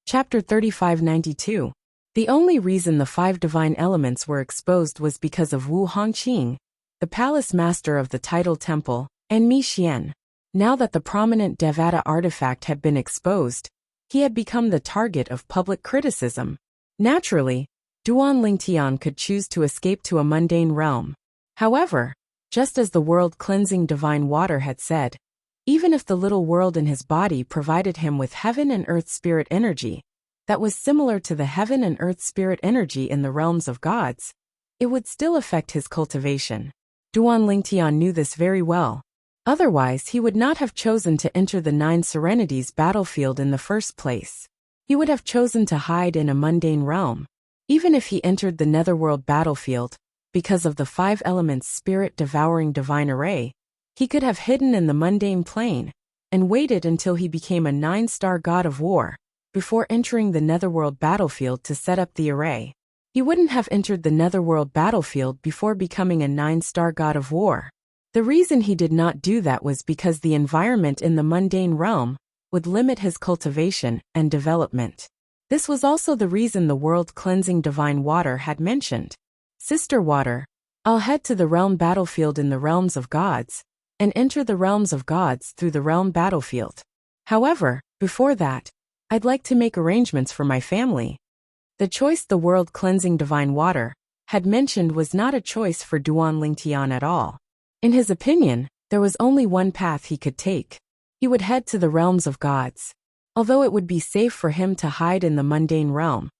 Chapter 3592. The only reason the 5 divine elements were exposed was because of Wu Hongqing, the palace master of the Tidal Temple, and Mi Xian. Now that the prominent Devata artifact had been exposed, he had become the target of public criticism. Naturally, Duan Lingtian could choose to escape to a mundane realm. However, just as the world-cleansing divine water had said, even if the little world in his body provided him with heaven and earth spirit energy, that was similar to the heaven and earth spirit energy in the realms of gods, it would still affect his cultivation. Duan Lingtian knew this very well. Otherwise, he would not have chosen to enter the 9 Serenities battlefield in the first place. He would have chosen to hide in a mundane realm. Even if he entered the netherworld battlefield, because of the 5 elements spirit-devouring divine array, he could have hidden in the mundane plane and waited until he became a 9-star god of war before entering the netherworld battlefield to set up the array. He wouldn't have entered the netherworld battlefield before becoming a 9-star god of war. The reason he did not do that was because the environment in the mundane realm would limit his cultivation and development. This was also the reason the world-cleansing divine water had mentioned, "Sister water, I'll head to the realm battlefield in the realms of gods, and enter the realms of gods through the realm battlefield. However, before that, I'd like to make arrangements for my family." The choice the world-cleansing divine water had mentioned was not a choice for Duan Lingtian at all. In his opinion, there was only one path he could take. He would head to the realms of gods. Although it would be safe for him to hide in the mundane realm,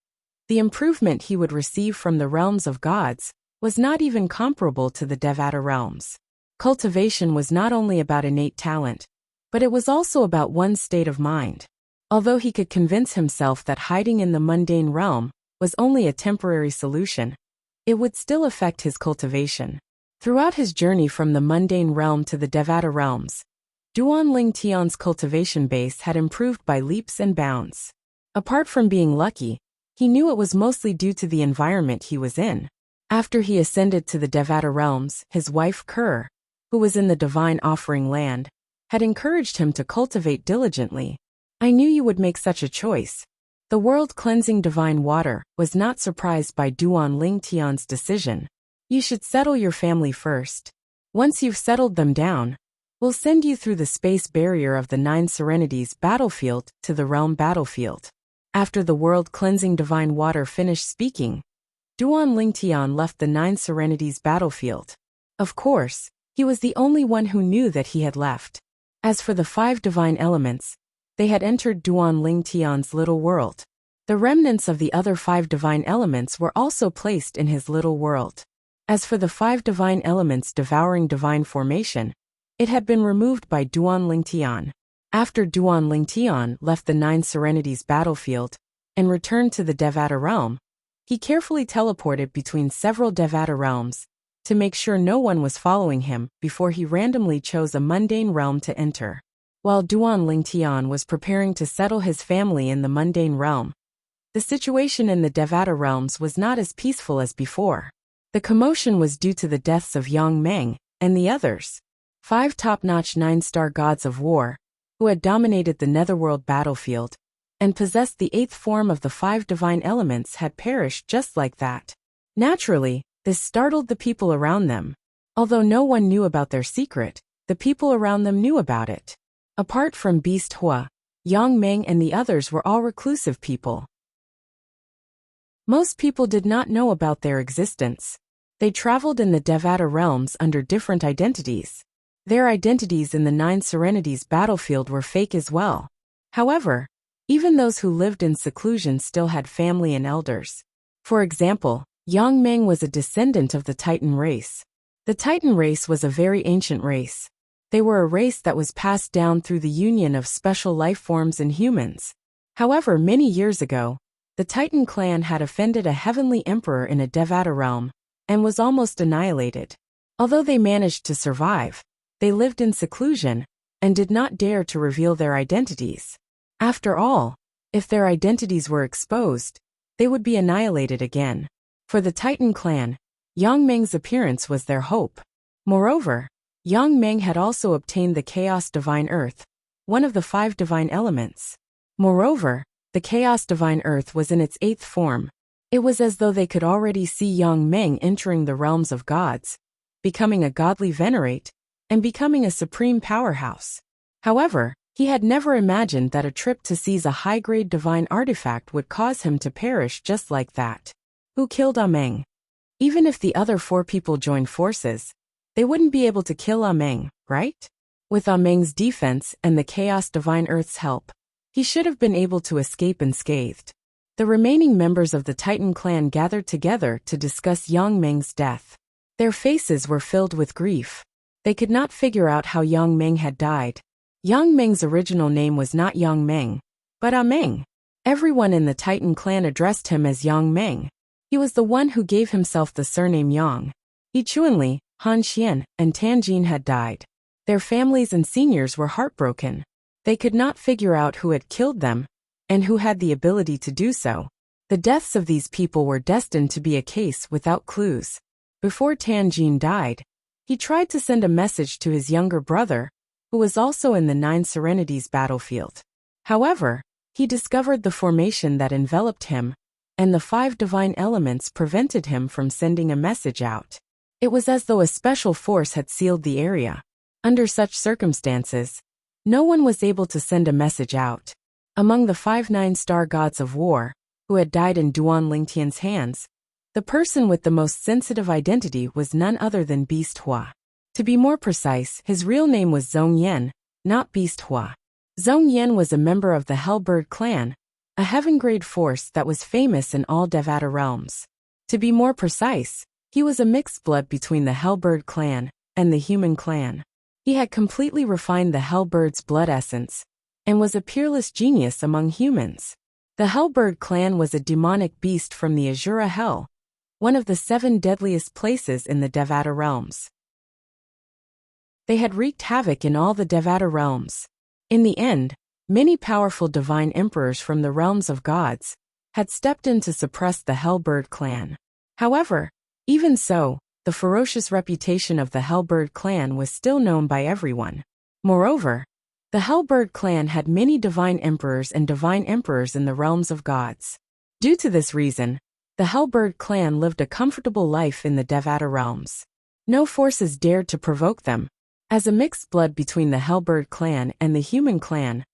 the improvement he would receive from the realms of gods was not even comparable to the Devata realms. Cultivation was not only about innate talent, but it was also about one's state of mind. Although he could convince himself that hiding in the mundane realm was only a temporary solution, it would still affect his cultivation. Throughout his journey from the mundane realm to the Devata realms, Duan Lingtian's cultivation base had improved by leaps and bounds. Apart from being lucky, he knew it was mostly due to the environment he was in. After he ascended to the Devata realms, his wife Kerr, who was in the divine offering land, had encouraged him to cultivate diligently. "I knew you would make such a choice." The world-cleansing divine water was not surprised by Duan Lingtian's decision. "You should settle your family first. Once you've settled them down, we'll send you through the space barrier of the 9 Serenities battlefield to the realm battlefield." After the world-cleansing divine water finished speaking, Duan Lingtian left the 9 Serenities battlefield. Of course, he was the only one who knew that he had left. As for the 5 divine elements, they had entered Duan Lingtian's little world. The remnants of the other 5 divine elements were also placed in his little world. As for the 5 divine elements devouring divine formation, it had been removed by Duan Lingtian. After Duan Lingtian left the 9 Serenities battlefield and returned to the Devata realm, he carefully teleported between several Devata realms to make sure no one was following him before he randomly chose a mundane realm to enter. While Duan Lingtian was preparing to settle his family in the mundane realm, the situation in the Devata realms was not as peaceful as before. The commotion was due to the deaths of Yang Meng and the others, 5 top-notch 9-star gods of war, who had dominated the netherworld battlefield and possessed the 8th form of the 5 divine elements had perished just like that. Naturally, this startled the people around them. Although no one knew about their secret, the people around them knew about it. Apart from Beast Hua, Yang Meng and the others were all reclusive people. Most people did not know about their existence. They traveled in the Devata realms under different identities. Their identities in the 9 Serenities battlefield were fake as well. However, even those who lived in seclusion still had family and elders. For example, Yang Meng was a descendant of the Titan race. The Titan race was a very ancient race. They were a race that was passed down through the union of special life forms and humans. However, many years ago, the Titan clan had offended a heavenly emperor in a Devata realm and was almost annihilated. Although they managed to survive, they lived in seclusion and did not dare to reveal their identities. After all, if their identities were exposed, they would be annihilated again. For the Titan clan, Yang Meng's appearance was their hope. Moreover, Yang Meng had also obtained the Chaos Divine Earth, one of the 5 divine elements. Moreover, the Chaos Divine Earth was in its 8th form. It was as though they could already see Yang Meng entering the realms of gods, becoming a godly venerate, and becoming a supreme powerhouse. However, he had never imagined that a trip to seize a high-grade divine artifact would cause him to perish just like that. Who killed Meng? Even if the other 4 people joined forces, they wouldn't be able to kill Meng, right? With Meng's defense and the Chaos Divine Earth's help, he should have been able to escape unscathed. The remaining members of the Titan clan gathered together to discuss Yang Meng's death. Their faces were filled with grief. They could not figure out how Yang Meng had died. Yang Meng's original name was not Yang Meng, but Meng. Everyone in the Titan clan addressed him as Yang Meng. He was the one who gave himself the surname Yang. Yi Chuanli, Han Xian, and Tanjin had died. Their families and seniors were heartbroken. They could not figure out who had killed them, and who had the ability to do so. The deaths of these people were destined to be a case without clues. Before Tanjin died, he tried to send a message to his younger brother, who was also in the 9 Serenities battlefield. However, he discovered the formation that enveloped him, and the 5 divine elements prevented him from sending a message out. It was as though a special force had sealed the area. Under such circumstances, no one was able to send a message out. Among the 5 9-star gods of war, who had died in Duan Lingtian's hands, the person with the most sensitive identity was none other than Beast Hua. To be more precise, his real name was Zhong Yan, not Beast Hua. Zhong Yan was a member of the Hellbird clan, a heaven-grade force that was famous in all Devata realms. To be more precise, he was a mixed blood between the Hellbird clan and the human clan. He had completely refined the Hellbird's blood essence, and was a peerless genius among humans. The Hellbird clan was a demonic beast from the Azura Hell, one of the 7 deadliest places in the Devata realms. They had wreaked havoc in all the Devata realms. In the end, many powerful divine emperors from the realms of gods had stepped in to suppress the Hellbird clan. However, even so, the ferocious reputation of the Hellbird clan was still known by everyone. Moreover, the Hellbird clan had many divine emperors and divine emperors in the realms of gods. Due to this reason, the Hellbird clan lived a comfortable life in the Devata realms. No forces dared to provoke them. As a mixed blood between the Hellbird clan and the human clan,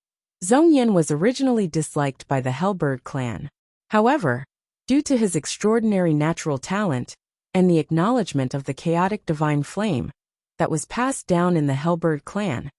Zhong Yan was originally disliked by the Hellbird clan. However, due to his extraordinary natural talent, and the acknowledgement of the chaotic divine flame that was passed down in the Hellbird clan,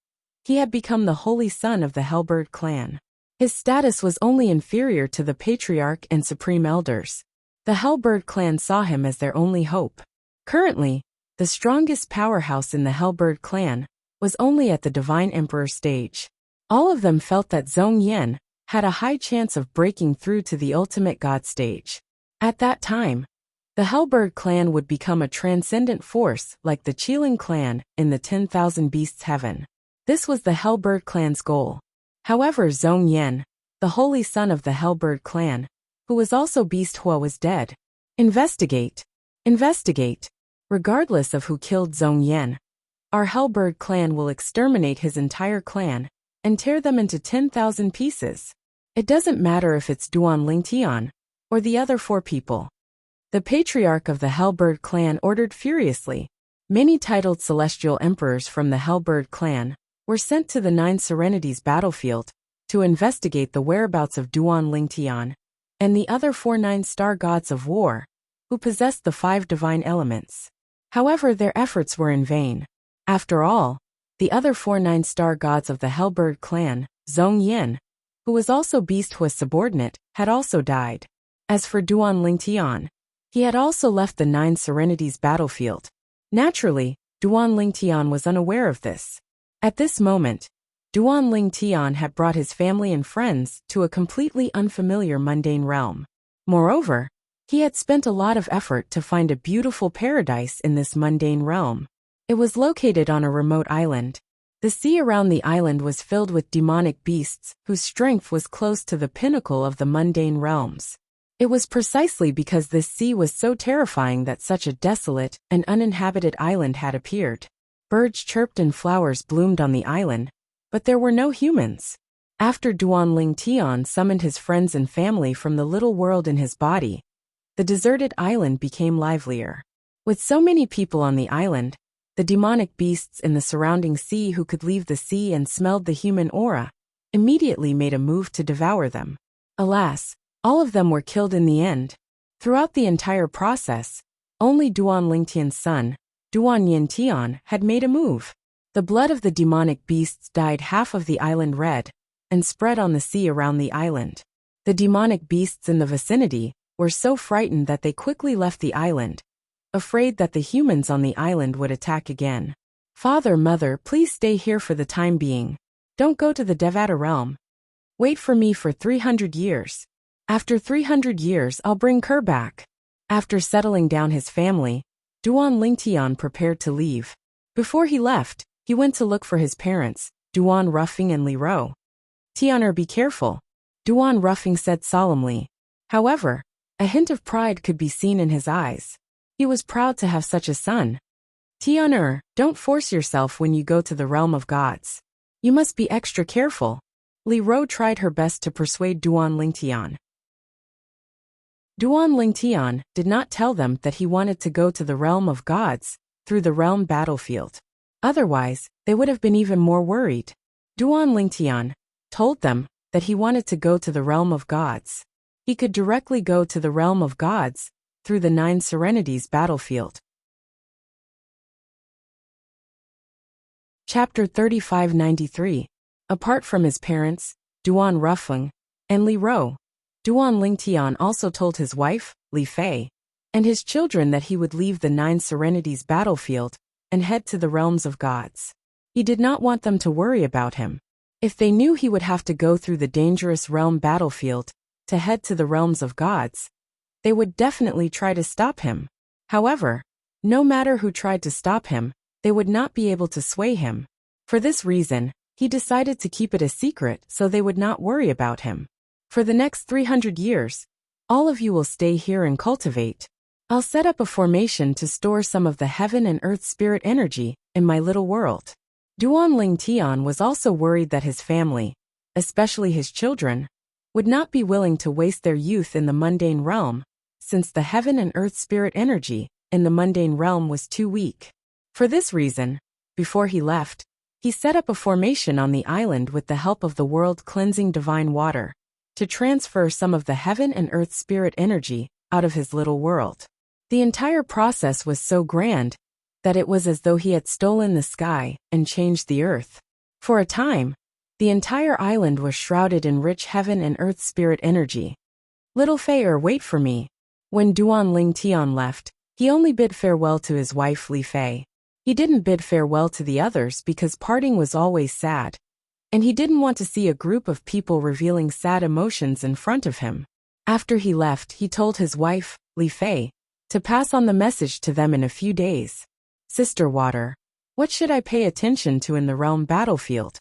he had become the holy son of the Hellbird clan. His status was only inferior to the patriarch and supreme elders. The Hellbird clan saw him as their only hope. Currently, the strongest powerhouse in the Hellbird clan was only at the Divine Emperor stage. All of them felt that Zhong Yan had a high chance of breaking through to the ultimate god stage. At that time, the Hellbird clan would become a transcendent force like the Qilin clan in the 10,000 Beasts Heaven. This was the Hellbird clan's goal. However, Zhong Yan, the holy son of the Hellbird clan, who was also Beast Hua, was dead. Investigate. Investigate. Regardless of who killed Zhong Yan, our Hellbird clan will exterminate his entire clan and tear them into 10,000 pieces. It doesn't matter if it's Duan Lingtian or the other 4 people. The patriarch of the Hellbird clan ordered furiously. Many titled celestial emperors from the Hellbird clan were sent to the 9 Serenities battlefield to investigate the whereabouts of Duan Lingtian and the other 4 9-star gods of war, who possessed the 5 divine elements. However, their efforts were in vain. After all, the other 4 9-star gods of the Hellbird clan, Zhong Yan, who was also Beast Hua's subordinate, had also died. As for Duan Lingtian, he had also left the 9 Serenities battlefield. Naturally, Duan Lingtian was unaware of this. At this moment, Duan Lingtian had brought his family and friends to a completely unfamiliar mundane realm. Moreover, he had spent a lot of effort to find a beautiful paradise in this mundane realm. It was located on a remote island. The sea around the island was filled with demonic beasts whose strength was close to the pinnacle of the mundane realms. It was precisely because this sea was so terrifying that such a desolate and uninhabited island had appeared. Birds chirped and flowers bloomed on the island, but there were no humans. After Duan Ling Tian summoned his friends and family from the little world in his body, the deserted island became livelier. With so many people on the island, the demonic beasts in the surrounding sea who could leave the sea and smelled the human aura immediately made a move to devour them. Alas, all of them were killed in the end. Throughout the entire process, only Duan Lingtian's son, Duan Yin Tian, had made a move. The blood of the demonic beasts dyed half of the island red and spread on the sea around the island. The demonic beasts in the vicinity were so frightened that they quickly left the island, afraid that the humans on the island would attack again. Father, mother, please stay here for the time being. Don't go to the Devata realm. Wait for me for 300 years. After 300 years I'll bring Kerr back. After settling down his family, Duan Lingtian prepared to leave. Before he left, he went to look for his parents, Duan Ruffing and Li Ro. Tianer, be careful, Duan Ruffing said solemnly. However, a hint of pride could be seen in his eyes. He was proud to have such a son. Tianer, don't force yourself when you go to the realm of gods. You must be extra careful. Li Ro tried her best to persuade Duan Lingtian. Duan Lingtian did not tell them that he wanted to go to the realm of gods through the realm battlefield. Otherwise, they would have been even more worried. Duan Lingtian told them that he wanted to go to the realm of gods. He could directly go to the realm of gods through the 9 Serenities battlefield. Chapter 3593. Apart from his parents, Duan Ruffeng, and Li Ro, Duan Lingtian also told his wife, Li Fei, and his children that he would leave the 9 Serenities battlefield and head to the realms of gods. He did not want them to worry about him. If they knew he would have to go through the dangerous realm battlefield to head to the realms of gods, they would definitely try to stop him. However, no matter who tried to stop him, they would not be able to sway him. For this reason, he decided to keep it a secret so they would not worry about him. For the next 300 years, all of you will stay here and cultivate. I'll set up a formation to store some of the heaven and earth spirit energy in my little world. Duan Lingtian was also worried that his family, especially his children, would not be willing to waste their youth in the mundane realm, since the heaven and earth spirit energy in the mundane realm was too weak. For this reason, before he left, he set up a formation on the island with the help of the world-cleansing divine water, to transfer some of the heaven and earth spirit energy out of his little world. The entire process was so grand that it was as though he had stolen the sky and changed the earth. For a time, the entire island was shrouded in rich heaven and earth spirit energy. Little Fei, wait for me. When Duan Lingtian left, he only bid farewell to his wife Li Fei. He didn't bid farewell to the others because parting was always sad, and he didn't want to see a group of people revealing sad emotions in front of him. After he left, he told his wife, Li Fei, to pass on the message to them in a few days. Sister Water, what should I pay attention to in the realm battlefield?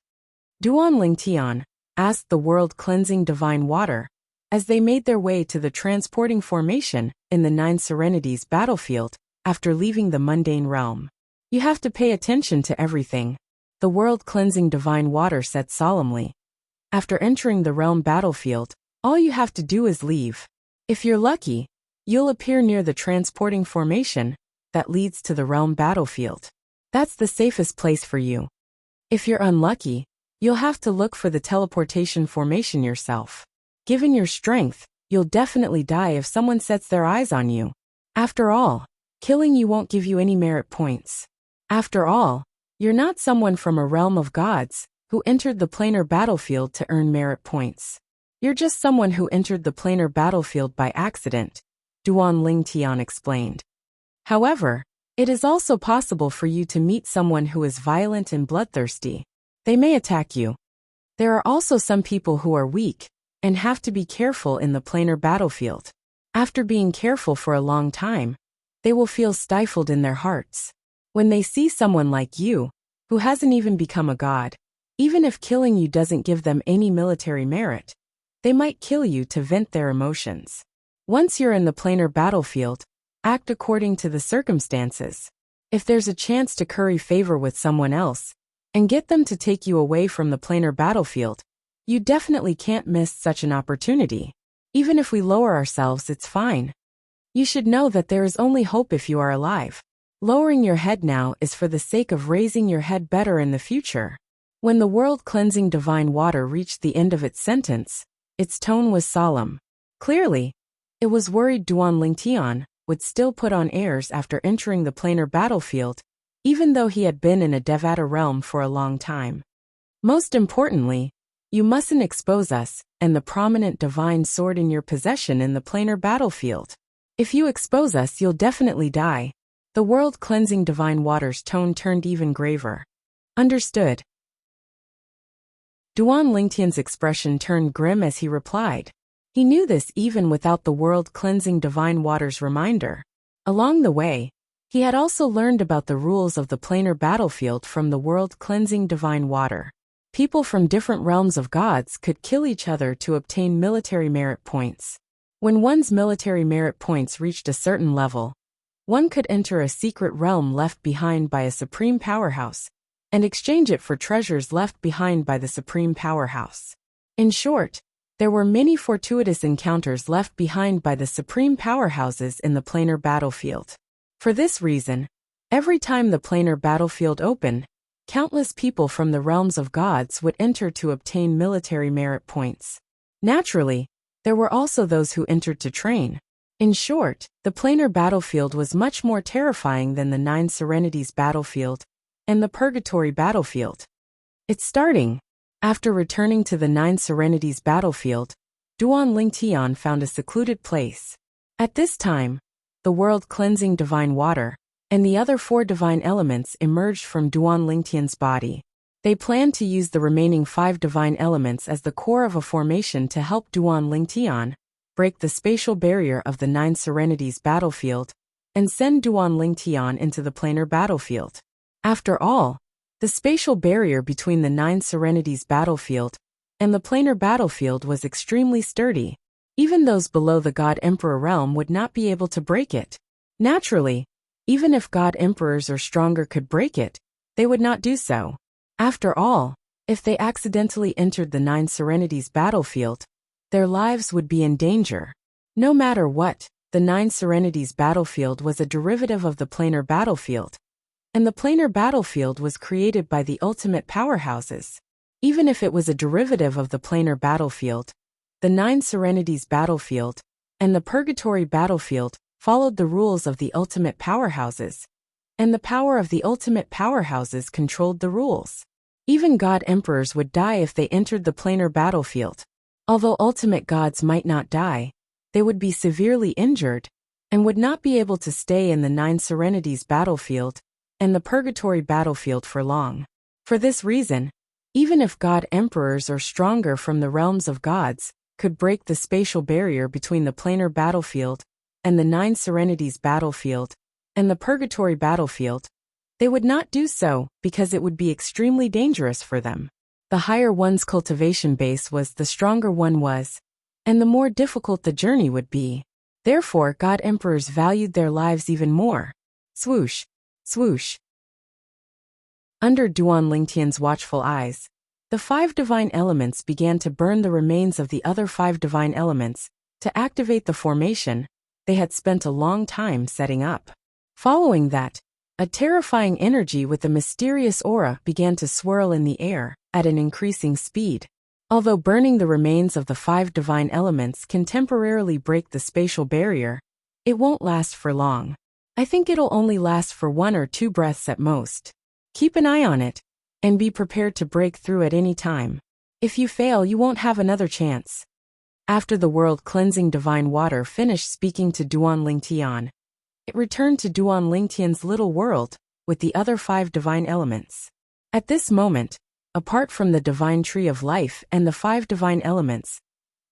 Duan Lingtian asked the world-cleansing divine water as they made their way to the transporting formation in the 9 Serenities battlefield after leaving the mundane realm. You have to pay attention to everything, the world-cleansing divine water said solemnly. After entering the realm battlefield, all you have to do is leave. If you're lucky, you'll appear near the transporting formation that leads to the realm battlefield. That's the safest place for you. If you're unlucky, you'll have to look for the teleportation formation yourself. Given your strength, you'll definitely die if someone sets their eyes on you. After all, killing you won't give you any merit points. After all, you're not someone from a realm of gods who entered the planar battlefield to earn merit points. You're just someone who entered the planar battlefield by accident, Duan Lingtian explained. However, it is also possible for you to meet someone who is violent and bloodthirsty. They may attack you. There are also some people who are weak and have to be careful in the planar battlefield. After being careful for a long time, they will feel stifled in their hearts. When they see someone like you, who hasn't even become a god, even if killing you doesn't give them any military merit, they might kill you to vent their emotions. Once you're in the planar battlefield, act according to the circumstances. If there's a chance to curry favor with someone else and get them to take you away from the planar battlefield, You definitely can't miss such an opportunity. Even if we lower ourselves, it's fine. You should know that there is only hope if you are alive. Lowering your head now is for the sake of raising your head better in the future. When the world-cleansing divine water reached the end of its sentence, its tone was solemn. Clearly, it was worried Duan Lingtian would still put on airs after entering the planar battlefield, even though he had been in a Devata realm for a long time. Most importantly, you mustn't expose us and the prominent divine sword in your possession in the planar battlefield. If you expose us, you'll definitely die. The world-cleansing divine water's tone turned even graver. Understood. Duan Lingtian's expression turned grim as he replied. He knew this even without the world-cleansing divine water's reminder. Along the way, he had also learned about the rules of the planar battlefield from the world-cleansing divine water. People from different realms of gods could kill each other to obtain military merit points. When one's military merit points reached a certain level, one could enter a secret realm left behind by a supreme powerhouse and exchange it for treasures left behind by the supreme powerhouse. In short, there were many fortuitous encounters left behind by the supreme powerhouses in the planar battlefield. For this reason, every time the planar battlefield opened, countless people from the realms of gods would enter to obtain military merit points. Naturally, there were also those who entered to train. In short, the planar battlefield was much more terrifying than the Nine Serenities battlefield and the Purgatory battlefield. It's starting. After returning to the Nine Serenities battlefield, Duan Lingtian found a secluded place. At this time, the world-cleansing divine water and the other 4 divine elements emerged from Duan Lingtian's body. They planned to use the remaining 5 divine elements as the core of a formation to help Duan Lingtian break the spatial barrier of the Nine Serenities battlefield and send Duan Lingtian into the planar battlefield. After all, the spatial barrier between the Nine Serenities battlefield and the planar battlefield was extremely sturdy. Even those below the God Emperor realm would not be able to break it. Naturally, even if God Emperors or stronger could break it, they would not do so. After all, if they accidentally entered the Nine Serenities battlefield, their lives would be in danger. No matter what, the Nine Serenities battlefield was a derivative of the planar battlefield, and the planar battlefield was created by the ultimate powerhouses. Even if it was a derivative of the planar battlefield, the Nine Serenities battlefield and the Purgatory battlefield followed the rules of the ultimate powerhouses, and the power of the ultimate powerhouses controlled the rules. Even God Emperors would die if they entered the planar battlefield. Although ultimate gods might not die, they would be severely injured and would not be able to stay in the Nine Serenities battlefield and the Purgatory battlefield for long. For this reason, even if God Emperors or stronger from the realms of gods could break the spatial barrier between the planar battlefield and the Nine Serenities battlefield and the Purgatory battlefield, they would not do so because it would be extremely dangerous for them. The higher one's cultivation base was, the stronger one was, and the more difficult the journey would be. Therefore, God Emperors valued their lives even more. Swoosh, swoosh. Under Duan Lingtian's watchful eyes, the 5 divine elements began to burn the remains of the other 5 divine elements to activate the formation they had spent a long time setting up. Following that, a terrifying energy with a mysterious aura began to swirl in the air at an increasing speed. Although burning the remains of the 5 divine elements can temporarily break the spatial barrier, it won't last for long. I think it'll only last for 1 or 2 breaths at most. Keep an eye on it, and be prepared to break through at any time. If you fail, you won't have another chance. After the world-cleansing divine water finished speaking to Duan Lingtian, it returned to Duan Lingtian's little world with the other 5 divine elements. At this moment, apart from the divine tree of life and the 5 divine elements,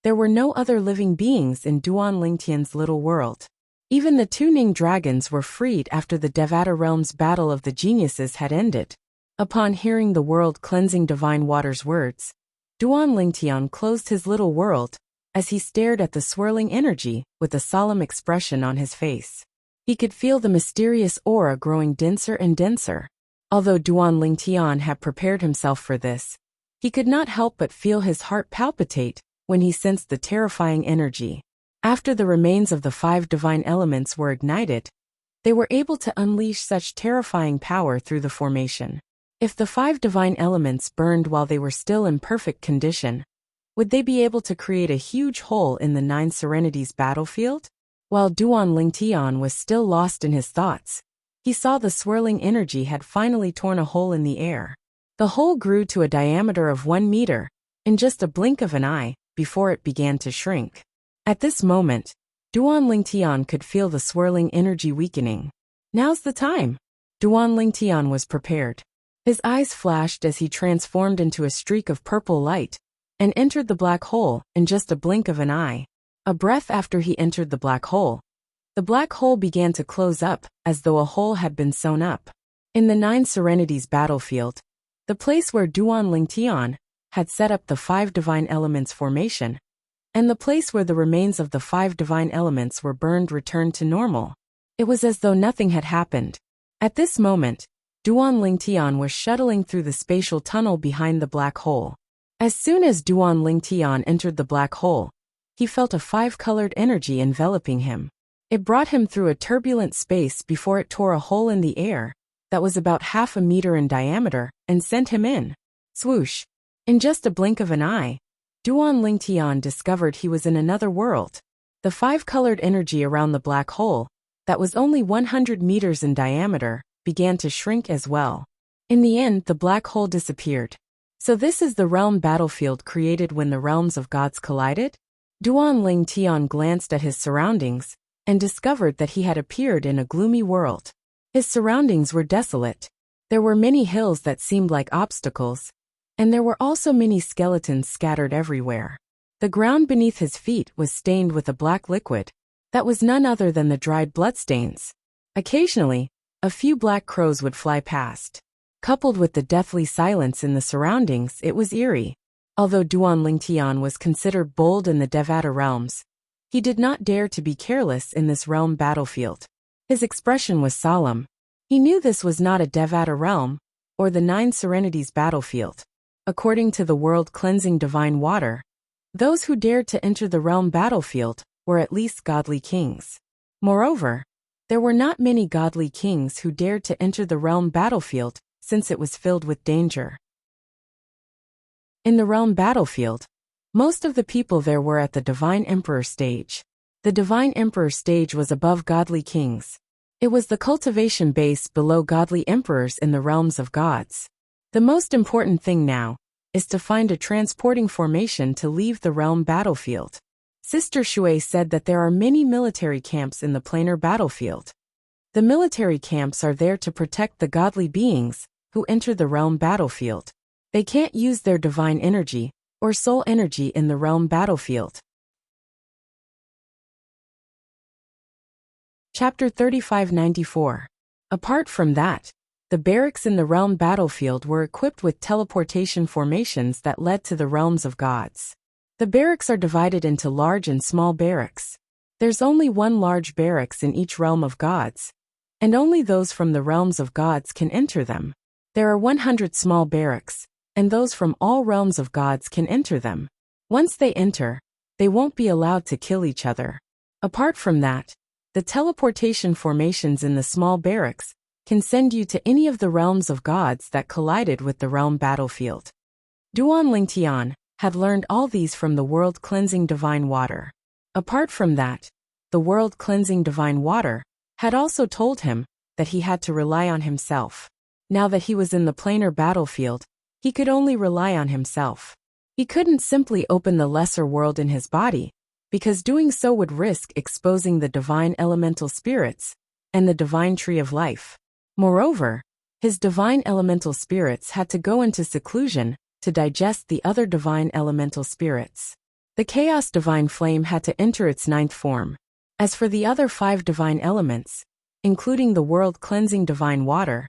there were no other living beings in Duan Lingtian's little world. Even the 2 Ning dragons were freed after the Devata realm's battle of the geniuses had ended. Upon hearing the world-cleansing divine water's words, Duan Lingtian closed his little world as he stared at the swirling energy with a solemn expression on his face. He could feel the mysterious aura growing denser and denser. Although Duan Lingtian had prepared himself for this, He could not help but feel his heart palpitate when he sensed the terrifying energy. After the remains of the 5 divine elements were ignited, they were able to unleash such terrifying power through the formation. If the 5 divine elements burned while they were still in perfect condition, would they be able to create a huge hole in the 9 Serenities battlefield? While Duan Lingtian was still lost in his thoughts, he saw the swirling energy had finally torn a hole in the air. The hole grew to a diameter of 1 meter, in just a blink of an eye, before it began to shrink. At this moment, Duan Lingtian could feel the swirling energy weakening. Now's the time. Duan Lingtian was prepared. His eyes flashed as he transformed into a streak of purple light and entered the black hole in just a blink of an eye. A breath after he entered the black hole began to close up as though a hole had been sewn up. In the 9 Serenities battlefield, the place where Duan Lingtian had set up the 5 divine elements formation, and the place where the remains of the 5 divine elements were burned returned to normal. It was as though nothing had happened. At this moment, Duan Lingtian was shuttling through the spatial tunnel behind the black hole. As soon as Duan Lingtian entered the black hole, he felt a 5-colored energy enveloping him. It brought him through a turbulent space before it tore a hole in the air that was about half a meter in diameter and sent him in. Swoosh! In just a blink of an eye, Duan Lingtian discovered he was in another world. The 5-colored energy around the black hole, that was only 100 meters in diameter, began to shrink as well. In the end, the black hole disappeared. So this is the realm battlefield created when the realms of gods collided? Duan Lingtian glanced at his surroundings and discovered that he had appeared in a gloomy world. His surroundings were desolate. There were many hills that seemed like obstacles, and there were also many skeletons scattered everywhere. The ground beneath his feet was stained with a black liquid that was none other than the dried bloodstains. Occasionally, a few black crows would fly past. Coupled with the deathly silence in the surroundings, it was eerie. Although Duan Lingtian was considered bold in the Devata realms, he did not dare to be careless in this realm battlefield. His expression was solemn. He knew this was not a Devata realm, or the 9 Serenities battlefield. According to the world-cleansing divine water, those who dared to enter the realm battlefield were at least godly kings. Moreover, there were not many godly kings who dared to enter the realm battlefield since it was filled with danger. In the realm battlefield, most of the people there were at the Divine Emperor stage. The Divine Emperor stage was above godly kings. It was the cultivation base below godly emperors in the realms of gods. The most important thing now is to find a transporting formation to leave the realm battlefield. Sister Shui said that there are many military camps in the planar battlefield. The military camps are there to protect the godly beings who enter the realm battlefield. They can't use their divine energy or soul energy in the realm battlefield. Chapter 3594. Apart from that, the barracks in the realm battlefield were equipped with teleportation formations that led to the realms of gods. The barracks are divided into large and small barracks. There's only one large barracks in each realm of gods, and only those from the realms of gods can enter them. There are 100 small barracks, and those from all realms of gods can enter them. Once they enter, they won't be allowed to kill each other. Apart from that, the teleportation formations in the small barracks can send you to any of the realms of gods that collided with the realm battlefield. Duan Lingtian had learned all these from the world-cleansing divine water. Apart from that, the world-cleansing divine water had also told him that he had to rely on himself. Now that he was in the planar battlefield, he could only rely on himself. He couldn't simply open the lesser world in his body, because doing so would risk exposing the divine elemental spirits and the divine tree of life. Moreover, his divine elemental spirits had to go into seclusion to digest the other divine elemental spirits. The chaos divine flame had to enter its 9th form. As for the other 5 divine elements, including the world-cleansing divine water,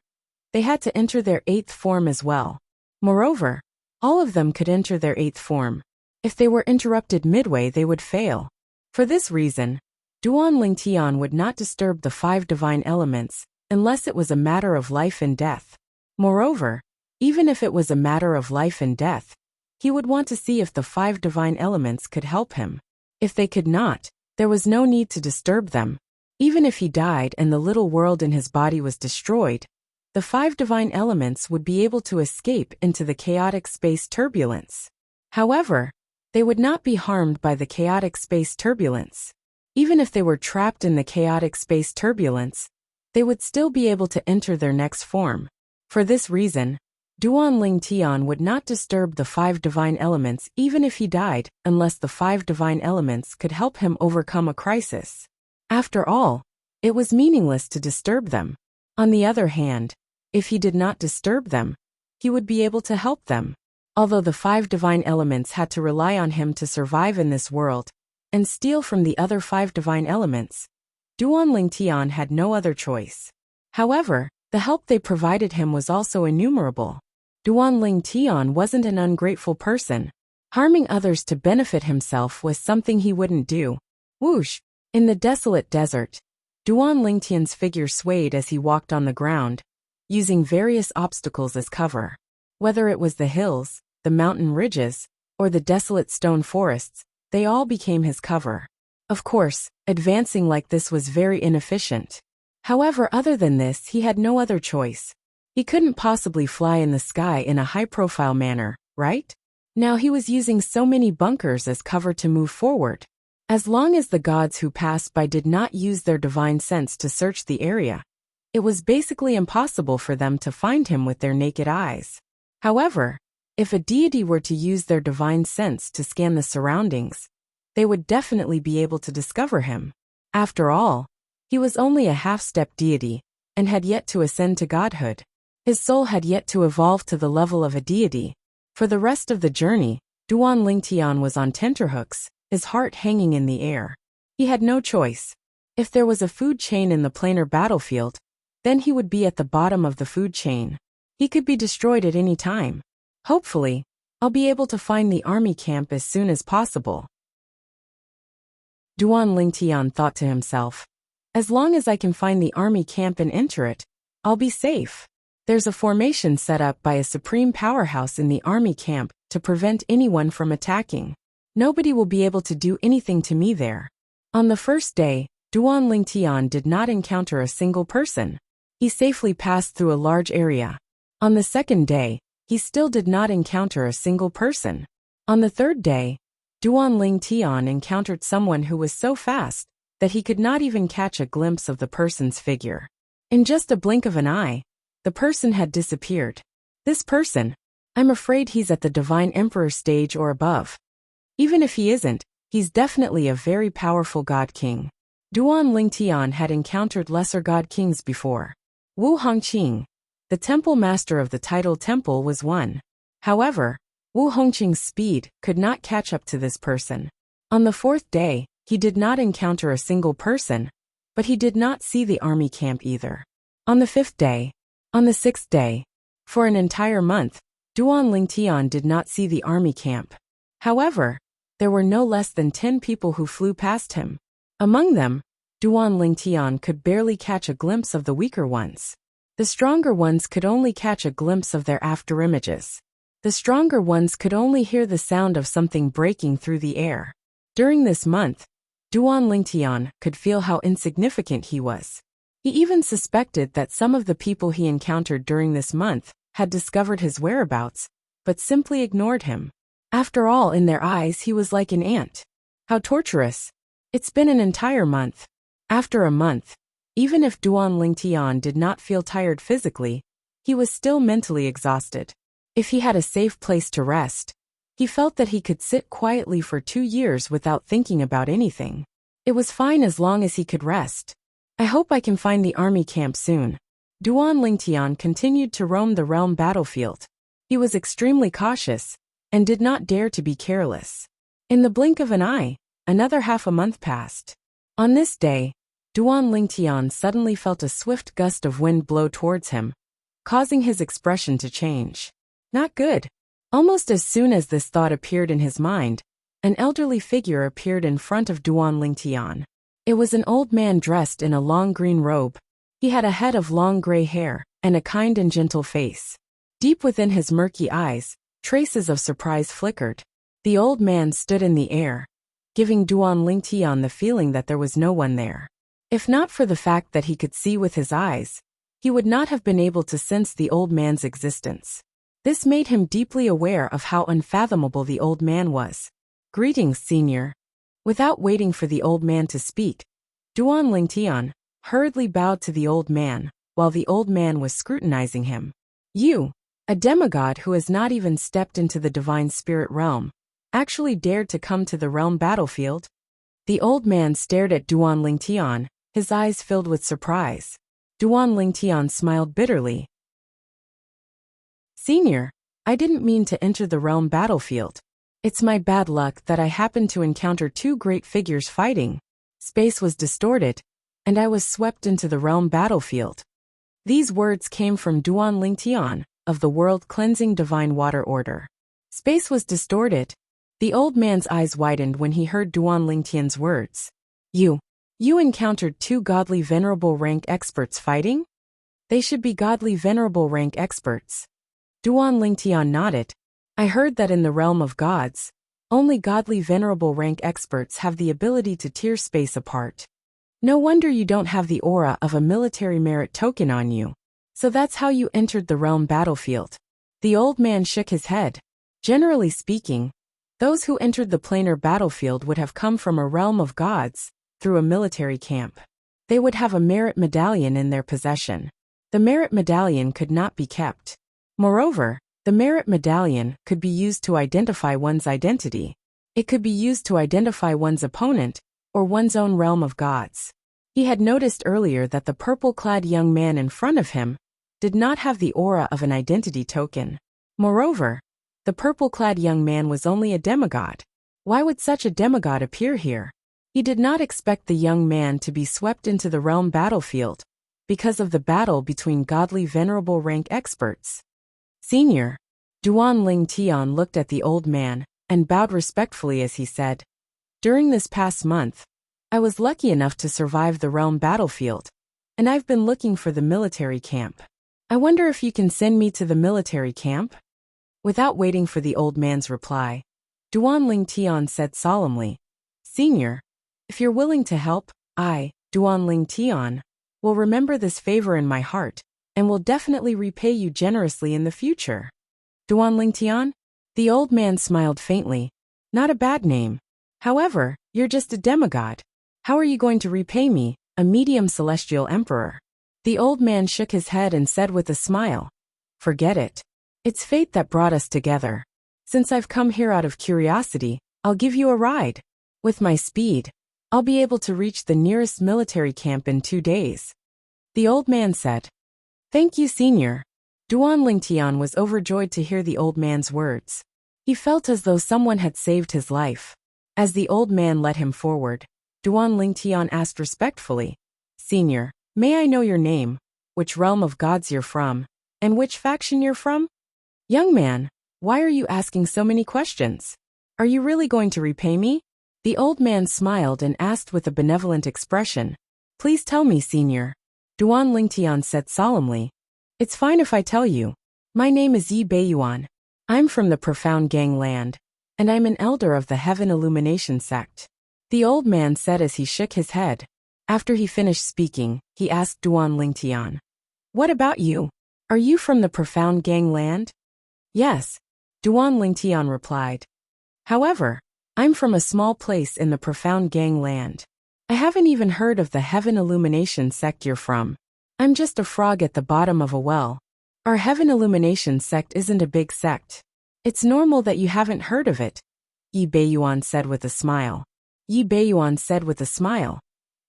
they had to enter their 8th form as well. Moreover, all of them could enter their 8th form. If they were interrupted midway, they would fail. For this reason, Duan Lingtian would not disturb the 5 divine elements unless it was a matter of life and death. Moreover, even if it was a matter of life and death, He would want to see if the 5 divine elements could help him. If they could not, there was no need to disturb them. Even if he died and the little world in his body was destroyed, the 5 divine elements would be able to escape into the chaotic space turbulence. However, they would not be harmed by the chaotic space turbulence. Even if they were trapped in the chaotic space turbulence, they would still be able to enter their next form. For this reason, Duan Ling Tian would not disturb the 5 divine elements even if he died, unless the 5 divine elements could help him overcome a crisis. After all, it was meaningless to disturb them. On the other hand, if he did not disturb them, he would be able to help them. Although the 5 divine elements had to rely on him to survive in this world and steal from the other 5 divine elements, Duan Ling Tian had no other choice. However, the help they provided him was also innumerable. Duan Ling Tian wasn't an ungrateful person. Harming others to benefit himself was something he wouldn't do. Whoosh! In the desolate desert, Duan Ling Tian's figure swayed as he walked on the ground, using various obstacles as cover. Whether it was the hills, the mountain ridges, or the desolate stone forests, they all became his cover. Of course, advancing like this was very inefficient. However, other than this, he had no other choice. He couldn't possibly fly in the sky in a high-profile manner, right? Now he was using so many bunkers as cover to move forward. As long as the gods who passed by did not use their divine sense to search the area, it was basically impossible for them to find him with their naked eyes. However, if a deity were to use their divine sense to scan the surroundings, they would definitely be able to discover him. After all, he was only a half-step deity and had yet to ascend to godhood. His soul had yet to evolve to the level of a deity. For the rest of the journey, Duan Ling Tian was on tenterhooks, his heart hanging in the air. He had no choice. If there was a food chain in the planar battlefield, then he would be at the bottom of the food chain. He could be destroyed at any time. Hopefully, I'll be able to find the army camp as soon as possible. Duan Ling Tian thought to himself. As long as I can find the army camp and enter it, I'll be safe. There's a formation set up by a supreme powerhouse in the army camp to prevent anyone from attacking. Nobody will be able to do anything to me there. On the first day, Duan Ling Tian did not encounter a single person. He safely passed through a large area. On the second day, he still did not encounter a single person. On the third day, Duan Ling Tian encountered someone who was so fast that he could not even catch a glimpse of the person's figure. In just a blink of an eye, the person had disappeared. This person, I'm afraid he's at the Divine Emperor stage or above. Even if he isn't, he's definitely a very powerful god king. Duan Ling Tian had encountered lesser god kings before. Wu Hongqing, the temple master of the tidal temple, was one. However, Wu Hongqing's speed could not catch up to this person. On the fourth day, he did not encounter a single person, but he did not see the army camp either. On the fifth day, on the sixth day, for an entire month, Duan Ling Tian did not see the army camp. However, there were no less than 10 people who flew past him. Among them, Duan Ling Tian could barely catch a glimpse of the weaker ones. The stronger ones could only catch a glimpse of their afterimages. The stronger ones could only hear the sound of something breaking through the air. During this month, Duan Ling Tian could feel how insignificant he was. He even suspected that some of the people he encountered during this month had discovered his whereabouts, but simply ignored him. After all, in their eyes, he was like an ant. How torturous. It's been an entire month. After a month, even if Duan Ling Tian did not feel tired physically, he was still mentally exhausted. If he had a safe place to rest, he felt that he could sit quietly for 2 years without thinking about anything. It was fine as long as he could rest. I hope I can find the army camp soon. Duan Ling Tian continued to roam the realm battlefield. He was extremely cautious and did not dare to be careless. In the blink of an eye, another half a month passed. On this day, Duan Ling Tian suddenly felt a swift gust of wind blow towards him, causing his expression to change. Not good. Almost as soon as this thought appeared in his mind, an elderly figure appeared in front of Duan Ling Tian. It was an old man dressed in a long green robe. He had a head of long gray hair and a kind and gentle face. Deep within his murky eyes, Traces of surprise flickered. The old man stood in the air, giving Duan Lingtian the feeling that there was no one there. If not for the fact that he could see with his eyes, he would not have been able to sense the old man's existence. This made him deeply aware of how unfathomable the old man was. "Greetings, senior." Without waiting for the old man to speak, Duan Lingtian hurriedly bowed to the old man, while the old man was scrutinizing him. "You, a demigod who has not even stepped into the divine spirit realm, actually dared to come to the realm battlefield?" The old man stared at Duan Lingtian, his eyes filled with surprise. Duan Lingtian smiled bitterly. "Senior, I didn't mean to enter the realm battlefield. It's my bad luck that I happened to encounter two great figures fighting. Space was distorted, and I was swept into the realm battlefield." These words came from Duan Lingtian, of the world-cleansing divine water order. Space was distorted. The old man's eyes widened when he heard Duan Lingtian's words. You encountered two godly venerable rank experts fighting? They should be godly venerable rank experts. Duan Lingtian nodded. "I heard that in the realm of gods, only godly venerable rank experts have the ability to tear space apart. No wonder you don't have the aura of a military merit token on you. So that's how you entered the realm battlefield." The old man shook his head. "Generally speaking, those who entered the planar battlefield would have come from a realm of gods, through a military camp. They would have a merit medallion in their possession. The merit medallion could not be kept. Moreover, the merit medallion could be used to identify one's identity. It could be used to identify one's opponent, or one's own realm of gods." He had noticed earlier that the purple-clad young man in front of him did not have the aura of an identity token. Moreover, the purple-clad young man was only a demigod. Why would such a demigod appear here? He did not expect the young man to be swept into the realm battlefield, because of the battle between godly venerable rank experts. "Senior." Duan Lingtian looked at the old man, and bowed respectfully as he said, "During this past month, I was lucky enough to survive the realm battlefield, and I've been looking for the military camp. I wonder if you can send me to the military camp?" Without waiting for the old man's reply, Duan Lingtian said solemnly, "Senior, if you're willing to help, I, Duan Lingtian, will remember this favor in my heart, and will definitely repay you generously in the future." "Duan Lingtian?" The old man smiled faintly. "Not a bad name. However, you're just a demigod. How are you going to repay me, a medium celestial emperor?" The old man shook his head and said with a smile, "Forget it. It's fate that brought us together. Since I've come here out of curiosity, I'll give you a ride. With my speed, I'll be able to reach the nearest military camp in 2 days." The old man said, "Thank you, senior." Duan Lingtian was overjoyed to hear the old man's words. He felt as though someone had saved his life. As the old man led him forward, Duan Lingtian asked respectfully, "Senior, may I know your name, which realm of gods you're from, and which faction you're from?" "Young man, why are you asking so many questions? Are you really going to repay me?" The old man smiled and asked with a benevolent expression, "Please tell me, senior." Duan Lingtian said solemnly, "It's fine if I tell you. My name is Yi Beiyuan. I'm from the Profound Gang land, and I'm an elder of the Heaven Illumination sect." The old man said as he shook his head. After he finished speaking, he asked Duan Lingtian, "What about you? Are you from the Profound Gang land?" "Yes," Duan Lingtian replied. "However, I'm from a small place in the Profound Gang land. I haven't even heard of the Heaven Illumination sect you're from. I'm just a frog at the bottom of a well. Our Heaven Illumination sect isn't a big sect. It's normal that you haven't heard of it," Yi Beiyuan said with a smile. Yi Beiyuan said with a smile,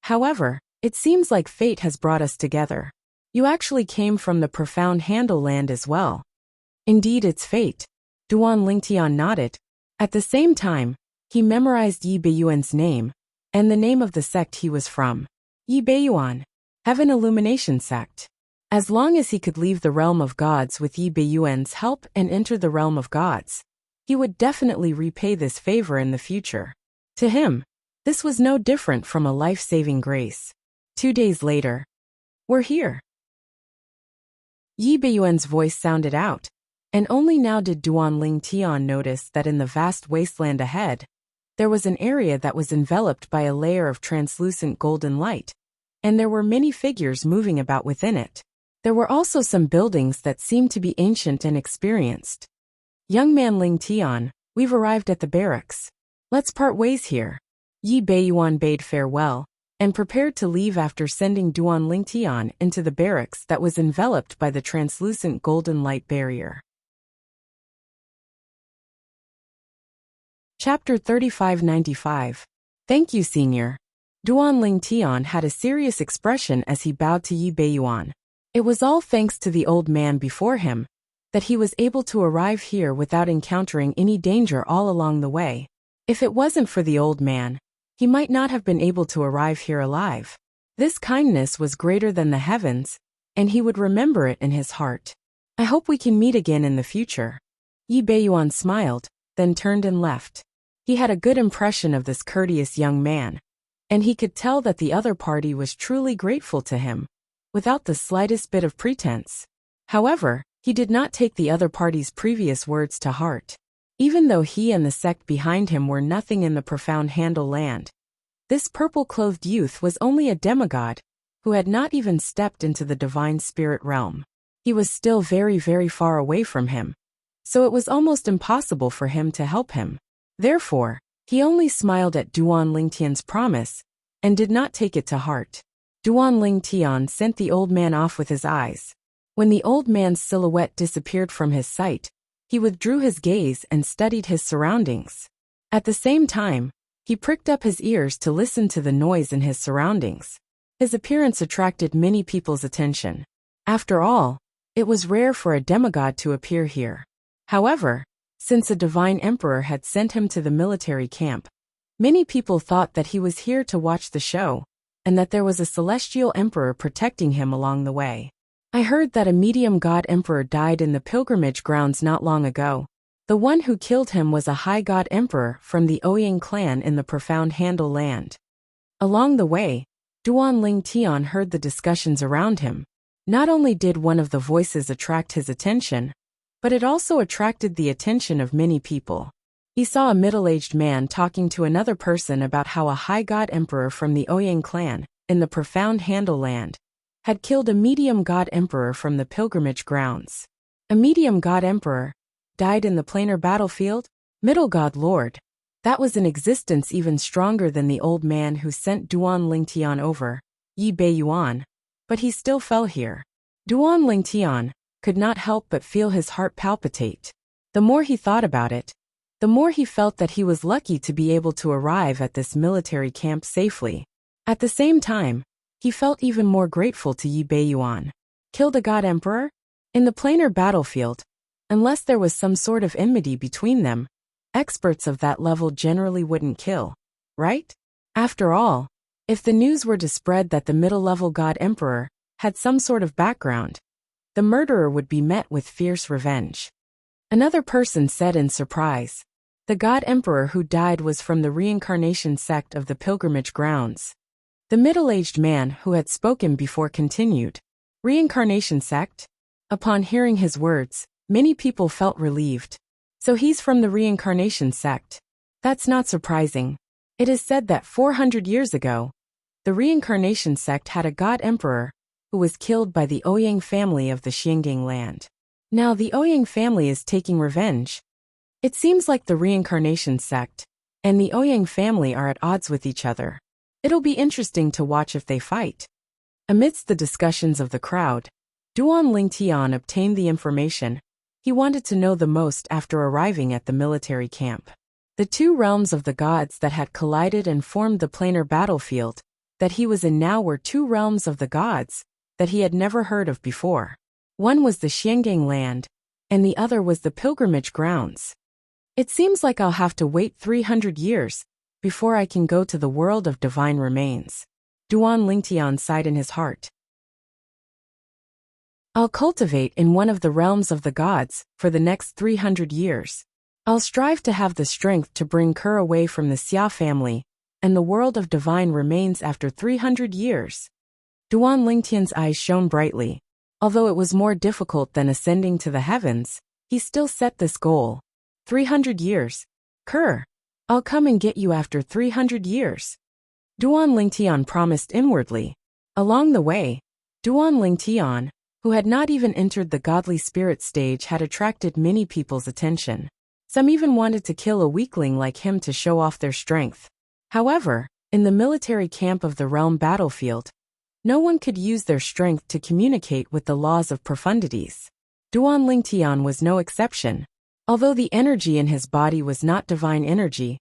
"However, it seems like fate has brought us together. You actually came from the Profound Handle land as well." "Indeed, it's fate." Duan Lingtian nodded. At the same time, he memorized Yi Beiyuan's name, and the name of the sect he was from. Yi Beiyuan, Heaven Illumination sect. As long as he could leave the realm of gods with Yi Beiyuan's help and enter the realm of gods, he would definitely repay this favor in the future. To him, this was no different from a life-saving grace. 2 days later, "We're here." Yi Beiyuan's voice sounded out. And only now did Duan Ling Tian notice that in the vast wasteland ahead, there was an area that was enveloped by a layer of translucent golden light, and there were many figures moving about within it. There were also some buildings that seemed to be ancient and experienced. Young man Ling Tian, we've arrived at the barracks. Let's part ways here. Yi Beiyuan bade farewell, and prepared to leave after sending Duan Ling Tian into the barracks that was enveloped by the translucent golden light barrier. Chapter 3595. Thank you, Senior. Duan Ling Tian had a serious expression as he bowed to Yi Beiyuan. It was all thanks to the old man before him that he was able to arrive here without encountering any danger all along the way. If it wasn't for the old man, he might not have been able to arrive here alive. This kindness was greater than the heavens, and he would remember it in his heart. I hope we can meet again in the future. Yi Beiyuan smiled, then turned and left. He had a good impression of this courteous young man, and he could tell that the other party was truly grateful to him, without the slightest bit of pretense. However, he did not take the other party's previous words to heart. Even though he and the sect behind him were nothing in the profound Handle land, this purple-clothed youth was only a demigod who had not even stepped into the divine spirit realm. He was still very, very far away from him, so it was almost impossible for him to help him. Therefore, he only smiled at Duan Ling Tian's promise and did not take it to heart. Duan Ling Tian sent the old man off with his eyes. When the old man's silhouette disappeared from his sight, he withdrew his gaze and studied his surroundings. At the same time, he pricked up his ears to listen to the noise in his surroundings. His appearance attracted many people's attention. After all, it was rare for a demigod to appear here. However, since a divine emperor had sent him to the military camp, many people thought that he was here to watch the show, and that there was a celestial emperor protecting him along the way. I heard that a medium god emperor died in the pilgrimage grounds not long ago. The one who killed him was a high god emperor from the Ouyang clan in the profound Handle land. Along the way, Duan Ling Tian heard the discussions around him. Not only did one of the voices attract his attention, but it also attracted the attention of many people. He saw a middle-aged man talking to another person about how a high god emperor from the Ouyang clan, in the profound Handle land, had killed a medium god emperor from the pilgrimage grounds. A medium god emperor died in the planar battlefield? Middle god lord. That was an existence even stronger than the old man who sent Duan Ling Tian over, Yi Beiyuan, but he still fell here. Duan Ling Tian could not help but feel his heart palpitate. The more he thought about it, the more he felt that he was lucky to be able to arrive at this military camp safely. At the same time, he felt even more grateful to Yi Beiyuan. Killed a god emperor? In the planar battlefield, unless there was some sort of enmity between them, experts of that level generally wouldn't kill, right? After all, if the news were to spread that the middle-level god emperor had some sort of background, the murderer would be met with fierce revenge. Another person said in surprise, the god emperor who died was from the reincarnation sect of the pilgrimage grounds. The middle-aged man who had spoken before continued, reincarnation sect? Upon hearing his words, many people felt relieved. So he's from the reincarnation sect. That's not surprising. It is said that 400 years ago, the reincarnation sect had a god emperor who was killed by the Ouyang family of the Xiangang land. Now the Ouyang family is taking revenge. It seems like the reincarnation sect and the Ouyang family are at odds with each other. It'll be interesting to watch if they fight. Amidst the discussions of the crowd, Duan Ling Tian obtained the information he wanted to know the most after arriving at the military camp. The two realms of the gods that had collided and formed the planar battlefield that he was in now were two realms of the gods that he had never heard of before. One was the Xiangang land, and the other was the pilgrimage grounds. It seems like I'll have to wait 300 years before I can go to the world of divine remains. Duan Ling Tian sighed in his heart. I'll cultivate in one of the realms of the gods for the next 300 years. I'll strive to have the strength to bring Kur away from the Xia family and the world of divine remains after 300 years. Duan Ling Tian's eyes shone brightly. Although it was more difficult than ascending to the heavens, He still set this goal. 300 years. Kerr. I'll come and get you after 300 years. Duan Lingtian promised inwardly. Along the way, Duan Lingtian, who had not even entered the godly spirit stage, had attracted many people's attention. Some even wanted to kill a weakling like him to show off their strength. However, in the military camp of the realm battlefield, no one could use their strength to communicate with the laws of profundities. Duan Lingtian was no exception. Although the energy in his body was not divine energy,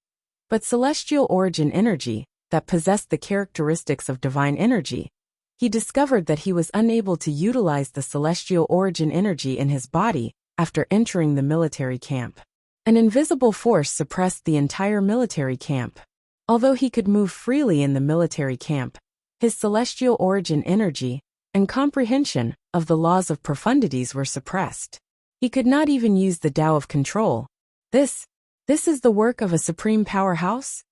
but celestial origin energy that possessed the characteristics of divine energy, he discovered that he was unable to utilize the celestial origin energy in his body after entering the military camp. An invisible force suppressed the entire military camp. Although he could move freely in the military camp, his celestial origin energy and comprehension of the laws of profundities were suppressed. He could not even use the Tao of control. This is the work of a supreme powerhouse?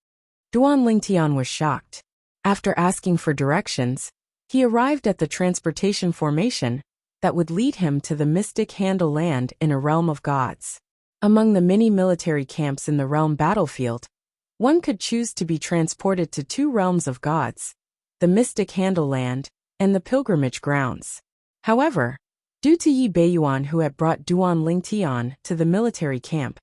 Duan Lingtian was shocked. After asking for directions, he arrived at the transportation formation that would lead him to the mystic Handle land in a realm of gods. Among the many military camps in the realm battlefield, one could choose to be transported to two realms of gods, the mystic Handle land and the pilgrimage grounds. However, due to Yi Beiyuan, who had brought Duan Lingtian to the military camp,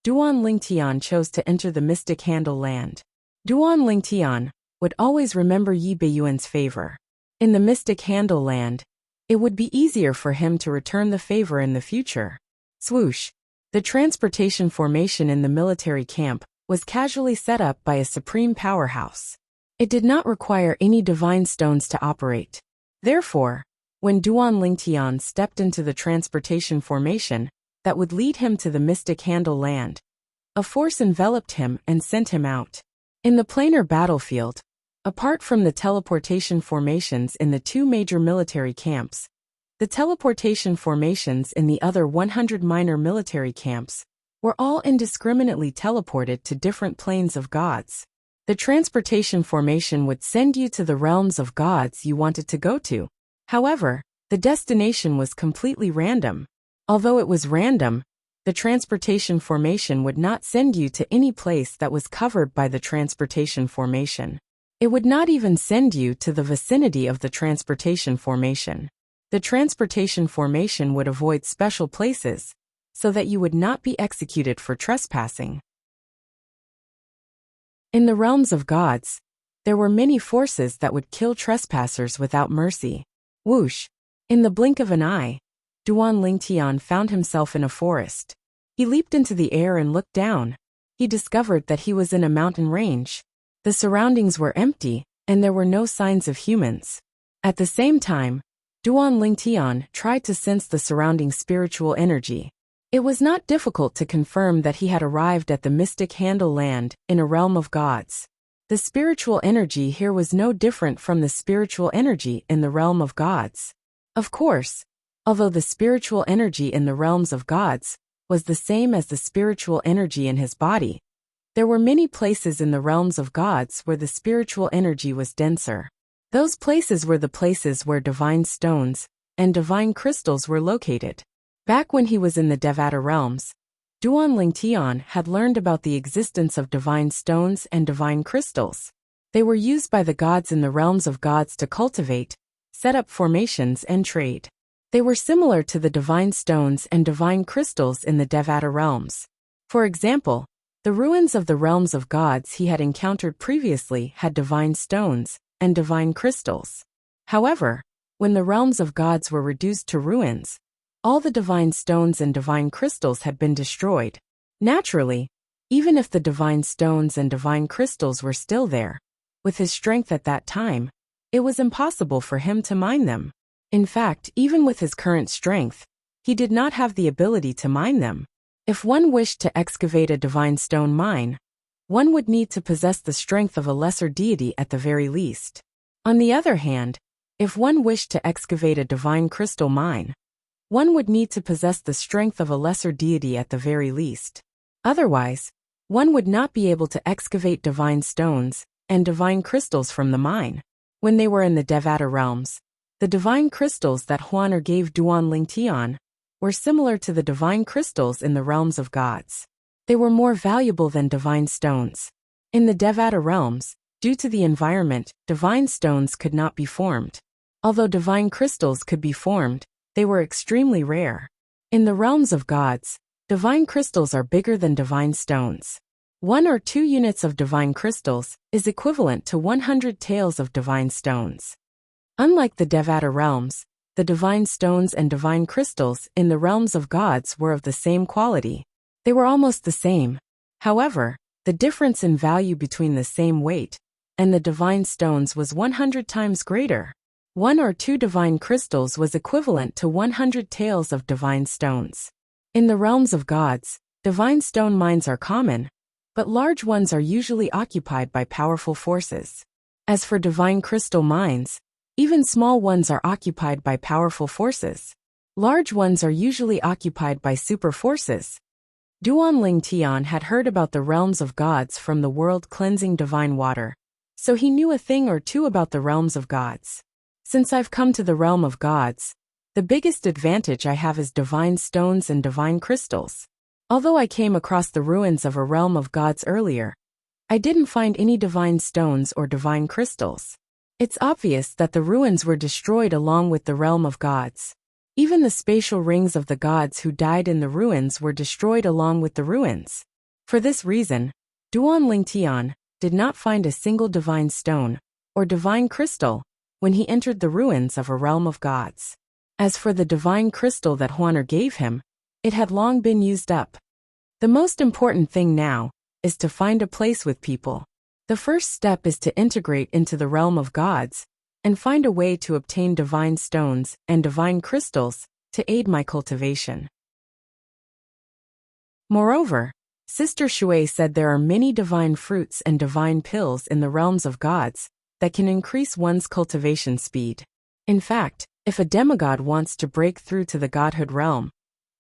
Duan Lingtian chose to enter the mystic Handle land. Duan Lingtian would always remember Yi Beiyuan's favor. In the mystic Handle land, it would be easier for him to return the favor in the future. Swoosh! The transportation formation in the military camp was casually set up by a supreme powerhouse. It did not require any divine stones to operate. Therefore, when Duan Lingtian stepped into the transportation formation that would lead him to the mystic Handle land, a force enveloped him and sent him out. In the planar battlefield, apart from the teleportation formations in the two major military camps, the teleportation formations in the other 100 minor military camps were all indiscriminately teleported to different planes of gods. The transportation formation would send you to the realms of gods you wanted to go to. However, the destination was completely random. Although it was random, the transportation formation would not send you to any place that was covered by the transportation formation. It would not even send you to the vicinity of the transportation formation. The transportation formation would avoid special places, so that you would not be executed for trespassing. In the realms of gods, there were many forces that would kill trespassers without mercy. Whoosh! In the blink of an eye, Duan Lingtian found himself in a forest. He leaped into the air and looked down. He discovered that he was in a mountain range. The surroundings were empty, and there were no signs of humans. At the same time, Duan Lingtian tried to sense the surrounding spiritual energy. It was not difficult to confirm that he had arrived at the mystic Handle land in a realm of gods. The spiritual energy here was no different from the spiritual energy in the realm of gods. Of course, although the spiritual energy in the realms of gods was the same as the spiritual energy in his body, there were many places in the realms of gods where the spiritual energy was denser. Those places were the places where divine stones and divine crystals were located. Back when he was in the Devata realms, Duan Lingtian had learned about the existence of divine stones and divine crystals. They were used by the gods in the realms of gods to cultivate, set up formations and trade. They were similar to the divine stones and divine crystals in the Devata realms. For example, the ruins of the realms of gods he had encountered previously had divine stones and divine crystals. However, when the realms of gods were reduced to ruins, all the divine stones and divine crystals had been destroyed. Naturally, even if the divine stones and divine crystals were still there, with his strength at that time, it was impossible for him to mine them. In fact, even with his current strength, he did not have the ability to mine them. If one wished to excavate a divine stone mine, one would need to possess the strength of a lesser deity at the very least. On the other hand, if one wished to excavate a divine crystal mine, one would need to possess the strength of a lesser deity at the very least. Otherwise, one would not be able to excavate divine stones and divine crystals from the mine. When they were in the Devata realms, the divine crystals that Huaner gave Duan Lingtian were similar to the divine crystals in the realms of gods. They were more valuable than divine stones. In the Devata realms, due to the environment, divine stones could not be formed. Although divine crystals could be formed, they were extremely rare. In the realms of gods, divine crystals are bigger than divine stones. 1 or 2 units of divine crystals is equivalent to 100 taels of divine stones. Unlike the Devata realms, the divine stones and divine crystals in the realms of gods were of the same quality. They were almost the same. However, the difference in value between the same weight and the divine stones was 100 times greater. 1 or 2 divine crystals was equivalent to 100 taels of divine stones. In the realms of gods, divine stone mines are common, but large ones are usually occupied by powerful forces. As for divine crystal mines, even small ones are occupied by powerful forces. Large ones are usually occupied by super forces. Duan Tian had heard about the realms of gods from the world-cleansing divine water, so he knew a thing or two about the realms of gods. Since I've come to the realm of gods, the biggest advantage I have is divine stones and divine crystals. Although I came across the ruins of a realm of gods earlier, I didn't find any divine stones or divine crystals. It's obvious that the ruins were destroyed along with the realm of gods. Even the spatial rings of the gods who died in the ruins were destroyed along with the ruins. For this reason, Duan Tian did not find a single divine stone or divine crystal when he entered the ruins of a realm of gods. As for the divine crystal that Huaner gave him, it had long been used up. The most important thing now is to find a place with people. The first step is to integrate into the realm of gods and find a way to obtain divine stones and divine crystals to aid my cultivation. Moreover, Sister Shui said there are many divine fruits and divine pills in the realms of gods that can increase one's cultivation speed. In fact, if a demigod wants to break through to the godhood realm,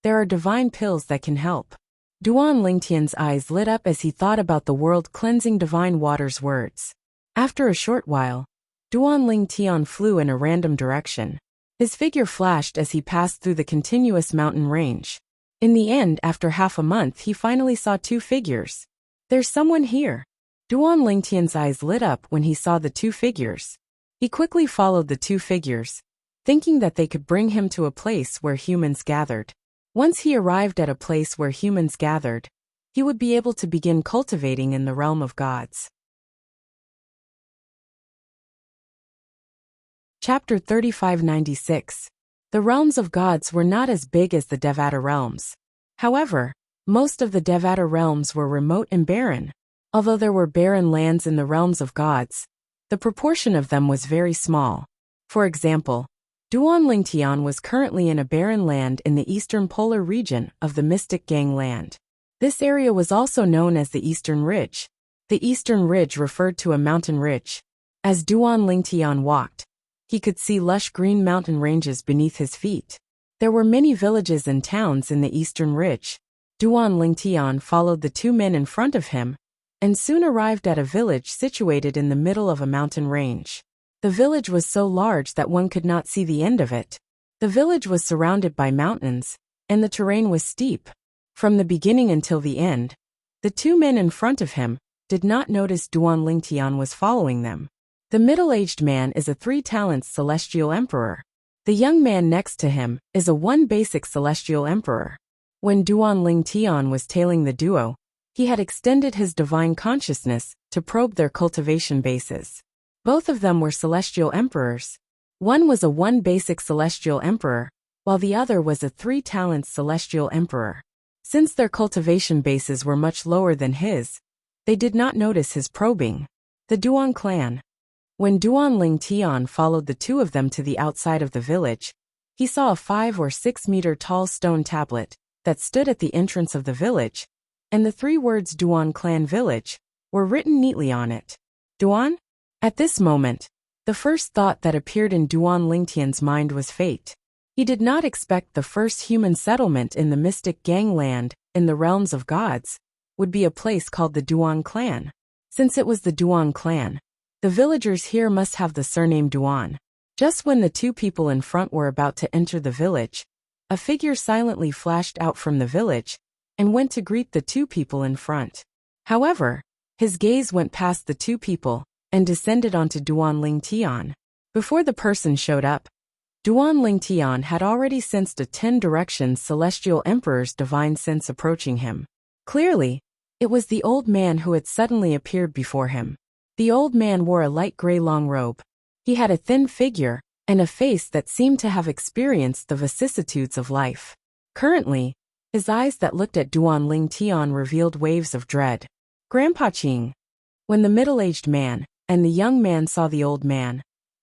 there are divine pills that can help. Duan Lingtian's eyes lit up as he thought about the world-cleansing divine water's words. After a short while, Duan Lingtian flew in a random direction. His figure flashed as he passed through the continuous mountain range. In the end, after half a month, he finally saw 2 figures. There's someone here. Duan Lingtian's eyes lit up when he saw the 2 figures. He quickly followed the 2 figures, thinking that they could bring him to a place where humans gathered. Once he arrived at a place where humans gathered, he would be able to begin cultivating in the realm of gods. Chapter 3596. The realms of gods were not as big as the Devata realms. However, most of the Devata realms were remote and barren. Although there were barren lands in the realms of gods, the proportion of them was very small. For example, Duan Lingtian was currently in a barren land in the eastern polar region of the Mystic Gang land. This area was also known as the Eastern Ridge. The Eastern Ridge referred to a mountain ridge. As Duan Lingtian walked, he could see lush green mountain ranges beneath his feet. There were many villages and towns in the Eastern Ridge. Duan Lingtian followed the 2 men in front of him, and soon arrived at a village situated in the middle of a mountain range. The village was so large that one could not see the end of it. The village was surrounded by mountains, and the terrain was steep. From the beginning until the end, the 2 men in front of him did not notice Duan Lingtian was following them. The middle-aged man is a 3 talents celestial emperor. The young man next to him is a 1 basic celestial emperor. When Duan Lingtian was tailing the duo, he had extended his divine consciousness to probe their cultivation bases. Both of them were celestial emperors. One was a 1 basic celestial emperor, while the other was a 3 talents celestial emperor. Since their cultivation bases were much lower than his, they did not notice his probing. The Duan clan. When Duan Lingtian followed the 2 of them to the outside of the village, he saw a 5 or 6 meter tall stone tablet that stood at the entrance of the village, and the 3 words Duan Clan Village were written neatly on it. Duan? At this moment, the first thought that appeared in Duan Lingtian's mind was fate. He did not expect the first human settlement in the Mystic Gang land in the realms of gods would be a place called the Duan Clan. Since it was the Duan Clan, the villagers here must have the surname Duan. Just when the 2 people in front were about to enter the village, a figure silently flashed out from the village and went to greet the two people in front. However, his gaze went past the two people and descended onto Duan Lingtian. Before the person showed up, Duan Lingtian had already sensed a 10 directions celestial emperor's divine sense approaching him. Clearly, it was the old man who had suddenly appeared before him. The old man wore a light gray long robe. He had a thin figure and a face that seemed to have experienced the vicissitudes of life. Currently, his eyes that looked at Duan Lingtian revealed waves of dread. Grandpa Qing. When the middle-aged man and the young man saw the old man,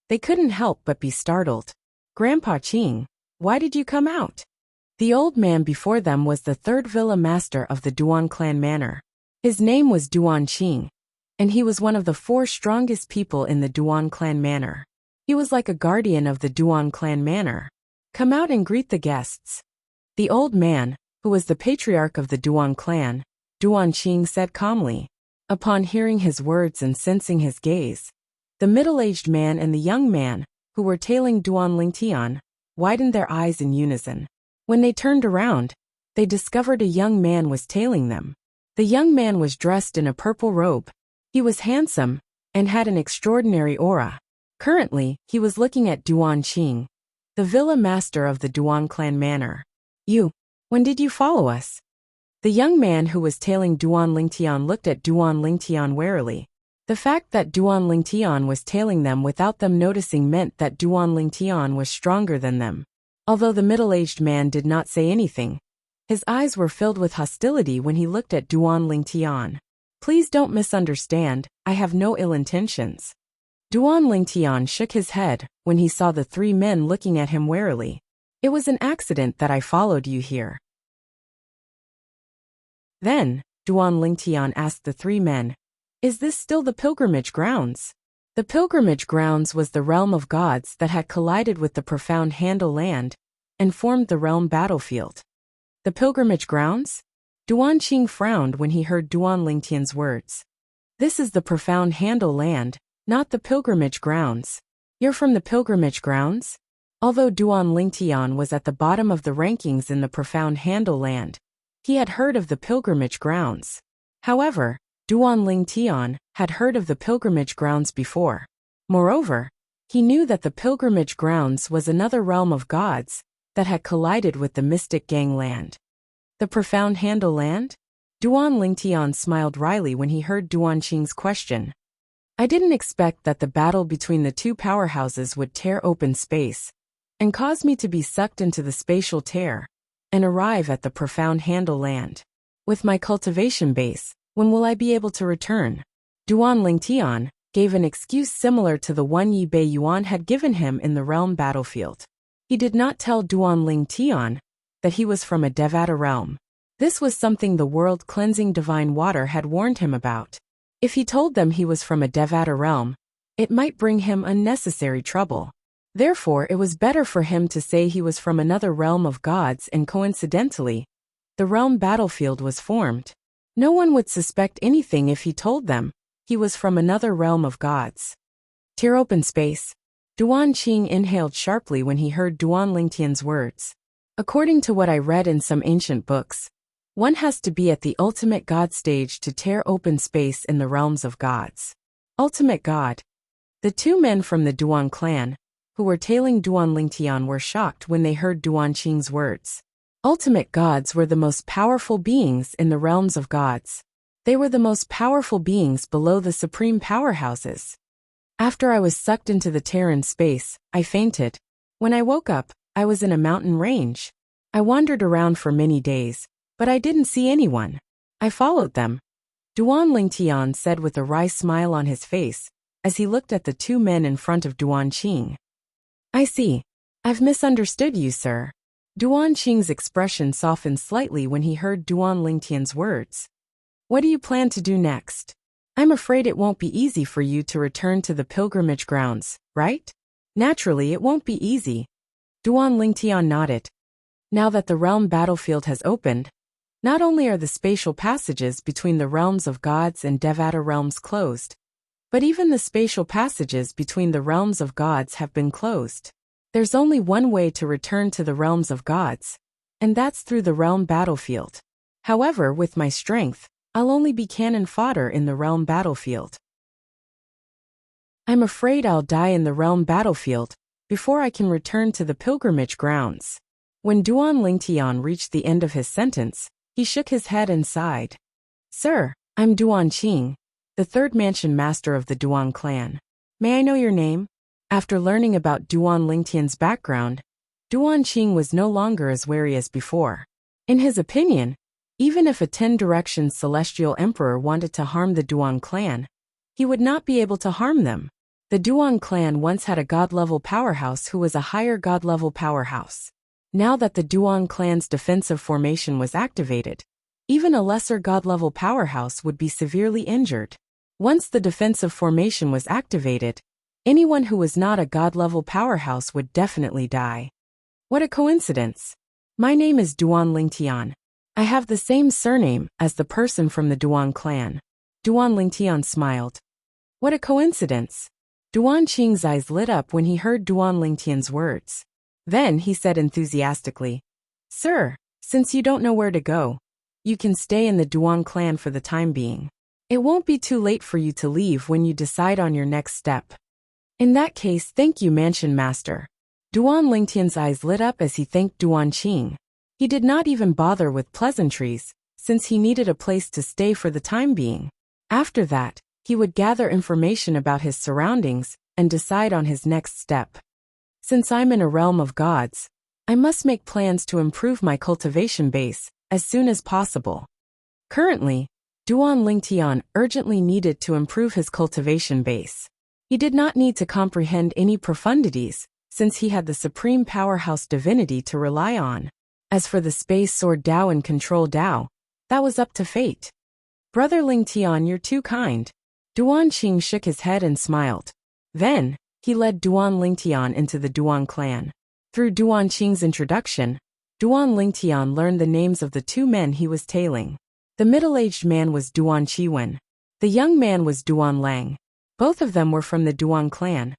they couldn't help but be startled. Grandpa Qing, why did you come out? The old man before them was the third villa master of the Duan clan manor. His name was Duan Qing, and he was one of the 4 strongest people in the Duan clan manor. He was like a guardian of the Duan clan manor. Come out and greet the guests. The old man, who was the patriarch of the Duan clan, Duan Qing said calmly. Upon hearing his words and sensing his gaze, the middle-aged man and the young man, who were tailing Duan Lingtian, widened their eyes in unison. When they turned around, they discovered a young man was tailing them. The young man was dressed in a purple robe. He was handsome and had an extraordinary aura. Currently, he was looking at Duan Qing, the villa master of the Duan clan manor. When did you follow us? The young man who was tailing Duan Lingtian looked at Duan Lingtian warily. The fact that Duan Lingtian was tailing them without them noticing meant that Duan Lingtian was stronger than them. Although the middle-aged man did not say anything, his eyes were filled with hostility when he looked at Duan Lingtian. Please don't misunderstand, I have no ill intentions. Duan Lingtian shook his head when he saw the 3 men looking at him warily. It was an accident that I followed you here. Then, Duan Lingtian asked the 3 men, is this still the pilgrimage grounds? The pilgrimage grounds was the realm of gods that had collided with the profound Handle land and formed the realm battlefield. The pilgrimage grounds? Duan Qing frowned when he heard Duan Lingtian's words. This is the profound Handle land, not the pilgrimage grounds. You're from the pilgrimage grounds? Although Duan Lingtian was at the bottom of the rankings in the profound Handle land, he had heard of the pilgrimage grounds. However, Duan Lingtian had heard of the pilgrimage grounds before. Moreover, he knew that the pilgrimage grounds was another realm of gods that had collided with the mystic gang land. The profound Handle land? Duan Lingtian smiled wryly when he heard Duan Qing's question. I didn't expect that the battle between the 2 powerhouses would tear open space and cause me to be sucked into the spatial tear and arrive at the profound Handle land. With my cultivation base, when will I be able to return? Duan Lingtian gave an excuse similar to the one Yi Bei Yuan had given him in the realm battlefield. He did not tell Duan Lingtian that he was from a Devata realm. This was something the world-cleansing divine water had warned him about. If he told them he was from a Devata realm, it might bring him unnecessary trouble. Therefore, it was better for him to say he was from another realm of gods, and coincidentally, the realm battlefield was formed. No one would suspect anything if he told them he was from another realm of gods. Tear open space. Duan Qing inhaled sharply when he heard Duan Lingtian's words. According to what I read in some ancient books, one has to be at the ultimate god stage to tear open space in the realms of gods. Ultimate god. The 2 men from the Duan clan, who were tailing Duan Lingtian, were shocked when they heard Duan Qing's words. Ultimate gods were the most powerful beings in the realms of gods. They were the most powerful beings below the supreme powerhouses. After I was sucked into the Terran space, I fainted. When I woke up, I was in a mountain range. I wandered around for many days, but I didn't see anyone. I followed them. Duan Lingtian said with a wry smile on his face, as he looked at the 2 men in front of Duan Qing. I see. I've misunderstood you, sir. Duan Qing's expression softened slightly when he heard Duan Lingtian's words. What do you plan to do next? I'm afraid it won't be easy for you to return to the pilgrimage grounds, right? Naturally, it won't be easy. Duan Lingtian nodded. Now that the realm battlefield has opened, not only are the spatial passages between the realms of gods and Devata realms closed, but even the spatial passages between the realms of gods have been closed. There's only one way to return to the realms of gods, and that's through the realm battlefield. However, with my strength, I'll only be cannon fodder in the realm battlefield. I'm afraid I'll die in the realm battlefield before I can return to the pilgrimage grounds. When Duan Lingtian reached the end of his sentence, he shook his head and sighed. Sir, I'm Duan Qing, the third mansion master of the Duan clan. May I know your name? After learning about Duan Lingtian's background, Duan Qing was no longer as wary as before. In his opinion, even if a 10 Directions celestial emperor wanted to harm the Duan clan, he would not be able to harm them. The Duan clan once had a god-level powerhouse who was a higher god-level powerhouse. Now that the Duan clan's defensive formation was activated, even a lesser god-level powerhouse would be severely injured. Once the defensive formation was activated, anyone who was not a god-level powerhouse would definitely die. What a coincidence! My name is Duan Lingtian. I have the same surname as the person from the Duan clan. Duan Lingtian smiled. What a coincidence! Duan Qing's eyes lit up when he heard Duan Lingtian's words. Then he said enthusiastically, Sir, since you don't know where to go, you can stay in the Duan clan for the time being. It won't be too late for you to leave when you decide on your next step. In that case, thank you, Mansion Master. Duan Lingtian's eyes lit up as he thanked Duan Qing. He did not even bother with pleasantries, since he needed a place to stay for the time being. After that, he would gather information about his surroundings and decide on his next step. Since I'm in a realm of gods, I must make plans to improve my cultivation base as soon as possible. Currently, Duan Lingtian urgently needed to improve his cultivation base. He did not need to comprehend any profundities, since he had the supreme powerhouse divinity to rely on. As for the space sword Dao and control Dao, that was up to fate. Brother Lingtian, you're too kind. Duan Qing shook his head and smiled. Then, he led Duan Lingtian into the Duan clan. Through Duan Qing's introduction, Duan Lingtian learned the names of the 2 men he was tailing. The middle-aged man was Duan Qiwen. The young man was Duan Lang. Both of them were from the Duan clan.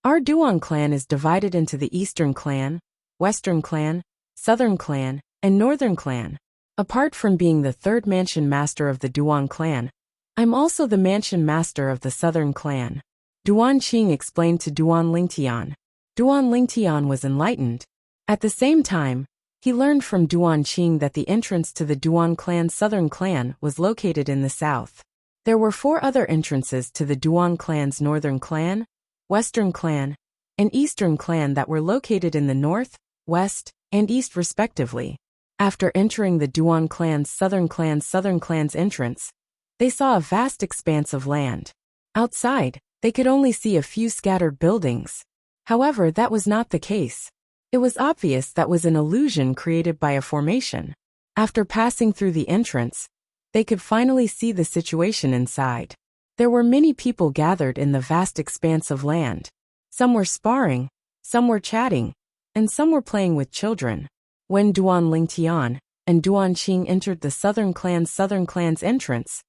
Our Duan clan is divided into the Eastern clan, Western clan, Southern clan, and Northern clan. Apart from being the third mansion master of the Duan clan, I'm also the mansion master of the Southern clan. Duan Qing explained to Duan Lingtian. Duan Lingtian was enlightened. At the same time, he learned from Duan Qing that the entrance to the Duan clan's Southern clan was located in the south. There were 4 other entrances to the Duan clan's Northern clan, Western clan, and Eastern clan that were located in the north, west, and east respectively. After entering the Duan clan's Southern clan's entrance, they saw a vast expanse of land. Outside, they could only see a few scattered buildings. However, that was not the case. It was obvious that was an illusion created by a formation. After passing through the entrance, they could finally see the situation inside. There were many people gathered in the vast expanse of land. Some were sparring, some were chatting, and some were playing with children. When Duan Lingtian and Duan Qing entered the Southern clan's entrance,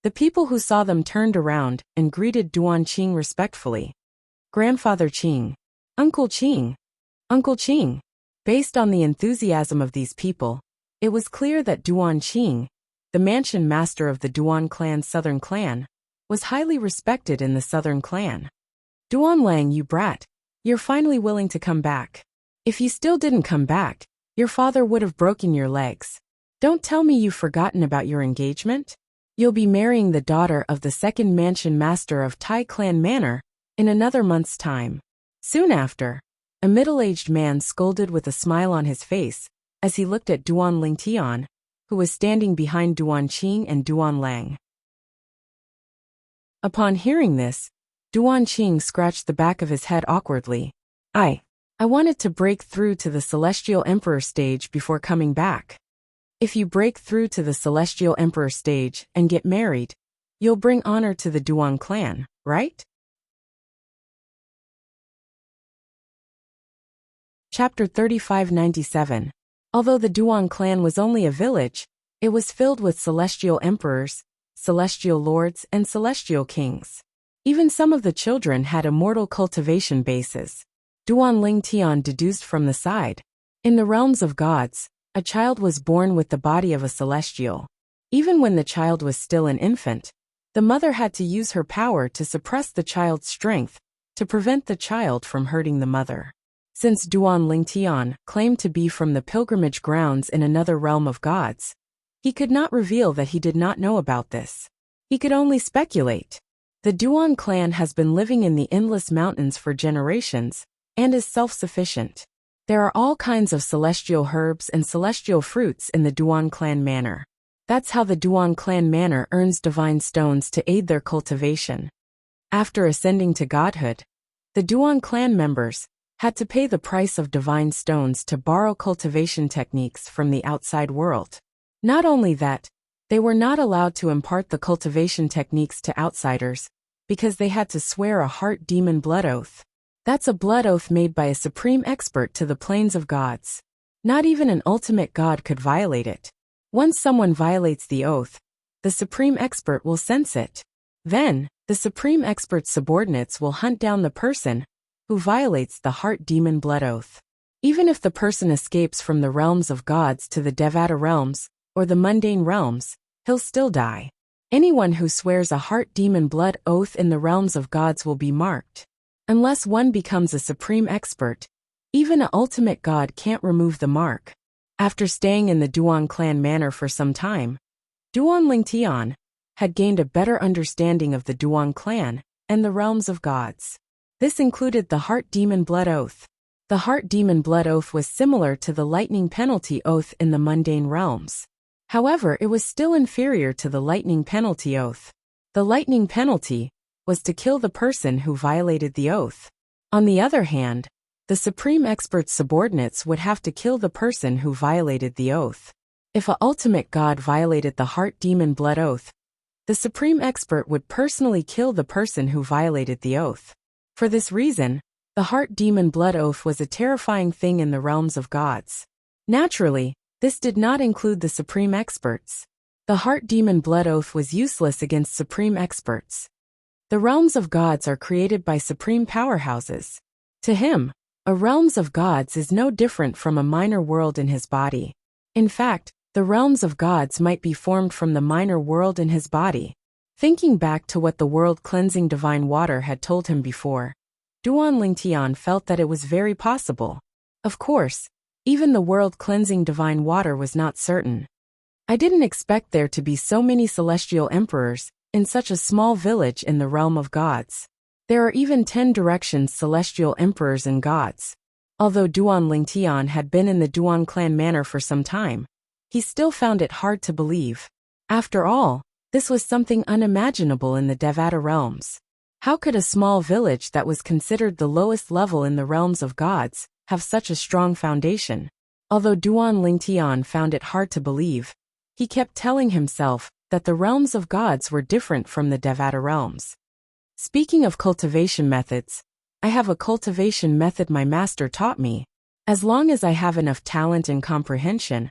the people who saw them turned around and greeted Duan Qing respectfully. Grandfather Qing, Uncle Qing, Uncle Qing. Based on the enthusiasm of these people, it was clear that Duan Qing, the mansion master of the Duan clan's Southern clan, was highly respected in the Southern clan. Duan Lang, you brat, you're finally willing to come back. If you still didn't come back, your father would have broken your legs. Don't tell me you've forgotten about your engagement. You'll be marrying the daughter of the second mansion master of Tai Clan Manor in another month's time. Soon after, a middle-aged man scolded with a smile on his face as he looked at Duan Lingtian, who was standing behind Duan Qing and Duan Lang. Upon hearing this, Duan Qing scratched the back of his head awkwardly. I wanted to break through to the Celestial Emperor stage before coming back. If you break through to the Celestial Emperor stage and get married, you'll bring honor to the Duan clan, right? Chapter 3597. Although the Duan clan was only a village, it was filled with celestial emperors, celestial lords, and celestial kings. Even some of the children had immortal cultivation bases. Duan Ling Tian deduced from the side. In the realms of gods, a child was born with the body of a celestial. Even when the child was still an infant, the mother had to use her power to suppress the child's strength, to prevent the child from hurting the mother. Since Duan Ling Tian claimed to be from the pilgrimage grounds in another realm of gods, he could not reveal that he did not know about this. He could only speculate. The Duan clan has been living in the endless mountains for generations, and is self-sufficient. There are all kinds of celestial herbs and celestial fruits in the Duan clan manor. That's how the Duan clan manor earns divine stones to aid their cultivation. After ascending to godhood, the Duan clan members had to pay the price of divine stones to borrow cultivation techniques from the outside world. Not only that, they were not allowed to impart the cultivation techniques to outsiders, because they had to swear a heart demon blood oath. That's a blood oath made by a supreme expert to the planes of gods. Not even an ultimate god could violate it. Once someone violates the oath, the supreme expert will sense it. Then, the supreme expert's subordinates will hunt down the person who violates the heart demon blood oath. Even if the person escapes from the realms of gods to the Devata realms, or the mundane realms, he'll still die. Anyone who swears a heart demon blood oath in the realms of gods will be marked. Unless one becomes a supreme expert, even an ultimate god can't remove the mark. After staying in the Duan clan manor for some time, Duan Ling Tian had gained a better understanding of the Duan clan and the realms of gods. This included the heart demon blood oath. The heart demon blood oath was similar to the lightning penalty oath in the mundane realms. However, it was still inferior to the lightning penalty oath. The lightning penalty was to kill the person who violated the oath. On the other hand, the supreme expert's subordinates would have to kill the person who violated the oath. If a ultimate god violated the heart demon blood oath, the supreme expert would personally kill the person who violated the oath. For this reason, the heart demon blood oath was a terrifying thing in the realms of gods. Naturally, this did not include the supreme experts. The heart demon blood oath was useless against supreme experts. The realms of gods are created by supreme powerhouses. To him, a realms of gods is no different from a minor world in his body. In fact, the realms of gods might be formed from the minor world in his body. Thinking back to what the world-cleansing divine water had told him before, Duan Ling Tian felt that it was very possible. Of course, even the world-cleansing divine water was not certain. I didn't expect there to be so many celestial emperors in such a small village in the realm of gods. There are even 10 directions celestial emperors and gods. Although Duan Ling Tian had been in the Duan clan manor for some time, he still found it hard to believe. After all, this was something unimaginable in the Devata realms. How could a small village that was considered the lowest level in the realms of gods have such a strong foundation? Although Duan Ling Tian found it hard to believe, he kept telling himself that the realms of gods were different from the Devata realms. Speaking of cultivation methods, I have a cultivation method my master taught me. As long as I have enough talent and comprehension,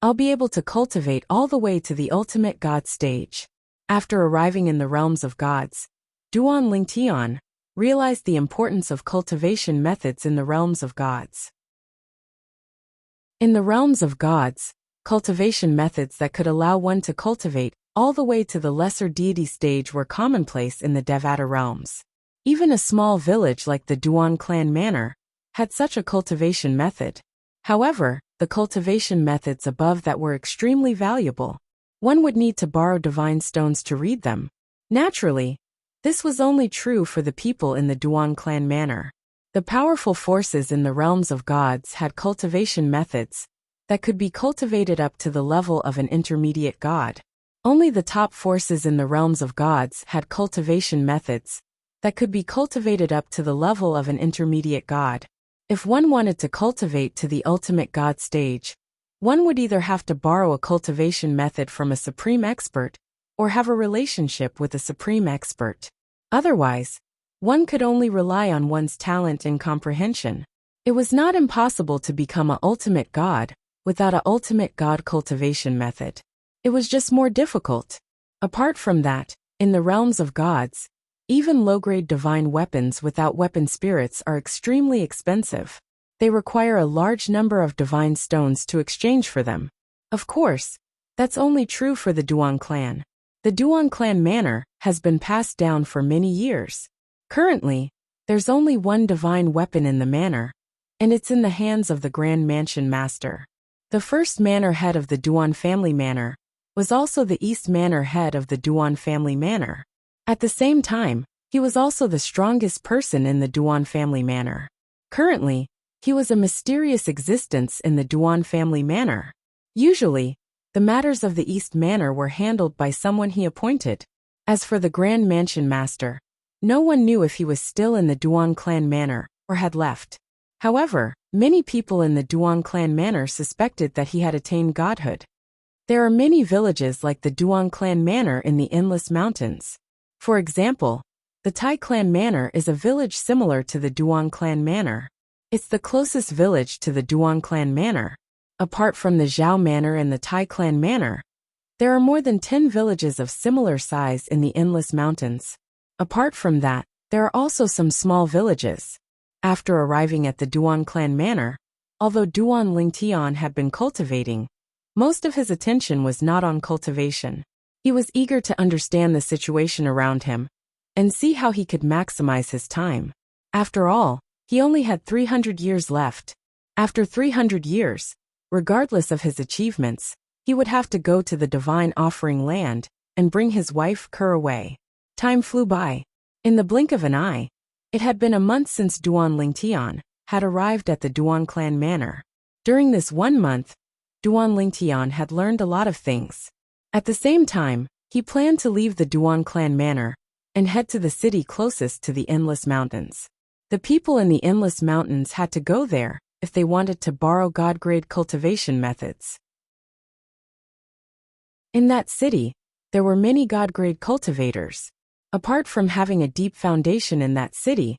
I'll be able to cultivate all the way to the ultimate god stage. After arriving in the realms of gods, Duan Ling Tian realized the importance of cultivation methods in the realms of gods. In the realms of gods, cultivation methods that could allow one to cultivate all the way to the lesser deity stage were commonplace in the Devata realms. Even a small village like the Duan clan manor had such a cultivation method. However, the cultivation methods above that were extremely valuable. One would need to borrow divine stones to read them. Naturally, this was only true for the people in the Duan clan manor. The powerful forces in the realms of gods had cultivation methods that could be cultivated up to the level of an intermediate god. Only the top forces in the realms of gods had cultivation methods that could be cultivated up to the level of an intermediate god. If one wanted to cultivate to the ultimate god stage, one would either have to borrow a cultivation method from a supreme expert or have a relationship with a supreme expert. Otherwise, one could only rely on one's talent and comprehension. It was not impossible to become an ultimate god without an ultimate god cultivation method. It was just more difficult. Apart from that, in the realms of gods, Even low-grade divine weapons without weapon spirits are extremely expensive. They require a large number of divine stones to exchange for them. Of course, that's only true for the Duan clan. The Duan clan manor has been passed down for many years. Currently, there's only one divine weapon in the manor, and it's in the hands of the Grand Mansion Master. The first manor head of the Duan family manor was also the East manor head of the Duan family manor. At the same time, he was also the strongest person in the Duan family manor. Currently, he was a mysterious existence in the Duan family manor. Usually, the matters of the East manor were handled by someone he appointed. As for the Grand Mansion Master, no one knew if he was still in the Duan clan manor or had left. However, many people in the Duan clan manor suspected that he had attained godhood. There are many villages like the Duan clan manor in the Endless Mountains. For example, the Tai clan manor is a village similar to the Duan clan manor. It's the closest village to the Duan clan manor. Apart from the Zhao manor and the Tai clan manor, there are more than 10 villages of similar size in the Endless Mountains. Apart from that, there are also some small villages. After arriving at the Duan clan manor, although Duan Lingtian had been cultivating, most of his attention was not on cultivation. He was eager to understand the situation around him and see how he could maximize his time. After all, he only had 300 years left. After 300 years, regardless of his achievements, he would have to go to the divine offering land and bring his wife Kur away. Time flew by. In the blink of an eye, it had been a month since Duan Lingtian had arrived at the Duan clan manor. During this 1 month, Duan Lingtian had learned a lot of things. At the same time, he planned to leave the Duan clan manor and head to the city closest to the Endless Mountains. The people in the Endless Mountains had to go there if they wanted to borrow god-grade cultivation methods. In that city, there were many god-grade cultivators. Apart from having a deep foundation in that city,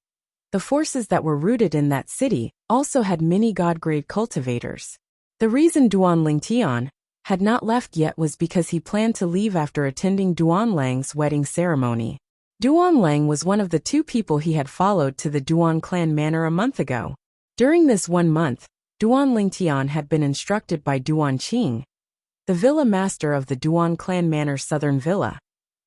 the forces that were rooted in that city also had many god-grade cultivators. The reason Duan Lingtian had not left yet was because he planned to leave after attending Duan Lang's wedding ceremony. Duan Lang was one of the 2 people he had followed to the Duan clan manor a month ago. During this 1 month, Duan Lingtian had been instructed by Duan Qing, the villa master of the Duan clan manor southern villa,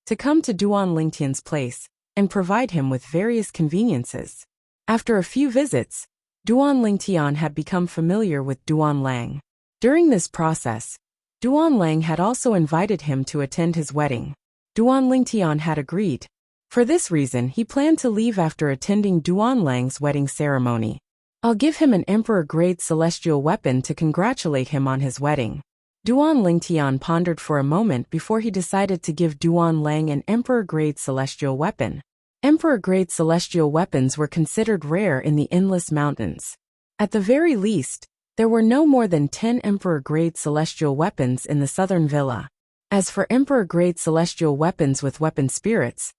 to come to Duan Lingtian's place and provide him with various conveniences. After a few visits, Duan Lingtian had become familiar with Duan Lang. During this process, Duan Lang had also invited him to attend his wedding. Duan Lingtian had agreed. For this reason, he planned to leave after attending Duan Lang's wedding ceremony. I'll give him an emperor-grade celestial weapon to congratulate him on his wedding. Duan Lingtian pondered for a moment before he decided to give Duan Lang an emperor-grade celestial weapon. Emperor-grade celestial weapons were considered rare in the Endless Mountains. At the very least, there were no more than 10 emperor-grade celestial weapons in the southern villa. As for emperor-grade celestial weapons with weapon spirits,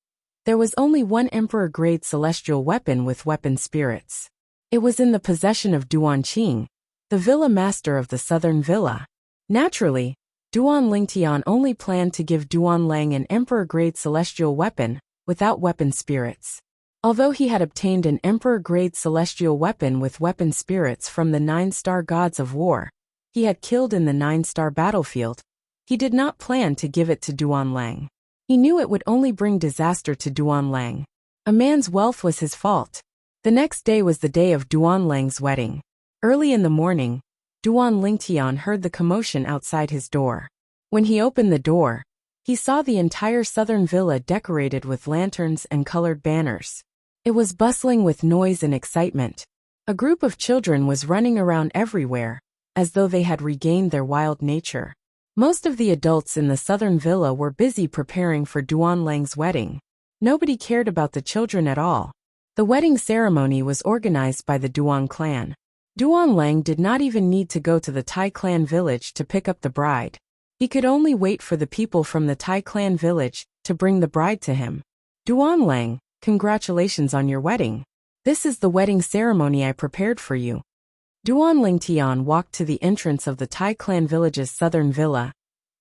there was only one emperor-grade celestial weapon with weapon spirits. It was in the possession of Duan Qing, the villa master of the southern villa. Naturally, Duan Lingtian only planned to give Duan Lang an emperor-grade celestial weapon without weapon spirits. Although he had obtained an emperor-grade celestial weapon with weapon spirits from the 9-star gods of war he had killed in the 9-star battlefield, he did not plan to give it to Duan Lang. He knew it would only bring disaster to Duan Lang. A man's wealth was his fault. The next day was the day of Duan Lang's wedding. Early in the morning, Duan Lingtian heard the commotion outside his door. When he opened the door, he saw the entire southern villa decorated with lanterns and colored banners. It was bustling with noise and excitement. A group of children was running around everywhere, as though they had regained their wild nature. Most of the adults in the southern villa were busy preparing for Duan Lang's wedding. Nobody cared about the children at all. The wedding ceremony was organized by the Duan clan. Duan Lang did not even need to go to the Tai clan village to pick up the bride. He could only wait for the people from the Tai clan village to bring the bride to him. Duan Lang, congratulations on your wedding. This is the wedding ceremony I prepared for you. Duan Lingtian walked to the entrance of the Tai clan village's southern villa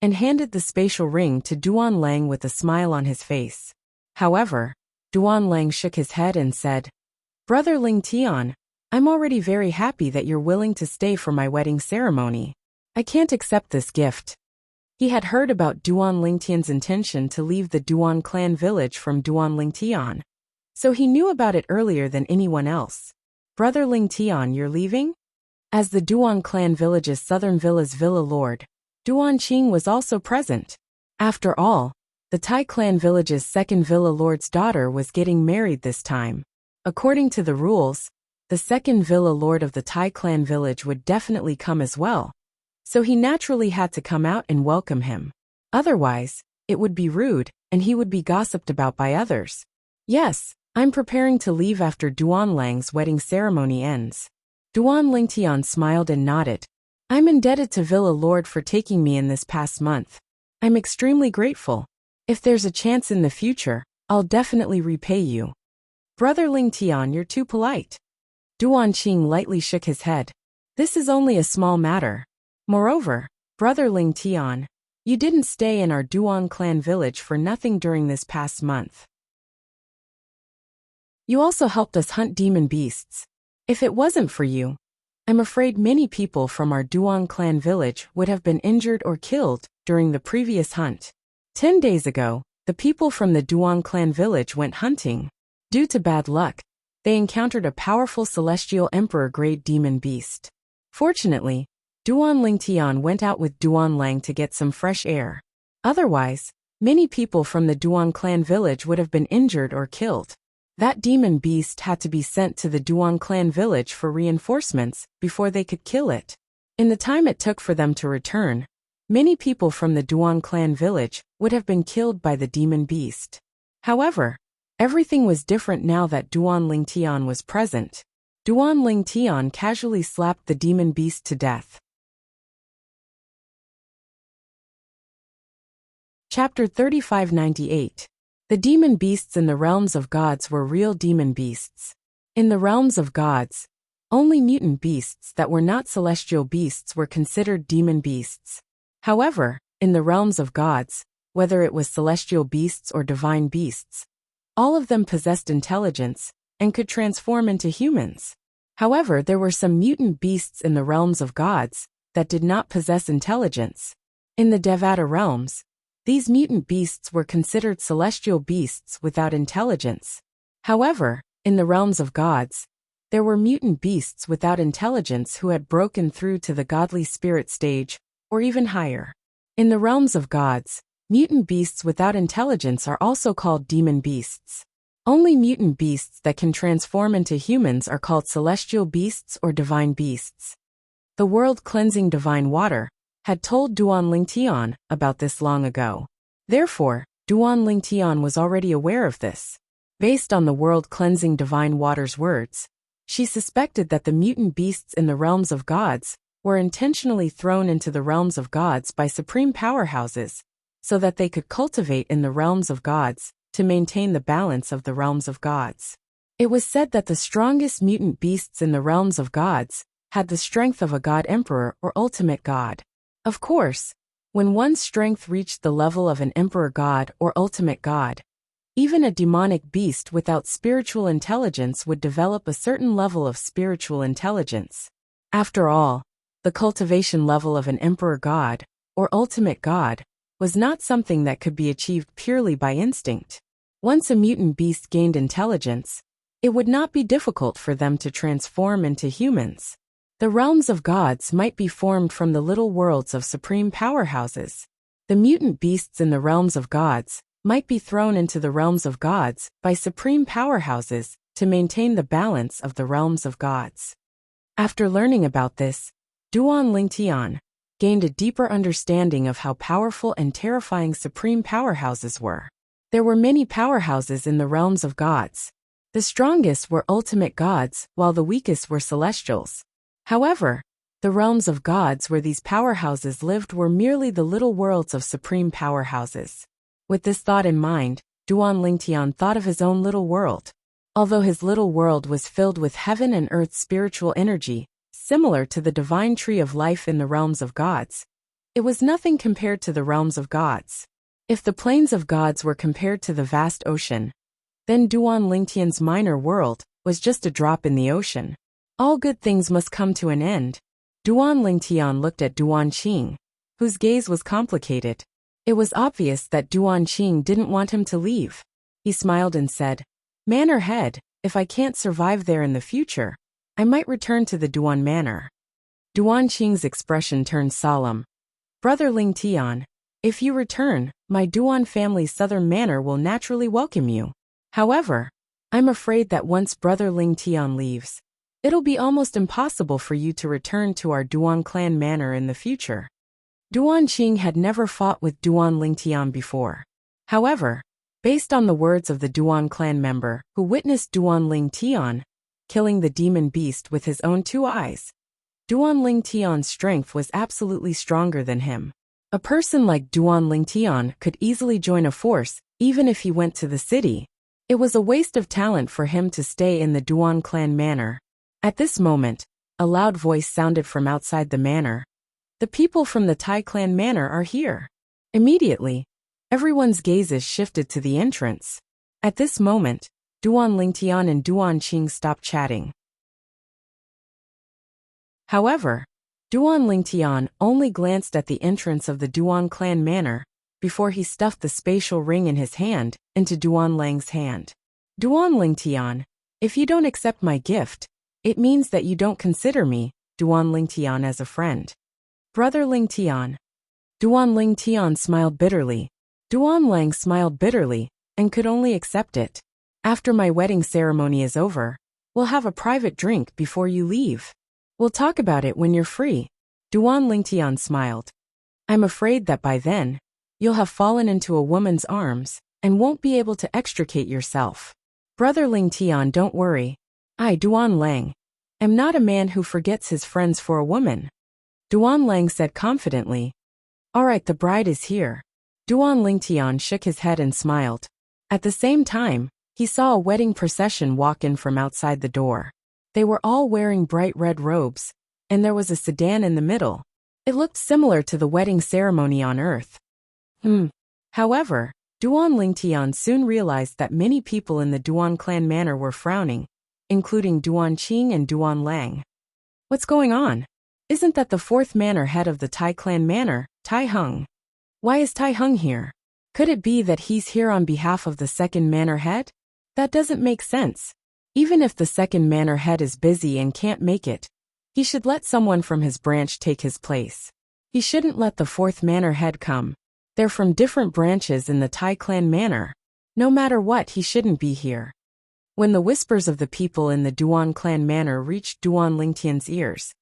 and handed the spatial ring to Duan Lang with a smile on his face. However, Duan Lang shook his head and said, Brother Ling Tian, I'm already very happy that you're willing to stay for my wedding ceremony. I can't accept this gift. He had heard about Duan Lingtian's intention to leave the Duan clan village from Duan Lingtian, so he knew about it earlier than anyone else. Brother Ling Tian, you're leaving? As the Duan clan village's southern villa's villa lord, Duan Qing was also present. After all, the Tai clan village's second villa lord's daughter was getting married this time. According to the rules, the second villa lord of the Tai clan village would definitely come as well, so he naturally had to come out and welcome him. Otherwise, it would be rude, and he would be gossiped about by others. Yes, I'm preparing to leave after Duan Lang's wedding ceremony ends. Duan Lingtian smiled and nodded. I'm indebted to Villa Lord for taking me in this past month. I'm extremely grateful. If there's a chance in the future, I'll definitely repay you. Brother Lingtian, you're too polite. Duan Qing lightly shook his head. This is only a small matter. Moreover, Brother Ling Tian, you didn't stay in our Duan clan village for nothing during this past month. You also helped us hunt demon beasts. If it wasn't for you, I'm afraid many people from our Duan clan village would have been injured or killed during the previous hunt. 10 days ago, the people from the Duan clan village went hunting. Due to bad luck, they encountered a powerful celestial emperor-grade demon beast. Fortunately, Duan Lingtian went out with Duan Lang to get some fresh air. Otherwise, many people from the Duan clan village would have been injured or killed. That demon beast had to be sent to the Duan clan village for reinforcements before they could kill it. In the time it took for them to return, many people from the Duan clan village would have been killed by the demon beast. However, everything was different now that Duan Lingtian was present. Duan Lingtian casually slapped the demon beast to death. Chapter 3598. The demon beasts in the realms of gods were real demon beasts. In the realms of gods, only mutant beasts that were not celestial beasts were considered demon beasts. However, in the realms of gods, whether it was celestial beasts or divine beasts, all of them possessed intelligence and could transform into humans. However, there were some mutant beasts in the realms of gods that did not possess intelligence. In the Devata realms, these mutant beasts were considered celestial beasts without intelligence. However, in the realms of gods, there were mutant beasts without intelligence who had broken through to the godly spirit stage, or even higher. In the realms of gods, mutant beasts without intelligence are also called demon beasts. Only mutant beasts that can transform into humans are called celestial beasts or divine beasts. The world-cleansing divine water had told Duan Lingtian about this long ago. Therefore, Duan Lingtian was already aware of this. Based on the world-cleansing divine water's words, she suspected that the mutant beasts in the realms of gods were intentionally thrown into the realms of gods by supreme powerhouses, so that they could cultivate in the realms of gods to maintain the balance of the realms of gods. It was said that the strongest mutant beasts in the realms of gods had the strength of a god emperor or ultimate god. Of course, when one's strength reached the level of an emperor god or ultimate god, even a demonic beast without spiritual intelligence would develop a certain level of spiritual intelligence. After all, the cultivation level of an emperor god or ultimate god was not something that could be achieved purely by instinct. Once a mutant beast gained intelligence, it would not be difficult for them to transform into humans. The realms of gods might be formed from the little worlds of supreme powerhouses. The mutant beasts in the realms of gods might be thrown into the realms of gods by supreme powerhouses to maintain the balance of the realms of gods. After learning about this, Duan Lingtian gained a deeper understanding of how powerful and terrifying supreme powerhouses were. There were many powerhouses in the realms of gods. The strongest were ultimate gods, while the weakest were celestials. However, the realms of gods where these powerhouses lived were merely the little worlds of supreme powerhouses. With this thought in mind, Duan Lingtian thought of his own little world. Although his little world was filled with heaven and earth's spiritual energy, similar to the divine tree of life in the realms of gods, it was nothing compared to the realms of gods. If the plains of gods were compared to the vast ocean, then Duan Lingtian's minor world was just a drop in the ocean. All good things must come to an end. Duan Lingtian looked at Duan Qing, whose gaze was complicated. It was obvious that Duan Qing didn't want him to leave. He smiled and said, "Manor head, if I can't survive there in the future, I might return to the Duan Manor." Duan Qing's expression turned solemn. "Brother Lingtian, if you return, my Duan family's southern manor will naturally welcome you. However, I'm afraid that once Brother Lingtian leaves, it'll be almost impossible for you to return to our Duan clan manor in the future." Duan Qing had never fought with Duan Lingtian before. However, based on the words of the Duan clan member who witnessed Duan Lingtian killing the demon beast with his own 2 eyes, Duan Lingtian's strength was absolutely stronger than him. A person like Duan Lingtian could easily join a force even if he went to the city. It was a waste of talent for him to stay in the Duan clan manor. At this moment, a loud voice sounded from outside the manor. "The people from the Tai clan manor are here." Immediately, everyone's gazes shifted to the entrance. At this moment, Duan Lingtian and Duan Qing stopped chatting. However, Duan Lingtian only glanced at the entrance of the Duan clan manor before he stuffed the spatial ring in his hand into Duan Lang's hand. "Duan Lingtian, if you don't accept my gift, it means that you don't consider me, Duan Lingtian, as a friend." "Brother Lingtian." Duan Lingtian smiled bitterly. Duan Lang smiled bitterly and could only accept it. "After my wedding ceremony is over, we'll have a private drink before you leave. We'll talk about it when you're free." Duan Lingtian smiled. "I'm afraid that by then, you'll have fallen into a woman's arms and won't be able to extricate yourself." "Brother Lingtian, don't worry. I, Duan Lang, am not a man who forgets his friends for a woman," Duan Lang said confidently. "All right, the bride is here." Duan Lingtian shook his head and smiled. At the same time, he saw a wedding procession walk in from outside the door. They were all wearing bright red robes, and there was a sedan in the middle. It looked similar to the wedding ceremony on Earth. However, Duan Lingtian soon realized that many people in the Duan clan manor were frowning, including Duan Qing and Duan Lang. "What's going on? Isn't that the 4th manor head of the Tai clan manor, Tai Hung? Why is Tai Hung here? Could it be that he's here on behalf of the 2nd manor head? That doesn't make sense. Even if the 2nd manor head is busy and can't make it, he should let someone from his branch take his place. He shouldn't let the 4th manor head come. They're from different branches in the Tai clan manor. No matter what, he shouldn't be here." When the whispers of the people in the Duan clan manor reached Duan Lingtian's ears,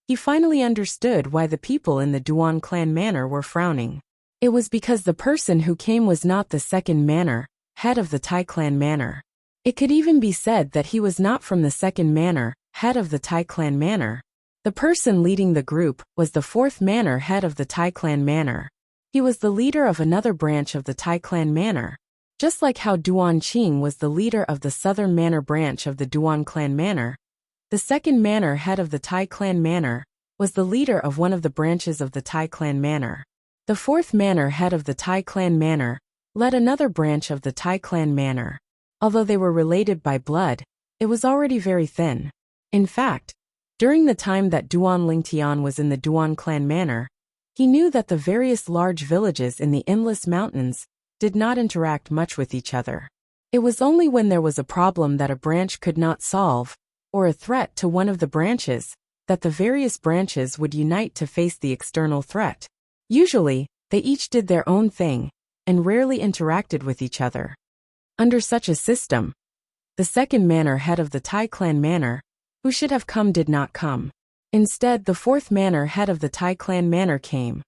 he finally understood why the people in the Duan clan manor were frowning. It was because the person who came was not the 2nd manor head of the Tai clan manor. It could even be said that he was not from the 2nd manor head of the Tai clan manor. The person leading the group was the 4th manor head of the Tai clan manor. He was the leader of another branch of the Tai clan manor. Just like how Duan Qing was the leader of the southern manor branch of the Duan clan manor, the 2nd manor head of the Tai clan manor was the leader of one of the branches of the Tai clan manor. The 4th manor head of the Tai clan manor led another branch of the Tai clan manor. Although they were related by blood, it was already very thin. In fact, during the time that Duan Lingtian was in the Duan clan manor, he knew that the various large villages in the Endless Mountains did not interact much with each other. It was only when there was a problem that a branch could not solve, or a threat to one of the branches, that the various branches would unite to face the external threat. Usually, they each did their own thing, and rarely interacted with each other. Under such a system, the 2nd manor head of the Tai clan manor, who should have come, did not come. Instead, the 4th manor head of the Tai clan manor came.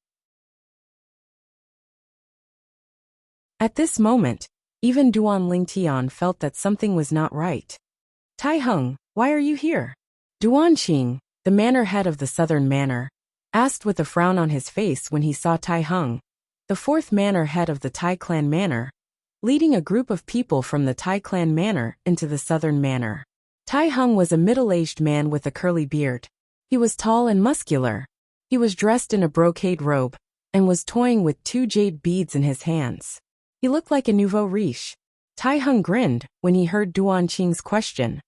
At this moment, even Duan Lingtian felt that something was not right. "Tai Hung, why are you here?" Duan Qing, the manor head of the southern manor, asked with a frown on his face when he saw Tai Hung, the 4th manor head of the Tai clan manor, leading a group of people from the Tai clan manor into the southern manor. Tai Hung was a middle-aged man with a curly beard. He was tall and muscular. He was dressed in a brocade robe and was toying with 2 jade beads in his hands. He looked like a nouveau riche. Tai Hung grinned when he heard Duan Qing's question.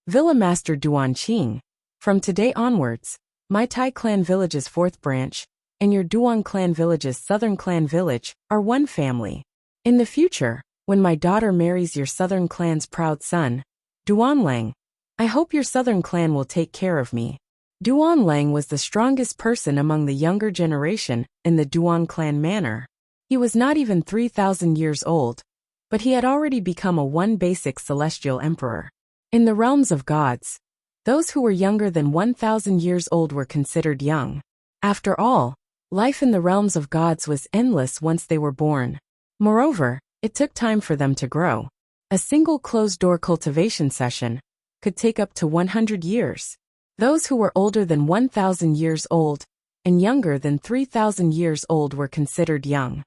Villa Master Duan Qing, from today onwards, my Tai clan village's 4th branch, and your Duan clan village's southern clan village, are one family. In the future, when my daughter marries your southern clan's proud son, Duan Lang, I hope your southern clan will take care of me. Duan Lang was the strongest person among the younger generation in the Duan clan manor. He was not even 3,000 years old, but he had already become a basic celestial emperor. In the realms of gods, those who were younger than 1,000 years old were considered young. After all, life in the realms of gods was endless once they were born. Moreover, it took time for them to grow. A single closed-door cultivation session could take up to 100 years. Those who were older than 1,000 years old and younger than 3,000 years old were considered young.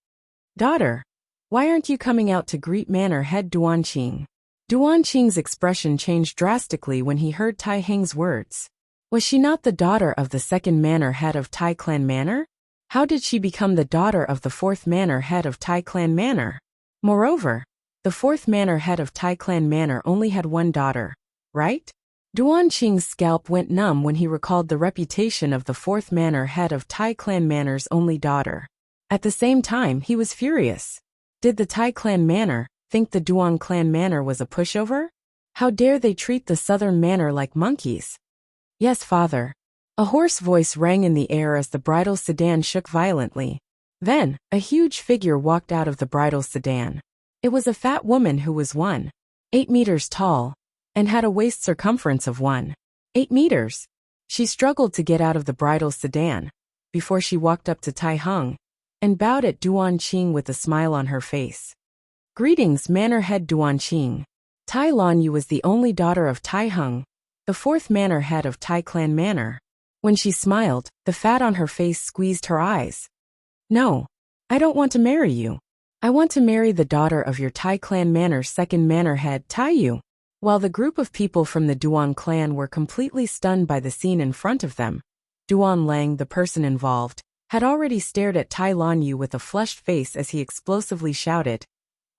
Daughter, why aren't you coming out to greet manor head Duan Qing? Duan Qing's expression changed drastically when he heard Tai Heng's words. Was she not the daughter of the 2nd manor head of Tai Clan Manor? How did she become the daughter of the 4th manor head of Tai Clan Manor? Moreover, the 4th manor head of Tai Clan Manor only had one daughter, right? Duan Qing's scalp went numb when he recalled the reputation of the 4th manor head of Tai Clan Manor's only daughter. At the same time, he was furious. Did the Tai Clan Manor think the Duan Clan Manor was a pushover? How dare they treat the southern manor like monkeys? Yes, father. A hoarse voice rang in the air as the bridal sedan shook violently. Then, a huge figure walked out of the bridal sedan. It was a fat woman who was 1.8 meters tall and had a waist circumference of 1.8 meters. She struggled to get out of the bridal sedan before she walked up to Tai Hung and bowed at Duan Qing with a smile on her face. Greetings, manor head Duan Qing. Tai Lanyu was the only daughter of Tai Hung, the 4th manor head of Tai Clan Manor. When she smiled, the fat on her face squeezed her eyes. No, I don't want to marry you. I want to marry the daughter of your Tai Clan Manor's 2nd manor head, Tai Yu. While the group of people from the Duan clan were completely stunned by the scene in front of them, Duan Lang, the person involved, had already stared at Tai Lanyu with a flushed face as he explosively shouted,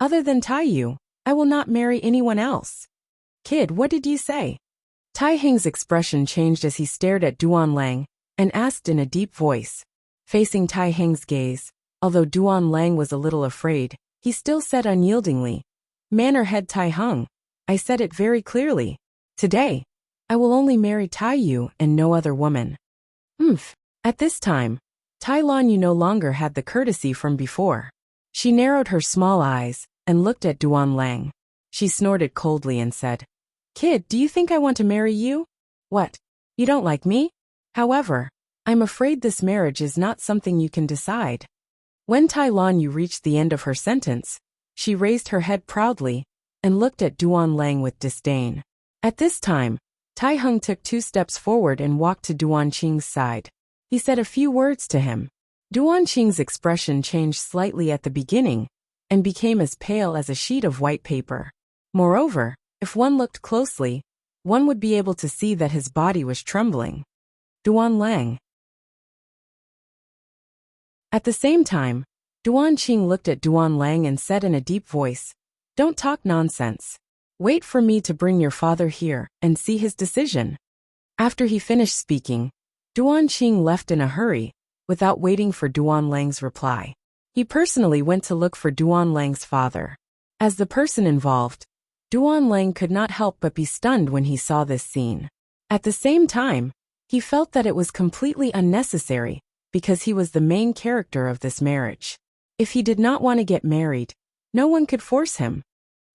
"Other than Tai Yu, I will not marry anyone else." Kid, what did you say? Tai Heng's expression changed as he stared at Duan Lang and asked in a deep voice. Facing Tai Heng's gaze, although Duan Lang was a little afraid, he still said unyieldingly, "Manor head Tai Hung, I said it very clearly. Today, I will only marry Tai Yu and no other woman." At this time, Tai Lanyu no longer had the courtesy from before. She narrowed her small eyes and looked at Duan Lang. She snorted coldly and said, "Kid, do you think I want to marry you? What? You don't like me? However, I'm afraid this marriage is not something you can decide." When Tai Lanyu reached the end of her sentence, she raised her head proudly and looked at Duan Lang with disdain. At this time, Tai Hung took 2 steps forward and walked to Duan Qing's side. He said a few words to him. Duan Qing's expression changed slightly at the beginning and became as pale as a sheet of white paper. Moreover, if one looked closely, one would be able to see that his body was trembling. Duan Lang. At the same time, Duan Qing looked at Duan Lang and said in a deep voice, "Don't talk nonsense. Wait for me to bring your father here and see his decision." After he finished speaking, Duan Qing left in a hurry, without waiting for Duan Lang's reply. He personally went to look for Duan Lang's father. As the person involved, Duan Lang could not help but be stunned when he saw this scene. At the same time, he felt that it was completely unnecessary, because he was the main character of this marriage. If he did not want to get married, no one could force him.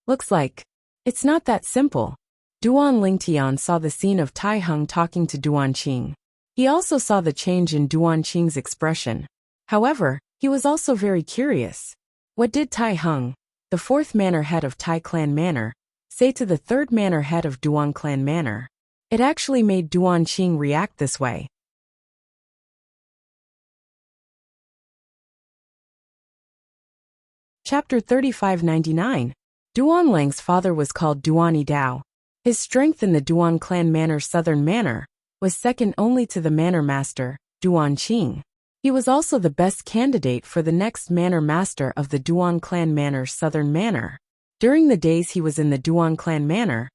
Looks like it's not that simple. Duan Lingtian saw the scene of Tai Hung talking to Duan Qing. He also saw the change in Duan Qing's expression. However, he was also very curious. What did Tai Hung, the 4th manor head of Tai Clan Manor, say to the 3rd manor head of Duan Clan Manor? It actually made Duan Qing react this way. Chapter 3599. Duan Lang's father was called Duan Yidao. His strength in the Duan Clan Manor's southern manor was second only to the manor master, Duan Qing. He was also the best candidate for the next manor master of the Duan Clan Manor's southern manor. During the days he was in the Duan clan manor,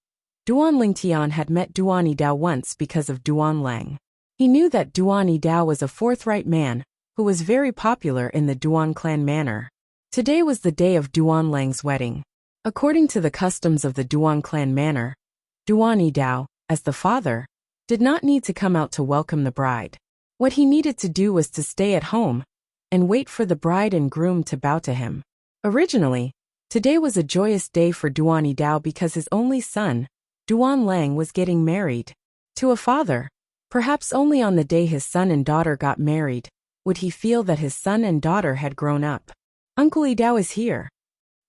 Duan Lingtian had met Duan Yidao once because of Duan Lang. He knew that Duan Yidao was a forthright man who was very popular in the Duan clan manor. Today was the day of Duan Lang's wedding. According to the customs of the Duan clan manor, Duan Yidao, as the father, did not need to come out to welcome the bride. What he needed to do was to stay at home and wait for the bride and groom to bow to him. Originally, today was a joyous day for Duan Yidao because his only son, Duan Lang, was getting married. To a father, perhaps only on the day his son and daughter got married would he feel that his son and daughter had grown up. Uncle Yidao is here.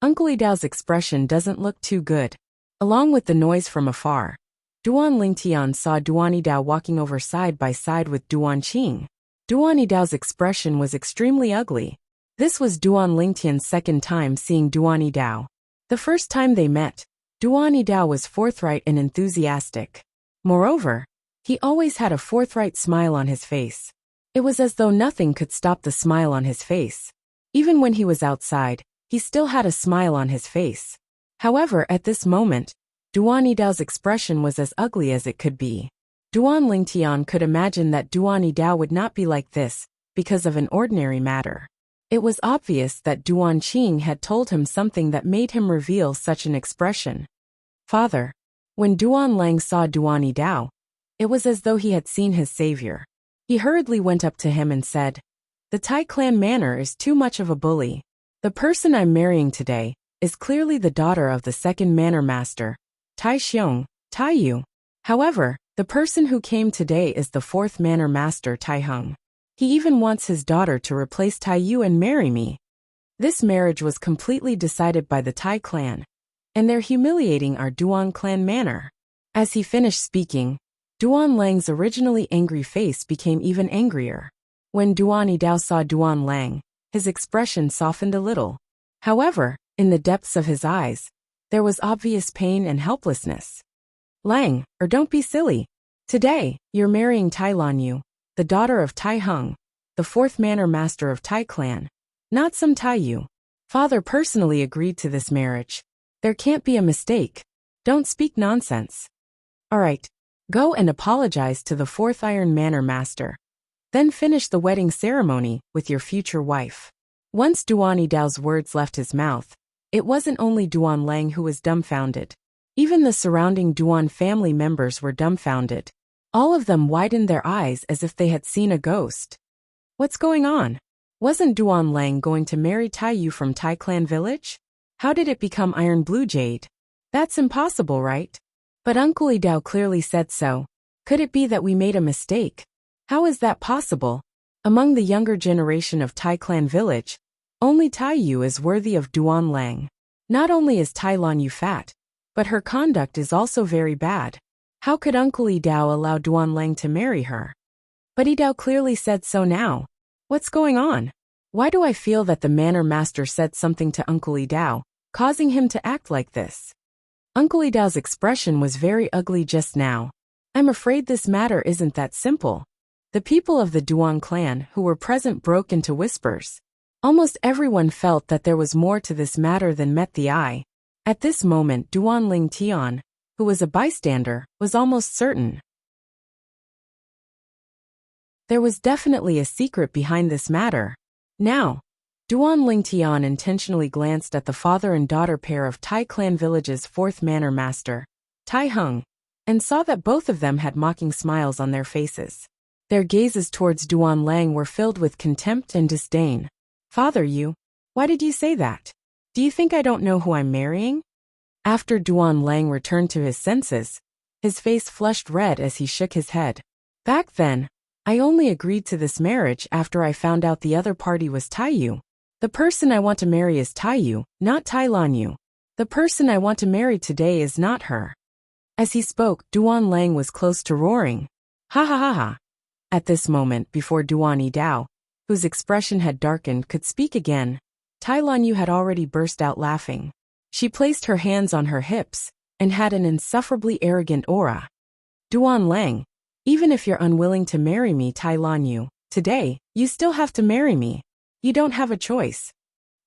Uncle Yidao's expression doesn't look too good. Along with the noise from afar, Duan Lingtian saw Duan Yidao walking over side by side with Duan Qing. Duan Yidao's expression was extremely ugly. This was Duan Lingtian's second time seeing Duan Yidao. The first time they met, Duan Yidao was forthright and enthusiastic. Moreover, he always had a forthright smile on his face. It was as though nothing could stop the smile on his face. Even when he was outside, he still had a smile on his face. However, at this moment, Duan Yidao's expression was as ugly as it could be. Duan Lingtian could imagine that Duan Yidao would not be like this because of an ordinary matter. It was obvious that Duan Qing had told him something that made him reveal such an expression. Father. When Duan Lang saw Duan Yidao, it was as though he had seen his savior. He hurriedly went up to him and said, "The Tai clan manor is too much of a bully. The person I'm marrying today is clearly the daughter of the second manor master, Tai Xiong, Tai Yu. However, the person who came today is the fourth manor master, Tai Hung. He even wants his daughter to replace Tai Yu and marry me." This marriage was completely decided by the Tai clan, and they're humiliating our Duan clan manor. As he finished speaking, Duan Lang's originally angry face became even angrier. When Duan Yidao saw Duan Lang, his expression softened a little. However, in the depths of his eyes, there was obvious pain and helplessness. "Lang, or don't be silly. Today, you're marrying Tai Lan Yu, the daughter of Tai Hung, the fourth manor master of Tai clan, not some Tai Yu. Father personally agreed to this marriage. There can't be a mistake. Don't speak nonsense. Alright, go and apologize to the fourth Iron Manor master. Then finish the wedding ceremony with your future wife." Once Duan Yidao's words left his mouth, it wasn't only Duan Lang who was dumbfounded. Even the surrounding Duan family members were dumbfounded. All of them widened their eyes as if they had seen a ghost. What's going on? Wasn't Duan Lang going to marry Tai Yu from Tai Clan village? How did it become Iron Blue Jade? That's impossible, right? But Uncle Yidao clearly said so. Could it be that we made a mistake? How is that possible? Among the younger generation of Tai Clan village, only Tai Yu is worthy of Duan Lang. Not only is Tai Lan Yu fat, but her conduct is also very bad. How could Uncle Yidao allow Duan Lang to marry her? But Yidao clearly said so now. What's going on? Why do I feel that the manor master said something to Uncle Yidao, causing him to act like this? Uncle Yidao's expression was very ugly just now. I'm afraid this matter isn't that simple. The people of the Duan clan who were present broke into whispers. Almost everyone felt that there was more to this matter than met the eye. At this moment Duan Lingtian, who was a bystander, was almost certain. There was definitely a secret behind this matter. Now, Duan Lingtian intentionally glanced at the father and daughter pair of Tai Clan village's fourth manor master, Tai Hung, and saw that both of them had mocking smiles on their faces. Their gazes towards Duan Lang were filled with contempt and disdain. "Father Yu, why did you say that? Do you think I don't know who I'm marrying?" After Duan Lang returned to his senses, his face flushed red as he shook his head. "Back then, I only agreed to this marriage after I found out the other party was Tai Yu. The person I want to marry is Tai Yu, not Tai Lan Yu. The person I want to marry today is not her." As he spoke, Duan Lang was close to roaring. "Ha ha ha ha." At this moment, before Duan Yidao, whose expression had darkened, could speak again, Tai Lan Yu had already burst out laughing. She placed her hands on her hips and had an insufferably arrogant aura. "Duan Lang, even if you're unwilling to marry me, Tai Lan Yu, today, you still have to marry me. You don't have a choice."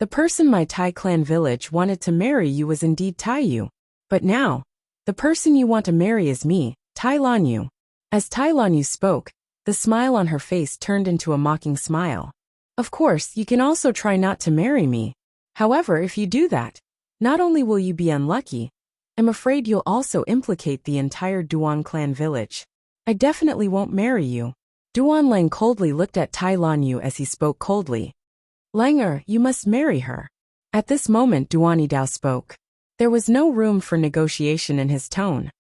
The person my Tai clan village wanted to marry you was indeed Tai Yu. But now, the person you want to marry is me, Tai Lan Yu. As Tai Lan Yu spoke, the smile on her face turned into a mocking smile. Of course, you can also try not to marry me. However, if you do that, not only will you be unlucky, I'm afraid you'll also implicate the entire Duan clan village. I definitely won't marry you. Duan Lang coldly looked at Tai Lan Yu as he spoke coldly. Langer, you must marry her. At this moment Duan Yidao spoke. There was no room for negotiation in his tone.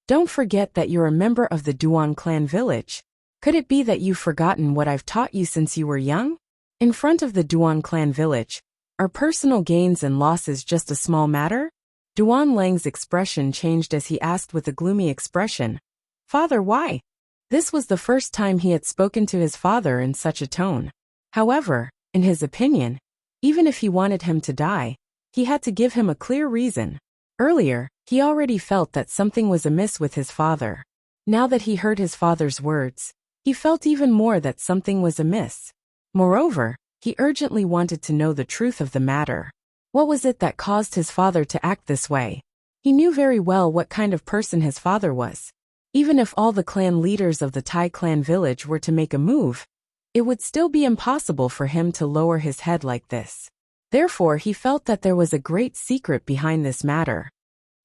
Don't forget that you're a member of the Duan clan village. Could it be that you've forgotten what I've taught you since you were young? In front of the Duan clan village, are personal gains and losses just a small matter? Duan Lang's expression changed as he asked with a gloomy expression. Father, why? This was the first time he had spoken to his father in such a tone. However, in his opinion, even if he wanted him to die, he had to give him a clear reason. Earlier, he already felt that something was amiss with his father. Now that he heard his father's words, he felt even more that something was amiss. Moreover, he urgently wanted to know the truth of the matter. What was it that caused his father to act this way? He knew very well what kind of person his father was. Even if all the clan leaders of the Tai clan village were to make a move, it would still be impossible for him to lower his head like this. Therefore, he felt that there was a great secret behind this matter.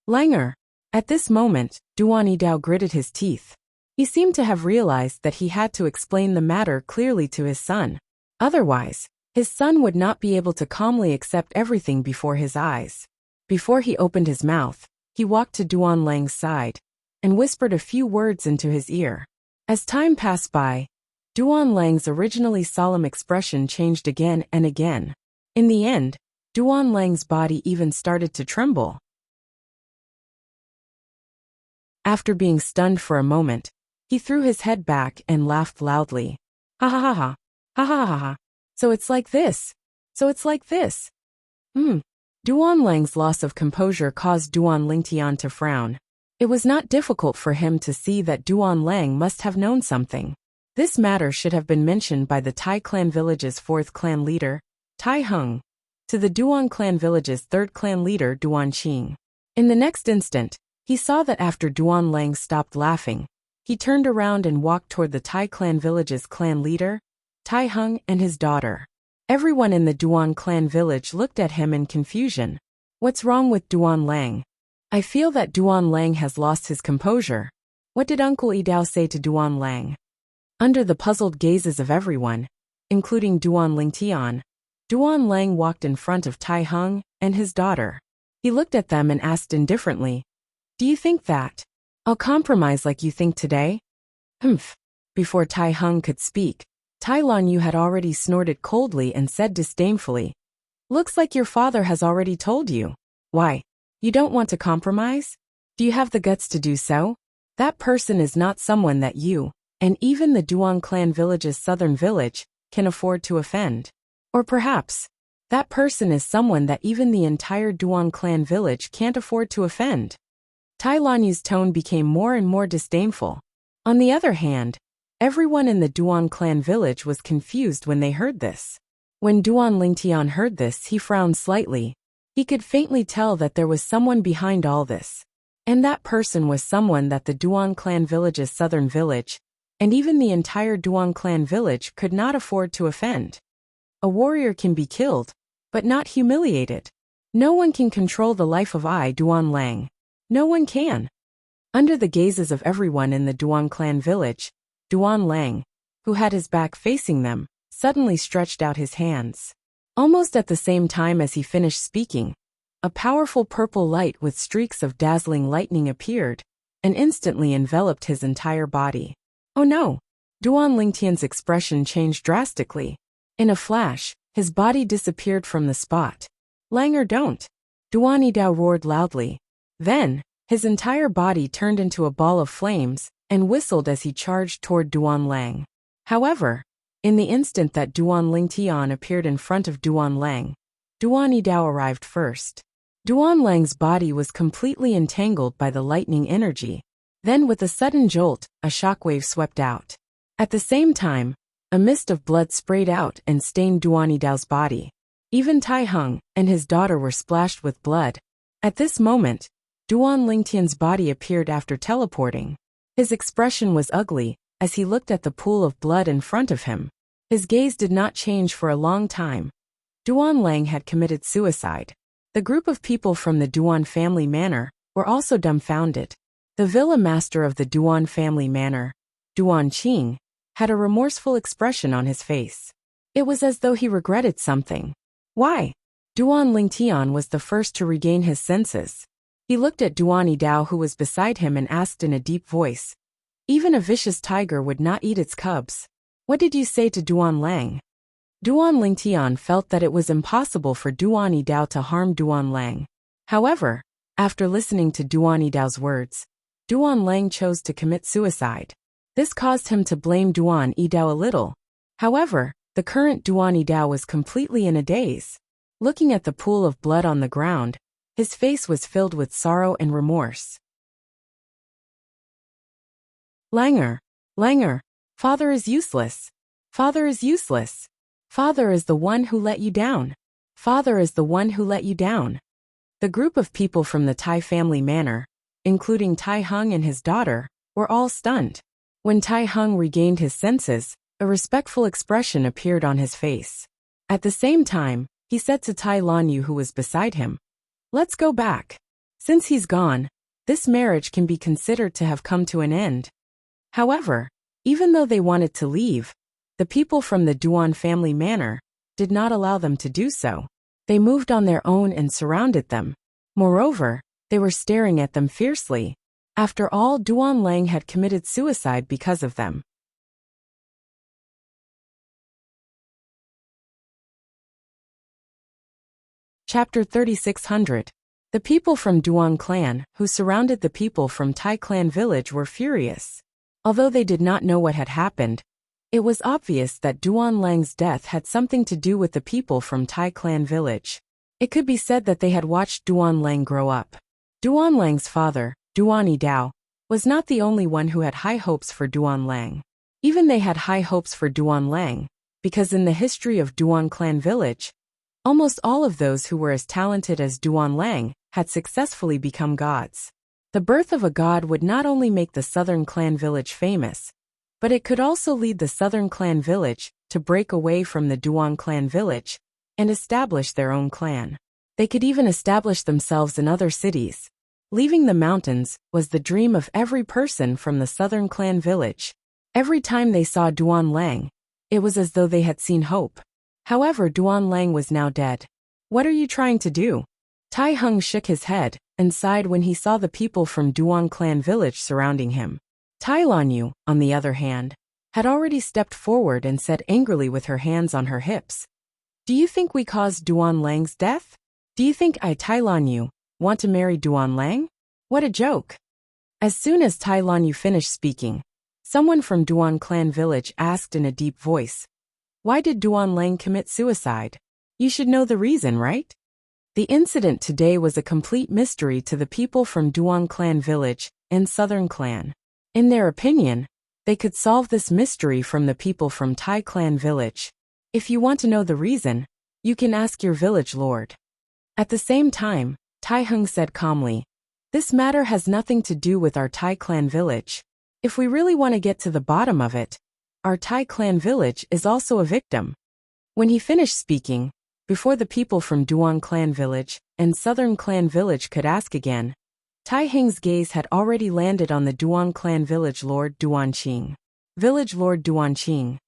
Langer. At this moment, Duan Yidao gritted his teeth. He seemed to have realized that he had to explain the matter clearly to his son. Otherwise, his son would not be able to calmly accept everything before his eyes. Before he opened his mouth, he walked to Duan Lang's side and whispered a few words into his ear. As time passed by, Duan Lang's originally solemn expression changed again and again. In the end, Duan Lang's body even started to tremble. After being stunned for a moment, he threw his head back and laughed loudly. Ha ha ha ha. Ha ha ha ha. So it's like this. So it's like this. Duan Lang's loss of composure caused Duan Lingtian to frown. It was not difficult for him to see that Duan Lang must have known something. This matter should have been mentioned by the Tai clan village's 4th clan leader, Tai Hung, to the Duan clan village's 3rd clan leader, Duan Qing. In the next instant, he saw that after Duan Lang stopped laughing, he turned around and walked toward the Tai clan village's clan leader, Tai Hung, and his daughter. Everyone in the Duan clan village looked at him in confusion. What's wrong with Duan Lang? I feel that Duan Lang has lost his composure. What did Uncle Yidao say to Duan Lang? Under the puzzled gazes of everyone, including Duan Lingtian, Duan Lang walked in front of Tai Hung and his daughter. He looked at them and asked indifferently, "Do you think that I'll compromise like you think today?" Humph. Before Tai Hung could speak, Tai Lan Yu had already snorted coldly and said disdainfully, "Looks like your father has already told you. Why? You don't want to compromise? Do you have the guts to do so? That person is not someone that you, and even the Duan clan village's southern village, can afford to offend. Or perhaps, that person is someone that even the entire Duan clan village can't afford to offend." Tai Lan Yu's tone became more and more disdainful. On the other hand, everyone in the Duan clan village was confused when they heard this. When Duan Lingtian heard this, he frowned slightly. He could faintly tell that there was someone behind all this. And that person was someone that the Duan clan village's southern village, and even the entire Duan clan village, could not afford to offend. A warrior can be killed, but not humiliated. No one can control the life of Duan Lang. No one can. Under the gazes of everyone in the Duan clan village, Duan Lang, who had his back facing them, suddenly stretched out his hands. Almost at the same time as he finished speaking, a powerful purple light with streaks of dazzling lightning appeared, and instantly enveloped his entire body. Oh no! Duan Lingtian's expression changed drastically. In a flash, his body disappeared from the spot. "Langer, don't!" Duan Yidao roared loudly. Then, his entire body turned into a ball of flames, and whistled as he charged toward Duan Lang. However, in the instant that Duan Lingtian appeared in front of Duan Lang, Duan Yidao arrived first. Duan Lang's body was completely entangled by the lightning energy. Then with a sudden jolt, a shockwave swept out. At the same time, a mist of blood sprayed out and stained Duan Yidao's body. Even Tai Hung and his daughter were splashed with blood. At this moment, Duan Lingtian's body appeared after teleporting. His expression was ugly as he looked at the pool of blood in front of him. His gaze did not change for a long time. Duan Lang had committed suicide. The group of people from the Duan family manor were also dumbfounded. The villa master of the Duan family manor, Duan Qing, had a remorseful expression on his face. It was as though he regretted something. Why? Duan Lingtian was the first to regain his senses. He looked at Duan Yidao who was beside him and asked in a deep voice. Even a vicious tiger would not eat its cubs. What did you say to Duan Lang? Duan Lingtian felt that it was impossible for Duan Yidao to harm Duan Lang. However, after listening to Duan Yidao's words, Duan Lang chose to commit suicide. This caused him to blame Duan Yidao a little. However, the current Duan Yidao was completely in a daze. Looking at the pool of blood on the ground, his face was filled with sorrow and remorse. Langer, father is useless. Father is useless. Father is the one who let you down. Father is the one who let you down. The group of people from the Tai family manor, including Tai Hung and his daughter, were all stunned. When Tai Hung regained his senses, a respectful expression appeared on his face. At the same time, he said to Tai Lanyu who was beside him, "Let's go back. Since he's gone, this marriage can be considered to have come to an end." However, even though they wanted to leave, the people from the Duan family manor did not allow them to do so. They moved on their own and surrounded them. Moreover, they were staring at them fiercely. After all, Duan Lang had committed suicide because of them. Chapter 3600. The people from Duan clan, who surrounded the people from Tai clan village, were furious. Although they did not know what had happened, it was obvious that Duan Lang's death had something to do with the people from Tai clan village. It could be said that they had watched Duan Lang grow up. Duan Lang's father, Duan Yidao, was not the only one who had high hopes for Duan Lang. Even they had high hopes for Duan Lang, because in the history of Duan clan village, almost all of those who were as talented as Duan Lang had successfully become gods. The birth of a god would not only make the southern clan village famous, but it could also lead the southern clan village to break away from the Duan clan village and establish their own clan. They could even establish themselves in other cities. Leaving the mountains was the dream of every person from the southern clan village. Every time they saw Duan Lang, it was as though they had seen hope. However, Duan Lang was now dead. What are you trying to do? Tai Hung shook his head and sighed when he saw the people from Duan clan village surrounding him. Tai Lanyu, on the other hand, had already stepped forward and said angrily with her hands on her hips, "Do you think we caused Duan Lang's death? Do you think I, Tai Lanyu, want to marry Duan Lang? What a joke." As soon as Tai Lanyu finished speaking, someone from Duan clan village asked in a deep voice, "Why did Duan Lang commit suicide? You should know the reason, right?" The incident today was a complete mystery to the people from Duan clan village and Southern clan. In their opinion, they could solve this mystery from the people from Tai clan village. If you want to know the reason, you can ask your village lord. At the same time, Tai Hung said calmly, "This matter has nothing to do with our Tai clan village. If we really want to get to the bottom of it, our Tai clan village is also a victim." When he finished speaking, before the people from Duan clan village and Southern clan village could ask again, Tai Hung's gaze had already landed on the Duan clan village lord Duan Qing. Village lord Duan Qing.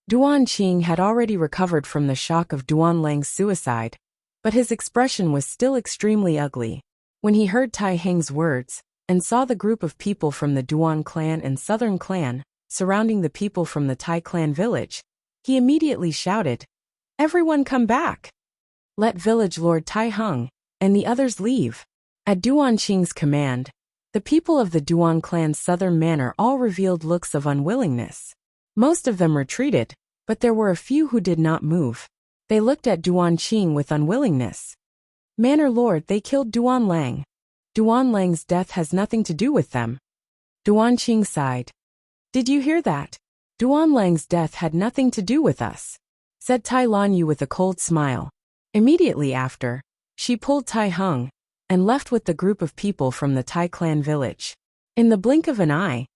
Duan Qing had already recovered from the shock of Duan Lang's suicide, but his expression was still extremely ugly. When he heard Tai Hung's words and saw the group of people from the Duan clan and Southern clan surrounding the people from the Tai clan village, he immediately shouted, "Everyone come back! Let village lord Tai Hung and the others leave." At Duan Qing's command, the people of the Duan clan's southern manor all revealed looks of unwillingness. Most of them retreated, but there were a few who did not move. They looked at Duan Qing with unwillingness. "Manor lord, they killed Duan Lang. Duan Lang's death has nothing to do with them." Duan Qing sighed. "Did you hear that? Duan Lang's death had nothing to do with us," said Tai Lanyu with a cold smile. Immediately after, she pulled Tai Hung and left with the group of people from the Tai clan village. In the blink of an eye,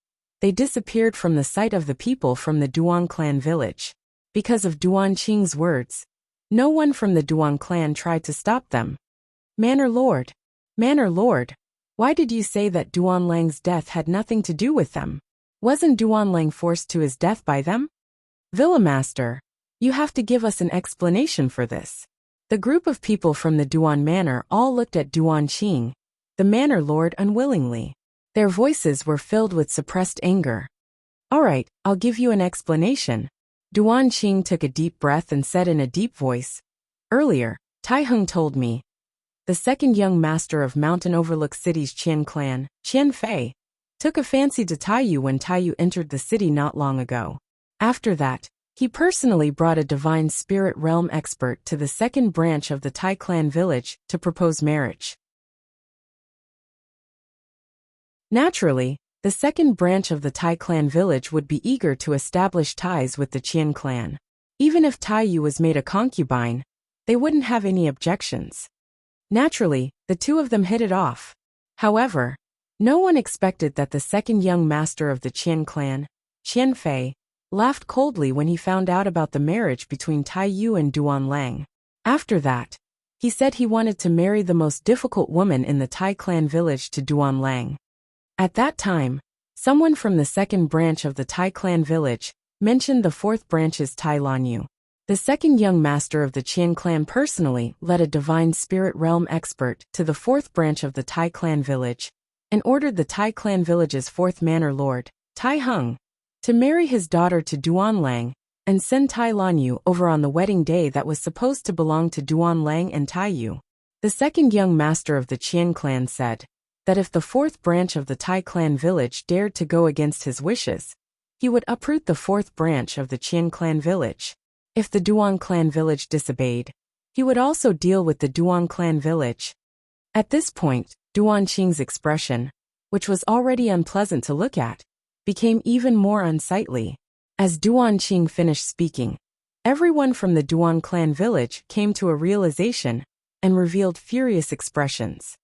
they disappeared from the sight of the people from the Duan clan village. Because of Duan Qing's words, no one from the Duan clan tried to stop them. Manor Lord, why did you say that Duan Lang's death had nothing to do with them? Wasn't Duan Lang forced to his death by them? Villa Master, you have to give us an explanation for this. The group of people from the Duan Manor all looked at Duan Qing, the Manor Lord, unwillingly. Their voices were filled with suppressed anger. All right, I'll give you an explanation. Duan Qing took a deep breath and said in a deep voice, earlier, Tai Hung told me. The second young master of Mountain Overlook City's Qian clan, Qian Fei, took a fancy to Taiyu when Taiyu entered the city not long ago. After that, he personally brought a divine spirit realm expert to the second branch of the Tai clan village to propose marriage. Naturally, the second branch of the Tai clan village would be eager to establish ties with the Qian clan. Even if Taiyu was made a concubine, they wouldn't have any objections. Naturally, the two of them hit it off. However, no one expected that the second young master of the Qian clan, Qian Fei, laughed coldly when he found out about the marriage between Taiyu and Duan Lang. After that, he said he wanted to marry the most difficult woman in the Tai clan village to Duan Lang. At that time, someone from the second branch of the Tai clan village mentioned the fourth branch's Tai Lanyu. The second young master of the Qian clan personally led a divine spirit realm expert to the fourth branch of the Tai clan village and ordered the Tai clan village's fourth manor lord, Tai Hung, to marry his daughter to Duan Lang and send Tai Lanyu over on the wedding day that was supposed to belong to Duan Lang and Taiyu. The second young master of the Qian clan said that if the fourth branch of the Tai clan village dared to go against his wishes, he would uproot the fourth branch of the Qian clan village. If the Duan clan village disobeyed, he would also deal with the Duan clan village. At this point, Duan Qing's expression, which was already unpleasant to look at, became even more unsightly. As Duan Qing finished speaking, everyone from the Duan clan village came to a realization and revealed furious expressions.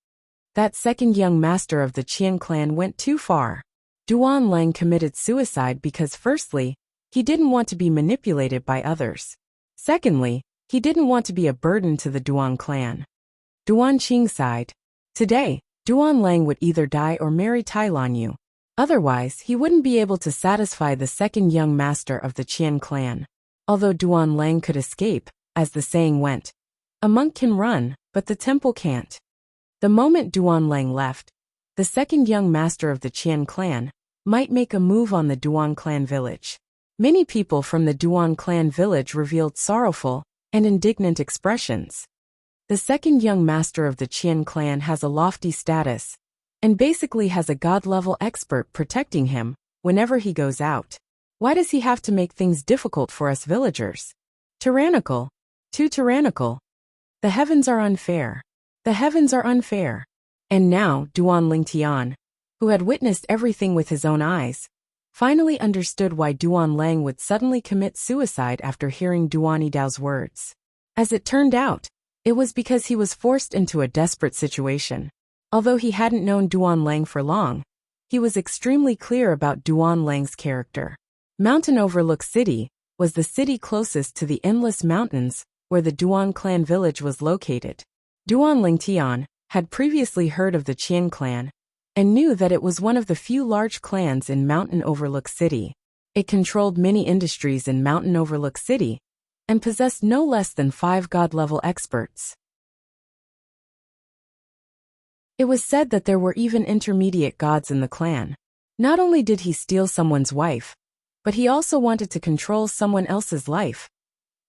That second young master of the Qian clan went too far. Duan Lang committed suicide because firstly, he didn't want to be manipulated by others. Secondly, he didn't want to be a burden to the Duan clan. Duan Qing sighed. Today, Duan Lang would either die or marry Tai Lanyu. Otherwise, he wouldn't be able to satisfy the second young master of the Qian clan. Although Duan Lang could escape, as the saying went, a monk can run, but the temple can't. The moment Duan Lang left, the second young master of the Qian clan might make a move on the Duan clan village. Many people from the Duan clan village revealed sorrowful and indignant expressions. The second young master of the Qian clan has a lofty status and basically has a god-level expert protecting him whenever he goes out. Why does he have to make things difficult for us villagers? Tyrannical. Too tyrannical. The heavens are unfair. The heavens are unfair. And now Duan Lingtian, who had witnessed everything with his own eyes, finally understood why Duan Lang would suddenly commit suicide after hearing Duan Yidao's words. As it turned out, it was because he was forced into a desperate situation. Although he hadn't known Duan Lang for long, he was extremely clear about Duan Lang's character. Mountain Overlook City was the city closest to the endless mountains where the Duan clan village was located. Duan Lingtian had previously heard of the Qian clan and knew that it was one of the few large clans in Mountain Overlook City. It controlled many industries in Mountain Overlook City and possessed no less than 5 god-level experts. It was said that there were even intermediate gods in the clan. Not only did he steal someone's wife, but he also wanted to control someone else's life.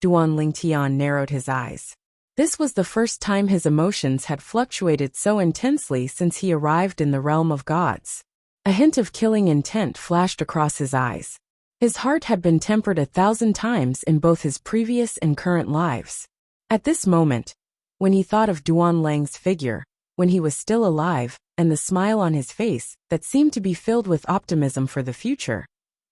Duan Lingtian narrowed his eyes. This was the first time his emotions had fluctuated so intensely since he arrived in the realm of gods. A hint of killing intent flashed across his eyes. His heart had been tempered 1,000 times in both his previous and current lives. At this moment, when he thought of Duan Lang's figure, when he was still alive, and the smile on his face that seemed to be filled with optimism for the future,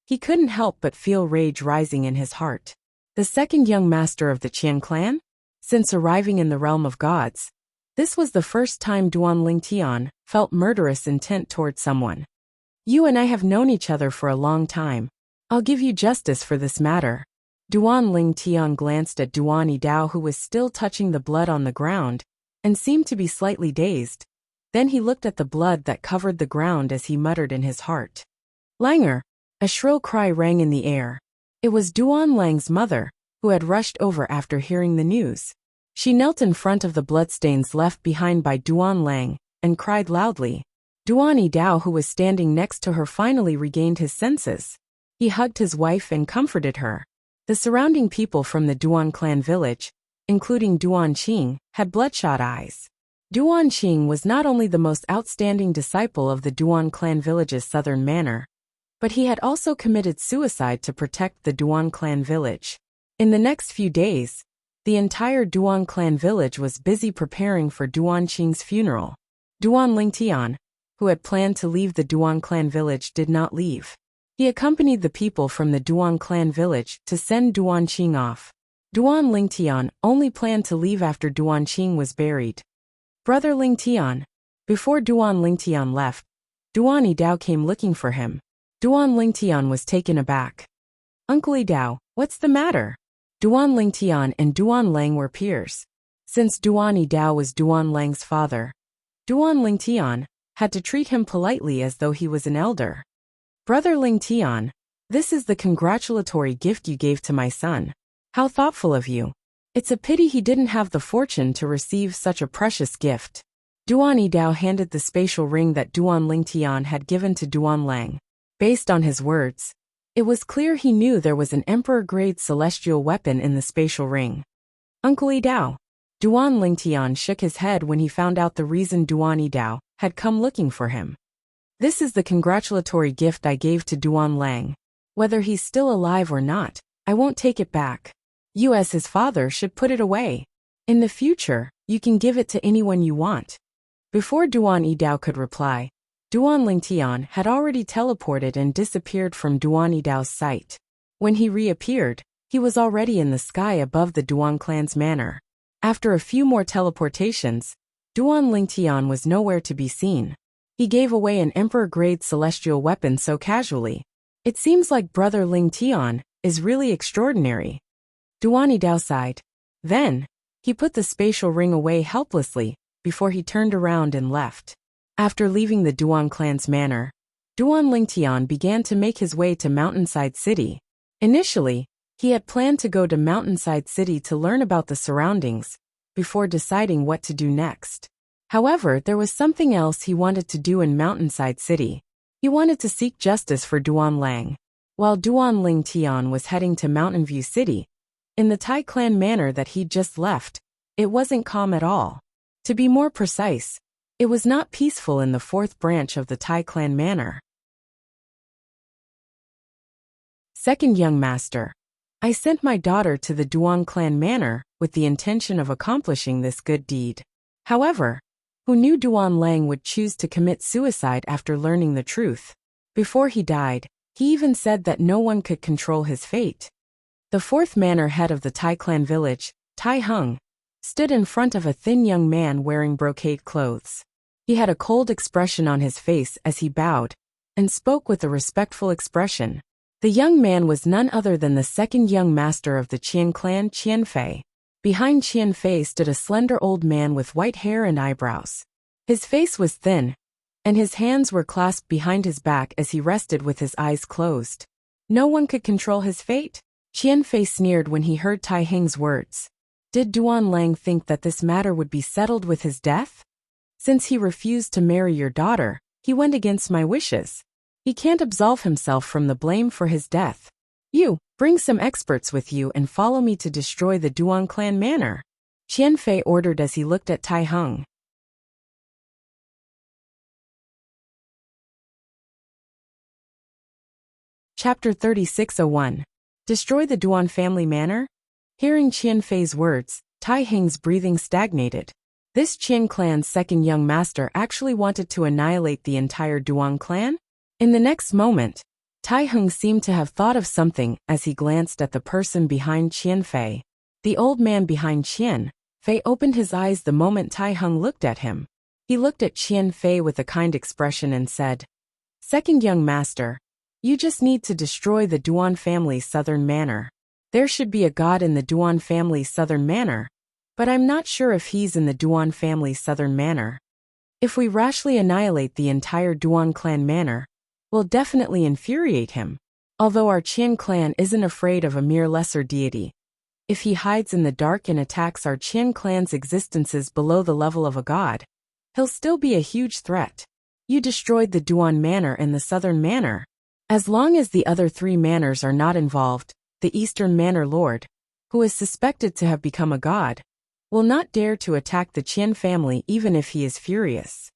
he couldn't help but feel rage rising in his heart. The second young master of the Qian clan? Since arriving in the realm of gods, this was the first time Duan Lingtian felt murderous intent toward someone. You and I have known each other for a long time. I'll give you justice for this matter. Duan Lingtian glanced at Duan Yidao, who was still touching the blood on the ground, and seemed to be slightly dazed. Then he looked at the blood that covered the ground as he muttered in his heart. Langer! A shrill cry rang in the air. It was Duan Lang's mother, who had rushed over after hearing the news. She knelt in front of the bloodstains left behind by Duan Lang, and cried loudly. Duan Yidao, who was standing next to her, finally regained his senses. He hugged his wife and comforted her. The surrounding people from the Duan clan village, including Duan Qing, had bloodshot eyes. Duan Qing was not only the most outstanding disciple of the Duan clan village's southern manor, but he had also committed suicide to protect the Duan clan village. In the next few days, the entire Duan clan village was busy preparing for Duan Qing's funeral. Duan Lingtian, who had planned to leave the Duan clan village, did not leave. He accompanied the people from the Duan clan village to send Duan Qing off. Duan Lingtian only planned to leave after Duan Qing was buried. Brother Lingtian. Before Duan Lingtian left, Duan Yidao came looking for him. Duan Lingtian was taken aback. Uncle Yidao, what's the matter? Duan Lingtian and Duan Lang were peers. Since Duan Yidao was Duan Lang's father, Duan Lingtian had to treat him politely as though he was an elder. Brother Lingtian, this is the congratulatory gift you gave to my son. How thoughtful of you. It's a pity he didn't have the fortune to receive such a precious gift. Duan Yidao handed the spatial ring that Duan Lingtian had given to Duan Lang. Based on his words, it was clear he knew there was an emperor-grade celestial weapon in the spatial ring. Uncle Yidao. Duan Lingtian shook his head when he found out the reason Duan Yidao had come looking for him. This is the congratulatory gift I gave to Duan Lang. Whether he's still alive or not, I won't take it back. You as his father should put it away. In the future, you can give it to anyone you want. Before Duan Yidao could reply, Duan Lingtian had already teleported and disappeared from Duan Yidao's sight. When he reappeared, he was already in the sky above the Duan clan's manor. After a few more teleportations, Duan Lingtian was nowhere to be seen. He gave away an emperor-grade celestial weapon so casually. It seems like Brother Lingtian is really extraordinary. Duan Yidao sighed. Then, he put the spatial ring away helplessly before he turned around and left. After leaving the Duan clan's manor, Duan Lingtian began to make his way to Mountainside City. Initially, he had planned to go to Mountainside City to learn about the surroundings, before deciding what to do next. However, there was something else he wanted to do in Mountainside City. He wanted to seek justice for Duan Lang. While Duan Lingtian was heading to Mountain View City, in the Tai clan manor that he'd just left, it wasn't calm at all. To be more precise, it was not peaceful in the fourth branch of the Tai clan manor. Second young master. I sent my daughter to the Duan clan manor with the intention of accomplishing this good deed. However, who knew Duan Lang would choose to commit suicide after learning the truth? Before he died, he even said that no one could control his fate. The fourth manor head of the Tai clan village, Tai Hung, stood in front of a thin young man wearing brocade clothes. He had a cold expression on his face as he bowed, and spoke with a respectful expression. The young man was none other than the second young master of the Qian clan, Qian Fei. Behind Qian Fei stood a slender old man with white hair and eyebrows. His face was thin, and his hands were clasped behind his back as he rested with his eyes closed. No one could control his fate? Qian Fei sneered when he heard Tai Hing's words. Did Duan Lang think that this matter would be settled with his death? Since he refused to marry your daughter, he went against my wishes. He can't absolve himself from the blame for his death. You, bring some experts with you and follow me to destroy the Duan clan manor, Qian Fei ordered as he looked at Tai Hung. Chapter 3601. Destroy the Duan family manor? Hearing Qian Fei's words, Tai Hing's breathing stagnated. This Qian clan's second young master actually wanted to annihilate the entire Duan clan? In the next moment, Tai Hung seemed to have thought of something as he glanced at the person behind Qian Fei. The old man behind Qian Fei opened his eyes the moment Tai Hung looked at him. He looked at Qian Fei with a kind expression and said, "Second young master, you just need to destroy the Duan family's southern manor. There should be a god in the Duan family's southern manor, but I'm not sure if he's in the Duan family's southern manor. If we rashly annihilate the entire Duan clan manor, we'll definitely infuriate him. Although our Qian clan isn't afraid of a mere lesser deity, if he hides in the dark and attacks our Qian clan's existences below the level of a god, he'll still be a huge threat. You destroyed the Duan manor and the southern manor. As long as the other 3 manors are not involved, the eastern manor lord, who is suspected to have become a god, will not dare to attack the Qian family even if he is furious.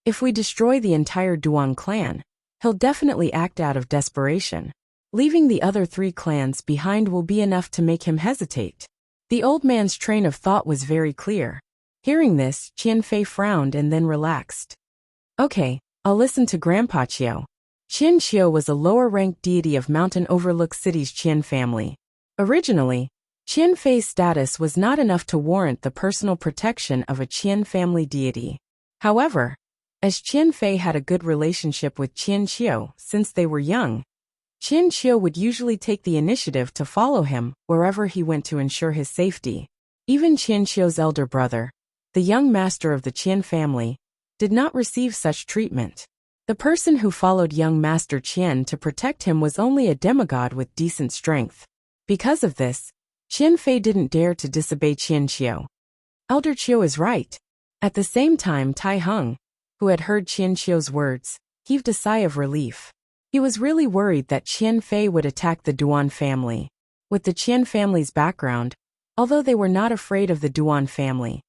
If we destroy the entire Duan clan, he'll definitely act out of desperation. Leaving the other 3 clans behind will be enough to make him hesitate." The old man's train of thought was very clear. Hearing this, Qian Fei frowned and then relaxed. "Okay, I'll listen to Grandpa Qiu." Qian Qiu was a lower-ranked deity of Mountain Overlook City's Qian family. Originally, Qian Fei's status was not enough to warrant the personal protection of a Qian family deity. However, as Qian Fei had a good relationship with Qian Qiu since they were young, Qian Qiu would usually take the initiative to follow him wherever he went to ensure his safety. Even Qian Qiu's elder brother, the young master of the Qian family, did not receive such treatment. The person who followed young Master Qian to protect him was only a demigod with decent strength. Because of this, Qian Fei didn't dare to disobey Qian Qiu. Elder Qiu is right. At the same time, Tai Hung, who had heard Qian Qiu's words, heaved a sigh of relief. He was really worried that Qian Fei would attack the Duan family. With the Qian family's background, although they were not afraid of the Duan family,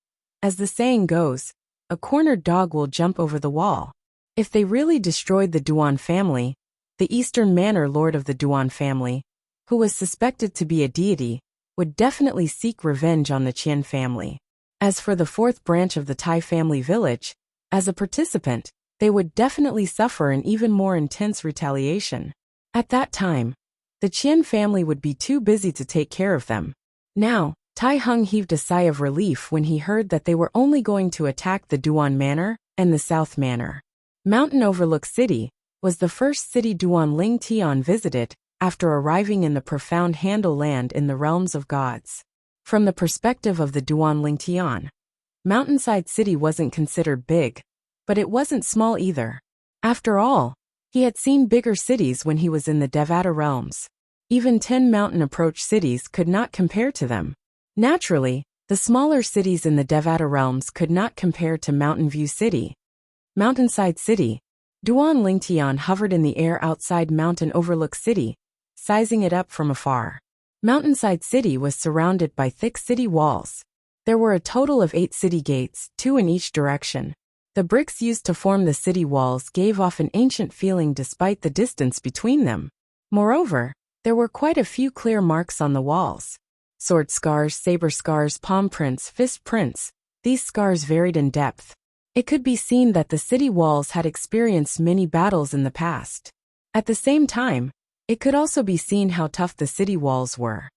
as the saying goes, a cornered dog will jump over the wall. If they really destroyed the Duan family, the Eastern Manor Lord of the Duan family, who was suspected to be a deity, would definitely seek revenge on the Qian family. As for the 4th branch of the Tai family village, as a participant, they would definitely suffer an even more intense retaliation. At that time, the Qian family would be too busy to take care of them. Now, Tai Hung heaved a sigh of relief when he heard that they were only going to attack the Duan Manor and the South Manor. Mountain Overlook City was the first city Duan Ling Tian visited after arriving in the profound Handle land in the realms of gods. From the perspective of the Duan Ling Tian, Mountainside City wasn't considered big, but it wasn't small either. After all, he had seen bigger cities when he was in the Devata realms. Even 10 mountain approach cities could not compare to them. Naturally, the smaller cities in the Devata realms could not compare to Mountain View City. Mountainside City. Duan Lingtian hovered in the air outside Mountain Overlook City, sizing it up from afar. Mountainside City was surrounded by thick city walls. There were a total of 8 city gates, 2 in each direction. The bricks used to form the city walls gave off an ancient feeling despite the distance between them. Moreover, there were quite a few clear marks on the walls. Sword scars, saber scars, palm prints, fist prints. These scars varied in depth. It could be seen that the city walls had experienced many battles in the past. At the same time, it could also be seen how tough the city walls were.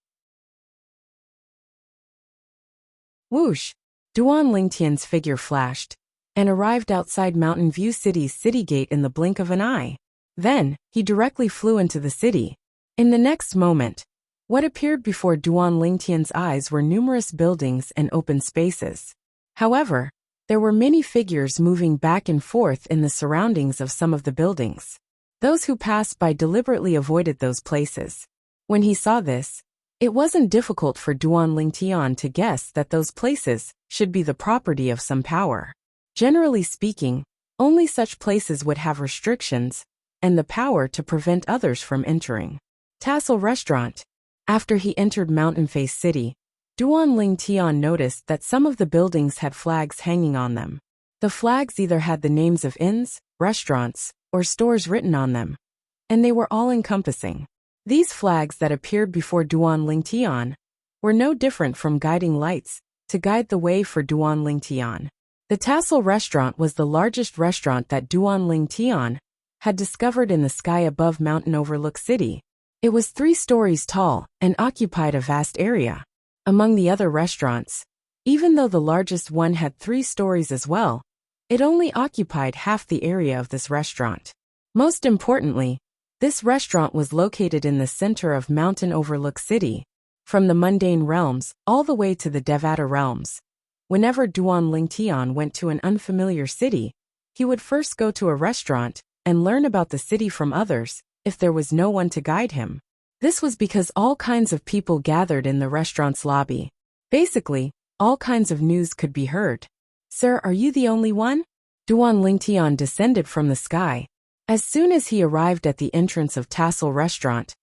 Whoosh! Duan Lingtian's figure flashed and arrived outside Mountain View City's city gate in the blink of an eye. Then, he directly flew into the city. In the next moment, what appeared before Duan Lingtian's eyes were numerous buildings and open spaces. However, there were many figures moving back and forth in the surroundings of some of the buildings. Those who passed by deliberately avoided those places. When he saw this, it wasn't difficult for Duan Lingtian to guess that those places should be the property of some power. Generally speaking, only such places would have restrictions and the power to prevent others from entering. Tassel Restaurant. After he entered Mountain Face City, Duan Lingtian noticed that some of the buildings had flags hanging on them. The flags either had the names of inns, restaurants, or stores written on them, and they were all-encompassing. These flags that appeared before Duan Lingtian were no different from guiding lights to guide the way for Duan Lingtian. The Tassel Restaurant was the largest restaurant that Duan Lingtian had discovered in the sky above Mountain Overlook City. It was 3 stories tall and occupied a vast area. Among the other restaurants, even though the largest one had 3 stories as well, it only occupied half the area of this restaurant. Most importantly, this restaurant was located in the center of mountain overlook city, from the mundane realms all the way to the Devata realms. Whenever Duan Lingtian went to an unfamiliar city, he would first go to a restaurant and learn about the city from others, if there was no one to guide him. This was because all kinds of people gathered in the restaurant's lobby. Basically, all kinds of news could be heard. "Sir, are you the only one?" Duan Lingtian descended from the sky. As soon as he arrived at the entrance of Tassel Restaurant,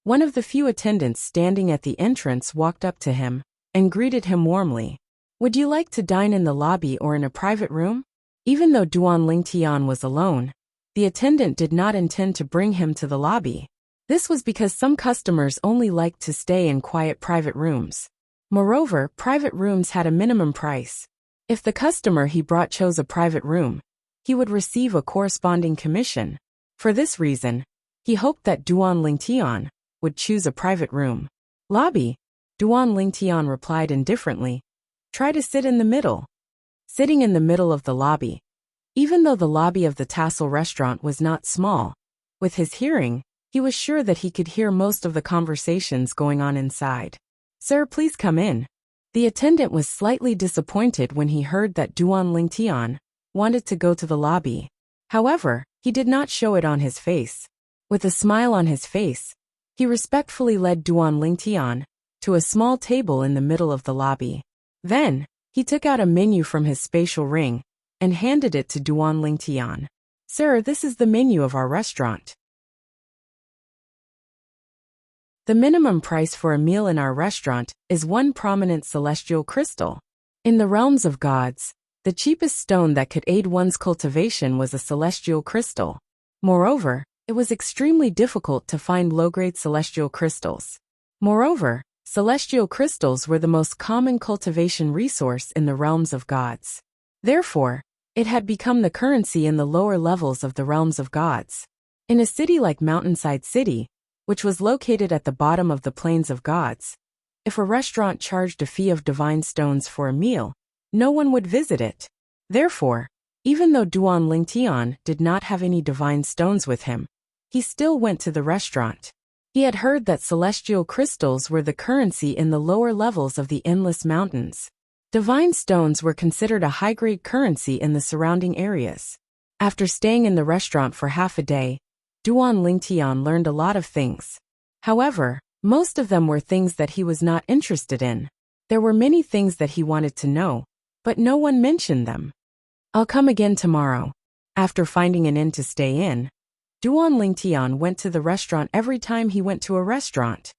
one of the few attendants standing at the entrance walked up to him and greeted him warmly. "Would you like to dine in the lobby or in a private room?" Even though Duan Lingtian was alone, the attendant did not intend to bring him to the lobby. This was because some customers only liked to stay in quiet private rooms. Moreover, private rooms had a minimum price. If the customer he brought chose a private room, he would receive a corresponding commission. For this reason, he hoped that Duan Lingtian would choose a private room. "Lobby," Duan Lingtian replied indifferently. "Try to sit in the middle." Sitting in the middle of the lobby. Even though the lobby of the Tassel Restaurant was not small, with his hearing, he was sure that he could hear most of the conversations going on inside. "Sir, please come in." The attendant was slightly disappointed when he heard that Duan Lingtian wanted to go to the lobby. However, he did not show it on his face. With a smile on his face, he respectfully led Duan Lingtian to a small table in the middle of the lobby. Then, he took out a menu from his spatial ring and handed it to Duan Lingtian. "Sir, this is the menu of our restaurant. The minimum price for a meal in our restaurant is 1 prominent celestial crystal. In the realms of gods, the cheapest stone that could aid one's cultivation was a celestial crystal. Moreover, it was extremely difficult to find low-grade celestial crystals. Moreover, celestial crystals were the most common cultivation resource in the realms of gods. Therefore, it had become the currency in the lower levels of the realms of gods. In a city like Mountainside City, which was located at the bottom of the plains of gods, if a restaurant charged a fee of divine stones for a meal, no one would visit it. Therefore, even though Duan Lingtian did not have any divine stones with him, he still went to the restaurant. He had heard that celestial crystals were the currency in the lower levels of the endless mountains. Divine stones were considered a high-grade currency in the surrounding areas. After staying in the restaurant for half a day, Duan Lingtian learned a lot of things. However, most of them were things that he was not interested in. There were many things that he wanted to know, but no one mentioned them. "I'll come again tomorrow." After finding an inn to stay in, Duan Lingtian went to the restaurant every time he went to a restaurant.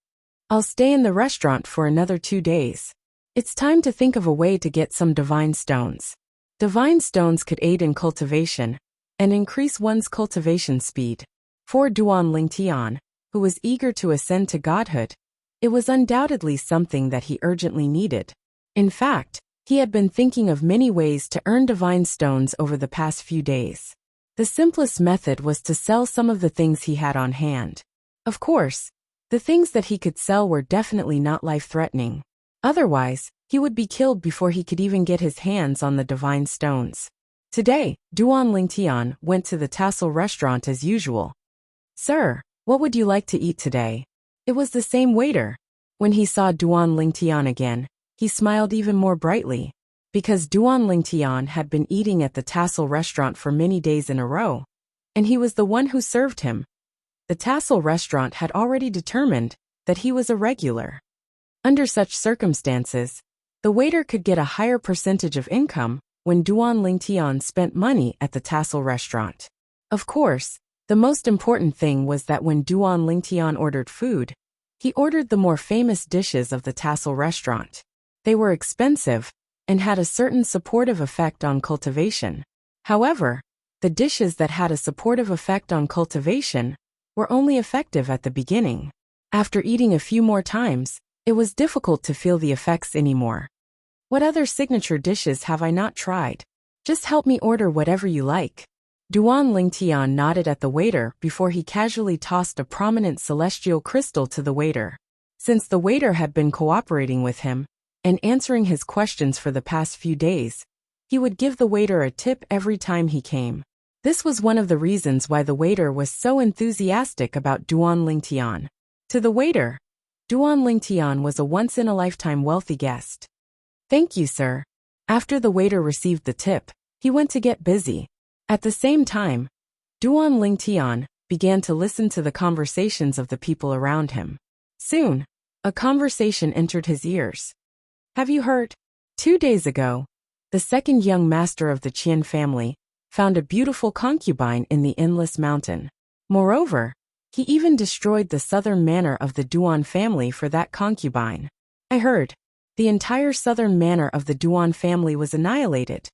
"I'll stay in the restaurant for another 2 days. It's time to think of a way to get some divine stones. Divine stones could aid in cultivation and increase one's cultivation speed." For Duan Lingtian, who was eager to ascend to godhood, it was undoubtedly something that he urgently needed. In fact, he had been thinking of many ways to earn divine stones over the past few days. The simplest method was to sell some of the things he had on hand. Of course, the things that he could sell were definitely not life-threatening. Otherwise, he would be killed before he could even get his hands on the divine stones. Today, Duan Lingtian went to the Tassel Restaurant as usual. "Sir, what would you like to eat today?" It was the same waiter. When he saw Duan Lingtian again, he smiled even more brightly. Because Duan Lingtian had been eating at the Tassel Restaurant for many days in a row, and he was the one who served him, the Tassel Restaurant had already determined that he was a regular. Under such circumstances, the waiter could get a higher percentage of income when Duan Lingtian spent money at the Tassel Restaurant. Of course, the most important thing was that when Duan Lingtian ordered food, he ordered the more famous dishes of the Tassel Restaurant. They were expensive and had a certain supportive effect on cultivation. However, the dishes that had a supportive effect on cultivation were only effective at the beginning. After eating a few more times, it was difficult to feel the effects anymore. "What other signature dishes have I not tried? Just help me order whatever you like." Duan Lingtian nodded at the waiter before he casually tossed a prominent celestial crystal to the waiter. Since the waiter had been cooperating with him and answering his questions for the past few days, he would give the waiter a tip every time he came. This was one of the reasons why the waiter was so enthusiastic about Duan Lingtian. To the waiter, Duan Lingtian was a once-in-a-lifetime wealthy guest. "Thank you, sir." After the waiter received the tip, he went to get busy. At the same time, Duan Lingtian began to listen to the conversations of the people around him. Soon, a conversation entered his ears. "Have you heard? 2 days ago, the second young master of the Qian family found a beautiful concubine in the Endless Mountain. Moreover, he even destroyed the southern manor of the Duan family for that concubine." "I heard. The entire southern manor of the Duan family was annihilated."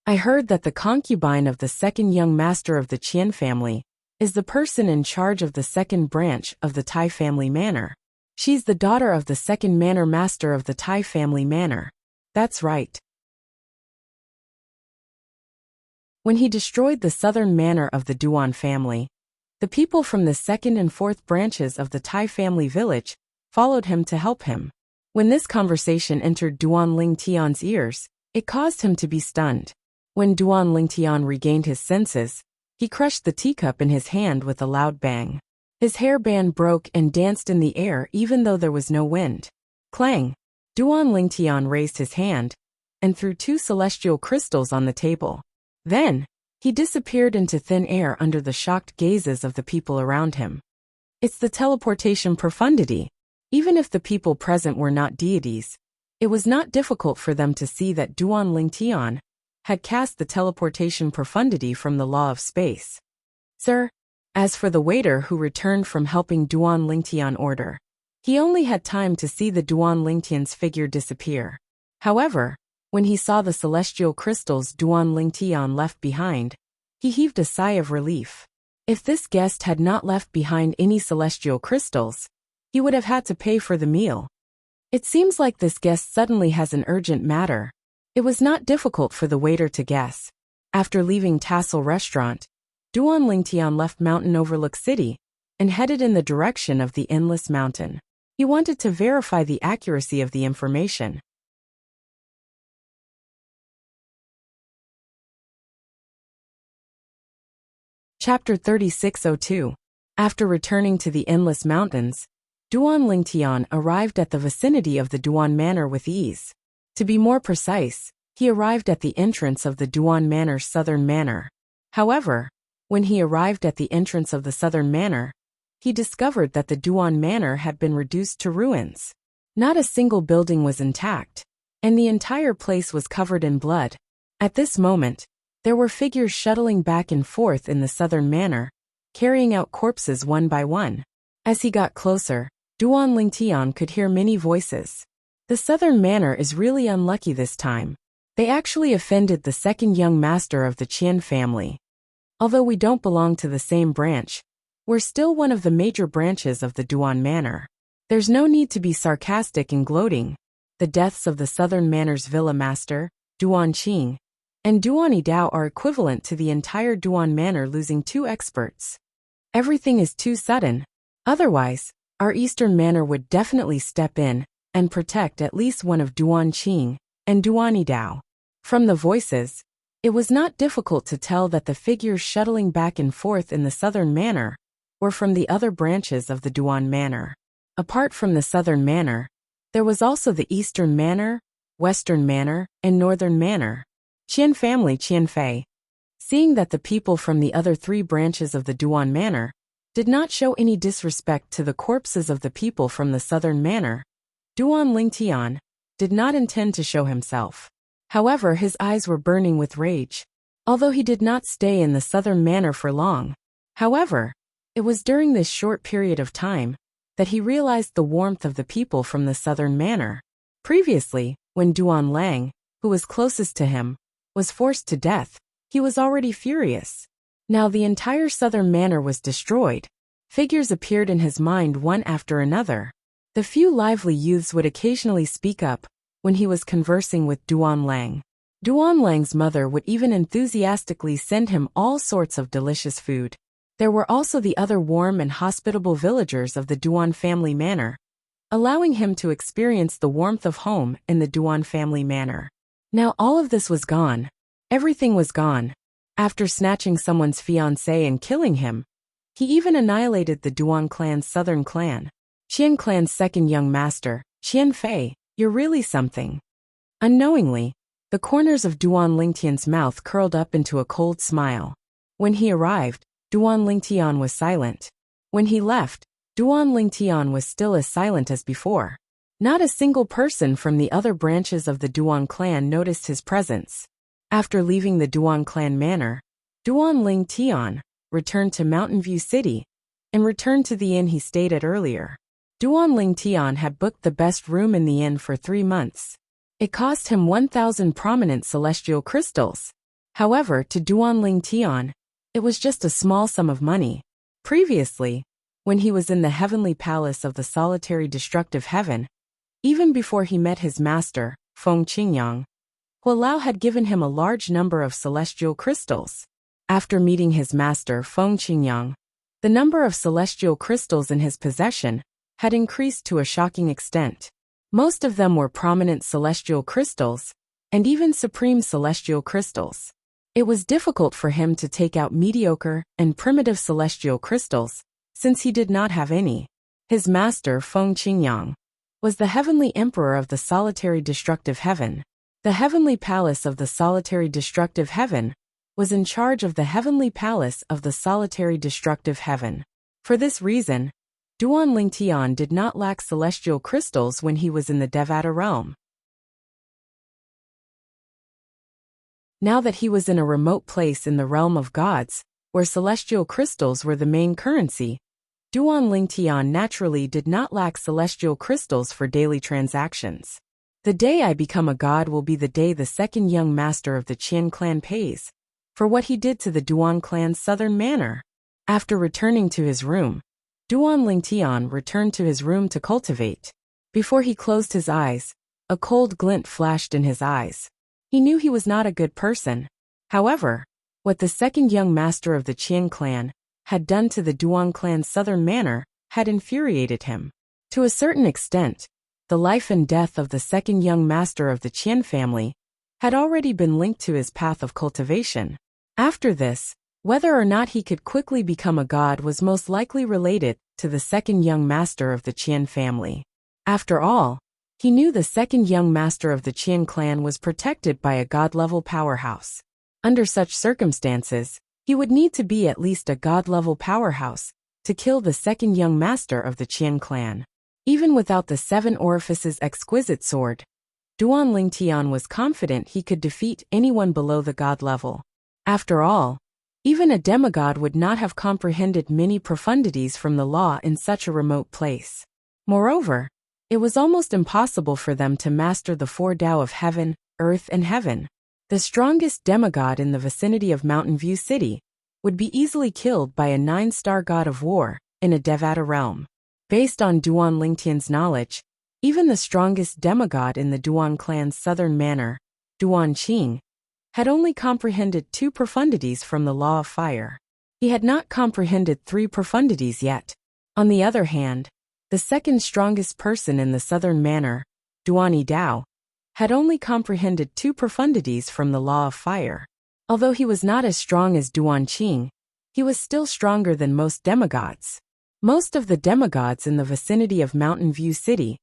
"I heard that the concubine of the second young master of the Qian family is the person in charge of the second branch of the Tai family manor. She's the daughter of the second manor master of the Tai family manor." "That's right." When he destroyed the southern manor of the Duan family, the people from the second and fourth branches of the Tai family village followed him to help him. When this conversation entered Duan Lingtian's ears, it caused him to be stunned. When Duan Lingtian regained his senses, he crushed the teacup in his hand with a loud bang. His hairband broke and danced in the air even though there was no wind. Clang! Duan Lingtian raised his hand and threw 2 celestial crystals on the table. Then, he disappeared into thin air under the shocked gazes of the people around him. It's the teleportation profundity. Even if the people present were not deities, it was not difficult for them to see that Duan Lingtian had cast the teleportation profundity from the law of space. "Sir," as for the waiter who returned from helping Duan Lingtian order, he only had time to see the Duan Lingtian's figure disappear. However, when he saw the celestial crystals Duan Lingtian left behind, he heaved a sigh of relief. If this guest had not left behind any celestial crystals, he would have had to pay for the meal. It seems like this guest suddenly has an urgent matter. It was not difficult for the waiter to guess. After leaving Tassel Restaurant, Duan Lingtian left Mountain Overlook City and headed in the direction of the Endless Mountain. He wanted to verify the accuracy of the information. Chapter 3602. After returning to the Endless Mountains, Duan Lingtian arrived at the vicinity of the Duan Manor with ease. To be more precise, he arrived at the entrance of the Duan Manor's southern manor. However, when he arrived at the entrance of the southern manor, he discovered that the Duan Manor had been reduced to ruins. Not a single building was intact, and the entire place was covered in blood. At this moment, there were figures shuttling back and forth in the southern manor, carrying out corpses one by one. As he got closer, Duan Lingtian could hear many voices. "The southern manor is really unlucky this time. They actually offended the second young master of the Qian family. Although we don't belong to the same branch, we're still one of the major branches of the Duan Manor. There's no need to be sarcastic and gloating. The deaths of the southern manor's villa master, Duan Qing, and Duan Yidao are equivalent to the entire Duan Manor losing 2 experts. Everything is too sudden. Otherwise, our eastern manor would definitely step in and protect at least one of Duan Qing and Duan Yidao." From the voices, it was not difficult to tell that the figures shuttling back and forth in the southern manor were from the other branches of the Duan Manor. Apart from the southern manor, there was also the eastern manor, western manor, and northern manor. Qian family Qianfei. Seeing that the people from the other 3 branches of the Duan Manor did not show any disrespect to the corpses of the people from the southern manor, Duan Lingtian did not intend to show himself. However, his eyes were burning with rage. Although he did not stay in the southern manor for long. However, it was during this short period of time that he realized the warmth of the people from the southern manor. Previously, when Duan Lang, who was closest to him, was forced to death, he was already furious. Now the entire southern manor was destroyed. Figures appeared in his mind one after another. The few lively youths would occasionally speak up when he was conversing with Duan Lang. Duan Lang's mother would even enthusiastically send him all sorts of delicious food. There were also the other warm and hospitable villagers of the Duan family manor, allowing him to experience the warmth of home in the Duan family manor. Now all of this was gone. Everything was gone. After snatching someone's fiancé and killing him, he even annihilated the Duan clan's southern clan. Qian clan's second young master, Qian Fei, you're really something. Unknowingly, the corners of Duan Lingtian's mouth curled up into a cold smile. When he arrived, Duan Lingtian was silent. When he left, Duan Lingtian was still as silent as before. Not a single person from the other branches of the Duan clan noticed his presence. After leaving the Duan clan manor, Duan Lingtian returned to Mountain View City and returned to the inn he stayed at earlier. Duan Lingtian had booked the best room in the inn for 3 months. It cost him 1,000 prominent celestial crystals. However, to Duan Lingtian, it was just a small sum of money. Previously, when he was in the heavenly palace of the solitary destructive heaven, even before he met his master, Feng Qingyang, Hualao had given him a large number of celestial crystals. After meeting his master, Feng Qingyang, the number of celestial crystals in his possession had increased to a shocking extent. Most of them were prominent celestial crystals, and even supreme celestial crystals. It was difficult for him to take out mediocre and primitive celestial crystals, since he did not have any. His master, Feng Qingyang, was the heavenly emperor of the solitary destructive heaven. The heavenly palace of the solitary destructive heaven was in charge of the heavenly palace of the solitary destructive heaven. For this reason, Duan Lingtian did not lack celestial crystals when he was in the Devata realm. Now that he was in a remote place in the realm of gods, where celestial crystals were the main currency, Duan Lingtian naturally did not lack celestial crystals for daily transactions. The day I become a god will be the day the second young master of the Qian clan pays for what he did to the Duan clan's southern manor. After returning to his room, Duan Lingtian returned to his room to cultivate. Before he closed his eyes, a cold glint flashed in his eyes. He knew he was not a good person. However, what the second young master of the Qian clan had done to the Duan clan's southern manor had infuriated him. To a certain extent, the life and death of the second young master of the Qian family had already been linked to his path of cultivation. After this, whether or not he could quickly become a god was most likely related to the second young master of the Qian family. After all, he knew the second young master of the Qian clan was protected by a god-level powerhouse. Under such circumstances, he would need to be at least a god-level powerhouse to kill the second young master of the Qian clan. Even without the 7 orifices exquisite sword, Duan Lingtian was confident he could defeat anyone below the god level. After all, even a demigod would not have comprehended many profundities from the law in such a remote place. Moreover, it was almost impossible for them to master the 4 Tao of heaven, earth and heaven. The strongest demigod in the vicinity of Mountain View City would be easily killed by a 9-star god of war in a Devata realm. Based on Duan Lingtian's knowledge, even the strongest demigod in the Duan clan's southern manor, Duan Qing, had only comprehended 2 profundities from the law of fire. He had not comprehended 3 profundities yet. On the other hand, the second strongest person in the southern manor, Duan Yidao, had only comprehended 2 profundities from the law of fire. Although he was not as strong as Duan Qing, he was still stronger than most demigods. Most of the demigods in the vicinity of Mountain View City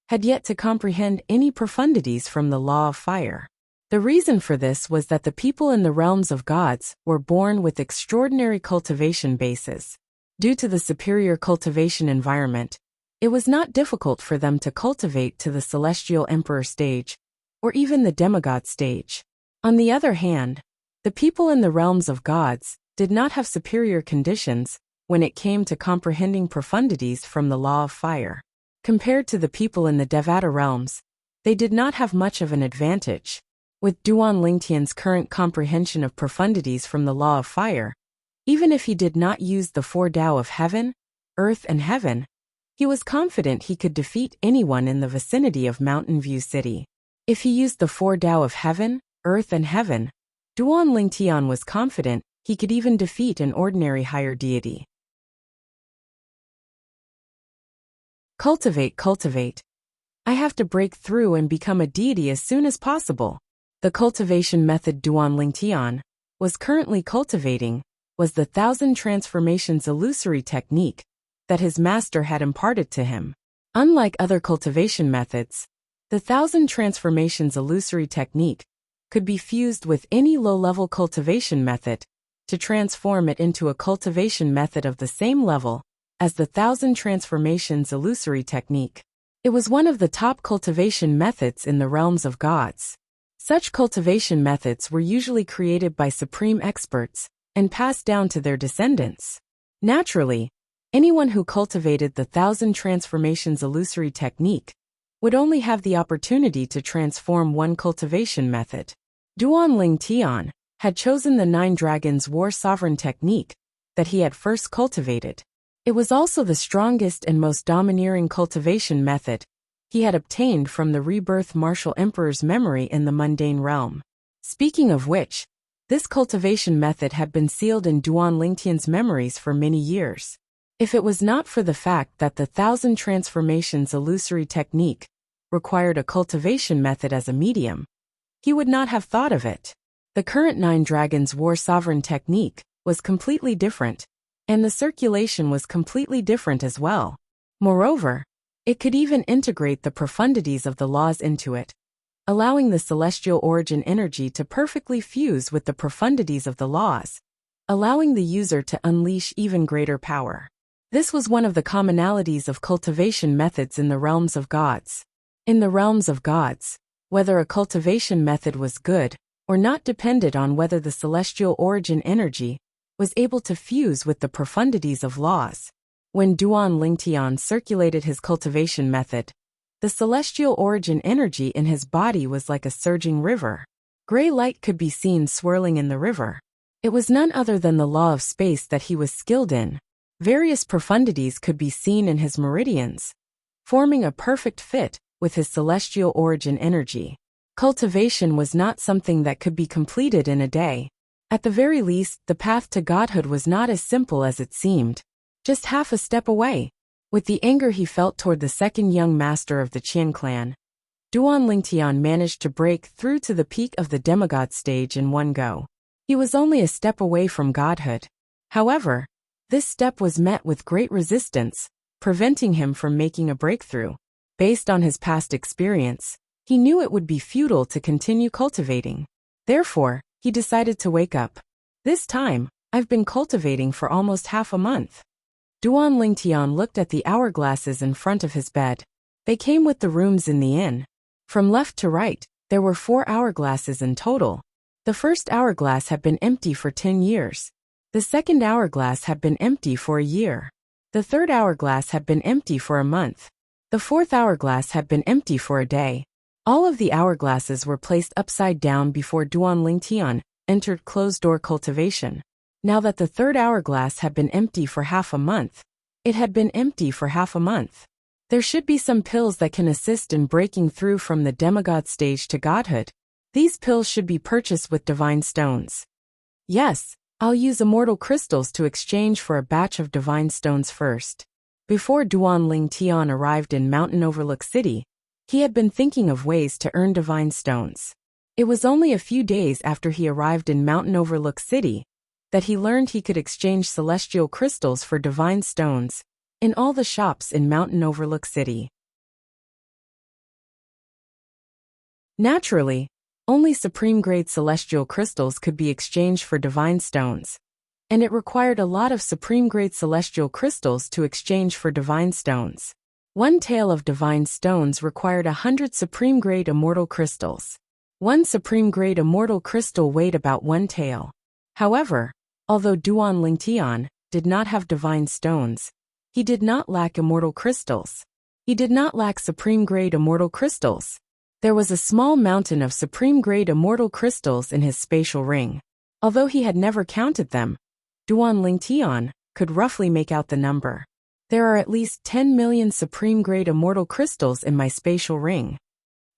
had yet to comprehend any profundities from the law of fire. The reason for this was that the people in the realms of gods were born with extraordinary cultivation bases. Due to the superior cultivation environment, it was not difficult for them to cultivate to the celestial emperor stage, or even the demigod stage. On the other hand, the people in the realms of gods did not have superior conditions when it came to comprehending profundities from the law of fire. Compared to the people in the Devata realms, they did not have much of an advantage. With Duan Lingtian's current comprehension of profundities from the law of fire, even if he did not use the 4 Tao of heaven, earth and heaven, he was confident he could defeat anyone in the vicinity of Mountain View City. If he used the 4 Tao of heaven, earth and heaven, Duan Lingtian was confident he could even defeat an ordinary higher deity. Cultivate, cultivate. I have to break through and become a deity as soon as possible. The cultivation method Duan Lingtian was currently cultivating was the 1,000 transformations illusory technique that his master had imparted to him. Unlike other cultivation methods, the 1,000 transformations illusory technique could be fused with any low-level cultivation method to transform it into a cultivation method of the same level as the 1,000 transformations illusory technique. It was one of the top cultivation methods in the realms of gods. Such cultivation methods were usually created by supreme experts and passed down to their descendants. Naturally, anyone who cultivated the 1,000 transformations illusory technique would only have the opportunity to transform one cultivation method. Duan Lingtian had chosen the 9 Dragons War Sovereign technique that he had first cultivated. It was also the strongest and most domineering cultivation method he had obtained from the rebirth martial emperor's memory in the mundane realm. Speaking of which, this cultivation method had been sealed in Duan Lingtian's memories for many years. If it was not for the fact that the 1,000 transformations illusory technique required a cultivation method as a medium, he would not have thought of it. The current 9 Dragons War Sovereign technique was completely different, and the circulation was completely different as well. Moreover, it could even integrate the profundities of the laws into it, allowing the celestial origin energy to perfectly fuse with the profundities of the laws, allowing the user to unleash even greater power. This was one of the commonalities of cultivation methods in the realms of gods. In the realms of gods, whether a cultivation method was good or not depended on whether the celestial origin energy was able to fuse with the profundities of laws. When Duan Lingtian circulated his cultivation method, the celestial origin energy in his body was like a surging river. Gray light could be seen swirling in the river. It was none other than the law of space that he was skilled in. Various profundities could be seen in his meridians, forming a perfect fit with his celestial origin energy. Cultivation was not something that could be completed in a day. At the very least, the path to godhood was not as simple as it seemed. Just half a step away. With the anger he felt toward the second young master of the Qian clan, Duan Lingtian managed to break through to the peak of the demigod stage in one go. He was only a step away from godhood. However, this step was met with great resistance, preventing him from making a breakthrough. Based on his past experience, he knew it would be futile to continue cultivating. Therefore, he decided to wake up. This time, I've been cultivating for almost half a month. Duan Lingtian looked at the hourglasses in front of his bed. They came with the rooms in the inn. From left to right, there were 4 hourglasses in total. The first hourglass had been empty for 10 years. The second hourglass had been empty for a year. The third hourglass had been empty for a month. The fourth hourglass had been empty for a day. All of the hourglasses were placed upside down before Duan Lingtian entered closed-door cultivation. Now that the third hourglass had been empty for half a month, it had been empty for half a month. There should be some pills that can assist in breaking through from the demigod stage to godhood. These pills should be purchased with divine stones. Yes, I'll use immortal crystals to exchange for a batch of divine stones first. Before Duan Lingtian arrived in Mountain Overlook City, he had been thinking of ways to earn divine stones. It was only a few days after he arrived in Mountain Overlook City that he learned he could exchange celestial crystals for divine stones in all the shops in Mountain Overlook City. Naturally, only supreme-grade celestial crystals could be exchanged for divine stones, and it required a lot of supreme-grade celestial crystals to exchange for divine stones. One tael of divine stones required 100 supreme-grade immortal crystals. One supreme-grade immortal crystal weighed about 1 tael. However, although Duan Lingtian did not have divine stones, he did not lack immortal crystals. He did not lack supreme-grade immortal crystals. There was a small mountain of supreme-grade immortal crystals in his spatial ring. Although he had never counted them, Duan Lingtian could roughly make out the number. There are at least 10 million supreme-grade immortal crystals in my spatial ring.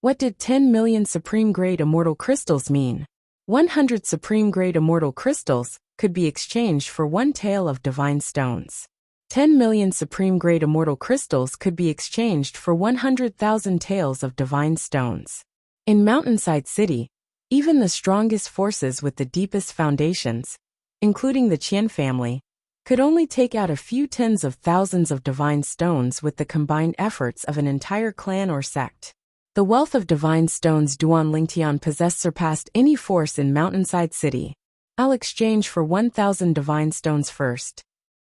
What did 10 million supreme-grade immortal crystals mean? 100 supreme-grade immortal crystals could be exchanged for 1 tael of divine stones. 10 million supreme-grade immortal crystals could be exchanged for 100,000 taels of divine stones. In Mountainside City, even the strongest forces with the deepest foundations, including the Qian family, could only take out a few tens of thousands of divine stones with the combined efforts of an entire clan or sect. The wealth of divine stones Duan Lingtian possessed surpassed any force in Mountainside City. I'll exchange for 1,000 divine stones first.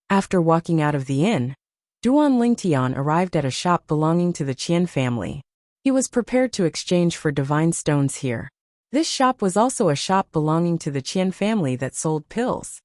After walking out of the inn, Duan Lingtian arrived at a shop belonging to the Qian family. He was prepared to exchange for divine stones here. This shop was also a shop belonging to the Qian family that sold pills.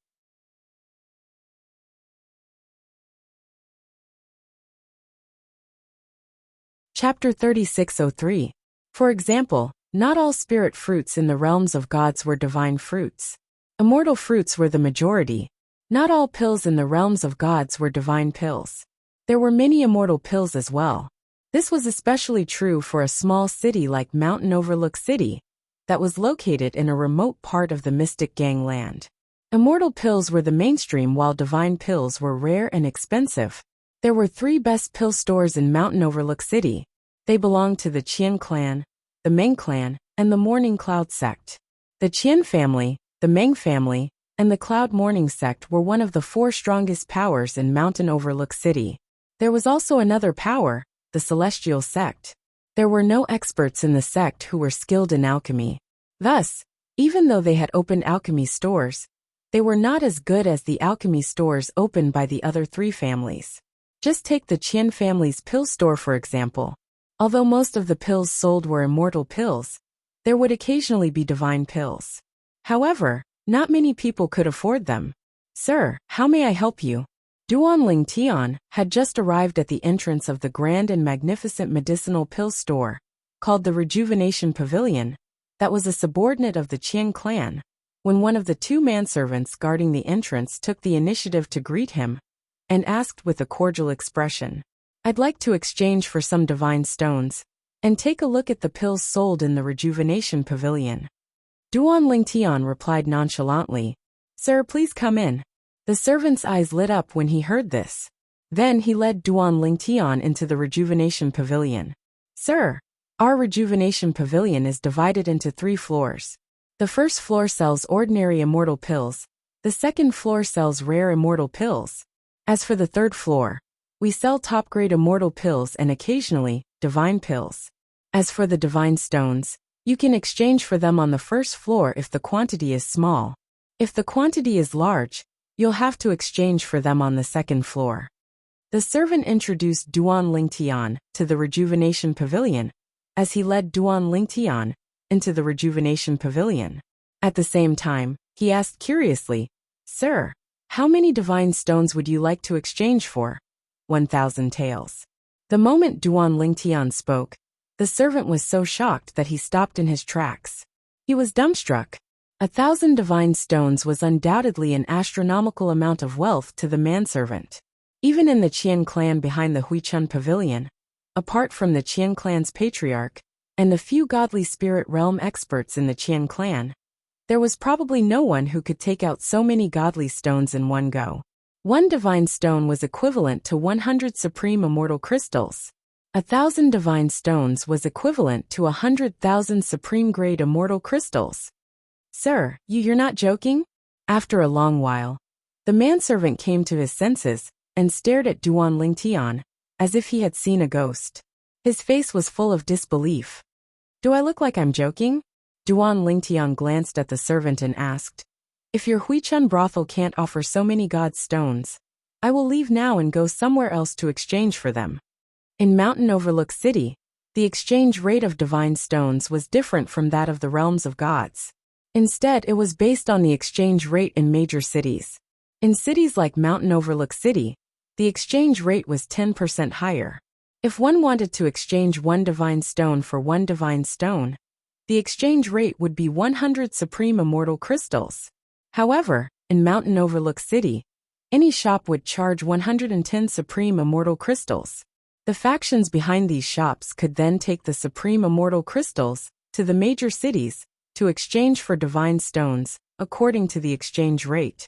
Chapter 3603. For example, not all spirit fruits in the realms of gods were divine fruits. Immortal fruits were the majority. Not all pills in the realms of gods were divine pills. There were many immortal pills as well. This was especially true for a small city like Mountain Overlook City, that was located in a remote part of the Mystic Gang land. Immortal pills were the mainstream while divine pills were rare and expensive. There were 3 best pill stores in Mountain Overlook City. They belonged to the Qian clan, the Meng clan, and the Morning Cloud sect. The Qian family, the Meng family, and the Cloud Morning sect were one of the 4 strongest powers in Mountain Overlook City. There was also another power, the Celestial sect. There were no experts in the sect who were skilled in alchemy. Thus, even though they had opened alchemy stores, they were not as good as the alchemy stores opened by the other 3 families. Just take the Qian family's pill store for example. Although most of the pills sold were immortal pills, there would occasionally be divine pills. However, not many people could afford them. Sir, how may I help you? Duan Lingtian had just arrived at the entrance of the grand and magnificent medicinal pill store, called the Rejuvenation Pavilion, that was a subordinate of the Qian clan, when one of the 2 manservants guarding the entrance took the initiative to greet him, and asked with a cordial expression, "I'd like to exchange for some divine stones, and take a look at the pills sold in the Rejuvenation Pavilion." Duan Lingtian replied nonchalantly, "Sir, please come in." The servant's eyes lit up when he heard this. Then he led Duan Lingtian into the Rejuvenation Pavilion. "Sir, our Rejuvenation Pavilion is divided into 3 floors. The first floor sells ordinary immortal pills, the second floor sells rare immortal pills. As for the third floor, we sell top-grade immortal pills and occasionally, divine pills. As for the divine stones, you can exchange for them on the first floor if the quantity is small. If the quantity is large, you'll have to exchange for them on the second floor." The servant introduced Duan Lingtian to the Rejuvenation Pavilion, as he led Duan Lingtian into the Rejuvenation Pavilion. At the same time, he asked curiously, "Sir, how many divine stones would you like to exchange for?" 1,000 taels. The moment Duan Lingtian spoke, the servant was so shocked that he stopped in his tracks. He was dumbstruck. 1,000 divine stones was undoubtedly an astronomical amount of wealth to the manservant. Even in the Qian clan behind the Huichun Pavilion, apart from the Qian clan's patriarch, and the few godly spirit realm experts in the Qian clan, there was probably no one who could take out so many godly stones in one go. 1 divine stone was equivalent to 100 supreme immortal crystals. 1,000 divine stones was equivalent to 100,000 supreme-grade immortal crystals. "Sir, you're not joking?" After a long while, the manservant came to his senses and stared at Duan Lingtian, as if he had seen a ghost. His face was full of disbelief. "Do I look like I'm joking?" Duan Lingtian glanced at the servant and asked, "If your Huichun brothel can't offer so many god stones, I will leave now and go somewhere else to exchange for them." In Mountain Overlook City, the exchange rate of divine stones was different from that of the realms of gods. Instead, it was based on the exchange rate in major cities. In cities like Mountain Overlook City, the exchange rate was 10% higher. If one wanted to exchange 1 divine stone for 1 divine stone, the exchange rate would be 100 supreme immortal crystals. However, in Mountain Overlook City, any shop would charge 110 supreme immortal crystals. The factions behind these shops could then take the supreme immortal crystals to the major cities to exchange for divine stones, according to the exchange rate.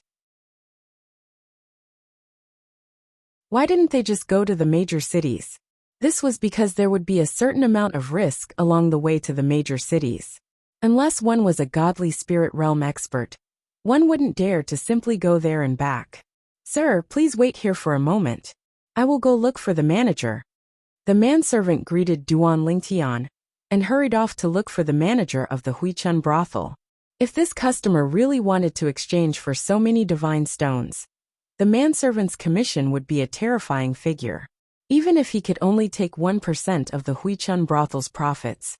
Why didn't they just go to the major cities? This was because there would be a certain amount of risk along the way to the major cities. Unless one was a godly spirit realm expert, one wouldn't dare to simply go there and back. Sir, please wait here for a moment. I will go look for the manager. The manservant greeted Duan Lingtian and hurried off to look for the manager of the Huichun brothel. If this customer really wanted to exchange for so many divine stones, the manservant's commission would be a terrifying figure. Even if he could only take 1% of the Huichun brothel's profits,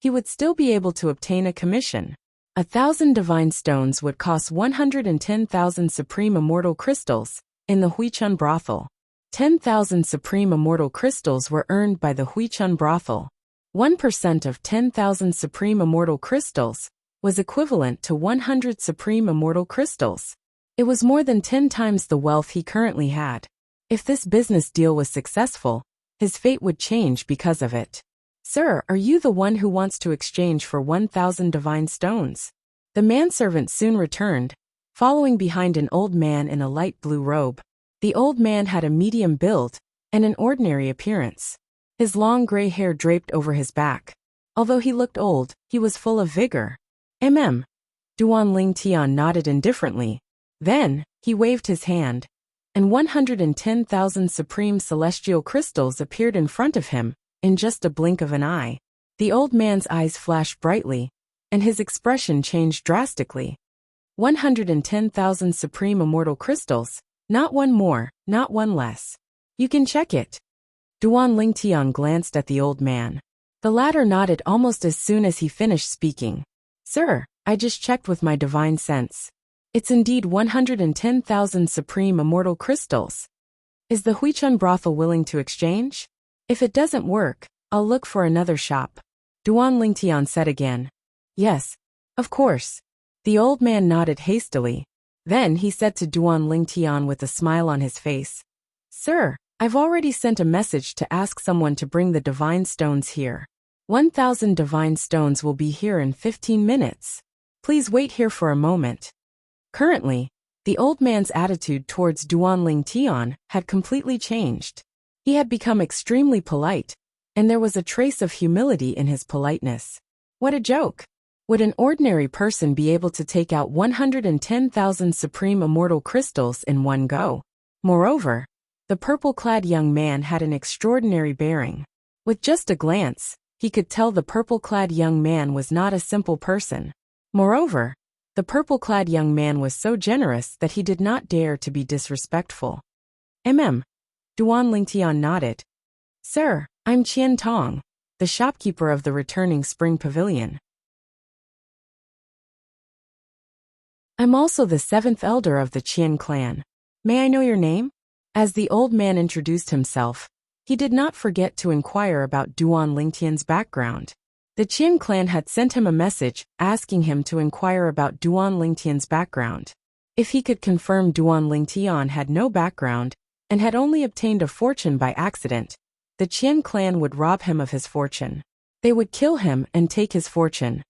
he would still be able to obtain a commission. 1,000 divine stones would cost 110,000 supreme immortal crystals in the Huichun brothel. 10,000 supreme immortal crystals were earned by the Huichun brothel. 1% of 10,000 supreme immortal crystals was equivalent to 100 supreme immortal crystals. It was more than 10 times the wealth he currently had. If this business deal was successful, his fate would change because of it. Sir, are you the one who wants to exchange for 1,000 divine stones? The manservant soon returned, following behind an old man in a light blue robe. The old man had a medium build and an ordinary appearance. His long gray hair draped over his back. Although he looked old, he was full of vigor. Duan Lingtian nodded indifferently. Then, he waved his hand, and 110,000 supreme celestial crystals appeared in front of him, in just a blink of an eye. The old man's eyes flashed brightly, and his expression changed drastically. 110,000 supreme immortal crystals, not one more, not one less. You can check it. Duan Lingtian glanced at the old man. The latter nodded almost as soon as he finished speaking. Sir, I just checked with my divine sense. It's indeed 110,000 supreme immortal crystals. Is the Huichun brothel willing to exchange? If it doesn't work, I'll look for another shop. Duan Lingtian said again. Yes, of course. The old man nodded hastily. Then he said to Duan Lingtian with a smile on his face. Sir, I've already sent a message to ask someone to bring the divine stones here. 1,000 divine stones will be here in 15 minutes. Please wait here for a moment. Currently, the old man's attitude towards Duan Lingtian had completely changed. He had become extremely polite, and there was a trace of humility in his politeness. What a joke! Would an ordinary person be able to take out 110,000 supreme immortal crystals in one go? Moreover, the purple-clad young man had an extraordinary bearing. With just a glance, he could tell the purple-clad young man was not a simple person. Moreover, the purple-clad young man was so generous that he did not dare to be disrespectful. Duan Lingtian nodded. Sir, I'm Qian Tong, the shopkeeper of the returning spring pavilion. I'm also the 7th elder of the Qian clan. May I know your name? As the old man introduced himself, he did not forget to inquire about Duan Lingtian's background. The Qian clan had sent him a message asking him to inquire about Duan Lingtian's background. If he could confirm Duan Lingtian had no background and had only obtained a fortune by accident, the Qian clan would rob him of his fortune. They would kill him and take his fortune.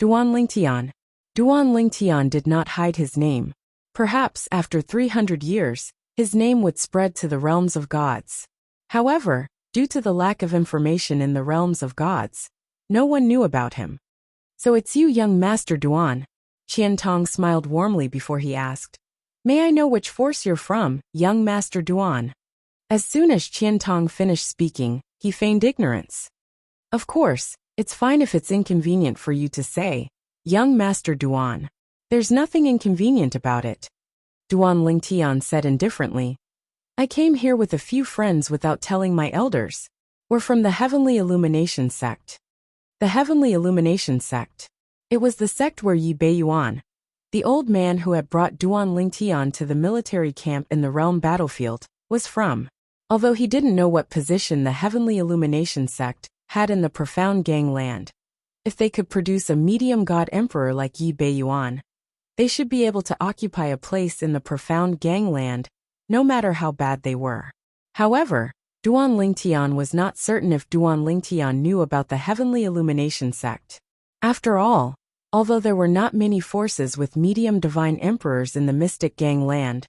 Duan Lingtian did not hide his name. Perhaps after 300 years, his name would spread to the realms of gods. However, due to the lack of information in the realms of gods, no one knew about him. So it's you, young Master Duan. Qian Tong smiled warmly before he asked. May I know which force you're from, young Master Duan? As soon as Qian Tong finished speaking, he feigned ignorance. Of course, it's fine if it's inconvenient for you to say, young Master Duan. There's nothing inconvenient about it. Duan Lingtian said indifferently. I came here with a few friends without telling my elders. We're from the Heavenly Illumination sect. The Heavenly Illumination sect. It was the sect where Yi Beiyuan, the old man who had brought Duan Lingtian to the military camp in the realm battlefield, was from. Although he didn't know what position the Heavenly Illumination sect had in the profound gangland. If they could produce a medium god emperor like Yi Beiyuan, they should be able to occupy a place in the profound gangland, no matter how bad they were. However, Duan Lingtian was not certain if Duan Lingtian knew about the Heavenly Illumination sect. After all, although there were not many forces with medium divine emperors in the mystic gangland,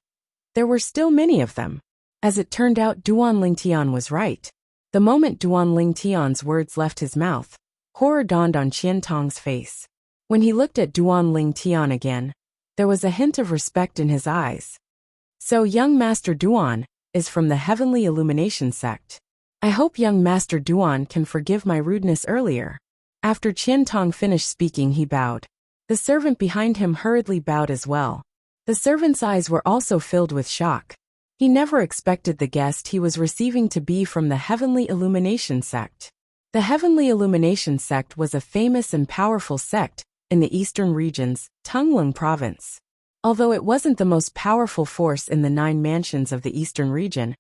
there were still many of them. As it turned out, Duan Lingtian was right. The moment Duan Lingtian's words left his mouth, horror dawned on Qian Tong's face. When he looked at Duan Lingtian again, there was a hint of respect in his eyes. So young Master Duan is from the Heavenly Illumination sect. I hope young Master Duan can forgive my rudeness earlier. After Qian Tong finished speaking, he bowed. The servant behind him hurriedly bowed as well. The servant's eyes were also filled with shock. He never expected the guest he was receiving to be from the Heavenly Illumination sect. The Heavenly Illumination sect was a famous and powerful sect in the eastern regions, Tunglung province. Although it wasn't the most powerful force in the 9 mansions of the eastern region,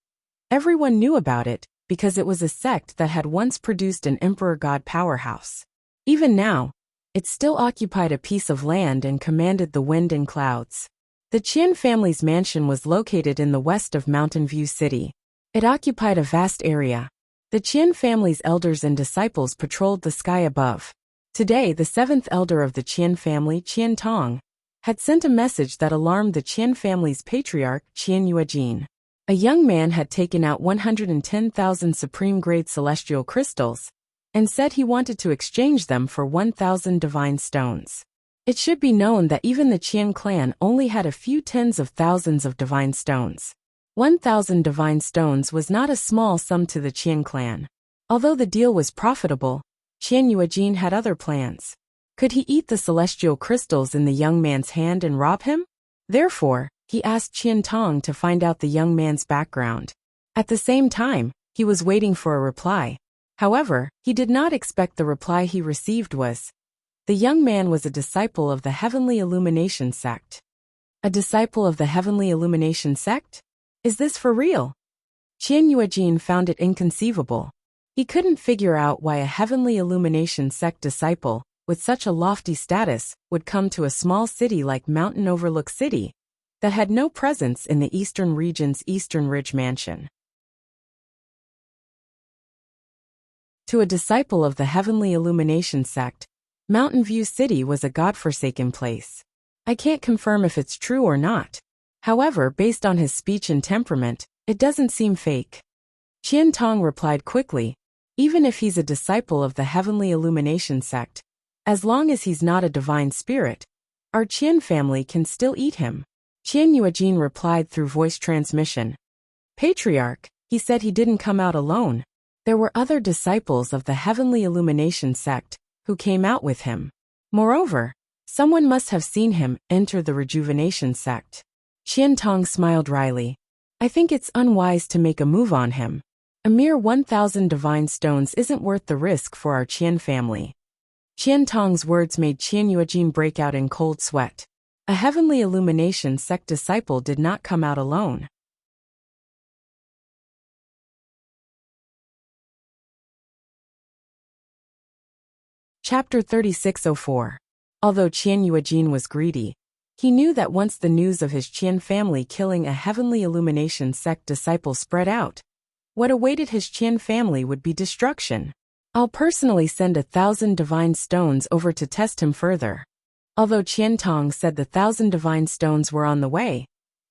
everyone knew about it because it was a sect that had once produced an emperor god powerhouse. Even now, it still occupied a piece of land and commanded the wind and clouds. The Qian family's mansion was located in the west of Mountain View City. It occupied a vast area. The Qian family's elders and disciples patrolled the sky above. Today, the 7th elder of the Qian family, Qian Tong, had sent a message that alarmed the Qian family's patriarch, Qian Yuejin. A young man had taken out 110,000 supreme-grade celestial crystals and said he wanted to exchange them for 1,000 divine stones. It should be known that even the Qian clan only had a few tens of thousands of divine stones. 1,000 divine stones was not a small sum to the Qian clan. Although the deal was profitable, Qian Yuejin had other plans. Could he eat the celestial crystals in the young man's hand and rob him? Therefore, he asked Qian Tong to find out the young man's background. At the same time, he was waiting for a reply. However, he did not expect the reply he received was, the young man was a disciple of the Heavenly Illumination sect. A disciple of the Heavenly Illumination sect? Is this for real? Qian Yuejin found it inconceivable. He couldn't figure out why a Heavenly Illumination sect disciple, with such a lofty status, would come to a small city like Mountain Overlook City, that had no presence in the eastern region's Eastern Ridge Mansion. To a disciple of the Heavenly Illumination sect, Mountain View City was a godforsaken place. I can't confirm if it's true or not. However, based on his speech and temperament, it doesn't seem fake. Qian Tong replied quickly, even if he's a disciple of the Heavenly Illumination sect, as long as he's not a divine spirit, our Qian family can still eat him. Qian Yuejin replied through voice transmission. Patriarch, he said he didn't come out alone. There were other disciples of the Heavenly Illumination sect who came out with him. Moreover, someone must have seen him enter the Rejuvenation sect. Qian Tong smiled wryly. I think it's unwise to make a move on him. A mere 1,000 divine stones isn't worth the risk for our Qian family. Qian Tong's words made Qian Yuejin break out in cold sweat. A Heavenly Illumination sect disciple did not come out alone. Chapter 3604. Although Qian Yuejin was greedy, he knew that once the news of his Qian family killing a Heavenly Illumination sect disciple spread out, what awaited his Qian family would be destruction. I'll personally send 1,000 divine stones over to test him further. Although Qian Tong said the 1,000 divine stones were on the way,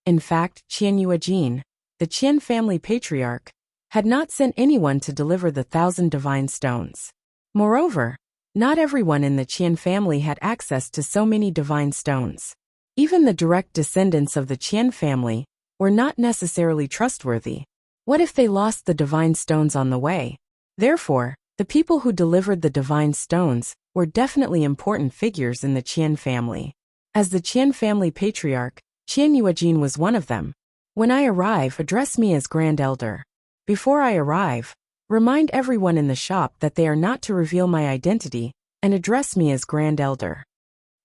in fact, Qian Yuejin, the Qian family patriarch, had not sent anyone to deliver the 1,000 divine stones. Moreover, not everyone in the Qian family had access to so many divine stones. Even the direct descendants of the Qian family were not necessarily trustworthy. What if they lost the divine stones on the way? Therefore, the people who delivered the divine stones were definitely important figures in the Qian family. As the Qian family patriarch, Qian Yuejin was one of them. When I arrive, address me as Grand Elder. Before I arrive, remind everyone in the shop that they are not to reveal my identity and address me as Grand Elder.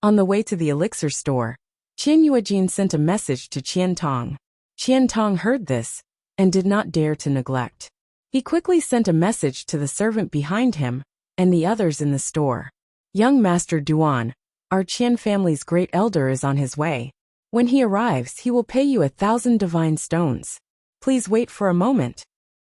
On the way to the elixir store, Qian Yuejin sent a message to Qian Tong. Qian Tong heard this and did not dare to neglect. He quickly sent a message to the servant behind him and the others in the store. Young Master Duan, our Qian family's great elder is on his way. When he arrives, he will pay you 1,000 divine stones. Please wait for a moment.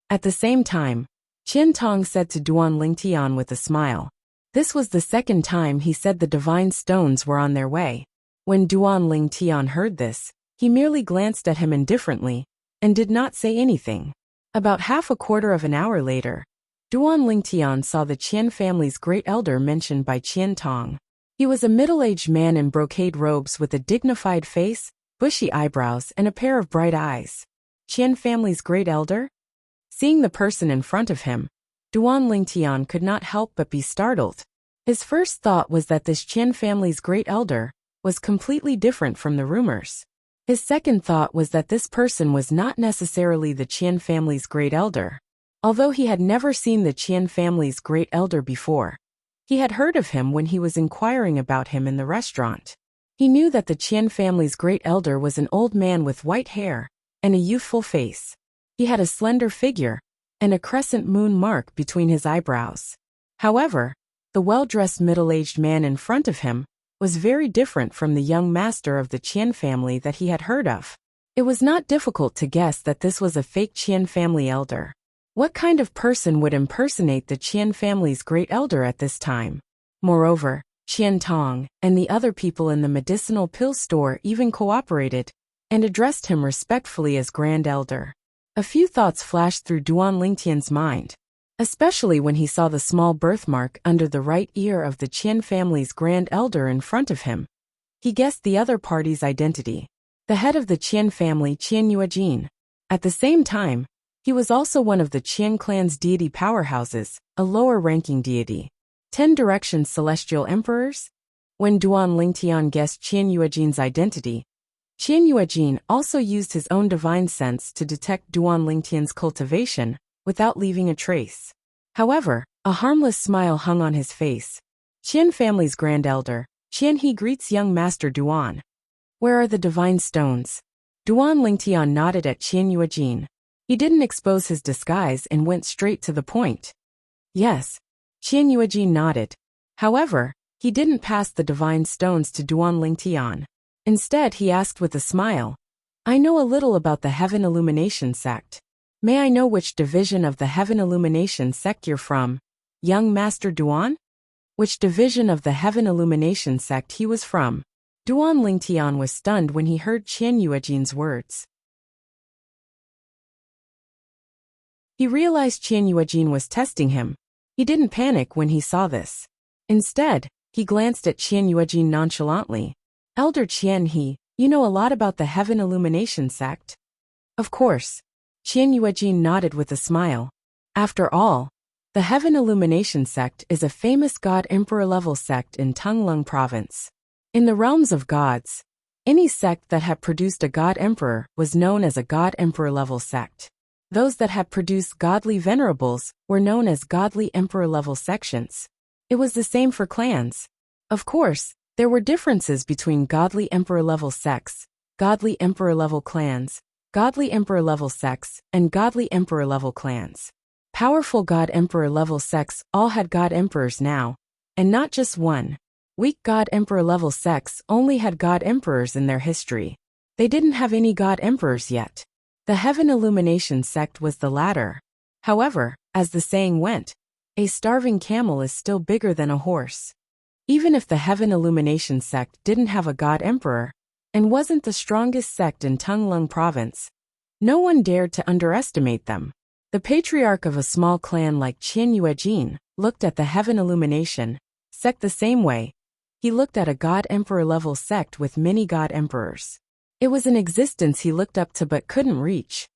At the same time, Qian Tong said to Duan Lingtian with a smile. This was the second time he said the divine stones were on their way. When Duan Lingtian heard this, he merely glanced at him indifferently and did not say anything. About half a quarter of an hour later, Duan Lingtian saw the Qian family's great elder mentioned by Qian Tong. He was a middle-aged man in brocade robes with a dignified face, bushy eyebrows, and a pair of bright eyes. Qian family's great elder? Seeing the person in front of him, Duan Lingtian could not help but be startled. His first thought was that this Qian family's great elder was completely different from the rumors. His second thought was that this person was not necessarily the Qian family's great elder. Although he had never seen the Qian family's great elder before, he had heard of him when he was inquiring about him in the restaurant. He knew that the Qian family's great elder was an old man with white hair and a youthful face. He had a slender figure and a crescent moon mark between his eyebrows. However, the well-dressed middle-aged man in front of him was very different from the young master of the Qian family that he had heard of. It was not difficult to guess that this was a fake Qian family elder. What kind of person would impersonate the Qian family's great elder at this time? Moreover, Qian Tong and the other people in the medicinal pill store even cooperated and addressed him respectfully as Grand Elder. A few thoughts flashed through Duan Lingtian's mind, especially when he saw the small birthmark under the right ear of the Qian family's Grand Elder in front of him. He guessed the other party's identity, the head of the Qian family, Qian Yuejin. At the same time, he was also one of the Qian clan's deity powerhouses, a lower-ranking deity. 10 Directions Celestial Emperors? When Duan Lingtian guessed Qian Yuejin's identity, Qian Yuejin also used his own divine sense to detect Duan Lingtian's cultivation without leaving a trace. However, a harmless smile hung on his face. Qian family's Grand Elder, Qian He greets young Master Duan. Where are the divine stones? Duan Lingtian nodded at Qian Yuejin. He didn't expose his disguise and went straight to the point. Yes. Qian Yuejin nodded. However, he didn't pass the divine stones to Duan Lingtian. Instead, he asked with a smile, I know a little about the Heaven Illumination sect. May I know which division of the Heaven Illumination sect you're from, young Master Duan? Which division of the Heaven Illumination sect he was from? Duan Lingtian was stunned when he heard Qian Yuejin's words. He realized Qian Yuejin was testing him. He didn't panic when he saw this. Instead, he glanced at Qian Yuejin nonchalantly. Elder Qian He, you know a lot about the Heaven Illumination sect? Of course. Qian Yuejin nodded with a smile. After all, the Heaven Illumination sect is a famous God-Emperor level sect in Tunglung province. In the realms of gods, any sect that had produced a God-Emperor was known as a God-Emperor level sect. Those that had produced godly venerables were known as godly emperor level sections. It was the same for clans. Of course, there were differences between godly emperor level sects, godly emperor level clans, godly emperor level sects, and godly emperor level clans. Powerful god emperor level sects all had god emperors now, and not just one. Weak god emperor level sects only had god emperors in their history. They didn't have any god emperors yet. The Heaven Illumination sect was the latter. However, as the saying went, a starving camel is still bigger than a horse. Even if the Heaven Illumination sect didn't have a god emperor, and wasn't the strongest sect in Tunglung province, no one dared to underestimate them. The patriarch of a small clan like Qian Yuejin looked at the Heaven Illumination sect the same way. He looked at a god emperor level sect with many god emperors. It was an existence he looked up to but couldn't reach.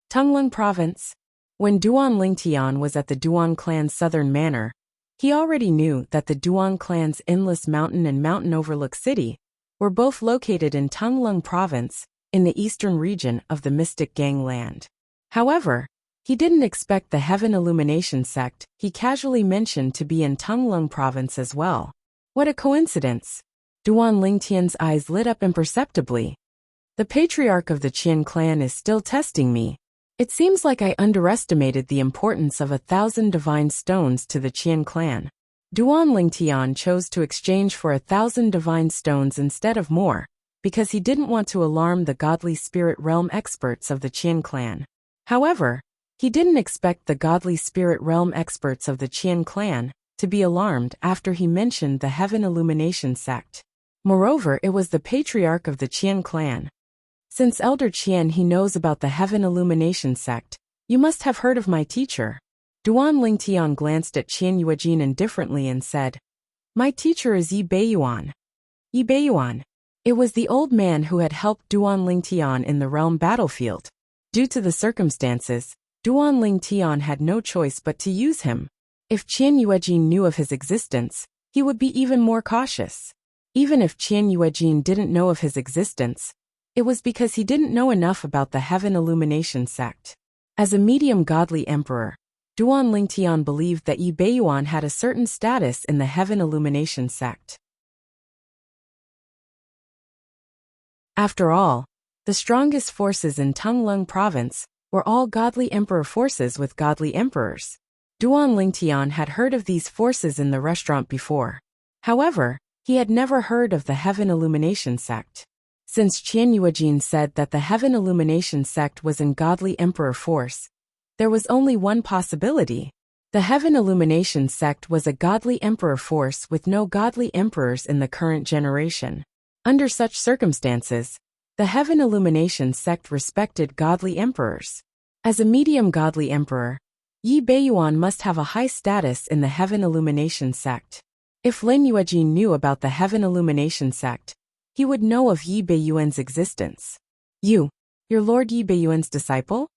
Tunglung province. When Duan Lingtian was at the Duan clan's southern manor, he already knew that the Duan clan's Endless Mountain and Mountain Overlook City were both located in Tunglung province in the eastern region of the Mystic Gangland. However, he didn't expect the Heaven Illumination sect he casually mentioned to be in Tunglung province as well. What a coincidence! Duan Lingtian's eyes lit up imperceptibly. The patriarch of the Qian clan is still testing me. It seems like I underestimated the importance of 1,000 divine stones to the Qian clan. Duan Lingtian chose to exchange for 1,000 divine stones instead of more, because he didn't want to alarm the godly spirit realm experts of the Qian clan. However, he didn't expect the godly spirit realm experts of the Qian clan to be alarmed after he mentioned the Heaven Illumination sect. Moreover, it was the patriarch of the Qian clan. Since Elder Qian he knows about the Heaven Illumination sect, you must have heard of my teacher. Duan Lingtian glanced at Qian Yuejin indifferently and said, My teacher is Yi Beiyuan. Yi Beiyuan. It was the old man who had helped Duan Lingtian in the realm battlefield. Due to the circumstances, Duan Lingtian had no choice but to use him. If Qian Yuejin knew of his existence, he would be even more cautious. Even if Qian Yuejin didn't know of his existence, it was because he didn't know enough about the Heaven Illumination sect. As a medium godly emperor, Duan Lingtian believed that Yi Beiyuan had a certain status in the Heaven Illumination sect. After all, the strongest forces in Tunglung province were all godly emperor forces with godly emperors. Duan Lingtian had heard of these forces in the restaurant before. However, he had never heard of the Heaven Illumination sect. Since Qian Yuejin said that the Heaven Illumination sect was in godly emperor force, there was only one possibility. The Heaven Illumination sect was a godly emperor force with no godly emperors in the current generation. Under such circumstances, the Heaven Illumination sect respected godly emperors. As a medium godly emperor, Yi Beiyuan must have a high status in the Heaven Illumination sect. If Lin Yuejin knew about the Heaven Illumination sect, he would know of Yi Beiyuan's existence. You're Lord Yi Beiyuan's disciple?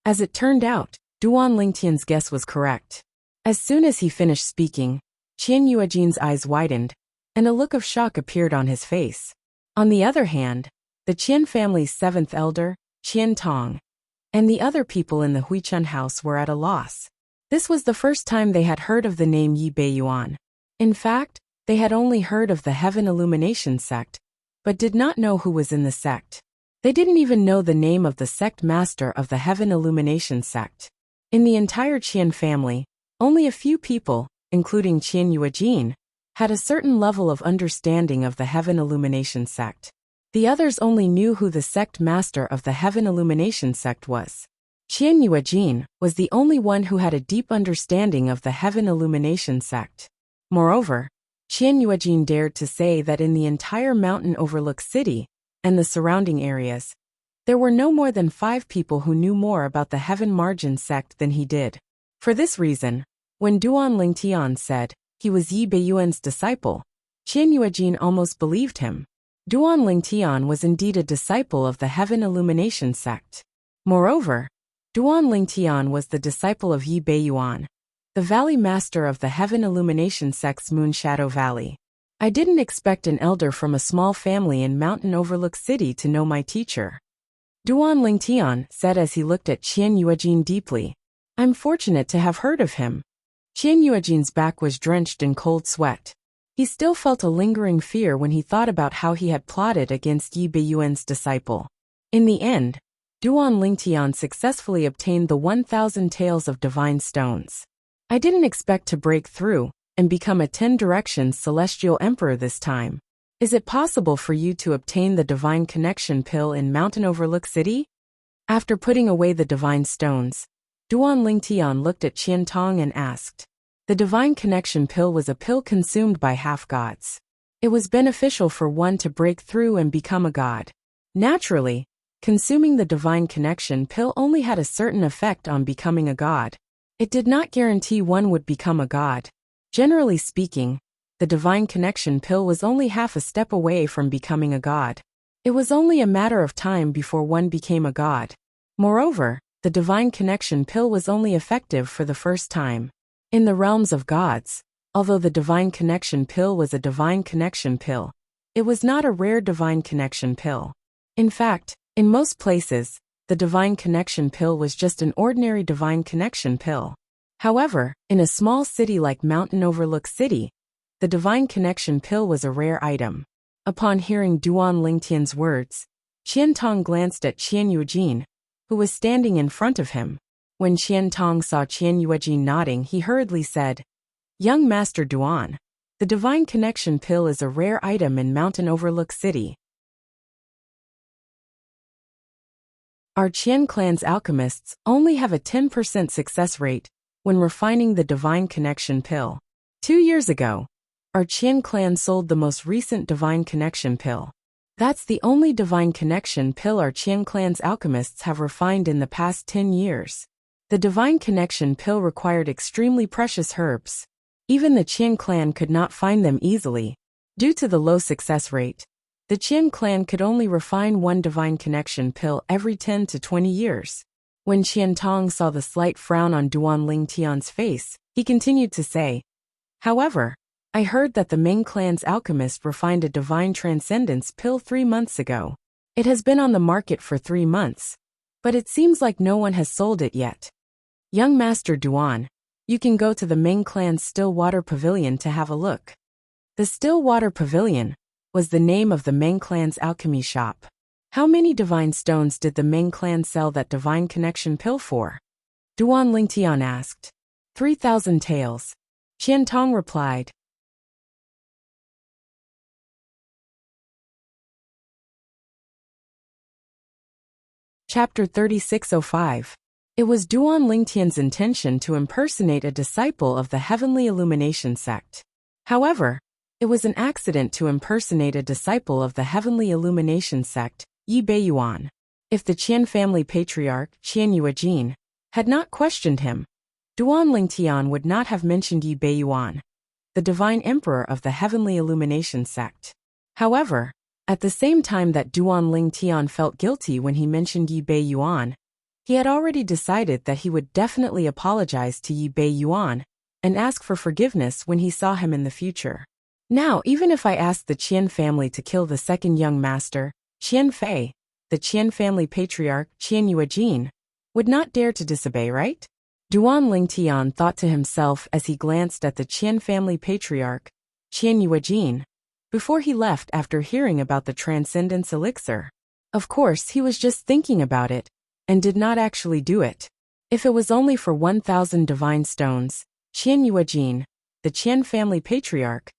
As it turned out, Duan Lingtian's guess was correct. As soon as he finished speaking, Qian Yuejin's eyes widened, and a look of shock appeared on his face. On the other hand, the Qian family's seventh elder, Qian Tong, and the other people in the Huichun house were at a loss. This was the first time they had heard of the name Yi Beiyuan. In fact, they had only heard of the Heaven Illumination sect, but did not know who was in the sect. They didn't even know the name of the sect master of the Heaven Illumination sect. In the entire Qian family, only a few people, including Qian Yuejin, had a certain level of understanding of the Heaven Illumination sect. The others only knew who the sect master of the Heaven Illumination sect was. Qian Yuejin was the only one who had a deep understanding of the Heaven Illumination sect. Moreover, Qian Yuejin dared to say that in the entire mountain overlook city and the surrounding areas, there were no more than 5 people who knew more about the Heaven Margin sect than he did. For this reason, when Duan Lingtian said he was Yi Beiyuan's disciple, Qian Yuejin almost believed him. Duan Lingtian was indeed a disciple of the Heaven Illumination sect. Moreover, Duan Lingtian was the disciple of Yi Beiyuan, the valley master of the Heaven Illumination sect's Moon Shadow Valley. I didn't expect an elder from a small family in Mountain Overlook City to know my teacher. Duan Lingtian said as he looked at Qian Yuejin deeply. I'm fortunate to have heard of him. Qian Yuejin's back was drenched in cold sweat. He still felt a lingering fear when he thought about how he had plotted against Yi Beiyuan's disciple. In the end, Duan Lingtian successfully obtained the 1,000 taels of divine stones. I didn't expect to break through and become a 10 Directions Celestial Emperor this time. Is it possible for you to obtain the Divine Connection Pill in Mountain Overlook City? After putting away the divine stones, Duan Lingtian looked at Qian Tong and asked. The Divine Connection Pill was a pill consumed by half-gods. It was beneficial for one to break through and become a god. Naturally, consuming the Divine Connection Pill only had a certain effect on becoming a god. It did not guarantee one would become a god. Generally speaking, the Divine Connection Pill was only half a step away from becoming a god. It was only a matter of time before one became a god. Moreover, the Divine Connection Pill was only effective for the first time. In the realms of gods, although the Divine Connection Pill was a Divine Connection Pill, it was not a rare Divine Connection Pill. In fact, in most places, the Divine Connection Pill was just an ordinary Divine Connection Pill. However, in a small city like Mountain Overlook City, the Divine Connection Pill was a rare item. Upon hearing Duan Lingtian's words, Qian Tong glanced at Qian Yuejin, who was standing in front of him. When Qian Tong saw Qian Yuejin nodding, he hurriedly said, Young Master Duan, the Divine Connection Pill is a rare item in Mountain Overlook City. Our Qian clan's alchemists only have a 10% success rate when refining the Divine Connection Pill. 2 years ago, our Qian clan sold the most recent Divine Connection Pill. That's the only divine connection pill our Qian clan's alchemists have refined in the past 10 years. The divine connection pill required extremely precious herbs. Even the Qian clan could not find them easily. Due to the low success rate, the Qian clan could only refine one divine connection pill every 10 to 20 years. When Qian Tong saw the slight frown on Duan Lingtian's face, he continued to say, "However, I heard that the Ming clan's alchemist refined a divine transcendence pill 3 months ago. It has been on the market for 3 months, but it seems like no one has sold it yet. Young Master Duan, you can go to the Ming clan's Stillwater Pavilion to have a look." The Stillwater Pavilion was the name of the Ming clan's alchemy shop. How many divine stones did the Ming clan sell that divine connection pill for? Duan Lingtian asked. 3,000 taels. Qian Tong replied. Chapter 3605. It was Duan Lingtian's intention to impersonate a disciple of the Heavenly Illumination sect. However, it was an accident to impersonate a disciple of the Heavenly Illumination sect, Yi Beiyuan. If the Qian family patriarch, Qian Yuejin, had not questioned him, Duan Lingtian would not have mentioned Yi Beiyuan, the divine emperor of the Heavenly Illumination sect. However, at the same time that Duan Lingtian felt guilty when he mentioned Yi Beiyuan, he had already decided that he would definitely apologize to Yi Beiyuan and ask for forgiveness when he saw him in the future. Now, even if I asked the Qian family to kill the second young master, Qian Fei, the Qian family patriarch, Qian Yuejin, would not dare to disobey, right? Duan Lingtian thought to himself as he glanced at the Qian family patriarch, Qian Yuejin, before he left after hearing about the transcendence elixir. Of course, he was just thinking about it, and did not actually do it. If it was only for 1,000 divine stones, Qian Yuejin, the Qian family patriarch,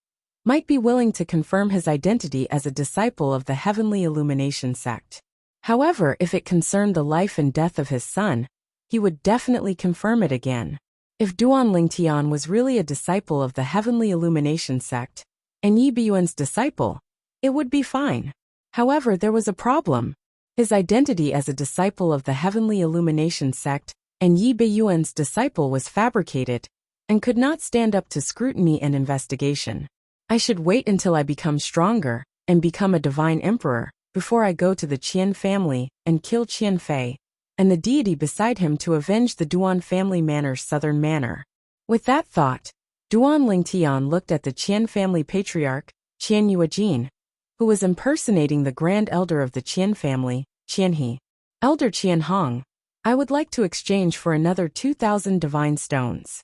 might be willing to confirm his identity as a disciple of the Heavenly Illumination sect. However, if it concerned the life and death of his son, he would definitely confirm it again. If Duan Lingtian was really a disciple of the Heavenly Illumination sect, and Yi Beiyuan's disciple, it would be fine. However, there was a problem. His identity as a disciple of the Heavenly Illumination sect and Yi Beiyuan's disciple was fabricated and could not stand up to scrutiny and investigation. I should wait until I become stronger and become a divine emperor before I go to the Qian family and kill Qian Fei and the deity beside him to avenge the Duan family manor's southern manor. With that thought, Duan Lingtian looked at the Qian family patriarch, Qian Yuejin, who was impersonating the grand elder of the Qian family, Qian He. Elder Qian Hong, I would like to exchange for another 2,000 divine stones.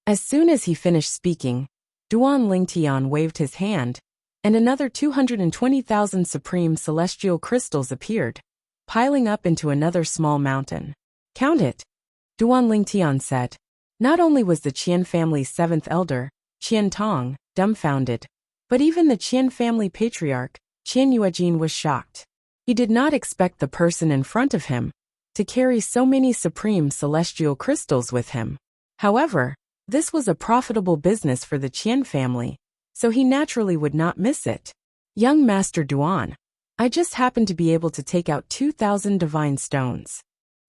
As soon as he finished speaking, Duan Lingtian waved his hand, and another 220,000 supreme celestial crystals appeared, piling up into another small mountain. Count it, Duan Lingtian said. Not only was the Qian family's seventh elder, Qian Tong, dumbfounded, but even the Qian family patriarch, Qian Yuejin, was shocked. He did not expect the person in front of him to carry so many supreme celestial crystals with him. However, this was a profitable business for the Qian family, so he naturally would not miss it. Young Master Duan, I just happened to be able to take out 2,000 divine stones.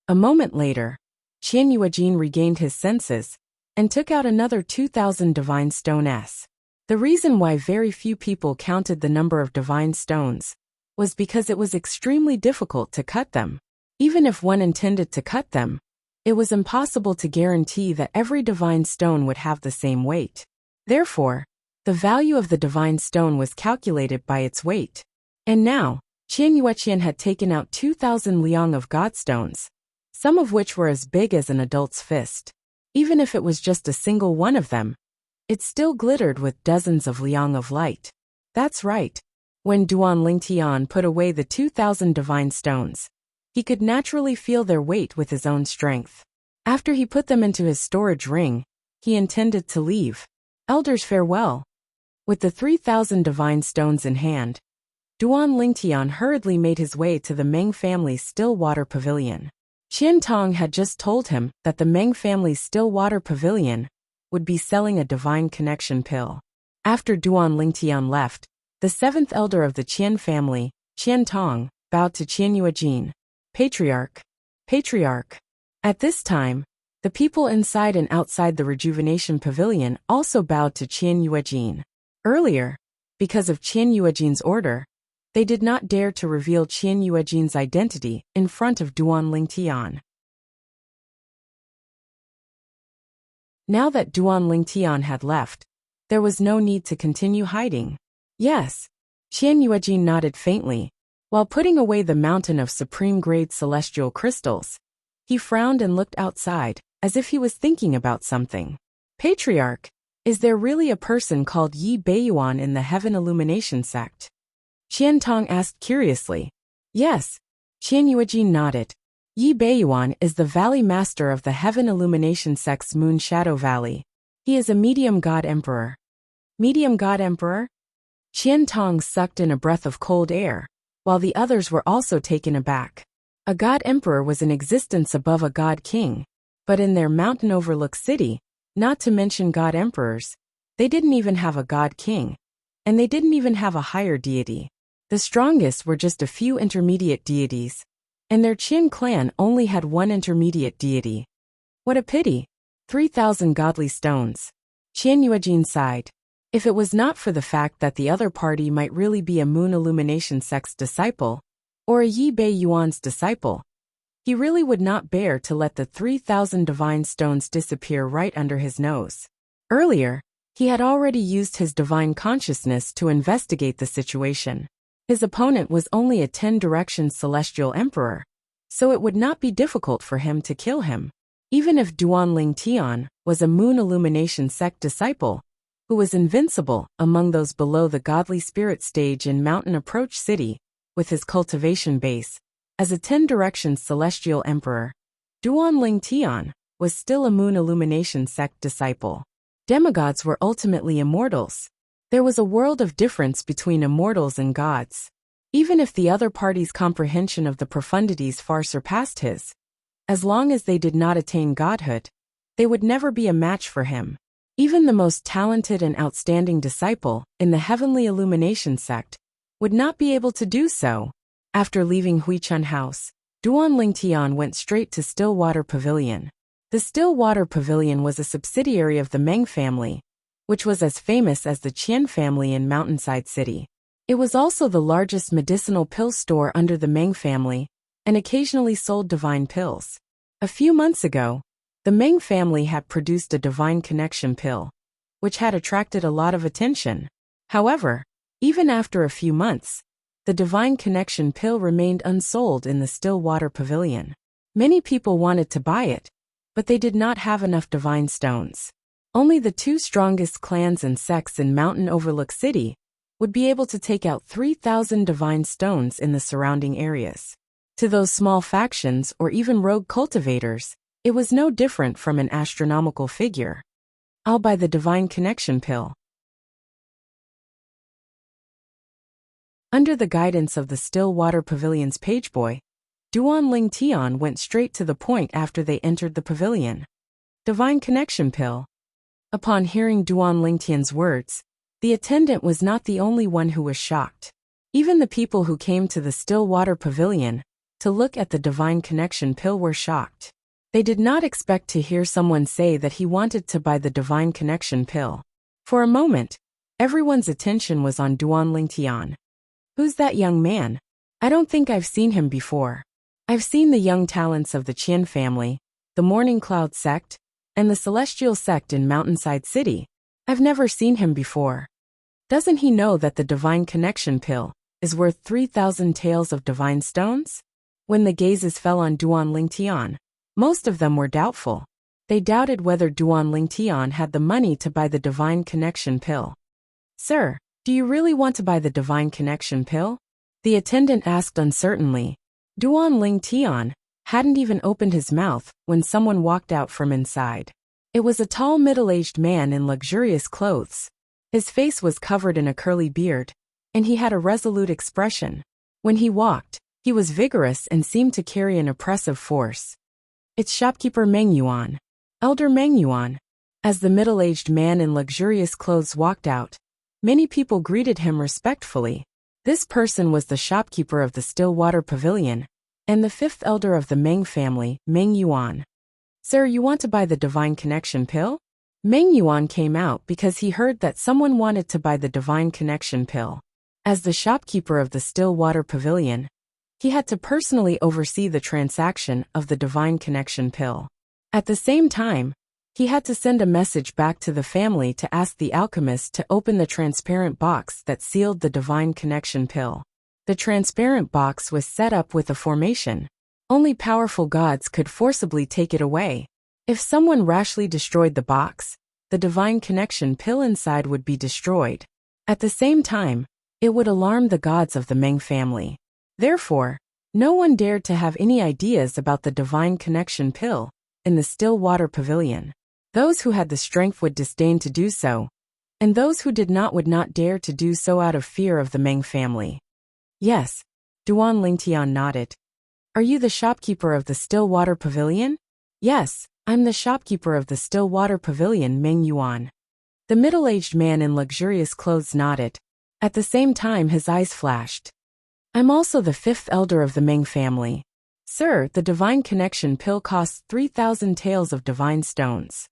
A moment later, Qian Yuejin regained his senses and took out another 2,000 divine stones. The reason why very few people counted the number of divine stones was because it was extremely difficult to cut them. Even if one intended to cut them, it was impossible to guarantee that every divine stone would have the same weight. Therefore, the value of the divine stone was calculated by its weight. And now, Qian Yueqian had taken out 2,000 liang of godstones, some of which were as big as an adult's fist. Even if it was just a single one of them, it still glittered with dozens of liang of light. That's right. When Duan Lingtian put away the 2,000 divine stones, he could naturally feel their weight with his own strength. After he put them into his storage ring, he intended to leave. Elders, farewell. With the 3,000 divine stones in hand, Duan Lingtian hurriedly made his way to the Meng family's Stillwater Pavilion. Qian Tong had just told him that the Meng family's Stillwater Pavilion would be selling a divine connection pill. After Duan Lingtian left, the seventh elder of the Qian family, Qian Tong, bowed to Qian Yuejin. Patriarch. Patriarch. At this time, the people inside and outside the Rejuvenation Pavilion also bowed to Qian Yuejin. Earlier, because of Qian Yuejin's order, they did not dare to reveal Qian Yuejin's identity in front of Duan Lingtian. Now that Duan Lingtian had left, there was no need to continue hiding. Yes, Qian Yuejin nodded faintly. While putting away the mountain of supreme-grade celestial crystals, he frowned and looked outside, as if he was thinking about something. Patriarch, is there really a person called Yi Beiyuan in the Heaven Illumination sect? Qian Tong asked curiously. Yes, Qian Yuejin nodded. Yi Beiyuan is the Valley Master of the Heaven Illumination sect's Moon Shadow Valley. He is a medium god emperor. Medium god emperor? Qian Tong sucked in a breath of cold air, while the others were also taken aback. A god emperor was in existence above a god king, but in their mountain overlook city, not to mention god emperors, they didn't even have a god king, and they didn't even have a higher deity. The strongest were just a few intermediate deities, and their Qin clan only had one intermediate deity. What a pity! 3,000 godly stones. Qian Yuejin sighed. If it was not for the fact that the other party might really be a Moon Illumination sect's disciple, or a Yi Beiyuan's disciple, he really would not bear to let the 3,000 divine stones disappear right under his nose. Earlier, he had already used his divine consciousness to investigate the situation. His opponent was only a 10-direction celestial emperor, so it would not be difficult for him to kill him. Even if Duan Lingtian was a Moon Illumination sect disciple, who was invincible among those below the godly spirit stage in Mountain Approach City, with his cultivation base, as a 10-direction celestial emperor, Duan Lingtian was still a Moon Illumination sect disciple. Demigods were ultimately immortals. There was a world of difference between immortals and gods. Even if the other party's comprehension of the profundities far surpassed his, as long as they did not attain godhood, they would never be a match for him. Even the most talented and outstanding disciple in the Heavenly Illumination sect would not be able to do so. After leaving Huichun House, Duan Lingtian went straight to Stillwater Pavilion. The Stillwater Pavilion was a subsidiary of the Meng family, which was as famous as the Qian family in Mountainside City. It was also the largest medicinal pill store under the Meng family, and occasionally sold divine pills. A few months ago, the Meng family had produced a divine connection pill, which had attracted a lot of attention. However, even after a few months, the divine connection pill remained unsold in the Stillwater Pavilion. Many people wanted to buy it, but they did not have enough divine stones. Only the two strongest clans and sects in Mountain Overlook City would be able to take out 3,000 divine stones in the surrounding areas. To those small factions or even rogue cultivators, it was no different from an astronomical figure. I'll buy the divine connection pill. Under the guidance of the Stillwater Pavilion's pageboy, Duan Lingtian went straight to the point after they entered the pavilion. Divine connection pill. Upon hearing Duan Lingtian's words, the attendant was not the only one who was shocked. Even the people who came to the Stillwater Pavilion to look at the divine connection pill were shocked. They did not expect to hear someone say that he wanted to buy the divine connection pill. For a moment, everyone's attention was on Duan Lingtian. Who's that young man? I don't think I've seen him before. I've seen the young talents of the Qian family, the Morning Cloud sect, and the Celestial sect in Mountainside City. I've never seen him before. Doesn't he know that the divine connection pill is worth 3,000 taels of divine stones? When the gazes fell on Duan Lingtian, most of them were doubtful. They doubted whether Duan Lingtian had the money to buy the divine connection pill. Sir, do you really want to buy the divine connection pill? The attendant asked uncertainly. Duan Lingtian hadn't even opened his mouth when someone walked out from inside. It was a tall middle-aged man in luxurious clothes. His face was covered in a curly beard, and he had a resolute expression. When he walked, he was vigorous and seemed to carry an oppressive force. It's shopkeeper Meng Yuan. Elder Meng Yuan. As the middle-aged man in luxurious clothes walked out, many people greeted him respectfully. This person was the shopkeeper of the Stillwater Pavilion, and the fifth elder of the Meng family, Meng Yuan. Sir, you want to buy the Divine Connection pill? Meng Yuan came out because he heard that someone wanted to buy the Divine Connection pill. As the shopkeeper of the Stillwater Pavilion, he had to personally oversee the transaction of the Divine Connection pill. At the same time, he had to send a message back to the family to ask the alchemist to open the transparent box that sealed the Divine Connection pill. The transparent box was set up with a formation. Only powerful gods could forcibly take it away. If someone rashly destroyed the box, the Divine Connection pill inside would be destroyed. At the same time, it would alarm the gods of the Meng family. Therefore, no one dared to have any ideas about the Divine Connection pill in the Stillwater Pavilion. Those who had the strength would disdain to do so, and those who did not would not dare to do so out of fear of the Meng family. Yes, Duan Lingtian nodded. Are you the shopkeeper of the Stillwater Pavilion? Yes, I'm the shopkeeper of the Stillwater Pavilion, Meng Yuan. The middle-aged man in luxurious clothes nodded. At the same time his eyes flashed. I'm also the fifth elder of the Meng family. Sir, the Divine Connection pill costs 3,000 taels of divine stones.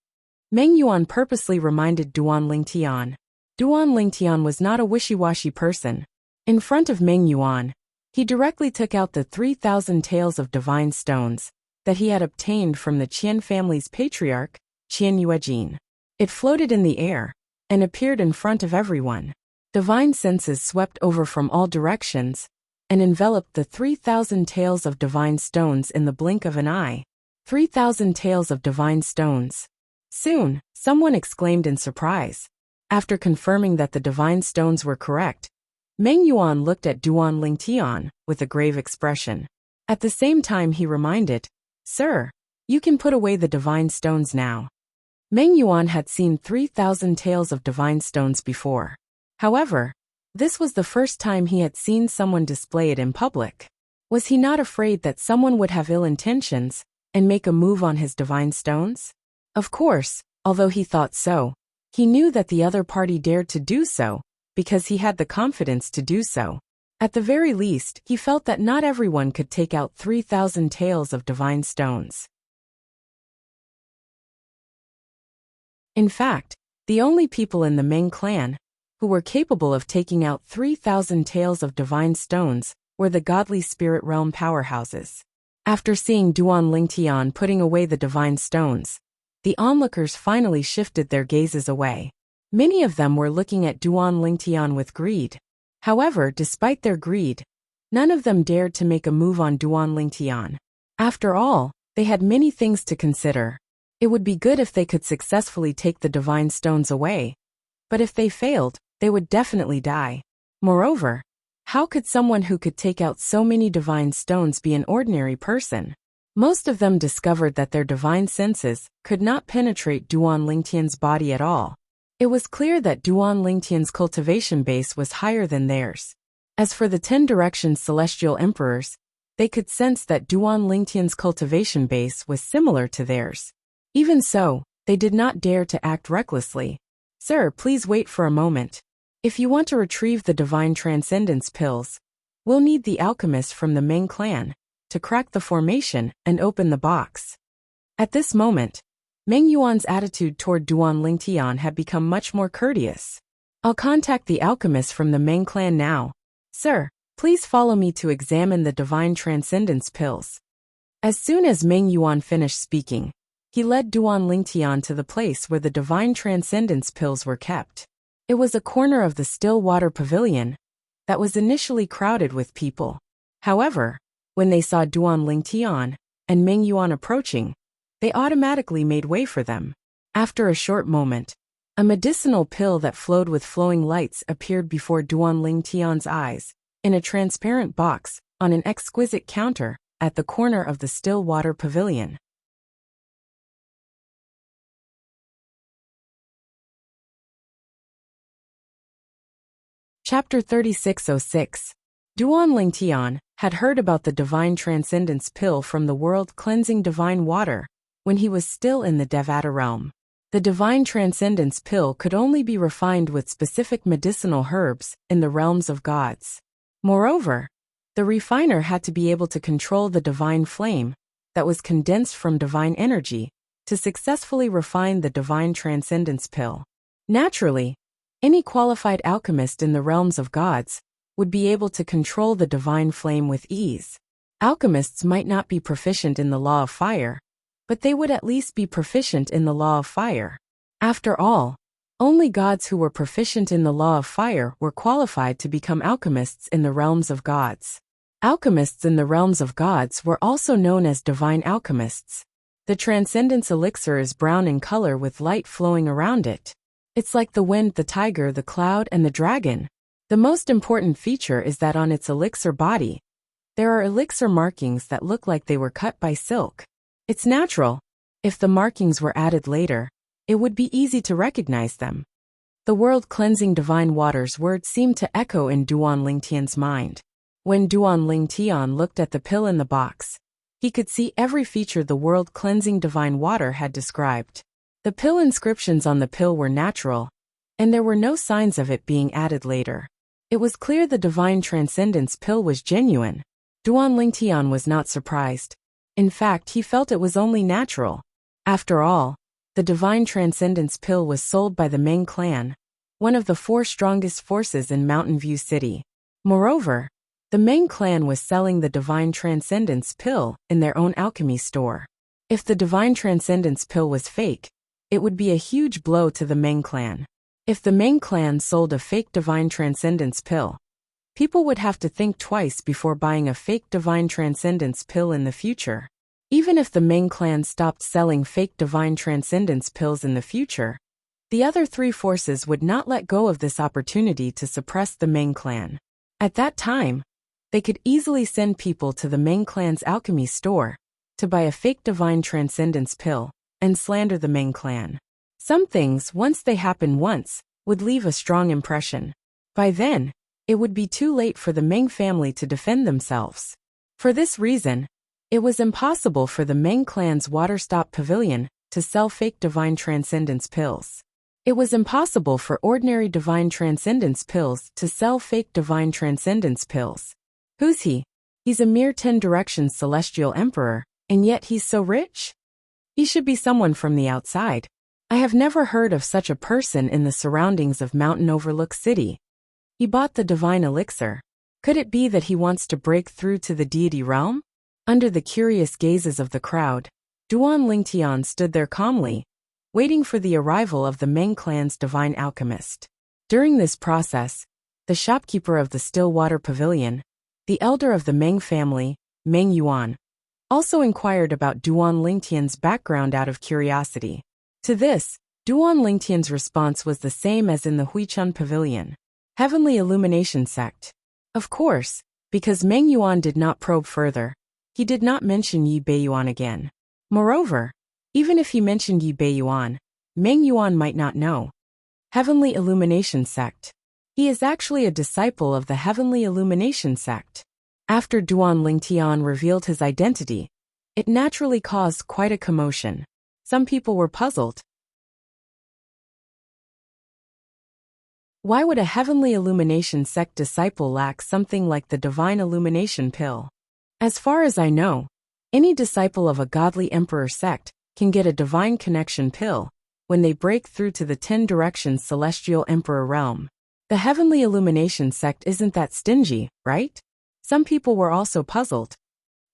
Meng Yuan purposely reminded Duan Lingtian. Duan Lingtian was not a wishy-washy person. In front of Meng Yuan, he directly took out the 3,000 taels of divine stones that he had obtained from the Qian family's patriarch, Qian Yuejin. It floated in the air and appeared in front of everyone. Divine senses swept over from all directions and enveloped the 3,000 taels of divine stones in the blink of an eye. 3,000 taels of divine stones. Soon, someone exclaimed in surprise. After confirming that the divine stones were correct, Meng Yuan looked at Duan Lingtian with a grave expression. At the same time he reminded, Sir, you can put away the divine stones now. Meng Yuan had seen 3,000 taels of divine stones before. However, this was the first time he had seen someone display it in public. Was he not afraid that someone would have ill intentions and make a move on his divine stones? Of course, although he thought so, he knew that the other party dared to do so because he had the confidence to do so. At the very least, he felt that not everyone could take out 3,000 taels of divine stones. In fact, the only people in the Meng clan who were capable of taking out 3,000 taels of divine stones were the godly spirit realm powerhouses. After seeing Duan Lingtian putting away the divine stones, the onlookers finally shifted their gazes away. Many of them were looking at Duan Lingtian with greed. However, despite their greed, none of them dared to make a move on Duan Lingtian. After all, they had many things to consider. It would be good if they could successfully take the divine stones away, but if they failed, they would definitely die. Moreover, how could someone who could take out so many divine stones be an ordinary person? Most of them discovered that their divine senses could not penetrate Duan Lingtian's body at all. It was clear that Duan Lingtian's cultivation base was higher than theirs. As for the 10 Directions Celestial Emperors, they could sense that Duan Lingtian's cultivation base was similar to theirs. Even so, they did not dare to act recklessly. Sir, please wait for a moment. If you want to retrieve the Divine Transcendence pills, we'll need the alchemist from the Meng clan to crack the formation and open the box. At this moment, Meng Yuan's attitude toward Duan Lingtian had become much more courteous. I'll contact the alchemist from the Meng clan now. Sir, please follow me to examine the Divine Transcendence pills. As soon as Meng Yuan finished speaking, he led Duan Lingtian to the place where the Divine Transcendence pills were kept. It was a corner of the Stillwater Pavilion that was initially crowded with people. However, when they saw Duan Lingtian and Meng Yuan approaching, they automatically made way for them. After a short moment, a medicinal pill that flowed with flowing lights appeared before Duan Lingtian's eyes, in a transparent box, on an exquisite counter, at the corner of the Stillwater Pavilion. Chapter 3606. Duan Lingtian had heard about the Divine Transcendence pill from the world-cleansing divine water when he was still in the Devata realm. The Divine Transcendence pill could only be refined with specific medicinal herbs in the realms of gods. Moreover, the refiner had to be able to control the divine flame that was condensed from divine energy to successfully refine the divine transcendence pill. Naturally, any qualified alchemist in the realms of gods would be able to control the divine flame with ease. Alchemists might not be proficient in the law of fire, but they would at least be proficient in the law of fire. After all, only gods who were proficient in the law of fire were qualified to become alchemists in the realms of gods. Alchemists in the realms of gods were also known as divine alchemists. The transcendence elixir is brown in color with light flowing around it. It's like the wind, the tiger, the cloud, and the dragon. The most important feature is that on its elixir body, there are elixir markings that look like they were cut by silk. It's natural. If the markings were added later, it would be easy to recognize them. The world-cleansing divine waters words seemed to echo in Duan Lingtian's mind. When Duan Lingtian looked at the pill in the box, he could see every feature the world-cleansing divine water had described. The pill inscriptions on the pill were natural, and there were no signs of it being added later. It was clear the divine transcendence pill was genuine. Duan Lingtian was not surprised. In fact, he felt it was only natural. After all, the divine transcendence pill was sold by the Meng clan, one of the 4 strongest forces in Mountain View City. Moreover, the Meng clan was selling the divine transcendence pill in their own alchemy store. If the divine transcendence pill was fake, it would be a huge blow to the Meng clan. If the Meng clan sold a fake divine transcendence pill, people would have to think twice before buying a fake divine transcendence pill in the future. Even if the Meng clan stopped selling fake divine transcendence pills in the future, the other 3 forces would not let go of this opportunity to suppress the Meng clan. At that time, they could easily send people to the Meng clan's alchemy store to buy a fake divine transcendence pill and slander the Meng clan. Some things, once they happen once, would leave a strong impression. By then, it would be too late for the Meng family to defend themselves. For this reason, it was impossible for the Meng clan's Waterstop Pavilion to sell fake divine transcendence pills. It was impossible for ordinary divine transcendence pills to sell fake divine transcendence pills. Who's he? He's a mere 10 Directions celestial emperor, and yet he's so rich? He should be someone from the outside. I have never heard of such a person in the surroundings of Mountain Overlook City. He bought the divine elixir. Could it be that he wants to break through to the deity realm? Under the curious gazes of the crowd, Duan Lingtian stood there calmly, waiting for the arrival of the Meng clan's divine alchemist. During this process, the shopkeeper of the Stillwater Pavilion, the elder of the Meng family, Meng Yuan, also inquired about Duan Lingtian's background out of curiosity. To this, Duan Lingtian's response was the same as in the Huichun Pavilion. Heavenly Illumination Sect. Of course, because Meng Yuan did not probe further, he did not mention Yi Beiyuan again. Moreover, even if he mentioned Yi Beiyuan, Meng Yuan might not know. Heavenly Illumination Sect. He is actually a disciple of the Heavenly Illumination Sect. After Duan Lingtian revealed his identity, it naturally caused quite a commotion. Some people were puzzled. Why would a Heavenly Illumination Sect disciple lack something like the Divine Illumination Pill? As far as I know, any disciple of a godly emperor sect can get a divine connection pill when they break through to the 10 Directions celestial emperor realm. The Heavenly Illumination Sect isn't that stingy, right? Some people were also puzzled.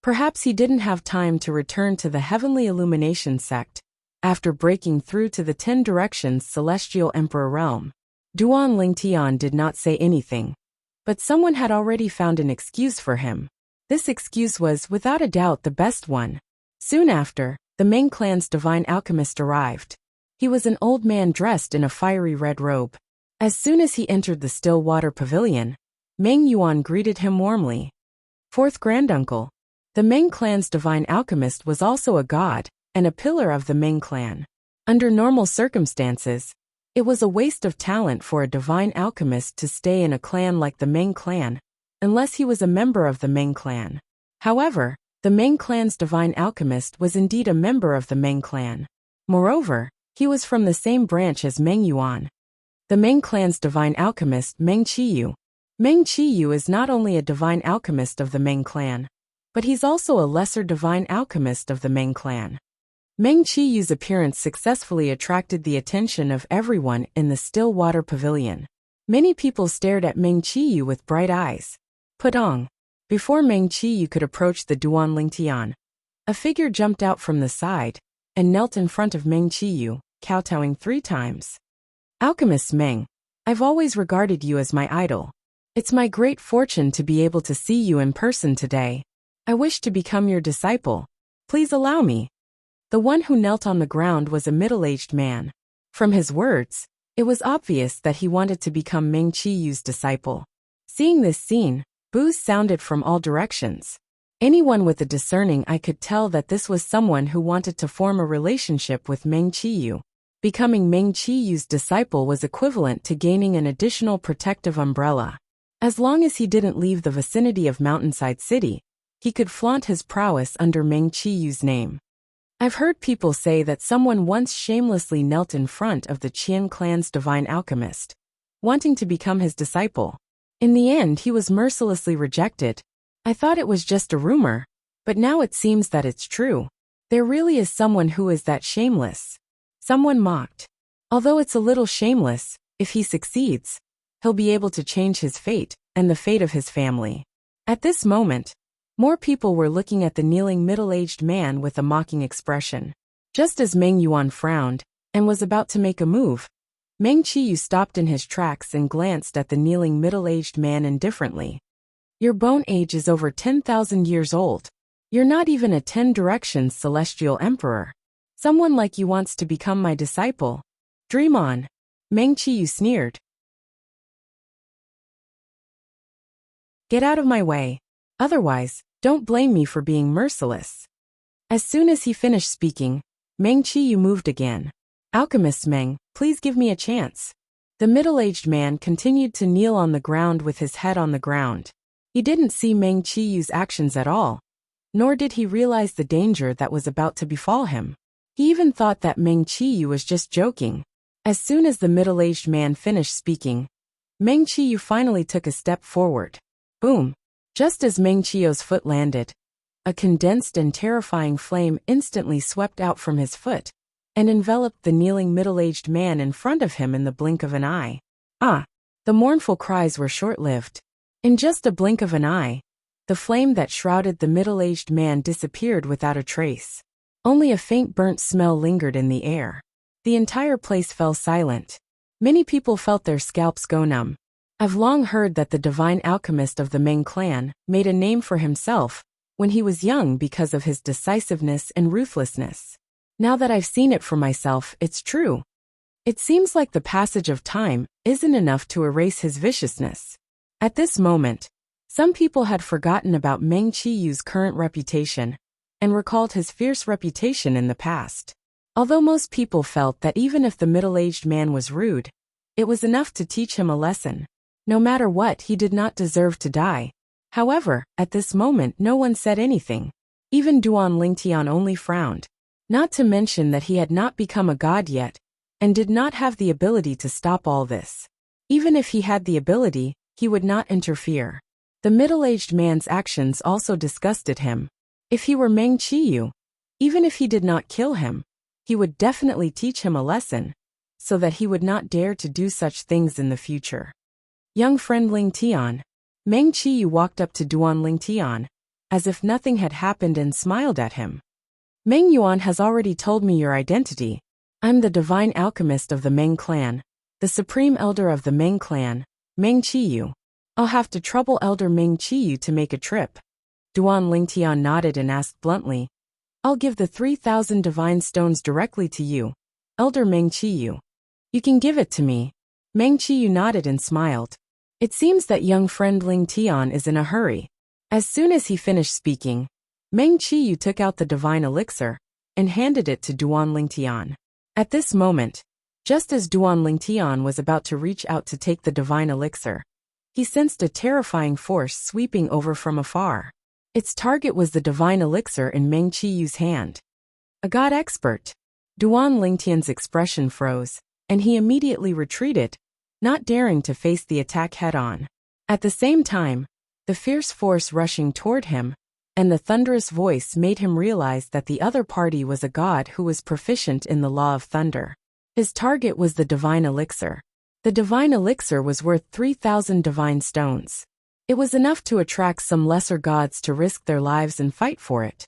Perhaps he didn't have time to return to the Heavenly Illumination Sect after breaking through to the 10 Directions celestial emperor realm. Duan Lingtian did not say anything, but someone had already found an excuse for him. This excuse was, without a doubt, the best one. Soon after, the Meng clan's divine alchemist arrived. He was an old man dressed in a fiery red robe. As soon as he entered the Stillwater Pavilion, Meng Yuan greeted him warmly. Fourth granduncle. The Meng clan's divine alchemist was also a god and a pillar of the Meng clan. Under normal circumstances, it was a waste of talent for a divine alchemist to stay in a clan like the Meng clan, unless he was a member of the Meng clan. However, the Meng clan's divine alchemist was indeed a member of the Meng clan. Moreover, he was from the same branch as Meng Yuan. The Meng clan's divine alchemist Meng Qiyu Meng Qiyu is not only a divine alchemist of the Meng clan, but he's also a lesser divine alchemist of the Meng clan. Meng Qiyu's appearance successfully attracted the attention of everyone in the still water pavilion. Many people stared at Meng Qiyu with bright eyes. Pudong. Before Meng Qiyu could approach the Duan Lingtian, a figure jumped out from the side and knelt in front of Meng Qiyu, kowtowing 3 times. Alchemist Meng, I've always regarded you as my idol. It's my great fortune to be able to see you in person today. I wish to become your disciple. Please allow me. The one who knelt on the ground was a middle-aged man. From his words, it was obvious that he wanted to become Meng Qiyu's disciple. Seeing this scene, boos sounded from all directions. Anyone with a discerning eye could tell that this was someone who wanted to form a relationship with Meng Qiyu. Becoming Meng Qiyu's disciple was equivalent to gaining an additional protective umbrella. As long as he didn't leave the vicinity of Mountainside City, he could flaunt his prowess under Meng Qiyu's name. I've heard people say that someone once shamelessly knelt in front of the Qian clan's divine alchemist, wanting to become his disciple. In the end, he was mercilessly rejected. I thought it was just a rumor, but now it seems that it's true. There really is someone who is that shameless. Someone mocked. Although it's a little shameless, if he succeeds, he'll be able to change his fate and the fate of his family. At this moment, more people were looking at the kneeling middle-aged man with a mocking expression. Just as Meng Yuan frowned and was about to make a move, Meng Qiyu stopped in his tracks and glanced at the kneeling middle-aged man indifferently. Your bone age is over 10,000 years old. You're not even a 10 Directions celestial emperor. Someone like you wants to become my disciple. Dream on. Meng Qiyu sneered. Get out of my way. Otherwise, don't blame me for being merciless. As soon as he finished speaking, Meng Qiyu moved again. Alchemist Meng, please give me a chance. The middle-aged man continued to kneel on the ground with his head on the ground. He didn't see Meng Qiyu's actions at all, nor did he realize the danger that was about to befall him. He even thought that Meng Qiyu was just joking. As soon as the middle-aged man finished speaking, Meng Qiyu finally took a step forward. Boom! Just as Meng Qiyu's foot landed, a condensed and terrifying flame instantly swept out from his foot and enveloped the kneeling middle-aged man in front of him in the blink of an eye. Ah! The mournful cries were short-lived. In just a blink of an eye, the flame that shrouded the middle-aged man disappeared without a trace. Only a faint burnt smell lingered in the air. The entire place fell silent. Many people felt their scalps go numb. I've long heard that the divine alchemist of the Meng clan made a name for himself when he was young because of his decisiveness and ruthlessness. Now that I've seen it for myself, it's true. It seems like the passage of time isn't enough to erase his viciousness. At this moment, some people had forgotten about Meng Qiyu's current reputation and recalled his fierce reputation in the past. Although most people felt that even if the middle-aged man was rude, it was enough to teach him a lesson. No matter what, he did not deserve to die. However, at this moment no one said anything. Even Duan Lingtian only frowned. Not to mention that he had not become a god yet, and did not have the ability to stop all this. Even if he had the ability, he would not interfere. The middle-aged man's actions also disgusted him. If he were Meng Qiyu, even if he did not kill him, he would definitely teach him a lesson, so that he would not dare to do such things in the future. Young friend Ling Tian. Meng Qiyu walked up to Duan Ling Tian, as if nothing had happened, and smiled at him. Meng Yuan has already told me your identity. I'm the divine alchemist of the Meng clan, the supreme elder of the Meng clan, Meng Qiyu. I'll have to trouble Elder Meng Qiyu to make a trip. Duan Ling Tian nodded and asked bluntly, I'll give the 3,000 divine stones directly to you, Elder Meng Qiyu. You can give it to me. Meng Qiyu nodded and smiled. It seems that young friend Ling Tian is in a hurry. As soon as he finished speaking, Meng Qiyu took out the divine elixir and handed it to Duan Ling Tian. At this moment, just as Duan Ling Tian was about to reach out to take the divine elixir, he sensed a terrifying force sweeping over from afar. Its target was the divine elixir in Meng Qiyu's hand. A god expert. Duan Ling Tian's expression froze, and he immediately retreated, not daring to face the attack head-on. At the same time, the fierce force rushing toward him, and the thunderous voice made him realize that the other party was a god who was proficient in the law of thunder. His target was the divine elixir. The divine elixir was worth 3,000 divine stones. It was enough to attract some lesser gods to risk their lives and fight for it.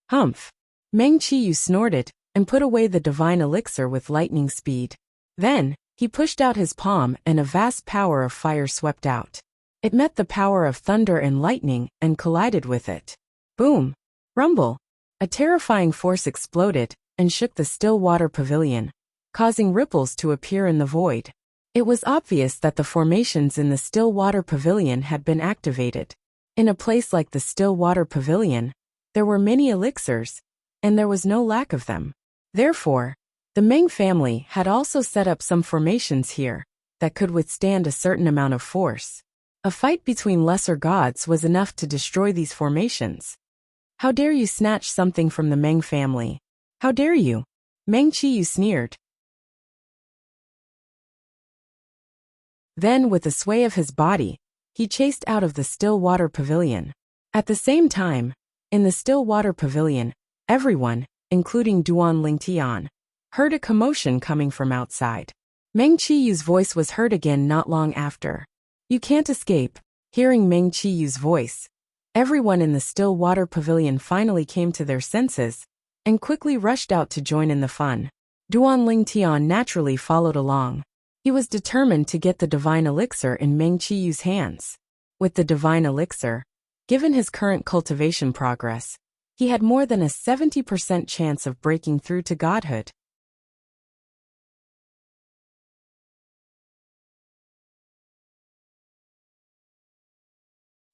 Humph! Meng Qiyu snorted and put away the divine elixir with lightning speed. Then, he pushed out his palm and a vast power of fire swept out. It met the power of thunder and lightning and collided with it. Boom! Rumble! A terrifying force exploded and shook the still water pavilion, causing ripples to appear in the void. It was obvious that the formations in the still water pavilion had been activated. In a place like the still water pavilion, there were many elixirs, and there was no lack of them. Therefore, the Meng family had also set up some formations here that could withstand a certain amount of force. A fight between lesser gods was enough to destroy these formations. How dare you snatch something from the Meng family? How dare you? Meng Qiyu sneered. Then, with a sway of his body, he chased out of the still water pavilion. At the same time, in the still water pavilion, everyone, including Duan Lingtian, heard a commotion coming from outside. Meng Qiyu's voice was heard again not long after. You can't escape. Hearing Meng Qiyu's voice, everyone in the still water pavilion finally came to their senses and quickly rushed out to join in the fun. Duan Lingtian naturally followed along. He was determined to get the divine elixir in Meng Qiyu's hands. With the divine elixir, given his current cultivation progress, he had more than a 70% chance of breaking through to godhood.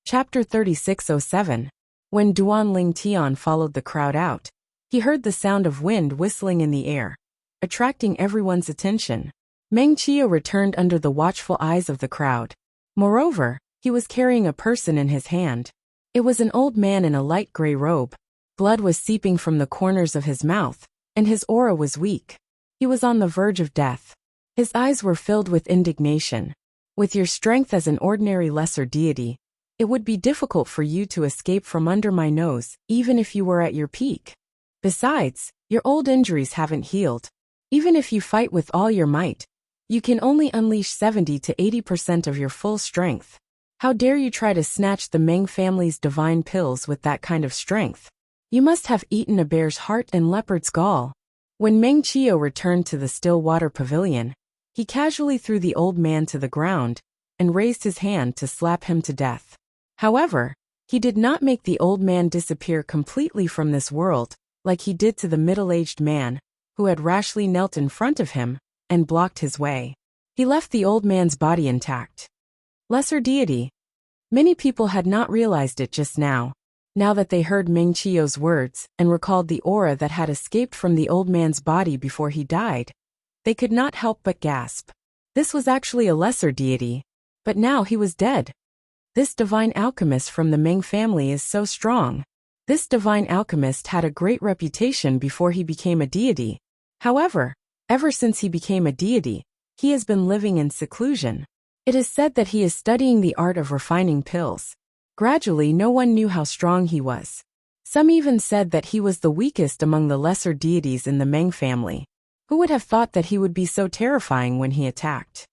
Chapter 3607. When Duan Lingtian followed the crowd out, he heard the sound of wind whistling in the air, attracting everyone's attention. Meng Qiyu returned under the watchful eyes of the crowd. Moreover, he was carrying a person in his hand. It was an old man in a light gray robe. Blood was seeping from the corners of his mouth, and his aura was weak. He was on the verge of death. His eyes were filled with indignation. With your strength as an ordinary lesser deity, it would be difficult for you to escape from under my nose, even if you were at your peak. Besides, your old injuries haven't healed. Even if you fight with all your might, you can only unleash 70 to 80% of your full strength. How dare you try to snatch the Meng family's divine pills with that kind of strength? You must have eaten a bear's heart and leopard's gall. When Meng Qiyu returned to the still water pavilion, he casually threw the old man to the ground and raised his hand to slap him to death. However, he did not make the old man disappear completely from this world, like he did to the middle-aged man, who had rashly knelt in front of him and blocked his way. He left the old man's body intact. Lesser deity. Many people had not realized it just now. Now that they heard Meng Qiyu's words and recalled the aura that had escaped from the old man's body before he died, they could not help but gasp. This was actually a lesser deity, but now he was dead. This divine alchemist from the Meng family is so strong. This divine alchemist had a great reputation before he became a deity. However, ever since he became a deity, he has been living in seclusion. It is said that he is studying the art of refining pills. Gradually, no one knew how strong he was. Some even said that he was the weakest among the lesser deities in the Meng family. Who would have thought that he would be so terrifying when he attacked?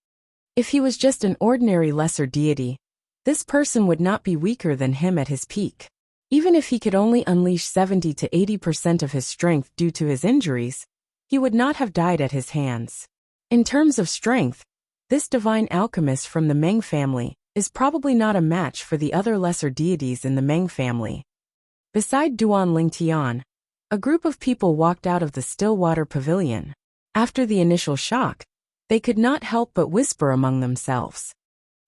If he was just an ordinary lesser deity, this person would not be weaker than him at his peak. Even if he could only unleash 70 to 80% of his strength due to his injuries, he would not have died at his hands. In terms of strength, this divine alchemist from the Meng family is probably not a match for the other lesser deities in the Meng family. Beside Duan Lingtian, a group of people walked out of the Stillwater Pavilion. After the initial shock, they could not help but whisper among themselves.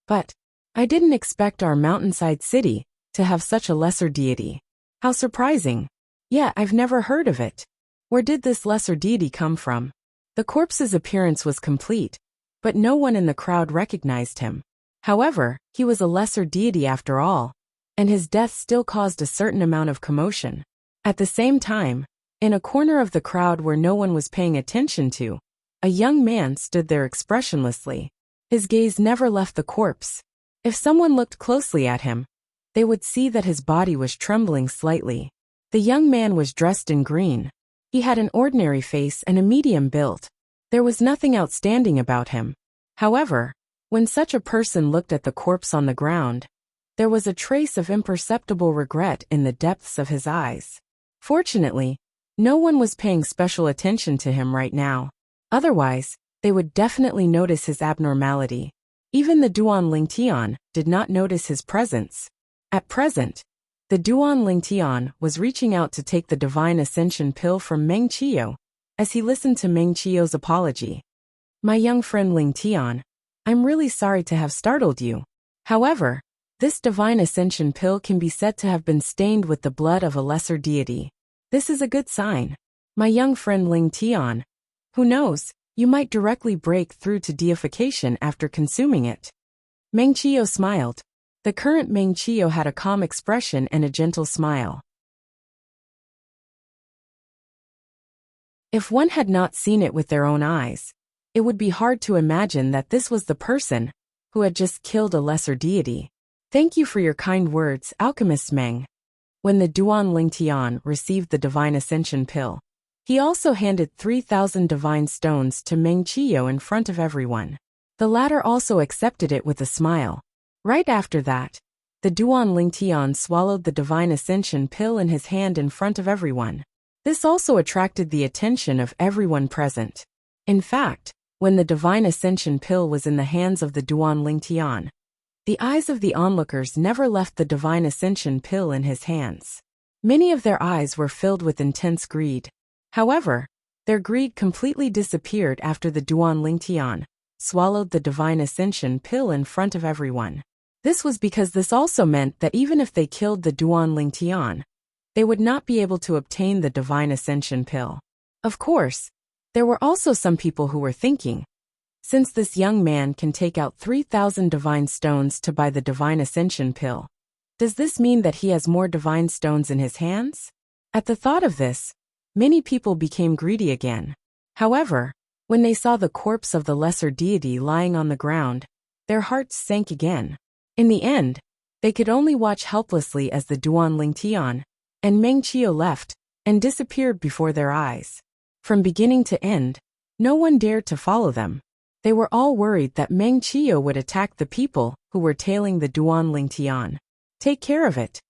But I didn't expect our mountainside city to have such a lesser deity. How surprising. Yeah, I've never heard of it. Where did this lesser deity come from? The corpse's appearance was complete, but no one in the crowd recognized him. However, he was a lesser deity after all, and his death still caused a certain amount of commotion. At the same time, in a corner of the crowd where no one was paying attention to, a young man stood there expressionlessly. His gaze never left the corpse. If someone looked closely at him, they would see that his body was trembling slightly. The young man was dressed in green. He had an ordinary face and a medium build. There was nothing outstanding about him. However, when such a person looked at the corpse on the ground, there was a trace of imperceptible regret in the depths of his eyes. Fortunately, no one was paying special attention to him right now. Otherwise, they would definitely notice his abnormality. Even the Duan Lingtian did not notice his presence. At present, the Duan Lingtian was reaching out to take the Divine Ascension pill from Meng Qiu, as he listened to Meng Qiu's apology. My young friend Lingtian, I'm really sorry to have startled you. However, this Divine Ascension pill can be said to have been stained with the blood of a lesser deity. This is a good sign. My young friend Lingtian. Who knows, you might directly break through to deification after consuming it. Meng Qiu smiled. The current Meng Qiu had a calm expression and a gentle smile. If one had not seen it with their own eyes, it would be hard to imagine that this was the person who had just killed a lesser deity. Thank you for your kind words, Alchemist Meng. When the Duan Lingtian received the Divine Ascension pill, he also handed 3,000 divine stones to Meng Qiu in front of everyone. The latter also accepted it with a smile. Right after that, the Duan Lingtian swallowed the Divine Ascension pill in his hand in front of everyone. This also attracted the attention of everyone present. In fact, when the Divine Ascension pill was in the hands of the Duan Lingtian, the eyes of the onlookers never left the Divine Ascension pill in his hands. Many of their eyes were filled with intense greed. However, their greed completely disappeared after the Duan Lingtian swallowed the Divine Ascension pill in front of everyone. This was because this also meant that even if they killed the Duan Lingtian, they would not be able to obtain the Divine Ascension pill. Of course, there were also some people who were thinking, since this young man can take out 3,000 divine stones to buy the Divine Ascension pill, does this mean that he has more divine stones in his hands? At the thought of this, many people became greedy again. However, when they saw the corpse of the lesser deity lying on the ground, their hearts sank again. In the end, they could only watch helplessly as the Duan Lingtian and Meng Qiu left and disappeared before their eyes. From beginning to end, no one dared to follow them. They were all worried that Meng Qiu would attack the people who were tailing the Duan Lingtian. Take care of it.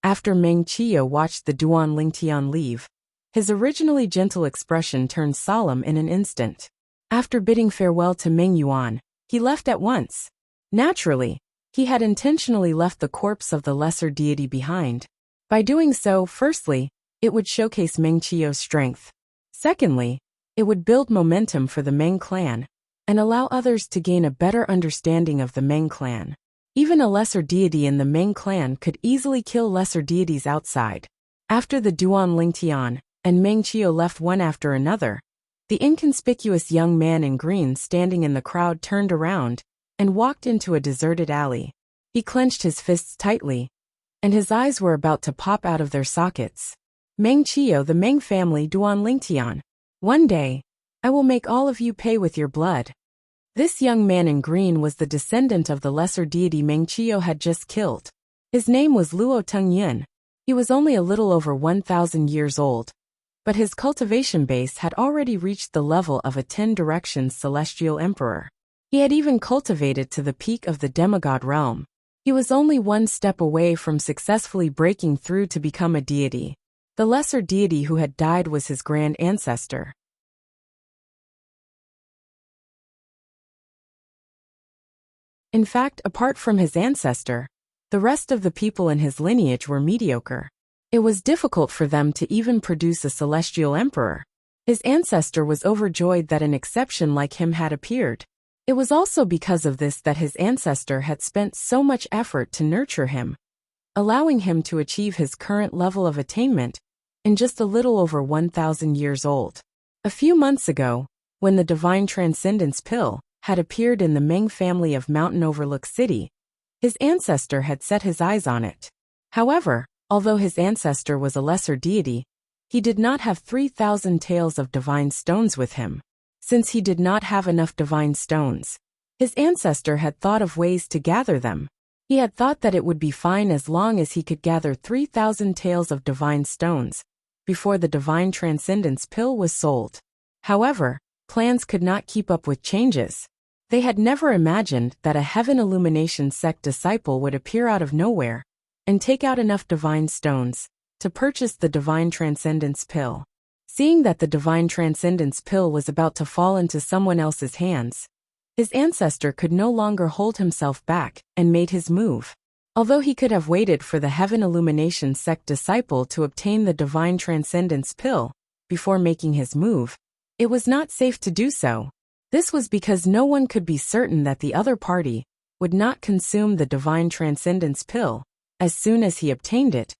After Meng Qiu watched the Duan Lingtian leave, his originally gentle expression turned solemn in an instant. After bidding farewell to Meng Yuan, he left at once. Naturally, he had intentionally left the corpse of the lesser deity behind. By doing so, firstly, it would showcase Meng Qiu's strength. Secondly, it would build momentum for the Meng clan and allow others to gain a better understanding of the Meng clan. Even a lesser deity in the Meng clan could easily kill lesser deities outside. After the Duan Lingtian and Meng Qiu left one after another, the inconspicuous young man in green standing in the crowd turned around and walked into a deserted alley. He clenched his fists tightly, and his eyes were about to pop out of their sockets. Meng Qiu, the Meng family, Duan Lingtian. One day, I will make all of you pay with your blood. This young man in green was the descendant of the lesser deity Meng Qiu had just killed. His name was Luo Tengyin. He was only a little over 1,000 years old, but his cultivation base had already reached the level of a 10 directions celestial emperor. He had even cultivated to the peak of the demigod realm. He was only one step away from successfully breaking through to become a deity. The lesser deity who had died was his grand ancestor. In fact, apart from his ancestor, the rest of the people in his lineage were mediocre. It was difficult for them to even produce a celestial emperor. His ancestor was overjoyed that an exception like him had appeared. It was also because of this that his ancestor had spent so much effort to nurture him, allowing him to achieve his current level of attainment in just a little over 1,000 years old. A few months ago, when the Divine Transcendence pill had appeared in the Meng family of Mountain Overlook City, his ancestor had set his eyes on it. However, although his ancestor was a lesser deity, he did not have 3,000 taels of divine stones with him. Since he did not have enough divine stones, his ancestor had thought of ways to gather them. He had thought that it would be fine as long as he could gather 3,000 taels of divine stones before the divine transcendence pill was sold. However, plans could not keep up with changes. They had never imagined that a heaven illumination sect disciple would appear out of nowhere and take out enough divine stones to purchase the divine transcendence pill. Seeing that the divine transcendence pill was about to fall into someone else's hands, his ancestor could no longer hold himself back and made his move. Although he could have waited for the heaven illumination sect disciple to obtain the divine transcendence pill before making his move, it was not safe to do so. This was because no one could be certain that the other party would not consume the divine transcendence pill as soon as he obtained it,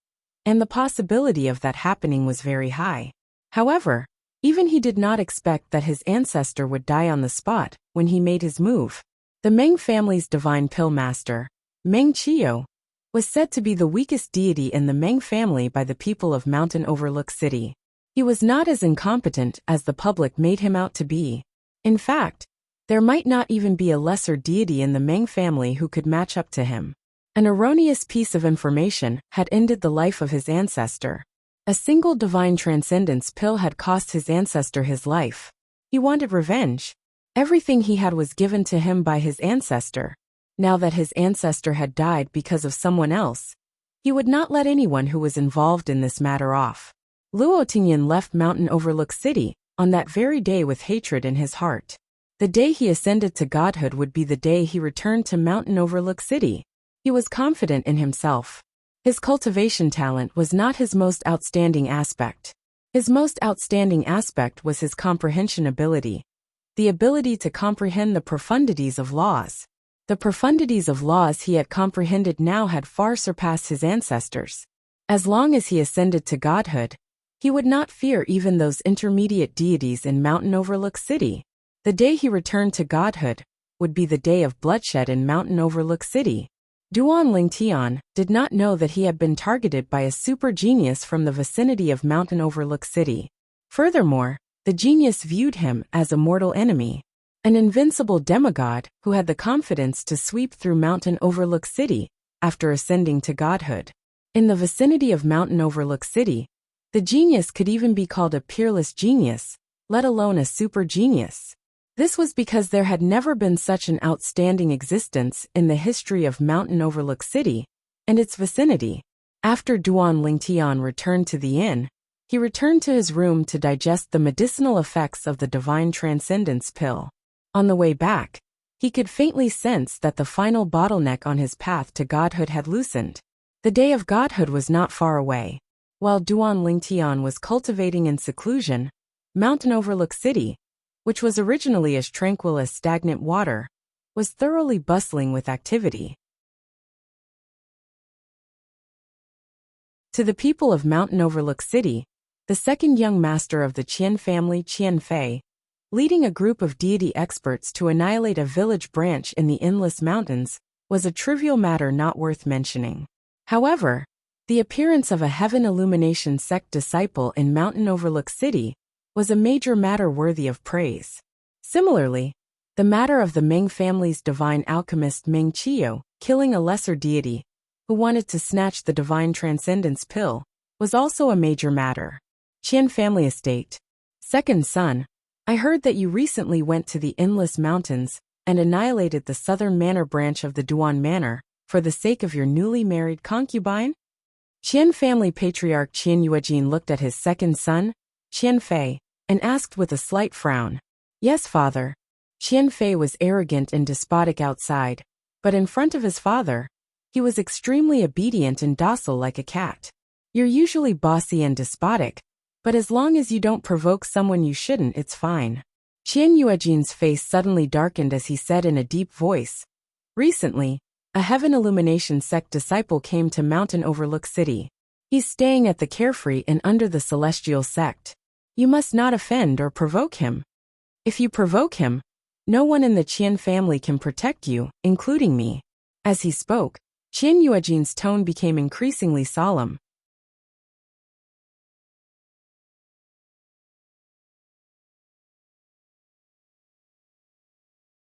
and the possibility of that happening was very high. However, even he did not expect that his ancestor would die on the spot when he made his move. The Meng family's divine pill master, Meng Qiu, was said to be the weakest deity in the Meng family by the people of Mountain Overlook City. He was not as incompetent as the public made him out to be. In fact, there might not even be a lesser deity in the Meng family who could match up to him. An erroneous piece of information had ended the life of his ancestor. A single divine transcendence pill had cost his ancestor his life. He wanted revenge. Everything he had was given to him by his ancestor. Now that his ancestor had died because of someone else, he would not let anyone who was involved in this matter off. Luo Tingyan left Mountain Overlook City on that very day with hatred in his heart. The day he ascended to godhood would be the day he returned to Mountain Overlook City. He was confident in himself. His cultivation talent was not his most outstanding aspect. His most outstanding aspect was his comprehension ability. The ability to comprehend the profundities of laws. The profundities of laws he had comprehended now had far surpassed his ancestors. As long as he ascended to godhood, he would not fear even those intermediate deities in Mountain Overlook City. The day he returned to godhood would be the day of bloodshed in Mountain Overlook City. Duan Lingtian did not know that he had been targeted by a super genius from the vicinity of Mountain Overlook City. Furthermore, the genius viewed him as a mortal enemy, an invincible demigod who had the confidence to sweep through Mountain Overlook City after ascending to godhood. In the vicinity of Mountain Overlook City, the genius could even be called a peerless genius, let alone a super genius. This was because there had never been such an outstanding existence in the history of Mountain Overlook City and its vicinity. After Duan Lingtian returned to the inn, he returned to his room to digest the medicinal effects of the divine transcendence pill. On the way back, he could faintly sense that the final bottleneck on his path to godhood had loosened. The day of godhood was not far away. While Duan Lingtian was cultivating in seclusion, Mountain Overlook City, which was originally as tranquil as stagnant water, was thoroughly bustling with activity. To the people of Mountain Overlook City, the second young master of the Qian family, Qian Fei, leading a group of deity experts to annihilate a village branch in the Endless Mountains, was a trivial matter not worth mentioning. However, the appearance of a heaven illumination sect disciple in Mountain Overlook City was a major matter worthy of praise. Similarly, the matter of the Meng family's divine alchemist Meng Qiu killing a lesser deity who wanted to snatch the divine transcendence pill was also a major matter. Qian family estate. Second son, I heard that you recently went to the Endless Mountains and annihilated the southern manor branch of the Duan Manor for the sake of your newly married concubine? Qian family patriarch Qian Yuejin looked at his second son, Qian Fei, and asked with a slight frown. Yes, father. Qian Fei was arrogant and despotic outside, but in front of his father, he was extremely obedient and docile like a cat. You're usually bossy and despotic, but as long as you don't provoke someone you shouldn't, it's fine. Qian Yuejin's face suddenly darkened as he said in a deep voice. Recently, a heaven illumination sect disciple came to Mountain Overlook City. He's staying at the Carefree and under the Celestial sect. You must not offend or provoke him. If you provoke him, no one in the Qian family can protect you, including me. As he spoke, Qian Yuejin's tone became increasingly solemn.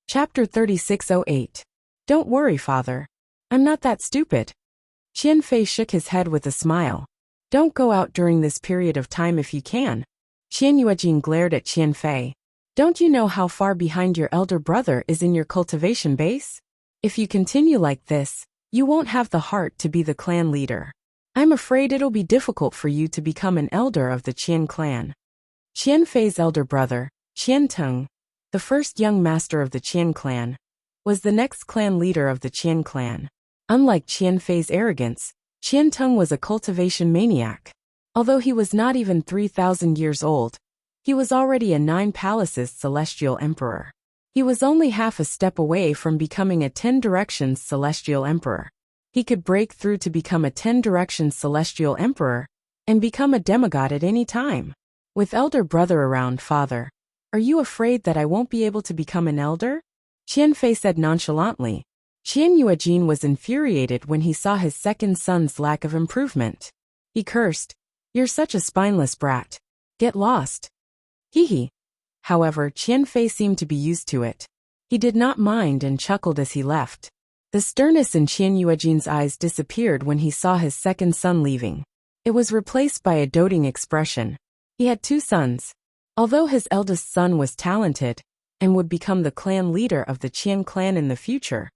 Chapter 3608. Don't worry, father. I'm not that stupid. Qianfei shook his head with a smile. Don't go out during this period of time if you can. Qian Yuejin glared at Qianfei. Don't you know how far behind your elder brother is in your cultivation base? If you continue like this, you won't have the heart to be the clan leader. I'm afraid it'll be difficult for you to become an elder of the Qian clan. Qianfei's elder brother, Qianteng, the first young master of the Qian clan, was the next clan leader of the Qian clan. Unlike Qianfei's arrogance, Qianteng was a cultivation maniac. Although he was not even 3,000 years old, he was already a 9 palaces celestial emperor. He was only half a step away from becoming a 10 directions celestial emperor. He could break through to become a 10 directions celestial emperor and become a demigod at any time. With elder brother around, father, are you afraid that I won't be able to become an elder? Qianfei said nonchalantly. Qian Yuejin was infuriated when he saw his second son's lack of improvement. He cursed, "You're such a spineless brat. Get lost." Hee. However, Qianfei seemed to be used to it. He did not mind and chuckled as he left. The sternness in Qian Yuejin's eyes disappeared when he saw his second son leaving. It was replaced by a doting expression. He had 2 sons. Although his eldest son was talented and would become the clan leader of the Qian clan in the future,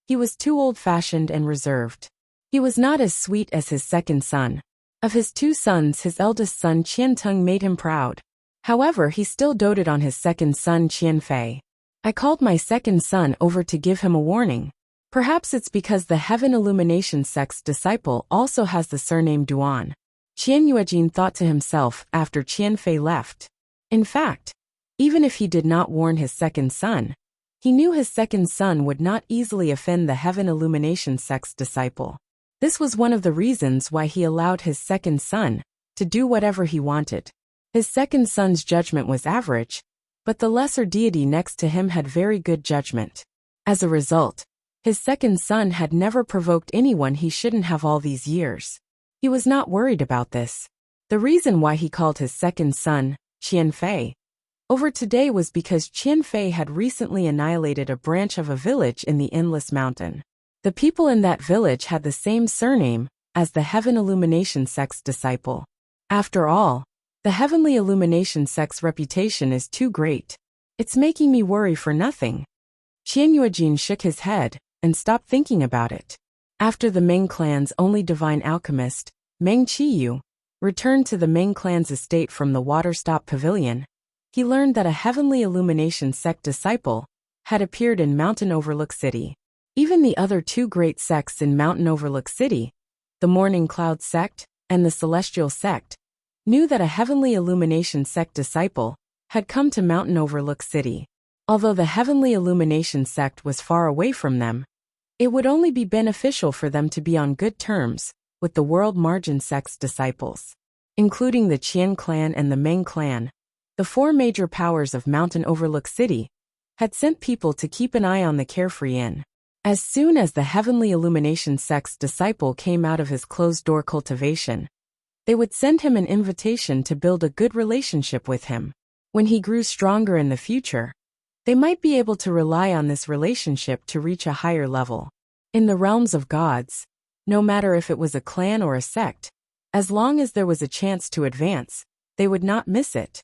he was too old-fashioned and reserved. He was not as sweet as his second son. Of his 2 sons, his eldest son Qianteng made him proud. However, he still doted on his second son Qianfei. I called my second son over to give him a warning. Perhaps it's because the Heaven Illumination sect's disciple also has the surname Duan. Qian Yuejin thought to himself after Qianfei left. In fact, even if he did not warn his second son, he knew his second son would not easily offend the Heaven Illumination sect's disciple. This was one of the reasons why he allowed his second son to do whatever he wanted. His second son's judgment was average, but the lesser deity next to him had very good judgment. As a result, his second son had never provoked anyone he shouldn't have all these years. He was not worried about this. The reason why he called his second son Qianfei over today was because Qianfei had recently annihilated a branch of a village in the Endless Mountain. The people in that village had the same surname as the Heaven Illumination sect's disciple. After all, the Heavenly Illumination sect's reputation is too great. It's making me worry for nothing. Qian Yuejin shook his head and stopped thinking about it. After the Meng clan's only divine alchemist, Meng Qiyu, returned to the Meng clan's estate from the Waterstop Pavilion, he learned that a Heavenly Illumination sect disciple had appeared in Mountain Overlook City. Even the other 2 great sects in Mountain Overlook City, the Morning Cloud sect and the Celestial sect, knew that a Heavenly Illumination sect disciple had come to Mountain Overlook City. Although the Heavenly Illumination sect was far away from them, it would only be beneficial for them to be on good terms with the World Margin sect's disciples. Including the Qian clan and the Meng clan, the 4 major powers of Mountain Overlook City had sent people to keep an eye on the Carefree Inn. As soon as the Heavenly Illumination sect's disciple came out of his closed-door cultivation, they would send him an invitation to build a good relationship with him. When he grew stronger in the future, they might be able to rely on this relationship to reach a higher level. In the realms of gods, no matter if it was a clan or a sect, as long as there was a chance to advance, they would not miss it.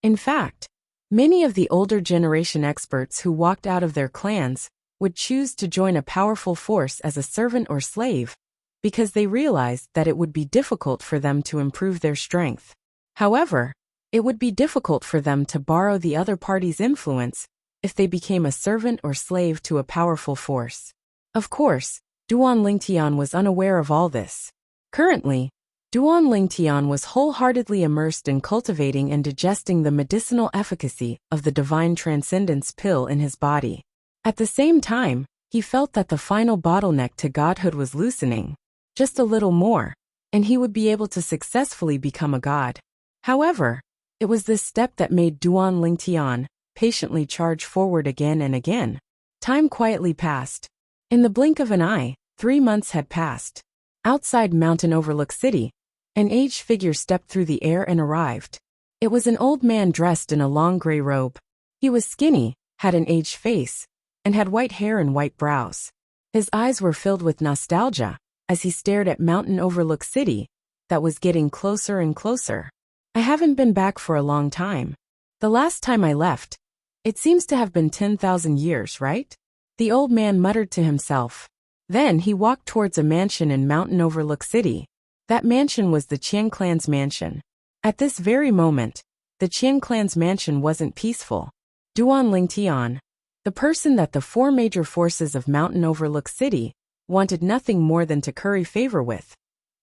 In fact, many of the older generation experts who walked out of their clans would choose to join a powerful force as a servant or slave, because they realized that it would be difficult for them to improve their strength. However, it would be difficult for them to borrow the other party's influence if they became a servant or slave to a powerful force. Of course, Duan Lingtian was unaware of all this. Currently, Duan Lingtian was wholeheartedly immersed in cultivating and digesting the medicinal efficacy of the divine transcendence pill in his body. At the same time, he felt that the final bottleneck to godhood was loosening. Just a little more, and he would be able to successfully become a god. However, it was this step that made Duan Lingtian patiently charge forward again and again. Time quietly passed. In the blink of an eye, 3 months had passed. Outside Mountain Overlook City, an aged figure stepped through the air and arrived. It was an old man dressed in a long gray robe. He was skinny, had an aged face, and had white hair and white brows. His eyes were filled with nostalgia as he stared at Mountain Overlook City that was getting closer and closer. I haven't been back for a long time. The last time I left, it seems to have been 10,000 years, right? The old man muttered to himself. Then he walked towards a mansion in Mountain Overlook City. That mansion was the Qian clan's mansion. At this very moment, the Qian clan's mansion wasn't peaceful. Duan Lingtian, the person that the four major forces of Mountain Overlook City wanted nothing more than to curry favor with,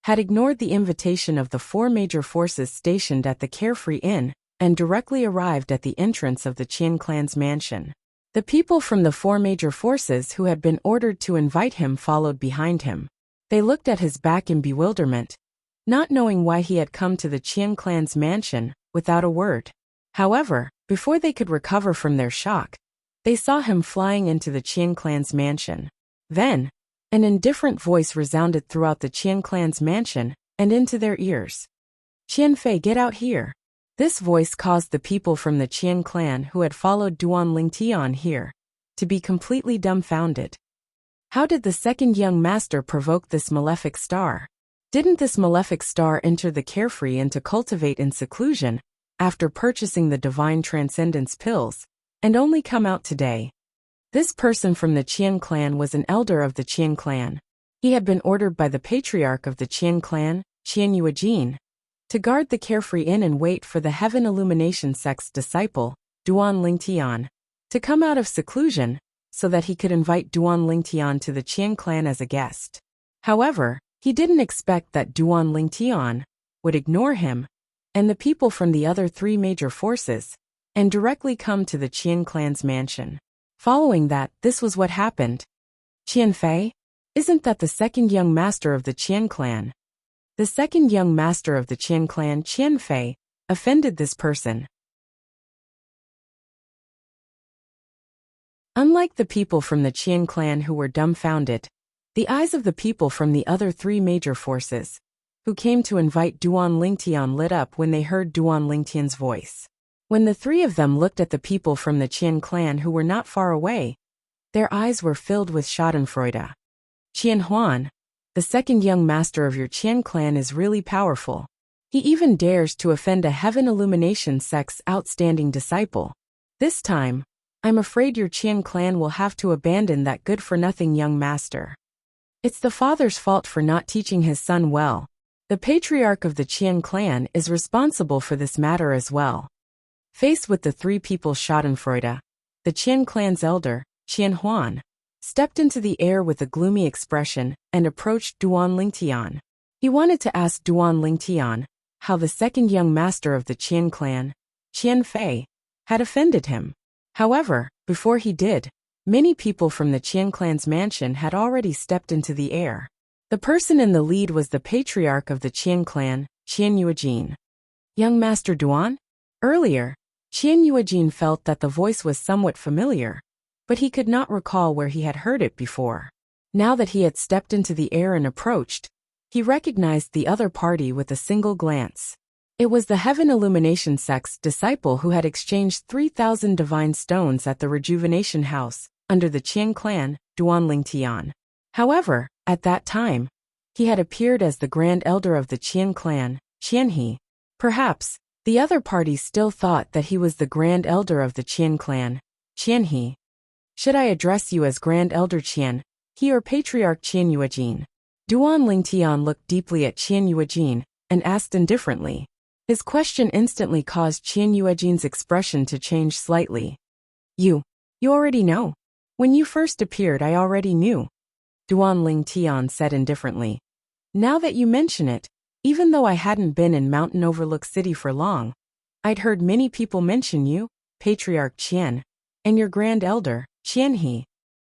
had ignored the invitation of the four major forces stationed at the Carefree Inn and directly arrived at the entrance of the Qian clan's mansion. The people from the four major forces who had been ordered to invite him followed behind him. They looked at his back in bewilderment, not knowing why he had come to the Qian clan's mansion without a word. However, before they could recover from their shock, they saw him flying into the Qian clan's mansion. Then, an indifferent voice resounded throughout the Qian clan's mansion and into their ears. "Qianfei, get out here." This voice caused the people from the Qian clan who had followed Duan Lingtian here to be completely dumbfounded. How did the second young master provoke this malefic star? Didn't this malefic star enter the Carefree Inn to cultivate in seclusion after purchasing the divine transcendence pills, and only come out today? This person from the Qian clan was an elder of the Qian clan. He had been ordered by the patriarch of the Qian clan, Qian Yuejin, to guard the Carefree Inn and wait for the Heaven Illumination sect's disciple, Duan Lingtian, to come out of seclusion so that he could invite Duan Lingtian to the Qian clan as a guest. However, he didn't expect that Duan Lingtian would ignore him and the people from the other three major forces and directly come to the Qian clan's mansion. Following that, this was what happened. "Qianfei? Isn't that the second young master of the Qian clan?" The second young master of the Qian clan, Qianfei, offended this person. Unlike the people from the Qian clan who were dumbfounded, the eyes of the people from the other three major forces, who came to invite Duan Lingtian, lit up when they heard Duan Lingtian's voice. When the three of them looked at the people from the Qian clan who were not far away, their eyes were filled with schadenfreude. "Qian Huan, the second young master of your Qian clan is really powerful. He even dares to offend a Heaven Illumination sect's outstanding disciple. This time, I'm afraid your Qian clan will have to abandon that good-for-nothing young master. It's the father's fault for not teaching his son well. The patriarch of the Qian clan is responsible for this matter as well." Faced with the three people's schadenfreude, the Qian clan's elder, Qian Huan, stepped into the air with a gloomy expression and approached Duan Lingtian. He wanted to ask Duan Lingtian how the second young master of the Qian clan, Qianfei, had offended him. However, before he did, many people from the Qian clan's mansion had already stepped into the air. The person in the lead was the patriarch of the Qian clan, Qian Yuejin. "Young Master Duan?" Earlier, Qian Yuejin felt that the voice was somewhat familiar, but he could not recall where he had heard it before. Now that he had stepped into the air and approached, he recognized the other party with a single glance. It was the Heaven Illumination sect's disciple who had exchanged 3,000 divine stones at the Rejuvenation House under the Qian clan, Duan Lingtian. However, at that time, he had appeared as the Grand Elder of the Qian clan, Qianhe. Perhaps, the other party still thought that he was the Grand Elder of the Qian clan, Qianhe. "Should I address you as Grand Elder Qian, he or Patriarch Qian Yuejin?" Duan Lingtian looked deeply at Qian Yuejin and asked indifferently. His question instantly caused Qian Yuejin's expression to change slightly. You already know. When you first appeared, I already knew," Duan Lingtian said indifferently. "Now that you mention it, even though I hadn't been in Mountain Overlook City for long, I'd heard many people mention you, Patriarch Qian, and your Grand Elder, Qianhe.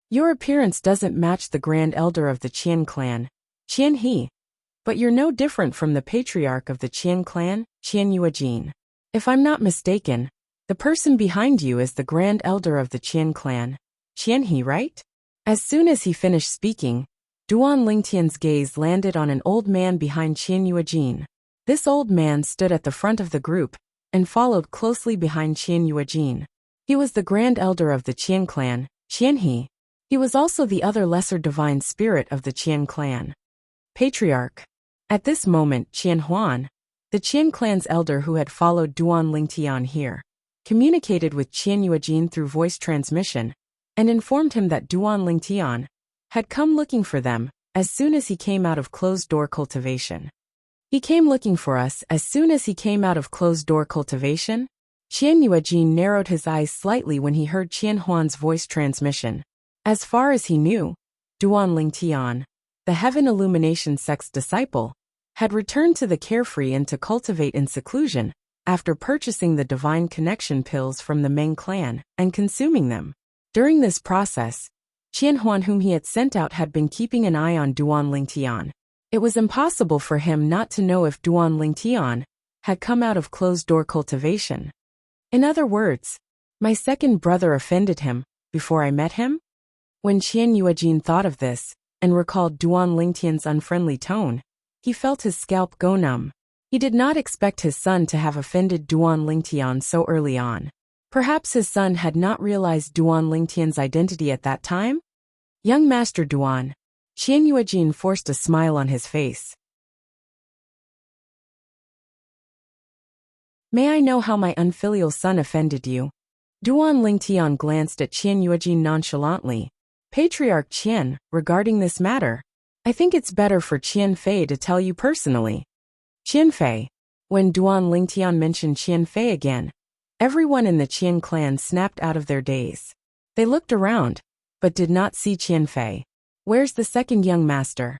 Your appearance doesn't match the Grand Elder of the Qian clan, Qianhe, but you're no different from the Patriarch of the Qian clan, Qian Yuejin. If I'm not mistaken, the person behind you is the Grand Elder of the Qian clan, Qianhe, right?" As soon as he finished speaking, Duan Lingtian's gaze landed on an old man behind Qian Yuejin. This old man stood at the front of the group and followed closely behind Qian Yuejin. He was the Grand Elder of the Qian clan, Qianhe. He was also the other lesser divine spirit of the Qian clan. Patriarch. At this moment, Qian Huan, the Qian clan's elder who had followed Duan Lingtian here, communicated with Qian Yuejin through voice transmission, and informed him that Duan Lingtian had come looking for them as soon as he came out of closed-door cultivation. He came looking for us as soon as he came out of closed-door cultivation? Qian Yuejin narrowed his eyes slightly when he heard Qian Huan's voice transmission. As far as he knew, Duan Lingtian, the Heaven Illumination sect's disciple, had returned to the carefree and to cultivate in seclusion after purchasing the divine connection pills from the Meng clan and consuming them. During this process, Qian Huan, whom he had sent out, had been keeping an eye on Duan Lingtian. It was impossible for him not to know if Duan Lingtian had come out of closed-door cultivation. In other words, my second brother offended him before I met him? When Qian Yuejin thought of this and recalled Duan Lingtian's unfriendly tone, he felt his scalp go numb. He did not expect his son to have offended Duan Lingtian so early on. Perhaps his son had not realized Duan Lingtian's identity at that time? Young Master Duan. Qian Yuejin forced a smile on his face. May I know how my unfilial son offended you? Duan Lingtian glanced at Qian Yuejin nonchalantly. Patriarch Qian, regarding this matter, I think it's better for Qian Fei to tell you personally. Qian Fei. When Duan Lingtian mentioned Qian Fei again, everyone in the Qian clan snapped out of their daze. They looked around, but did not see Qian Fei. Where's the second young master?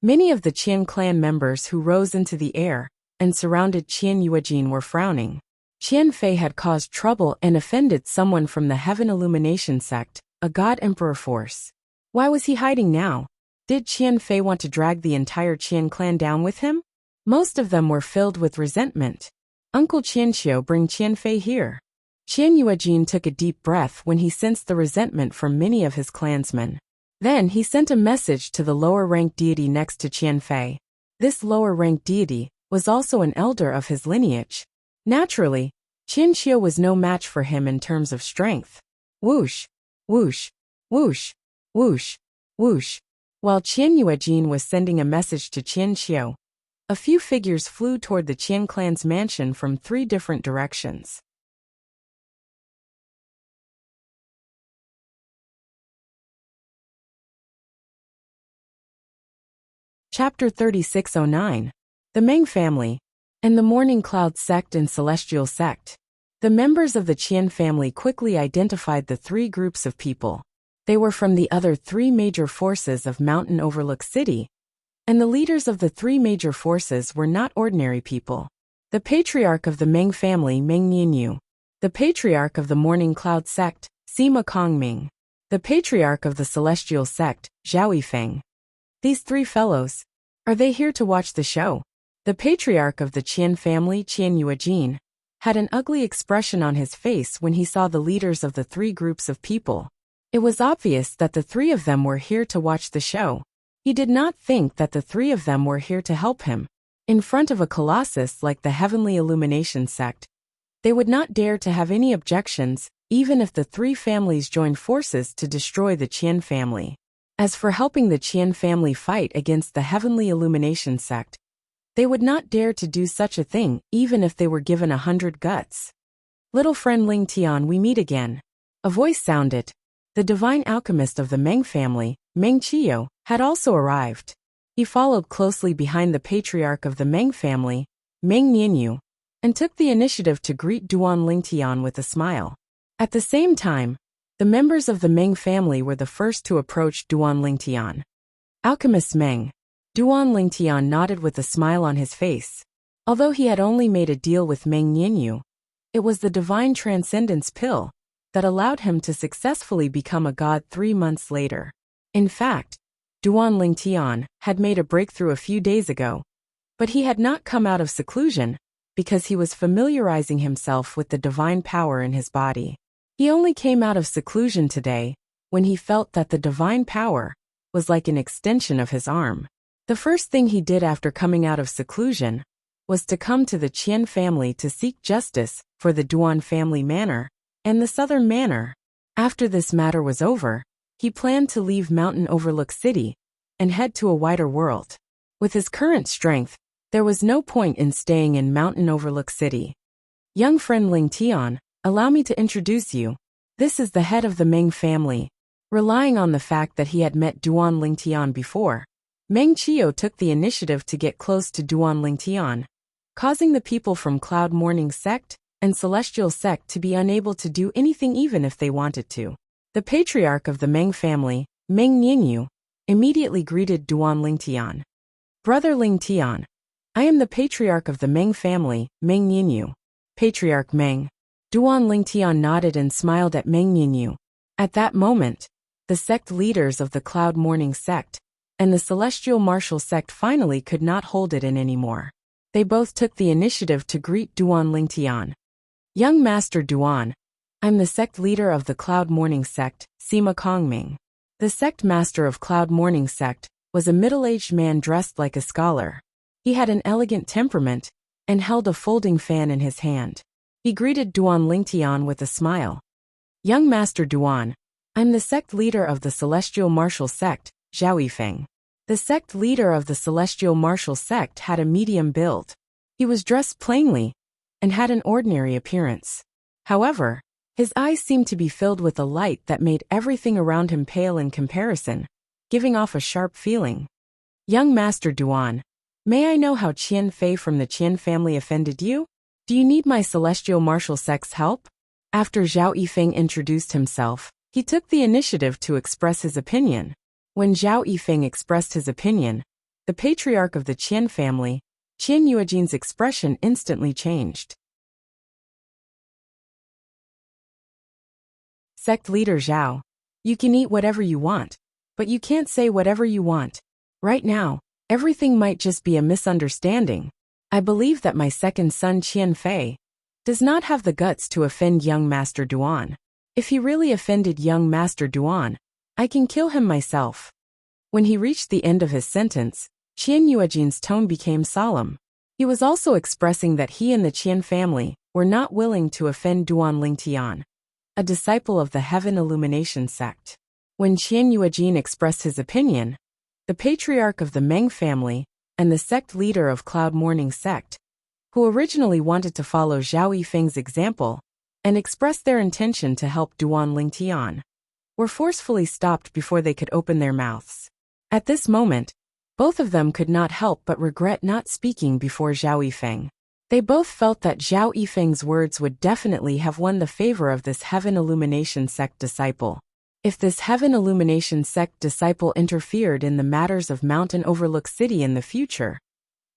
Many of the Qian clan members who rose into the air and surrounded Qian Yuejin were frowning. Qian Fei had caused trouble and offended someone from the Heaven Illumination sect, a God-Emperor force. Why was he hiding now? Did Qian Fei want to drag the entire Qian clan down with him? Most of them were filled with resentment. Uncle Qianxiu, bring Qian Fei here. Qian Yuejin took a deep breath when he sensed the resentment from many of his clansmen. Then he sent a message to the lower-ranked deity next to Qian Fei. This lower-ranked deity was also an elder of his lineage. Naturally, Qianxiu was no match for him in terms of strength. Whoosh, whoosh, whoosh, whoosh, whoosh. While Qian Yuejin was sending a message to Qianxiu, a few figures flew toward the Qian clan's mansion from 3 different directions. Chapter 3609. The Meng family, and the Morning Cloud sect and Celestial sect. The members of the Qian family quickly identified the 3 groups of people. They were from the other 3 major forces of Mountain Overlook City, and the leaders of the 3 major forces were not ordinary people. The patriarch of the Meng family, Meng Nianyu. The patriarch of the Morning Cloud sect, Sima Kongming. The patriarch of the Celestial sect, Zhao Yifeng. These 3 fellows, are they here to watch the show? The patriarch of the Qian family, Qian Yuejin, had an ugly expression on his face when he saw the leaders of the 3 groups of people. It was obvious that the 3 of them were here to watch the show. He did not think that the 3 of them were here to help him. In front of a colossus like the Heavenly Illumination sect, they would not dare to have any objections, even if the 3 families joined forces to destroy the Qian family. As for helping the Qian family fight against the Heavenly Illumination sect, they would not dare to do such a thing even if they were given 100 guts. Little friend Ling Tian, we meet again. A voice sounded. The divine alchemist of the Meng family, Meng Qiu, had also arrived. He followed closely behind the patriarch of the Meng family, Meng Nianyu, and took the initiative to greet Duan Lingtian with a smile. At the same time, the members of the Meng family were the first to approach Duan Lingtian. Alchemist Meng. Duan Lingtian nodded with a smile on his face. Although he had only made a deal with Meng Nianyu, it was the divine transcendence pill that allowed him to successfully become a god 3 months later. In fact, Duan Lingtian had made a breakthrough a few days ago, but he had not come out of seclusion because he was familiarizing himself with the divine power in his body. He only came out of seclusion today when he felt that the divine power was like an extension of his arm. The first thing he did after coming out of seclusion was to come to the Qian family to seek justice for the Duan family manor and the southern manor. After this matter was over, he planned to leave Mountain Overlook City and head to a wider world. With his current strength, there was no point in staying in Mountain Overlook City. Young friend Ling Tian, allow me to introduce you. This is the head of the Meng family. Relying on the fact that he had met Duan Ling Tian before, Meng Qiu took the initiative to get close to Duan Ling Tian, causing the people from Cloud Morning Sect and Celestial Sect to be unable to do anything even if they wanted to. The patriarch of the Meng family, Meng Nianyu, immediately greeted Duan Ling Tian. Brother Ling Tian, I am the patriarch of the Meng family, Meng Nianyu. Patriarch Meng. Duan Ling Tian nodded and smiled at Meng Nianyu. At that moment, the sect leaders of the Cloud Morning Sect and the Celestial Martial Sect finally could not hold it in anymore. They both took the initiative to greet Duan Ling Tian. Young Master Duan, I'm the sect leader of the Cloud Morning Sect, Sima Kongming. The sect master of Cloud Morning Sect was a middle-aged man dressed like a scholar. He had an elegant temperament and held a folding fan in his hand. He greeted Duan Ling Tian with a smile. Young Master Duan, I'm the sect leader of the Celestial Martial Sect, Zhao Yifeng. The sect leader of the Celestial Martial Sect had a medium build. He was dressed plainly and had an ordinary appearance. However, his eyes seemed to be filled with a light that made everything around him pale in comparison, giving off a sharp feeling. Young Master Duan, may I know how Qian Fei from the Qian family offended you? Do you need my Celestial Martial Sect's help? After Zhao Yifeng introduced himself, he took the initiative to express his opinion. When Zhao Yifeng expressed his opinion, the patriarch of the Qian family, Qian Yuejin's expression instantly changed. Sect leader Zhao, you can eat whatever you want, but you can't say whatever you want. Right now, everything might just be a misunderstanding. I believe that my second son Qian Fei does not have the guts to offend young Master Duan. If he really offended young Master Duan, I can kill him myself. When he reached the end of his sentence, Qian Yuejin's tone became solemn. He was also expressing that he and the Qian family were not willing to offend Duan Ling Tian, a disciple of the Heaven Illumination sect. When Qian Yuejin expressed his opinion, the patriarch of the Meng family and the sect leader of Cloud Morning Sect, who originally wanted to follow Zhao Yifeng's example and expressed their intention to help Duan Ling Tian, were forcefully stopped before they could open their mouths. At this moment, both of them could not help but regret not speaking before Zhao Yifeng. They both felt that Zhao Yifeng's words would definitely have won the favor of this Heaven Illumination sect disciple. If this Heaven Illumination sect disciple interfered in the matters of Mountain Overlook City in the future,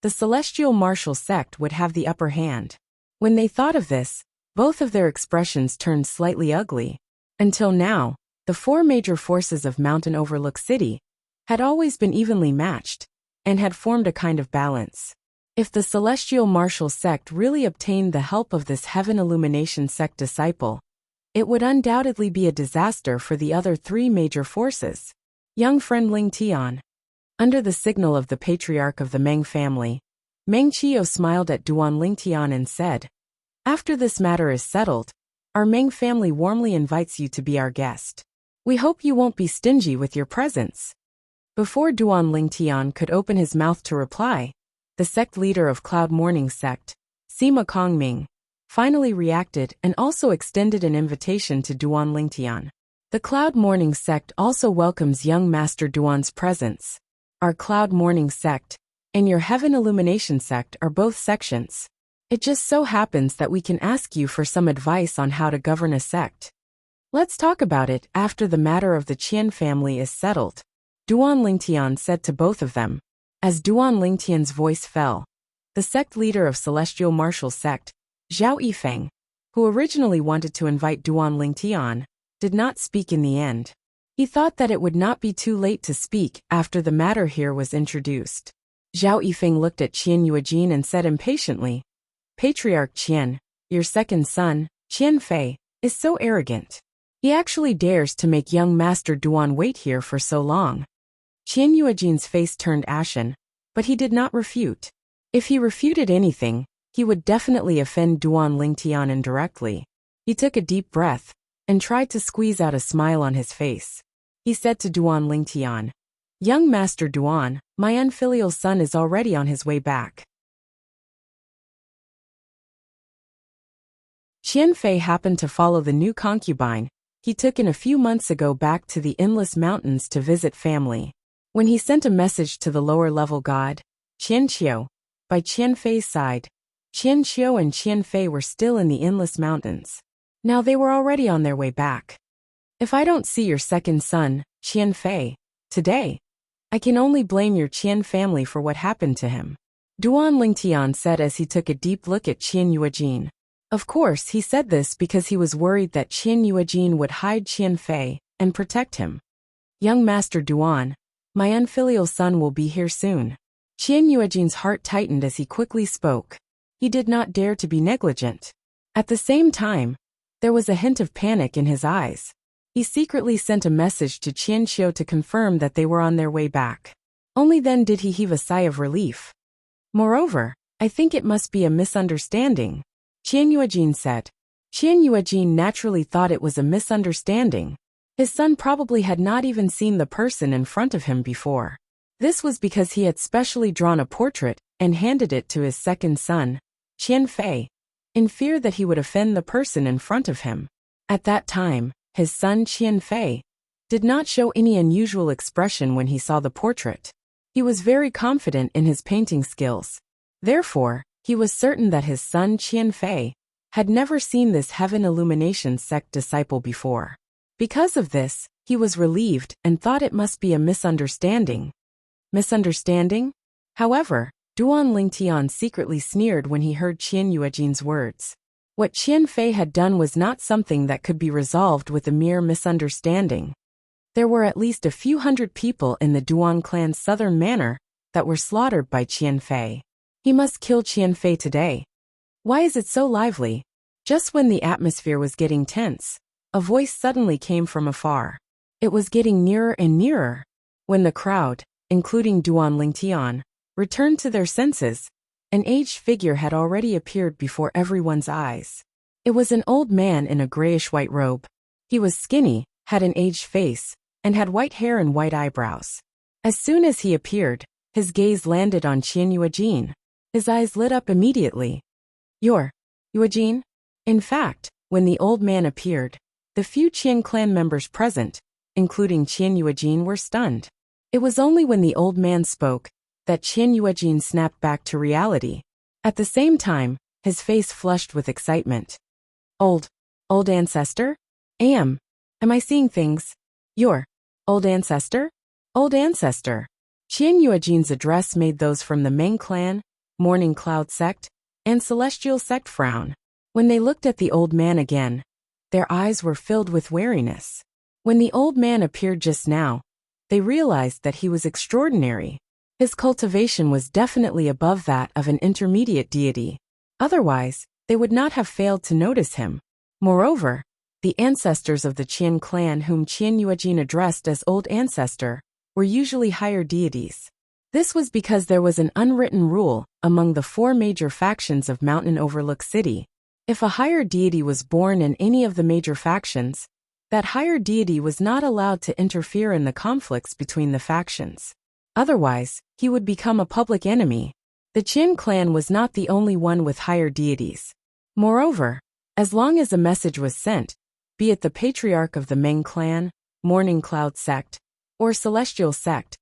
the Celestial Martial Sect would have the upper hand. When they thought of this, both of their expressions turned slightly ugly. Until now, the four major forces of Mountain Overlook City had always been evenly matched and had formed a kind of balance. If the Celestial Martial Sect really obtained the help of this Heaven Illumination Sect disciple, it would undoubtedly be a disaster for the other three major forces. Young friend Ling Tian. Under the signal of the patriarch of the Meng family, Meng Qiu smiled at Duan Ling Tian and said, after this matter is settled, our Meng family warmly invites you to be our guest. We hope you won't be stingy with your presence. Before Duan Ling Tian could open his mouth to reply, the sect leader of Cloud Morning Sect, Sima Kongming, finally reacted and also extended an invitation to Duan Ling Tian. The Cloud Morning Sect also welcomes young Master Duan's presence. Our Cloud Morning Sect and your Heaven Illumination Sect are both sections. It just so happens that we can ask you for some advice on how to govern a sect. Let's talk about it after the matter of the Qian family is settled, Duan Ling Tian said to both of them. As Duan Ling Tian's voice fell, the sect leader of Celestial Martial Sect, Zhao Yifeng, who originally wanted to invite Duan Ling Tian, did not speak in the end. He thought that it would not be too late to speak after the matter here was introduced. Zhao Yifeng looked at Qian Yuejin and said impatiently, Patriarch Qian, your second son, Qian Fei, is so arrogant. He actually dares to make young Master Duan wait here for so long. Qian Yuejin's face turned ashen, but he did not refute. If he refuted anything, he would definitely offend Duan Ling Tian indirectly. He took a deep breath and tried to squeeze out a smile on his face. He said to Duan Lingtian, "Young Master Duan, my unfilial son is already on his way back." Qianfei happened to follow the new concubine he took in a few months ago back to the Endless Mountains to visit family. When he sent a message to the lower-level god, Qianqiu, by Qianfei's side, Qianqiu and Qianfei were still in the Endless Mountains. Now they were already on their way back. "If I don't see your second son, Qianfei, today, I can only blame your Qian family for what happened to him," Duan Lingtian said as he took a deep look at Qian Yuejin. Of course, he said this because he was worried that Qian Yuejin would hide Qianfei and protect him. "Young Master Duan, my unfilial son will be here soon." Qian Yuejin's heart tightened as he quickly spoke. He did not dare to be negligent. At the same time, there was a hint of panic in his eyes. He secretly sent a message to Qianqiu to confirm that they were on their way back. Only then did he heave a sigh of relief. "Moreover, I think it must be a misunderstanding," Qian Yuejin said. Qian Yuejin naturally thought it was a misunderstanding. His son probably had not even seen the person in front of him before. This was because he had specially drawn a portrait and handed it to his second son, Qianfei, in fear that he would offend the person in front of him. At that time, his son Qianfei did not show any unusual expression when he saw the portrait. He was very confident in his painting skills. Therefore, he was certain that his son Qianfei had never seen this heaven illumination sect disciple before. Because of this, he was relieved and thought it must be a misunderstanding. Misunderstanding? However, Duan Lingtian secretly sneered when he heard Qian Yuejin's words. What Qianfei had done was not something that could be resolved with a mere misunderstanding. There were at least a few hundred people in the Duan clan's southern manor that were slaughtered by Qianfei. He must kill Qianfei today. Why is it so lively? Just when the atmosphere was getting tense, a voice suddenly came from afar. It was getting nearer and nearer. When the crowd, including Duan Lingtian, returned to their senses, an aged figure had already appeared before everyone's eyes. It was an old man in a grayish-white robe. He was skinny, had an aged face, and had white hair and white eyebrows. As soon as he appeared, his gaze landed on Qian Yuejin. His eyes lit up immediately. "You're Yuejin?" In fact, when the old man appeared, the few Qian clan members present, including Qian Yuejin, were stunned. It was only when the old man spoke that Qian Yuejin snapped back to reality. At the same time, his face flushed with excitement. Old ancestor? Am I seeing things? Your old ancestor? Old ancestor. Qian Yuejin's address made those from the Meng clan, Morning Cloud sect, and Celestial sect frown. When they looked at the old man again, their eyes were filled with wariness. When the old man appeared just now, they realized that he was extraordinary. His cultivation was definitely above that of an intermediate deity. Otherwise, they would not have failed to notice him. Moreover, the ancestors of the Qian clan whom Qian Yuejin addressed as Old Ancestor were usually higher deities. This was because there was an unwritten rule among the four major factions of Mountain Overlook City. If a higher deity was born in any of the major factions, that higher deity was not allowed to interfere in the conflicts between the factions. Otherwise, he would become a public enemy. The Qin clan was not the only one with higher deities. Moreover, as long as a message was sent, be it the patriarch of the Meng clan, Morning Cloud sect, or Celestial sect,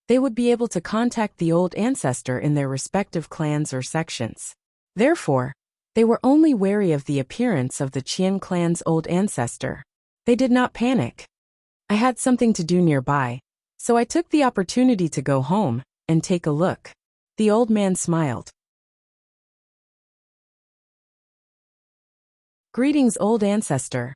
they would be able to contact the old ancestor in their respective clans or sections. Therefore, they were only wary of the appearance of the Qian clan's old ancestor. They did not panic. I had something to do nearby, so I took the opportunity to go home and take a look. The old man smiled. Greetings, old ancestor.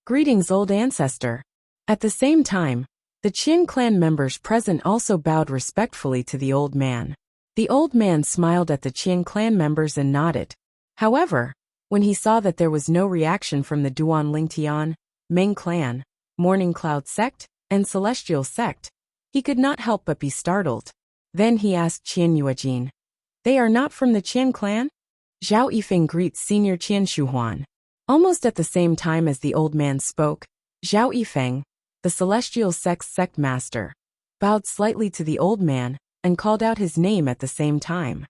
Greetings, old ancestor. At the same time, the Qin clan members present also bowed respectfully to the old man. The old man smiled at the Qin clan members and nodded. However, when he saw that there was no reaction from the Duan Lingtian, Meng clan, Morning Cloud sect, and Celestial sect, he could not help but be startled. Then he asked Qian Yuejin, "They are not from the Qian clan?" Zhao Yifeng greets Senior Qian Shuhuan. Almost at the same time as the old man spoke, Zhao Yifeng, the celestial sect master, bowed slightly to the old man and called out his name at the same time.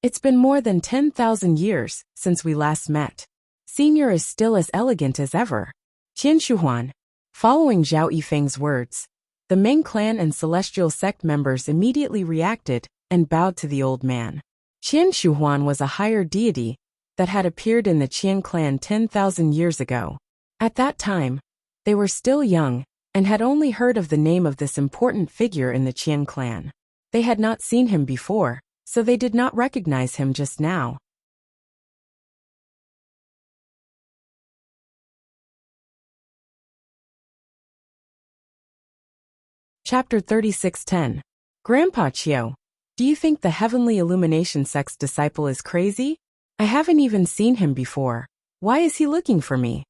It's been more than 10,000 years since we last met. Senior is still as elegant as ever. Qian Shuhuan. Following Zhao Yifeng's words, the Ming clan and celestial sect members immediately reacted and bowed to the old man. Qian Shuhuan was a higher deity that had appeared in the Qian clan 10,000 years ago. At that time, they were still young and had only heard of the name of this important figure in the Qian clan. They had not seen him before, so they did not recognize him just now. Chapter 36:10. Grandpa Qiu, do you think the Heavenly Illumination sect's disciple is crazy? I haven't even seen him before. Why is he looking for me?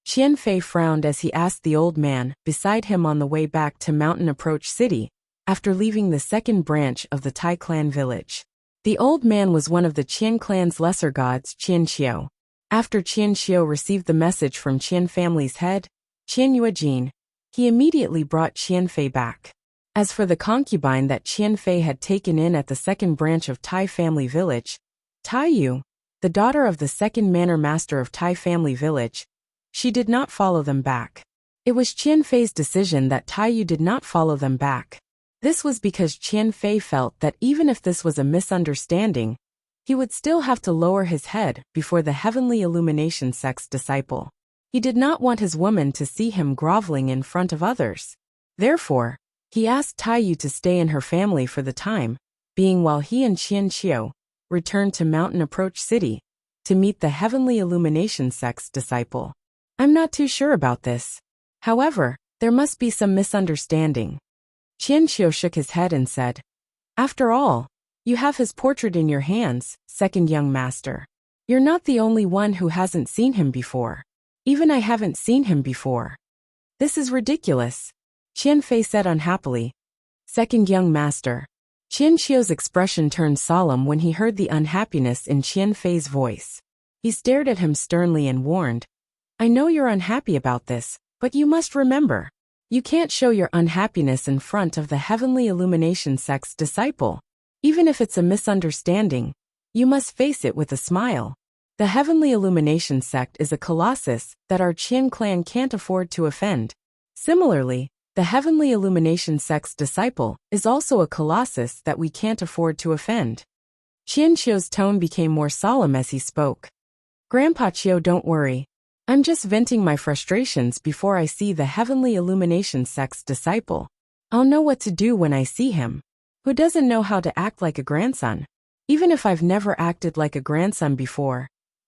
Qian Fei frowned as he asked the old man beside him on the way back to Mountain Approach City, after leaving the second branch of the Tai clan village. The old man was one of the Qian clan's lesser gods, Qian Xiu. After Qian Xiu received the message from Qian family's head, Qian Yuejin, he immediately brought Qian Fei back. As for the concubine that Qian Fei had taken in at the second branch of Tai family village, Tai Yu, the daughter of the second manor master of Tai family village, she did not follow them back. It was Qian Fei's decision that Tai Yu did not follow them back. This was because Qian Fei felt that even if this was a misunderstanding, he would still have to lower his head before the Heavenly Illumination sect's disciple. He did not want his woman to see him groveling in front of others. Therefore, he asked Tai Yu to stay in her family for the time being while he and Qian Qiu returned to Mountain Approach City to meet the Heavenly Illumination sect's disciple. I'm not too sure about this. However, there must be some misunderstanding. Qian Qiu shook his head and said, after all, you have his portrait in your hands, second young master. You're not the only one who hasn't seen him before. Even I haven't seen him before. This is ridiculous, Qian Fei said unhappily. Second young master. Qian Qiu's expression turned solemn when he heard the unhappiness in Qian Fei's voice. He stared at him sternly and warned, I know you're unhappy about this, but you must remember, you can't show your unhappiness in front of the Heavenly Illumination sect's disciple. Even if it's a misunderstanding, you must face it with a smile. The Heavenly Illumination sect is a colossus that our Qian clan can't afford to offend. Similarly, the Heavenly Illumination sect's disciple is also a colossus that we can't afford to offend. Qian Qiu's tone became more solemn as he spoke. Grandpa Qiu, don't worry. I'm just venting my frustrations before I see the Heavenly Illumination sect's disciple. I'll know what to do when I see him. Who doesn't know how to act like a grandson? Even if I've never acted like a grandson before,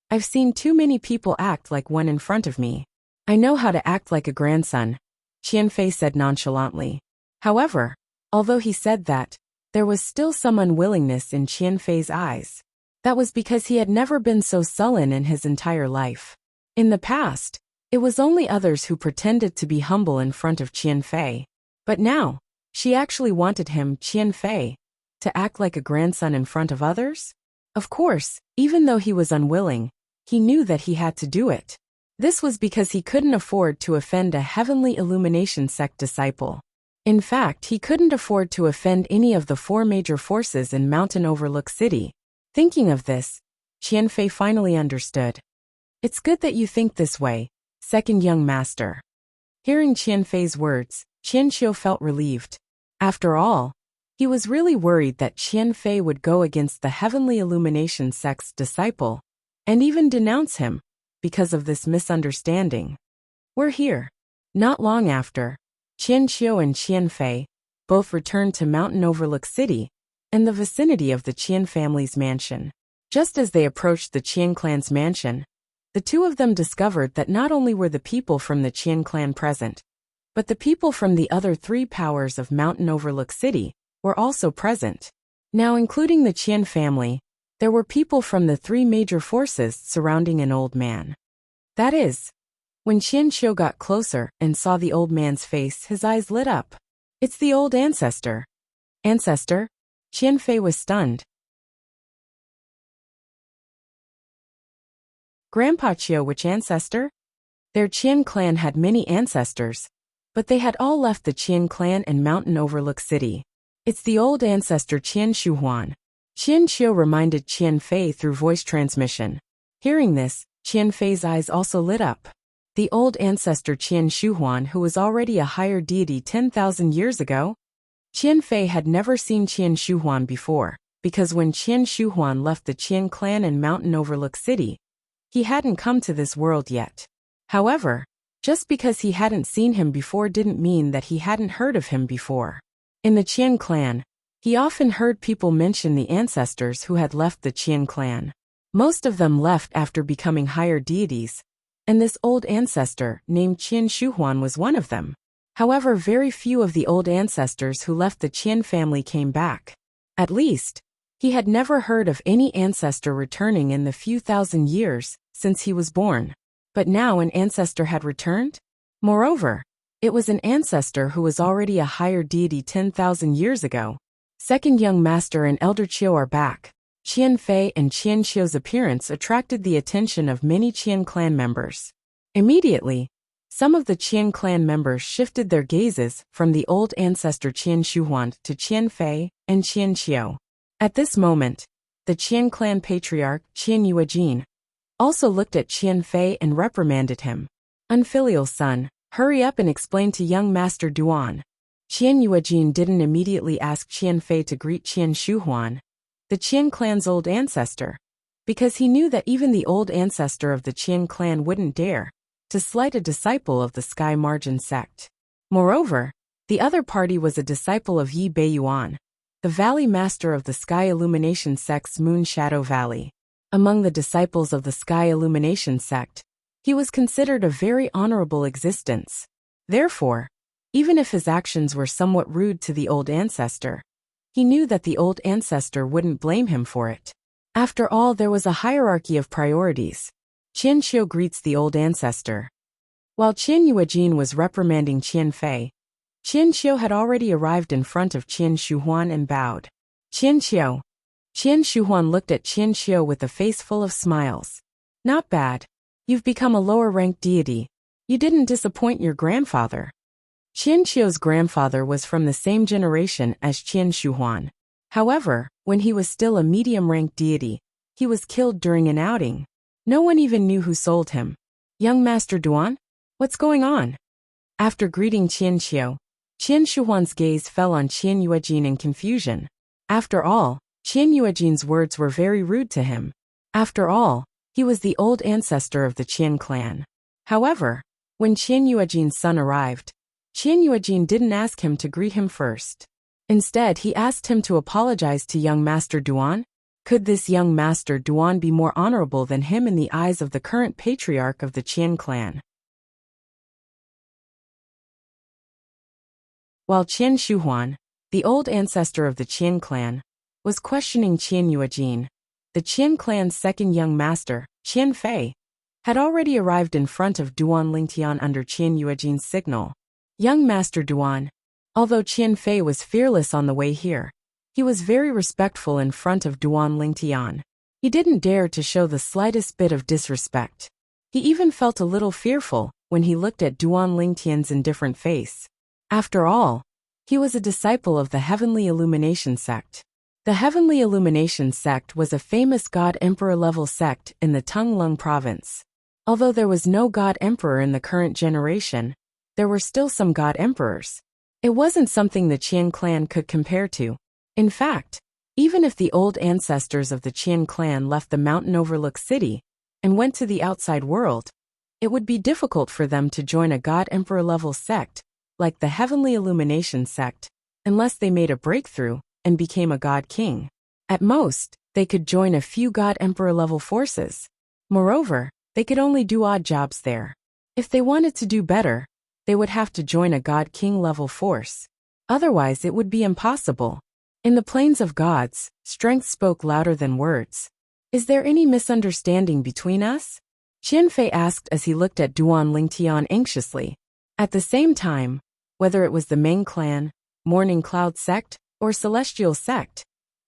I've seen too many people act like one in front of me. I know how to act like a grandson, Qian Fei said nonchalantly. However, although he said that, there was still some unwillingness in Qian Fei's eyes. That was because he had never been so sullen in his entire life. In the past, it was only others who pretended to be humble in front of Qian Fei. But now, she actually wanted him, Qian Fei, to act like a grandson in front of others? Of course, even though he was unwilling, he knew that he had to do it. This was because he couldn't afford to offend a Heavenly Illumination sect disciple. In fact, he couldn't afford to offend any of the four major forces in Mountain Overlook City. Thinking of this, Qian Fei finally understood. It's good that you think this way, second young master. Hearing Qian Fei's words, Qian Qiu felt relieved. After all, he was really worried that Qian Fei would go against the Heavenly Illumination sect's disciple, and even denounce him, because of this misunderstanding. We're here. Not long after, Qian Qiu and Qian Fei both returned to Mountain Overlook City, in the vicinity of the Qian family's mansion. Just as they approached the Qian clan's mansion, the two of them discovered that not only were the people from the Qian clan present, but the people from the other three powers of Mountain Overlook City were also present. Now, including the Qian family, there were people from the three major forces surrounding an old man. That is, when Qian Qiu got closer and saw the old man's face, his eyes lit up. It's the old ancestor. Ancestor? Qian Fei was stunned. Grandpa Chiu, which ancestor? Their Qian clan had many ancestors, but they had all left the Qian clan and mountain overlook city. It's the old ancestor Qian Shuhuan. Qian Qiu reminded Qian Fei through voice transmission. Hearing this, Qian Fei's eyes also lit up. The old ancestor Qian Shuhuan, who was already a higher deity 10,000 years ago? Qian Fei had never seen Qian Shuhuan before, because when Qian Shuhuan left the Qian clan and mountain overlook city, he hadn't come to this world yet. However, just because he hadn't seen him before didn't mean that he hadn't heard of him before. In the Qian clan, he often heard people mention the ancestors who had left the Qian clan. Most of them left after becoming higher deities, and this old ancestor named Qian Shuhuan was one of them. However, very few of the old ancestors who left the Qian family came back. At least, he had never heard of any ancestor returning in the few thousand years since he was born. But now an ancestor had returned? Moreover, it was an ancestor who was already a higher deity 10,000 years ago. Second young master and elder Qiu are back. Qian Fei and Qian Qiu's appearance attracted the attention of many Qian clan members. Immediately, some of the Qian clan members shifted their gazes from the old ancestor Qian Shuhuan to Qian Fei and Qian Qiu. At this moment, the Qian clan patriarch, Qian Yuejin, also looked at Qian Fei and reprimanded him. Unfilial son, hurry up and explain to young master Duan. Qian Yuejin didn't immediately ask Qian Fei to greet Qian Shuhuan, the Qian clan's old ancestor, because he knew that even the old ancestor of the Qian clan wouldn't dare to slight a disciple of the Sky Margin sect. Moreover, the other party was a disciple of Yi Beiyuan, the valley master of the Sky Illumination sect's Moon Shadow Valley. Among the disciples of the Sky Illumination sect, he was considered a very honorable existence. Therefore, even if his actions were somewhat rude to the old ancestor, he knew that the old ancestor wouldn't blame him for it. After all, there was a hierarchy of priorities. Qian Qiu greets the old ancestor. While Qian Yuejin was reprimanding Qian Fei, Qian Qiu had already arrived in front of Qian Shuhuan and bowed. Qian Qiu. Qian Shuhuan looked at Qian Qiu with a face full of smiles. Not bad. You've become a lower-ranked deity. You didn't disappoint your grandfather. Qian Qiu's grandfather was from the same generation as Qian Shuhuan. However, when he was still a medium-ranked deity, he was killed during an outing. No one even knew who sold him. Young Master Duan? What's going on? After greeting Qian Qiu, Qian Shuhuan's gaze fell on Qian Yuejin in confusion. After all, Qian Yuejin's words were very rude to him. After all, he was the old ancestor of the Qian clan. However, when Qian Yuejin's son arrived, Qian Yuejin didn't ask him to greet him first. Instead, he asked him to apologize to young Master Duan. Could this young Master Duan be more honorable than him in the eyes of the current patriarch of the Qian clan? While Qian Shuhuan, the old ancestor of the Qian clan, was questioning Qian Yuejin, the Qian clan's second young master, Qian Fei, had already arrived in front of Duan Lingtian under Qian Yuejin's signal. Young Master Duan. Although Qian Fei was fearless on the way here, he was very respectful in front of Duan Lingtian. He didn't dare to show the slightest bit of disrespect. He even felt a little fearful when he looked at Duan Lingtian's indifferent face. After all, he was a disciple of the Heavenly Illumination sect. The Heavenly Illumination sect was a famous God Emperor level sect in the Tunglung province. Although there was no God Emperor in the current generation, there were still some God Emperors. It wasn't something the Qian clan could compare to. In fact, even if the old ancestors of the Qian clan left the mountain overlook city and went to the outside world, it would be difficult for them to join a God Emperor level sect like the Heavenly Illumination sect, unless they made a breakthrough and became a God King. At most, they could join a few God Emperor level forces. Moreover, they could only do odd jobs there. If they wanted to do better, they would have to join a God King level force. Otherwise, it would be impossible. In the plains of gods, strength spoke louder than words. Is there any misunderstanding between us? Qian Fei asked as he looked at Duan Lingtian anxiously. At the same time, whether it was the Meng clan, Morning Cloud sect, or Celestial sect,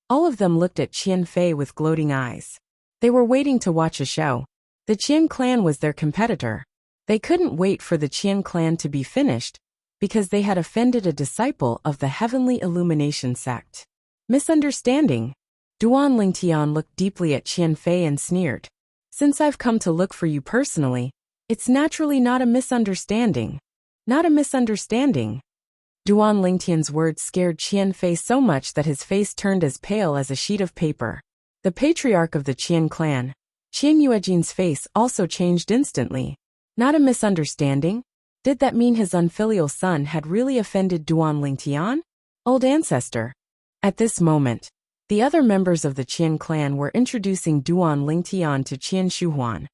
all of them looked at Qian Fei with gloating eyes. They were waiting to watch a show. The Qian clan was their competitor. They couldn't wait for the Qian clan to be finished, because they had offended a disciple of the Heavenly Illumination sect. Misunderstanding. Duan Lingtian looked deeply at Qian Fei and sneered. Since I've come to look for you personally, it's naturally not a misunderstanding. Not a misunderstanding. Duan Lingtian's words scared Qian Fei so much that his face turned as pale as a sheet of paper. The patriarch of the Qian clan, Qian Yuejin's face also changed instantly. Not a misunderstanding? Did that mean his unfilial son had really offended Duan Lingtian? Old ancestor. At this moment, the other members of the Qian clan were introducing Duan Lingtian to Qian Shuhuan,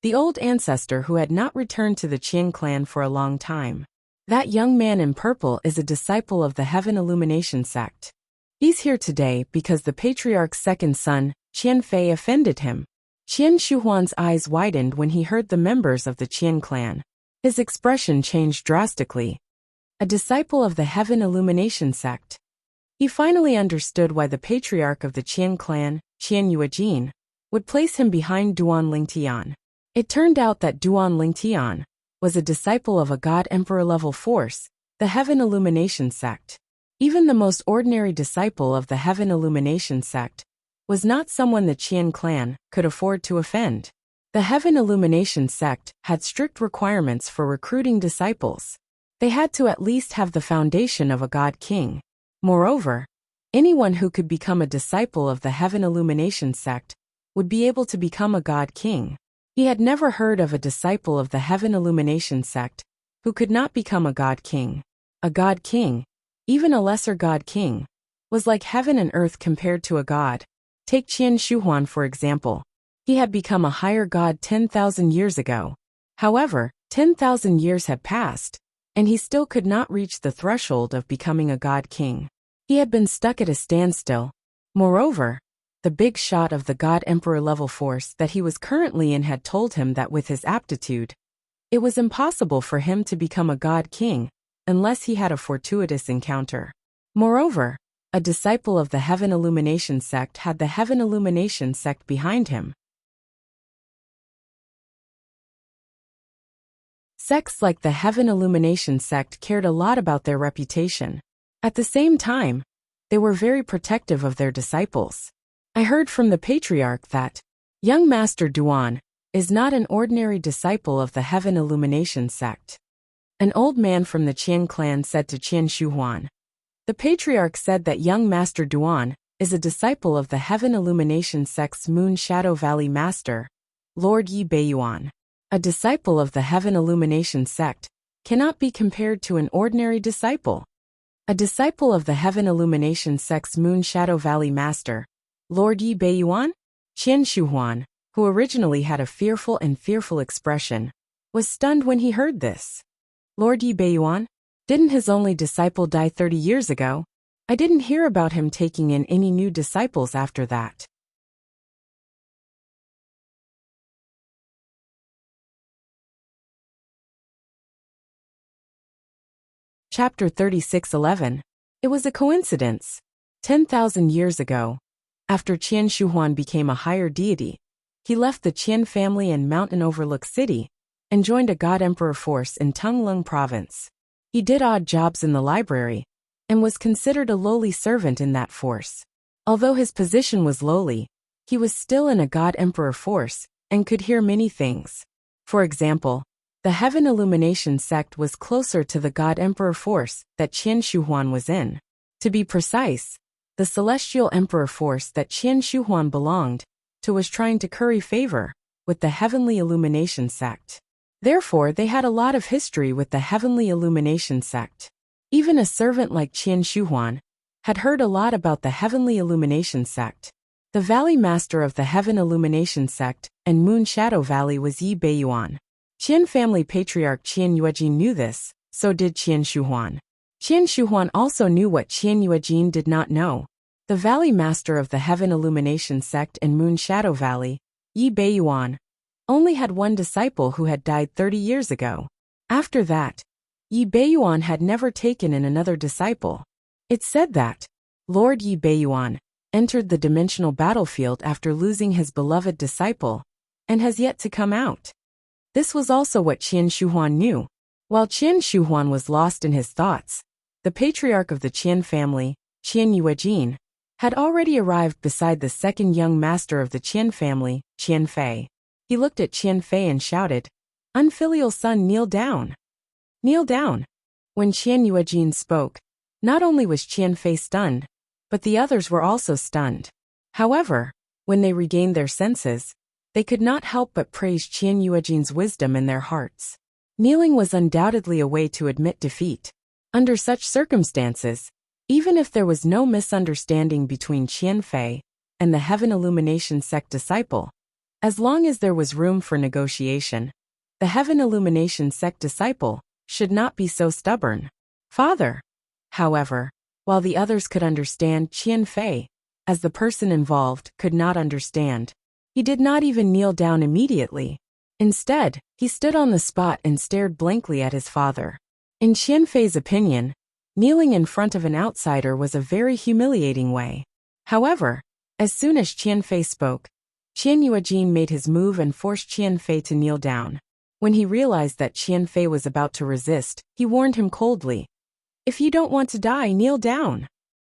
the old ancestor who had not returned to the Qian clan for a long time. That young man in purple is a disciple of the Heaven Illumination sect. He's here today because the patriarch's second son, Qian Fei, offended him. Qian Shuhuan's eyes widened when he heard the members of the Qian clan. His expression changed drastically. A disciple of the Heaven Illumination sect. He finally understood why the patriarch of the Qian clan, Qian Yuejin, would place him behind Duan Lingtian. It turned out that Duan Lingtian was a disciple of a God Emperor level force, the Heaven Illumination sect. Even the most ordinary disciple of the Heaven Illumination sect was not someone the Qian clan could afford to offend. The Heaven Illumination sect had strict requirements for recruiting disciples. They had to at least have the foundation of a God King. Moreover, anyone who could become a disciple of the Heaven Illumination sect would be able to become a God King. He had never heard of a disciple of the Heaven Illumination sect who could not become a God King. A God King, even a lesser God King, was like heaven and earth compared to a god. Take Qian Shuhuan for example. He had become a higher god 10,000 years ago. However, 10,000 years had passed, and he still could not reach the threshold of becoming a God King. He had been stuck at a standstill. Moreover, the big shot of the God Emperor level force that he was currently in had told him that with his aptitude, it was impossible for him to become a God King unless he had a fortuitous encounter. Moreover, a disciple of the Heaven Illumination sect had the Heaven Illumination sect behind him. Sects like the Heaven Illumination sect cared a lot about their reputation. At the same time, they were very protective of their disciples. I heard from the patriarch that young Master Duan is not an ordinary disciple of the Heaven Illumination sect. An old man from the Qian clan said to Qian Shuhuan. The patriarch said that young Master Duan is a disciple of the Heaven Illumination sect's Moon Shadow Valley Master, Lord Yi Beiyuan. A disciple of the Heaven Illumination sect cannot be compared to an ordinary disciple. A disciple of the Heaven Illumination sect's Moon Shadow Valley Master, Lord Yi Beiyuan? Qian Shuhuan, who originally had a fearful expression, was stunned when he heard this. Lord Yi Beiyuan? Didn't his only disciple die 30 years ago? I didn't hear about him taking in any new disciples after that. Chapter 36:11. It was a coincidence. 10,000 years ago, after Qian Shuhuan became a higher deity, he left the Qian family in Mountain Overlook City and joined a God Emperor force in Tunglung Province. He did odd jobs in the library and was considered a lowly servant in that force. Although his position was lowly, he was still in a God Emperor force and could hear many things. For example, the Heaven Illumination sect was closer to the God Emperor force that Qian Shuhuan was in. To be precise, the Celestial Emperor force that Qian Shuhuan belonged to was trying to curry favor with the Heavenly Illumination sect. Therefore, they had a lot of history with the Heavenly Illumination sect. Even a servant like Qian Shuhuan had heard a lot about the Heavenly Illumination sect. The Valley Master of the Heaven Illumination sect and Moon Shadow Valley was Yi Beiyuan. Qian family patriarch Qian Yuejin knew this, so did Qian Shuhuan. Qian Shuhuan also knew what Qian Yuejin did not know. The Valley Master of the Heaven Illumination sect and Moon Shadow Valley, Yi Beiyuan, only had one disciple who had died 30 years ago. After that, Yi Beiyuan had never taken in another disciple. It said that Lord Yi Beiyuan entered the dimensional battlefield after losing his beloved disciple and has yet to come out. This was also what Qian Shuhuan knew. While Qian Shuhuan was lost in his thoughts, the patriarch of the Qian family, Qian Yuejin, had already arrived beside the second young master of the Qian family, Qian Fei. He looked at Qian Fei and shouted, "Unfilial son, kneel down! Kneel down!" When Qian Yuejin spoke, not only was Qian Fei stunned, but the others were also stunned. However, when they regained their senses, they could not help but praise Qian Yuejin's wisdom in their hearts. Kneeling was undoubtedly a way to admit defeat. Under such circumstances, even if there was no misunderstanding between Qian Fei and the Heaven Illumination sect disciple, as long as there was room for negotiation, the Heaven Illumination sect disciple should not be so stubborn. Father. However, while the others could understand, Qian Fei, as the person involved, could not understand. He did not even kneel down immediately. Instead, he stood on the spot and stared blankly at his father. In Qian Fei's opinion, kneeling in front of an outsider was a very humiliating way. However, as soon as Qian Fei spoke, Qian Yuejin made his move and forced Qian Fei to kneel down. When he realized that Qian Fei was about to resist, he warned him coldly, "If you don't want to die, kneel down.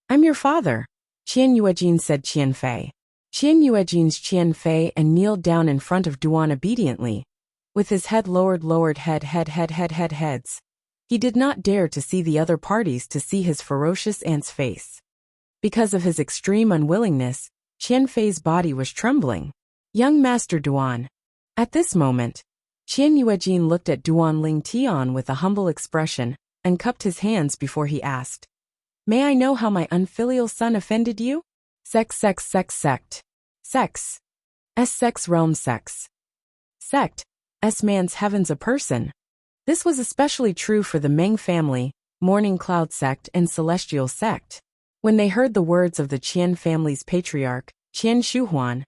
I'm your father," Qian Yuejin said Qian Fei. Qian Yuejin's Qian Fei and kneeled down in front of Duan obediently, with his head lowered heads. He did not dare to see the other parties to see his ferocious aunt's face. Because of his extreme unwillingness, Qian Fei's body was trembling. Young Master Duan. At this moment, Qian Yuejin looked at Duan Lingtian with a humble expression and cupped his hands before he asked, "May I know how my unfilial son offended you?" Sect. Sex. Sex realm sex. Sect. Man's heavens a person. This was especially true for the Meng family, Morning Cloud sect and Celestial sect. When they heard the words of the Qian family's patriarch, Qian Shuhuan,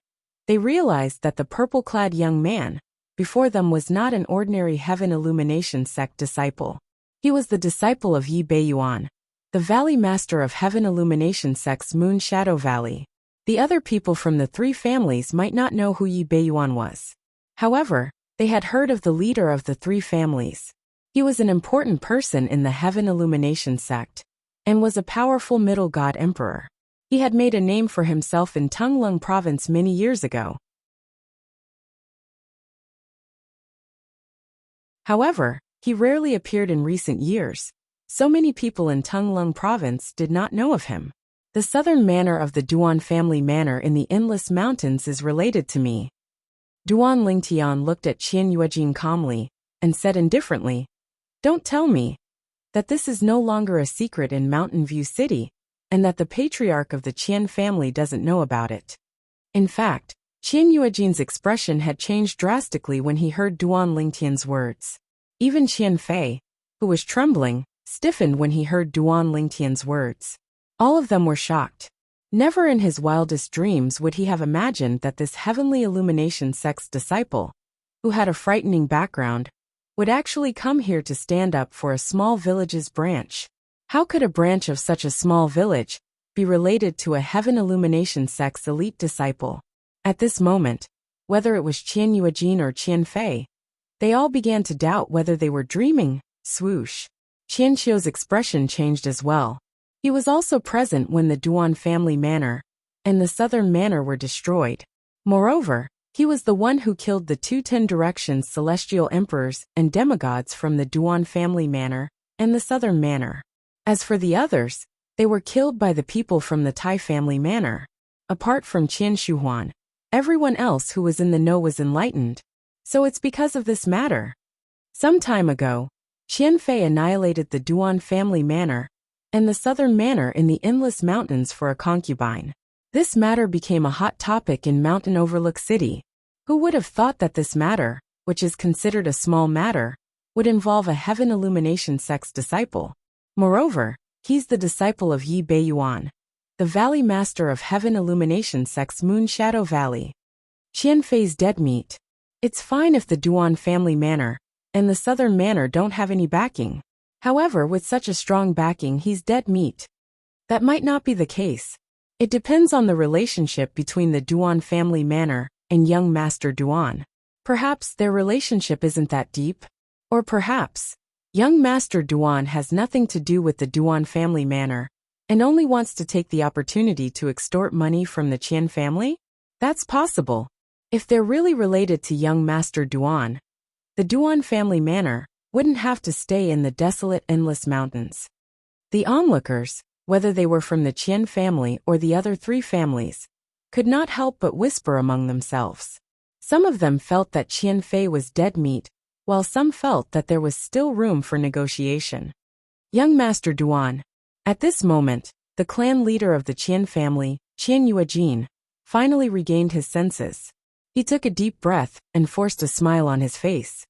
they realized that the purple-clad young man before them was not an ordinary Heaven Illumination sect disciple. He was the disciple of Yi Beiyuan, the Valley Master of Heaven Illumination sect's Moon Shadow Valley. The other people from the three families might not know who Yi Beiyuan was. However, they had heard of the leader of the three families. He was an important person in the Heaven Illumination sect, and was a powerful middle god emperor. He had made a name for himself in Tunglung province many years ago. However, he rarely appeared in recent years. So many people in Tunglung province did not know of him. The southern manor of the Duan family manor in the Endless Mountains is related to me. Duan Lingtian looked at Qian Yuejin calmly, and said indifferently, "Don't tell me that this is no longer a secret in Mountain View City, and that the patriarch of the Qian family doesn't know about it." In fact, Qian Yuejin's expression had changed drastically when he heard Duan Lingtian's words. Even Qian Fei, who was trembling, stiffened when he heard Duan Lingtian's words. All of them were shocked. Never in his wildest dreams would he have imagined that this Heavenly Illumination sect's disciple, who had a frightening background, would actually come here to stand up for a small village's branch. How could a branch of such a small village be related to a Heaven Illumination sect's elite disciple? At this moment, whether it was Qian Yuejin or Qian Fei, they all began to doubt whether they were dreaming. Swoosh. Qian Qiu's expression changed as well. He was also present when the Duan family manor and the southern manor were destroyed. Moreover, he was the one who killed the two Ten Directions celestial emperors and demigods from the Duan family manor and the southern manor. As for the others, they were killed by the people from the Tai family manor. Apart from Qian Shuhuan, everyone else who was in the know was enlightened. So it's because of this matter. Some time ago, Qian Fei annihilated the Duan family manor and the southern manor in the Endless Mountains for a concubine. This matter became a hot topic in Mountain Overlook City. Who would have thought that this matter, which is considered a small matter, would involve a Heaven Illumination sect's disciple? Moreover, he's the disciple of Yi Beiyuan, the Valley Master of Heaven Illumination sect's Moon Shadow Valley. Qian Fei's dead meat. It's fine if the Duan family manor and the southern manor don't have any backing. However, with such a strong backing, he's dead meat. That might not be the case. It depends on the relationship between the Duan family manor and young Master Duan. Perhaps their relationship isn't that deep. Or perhaps young Master Duan has nothing to do with the Duan family manor and only wants to take the opportunity to extort money from the Qian family? That's possible. If they're really related to young Master Duan, the Duan family manor wouldn't have to stay in the desolate, endless mountains. The onlookers, whether they were from the Qian family or the other three families, could not help but whisper among themselves. Some of them felt that Qian Fei was dead meat, while some felt that there was still room for negotiation. Young Master Duan. At this moment, the clan leader of the Qian family, Qian Yuejin, finally regained his senses. He took a deep breath and forced a smile on his face.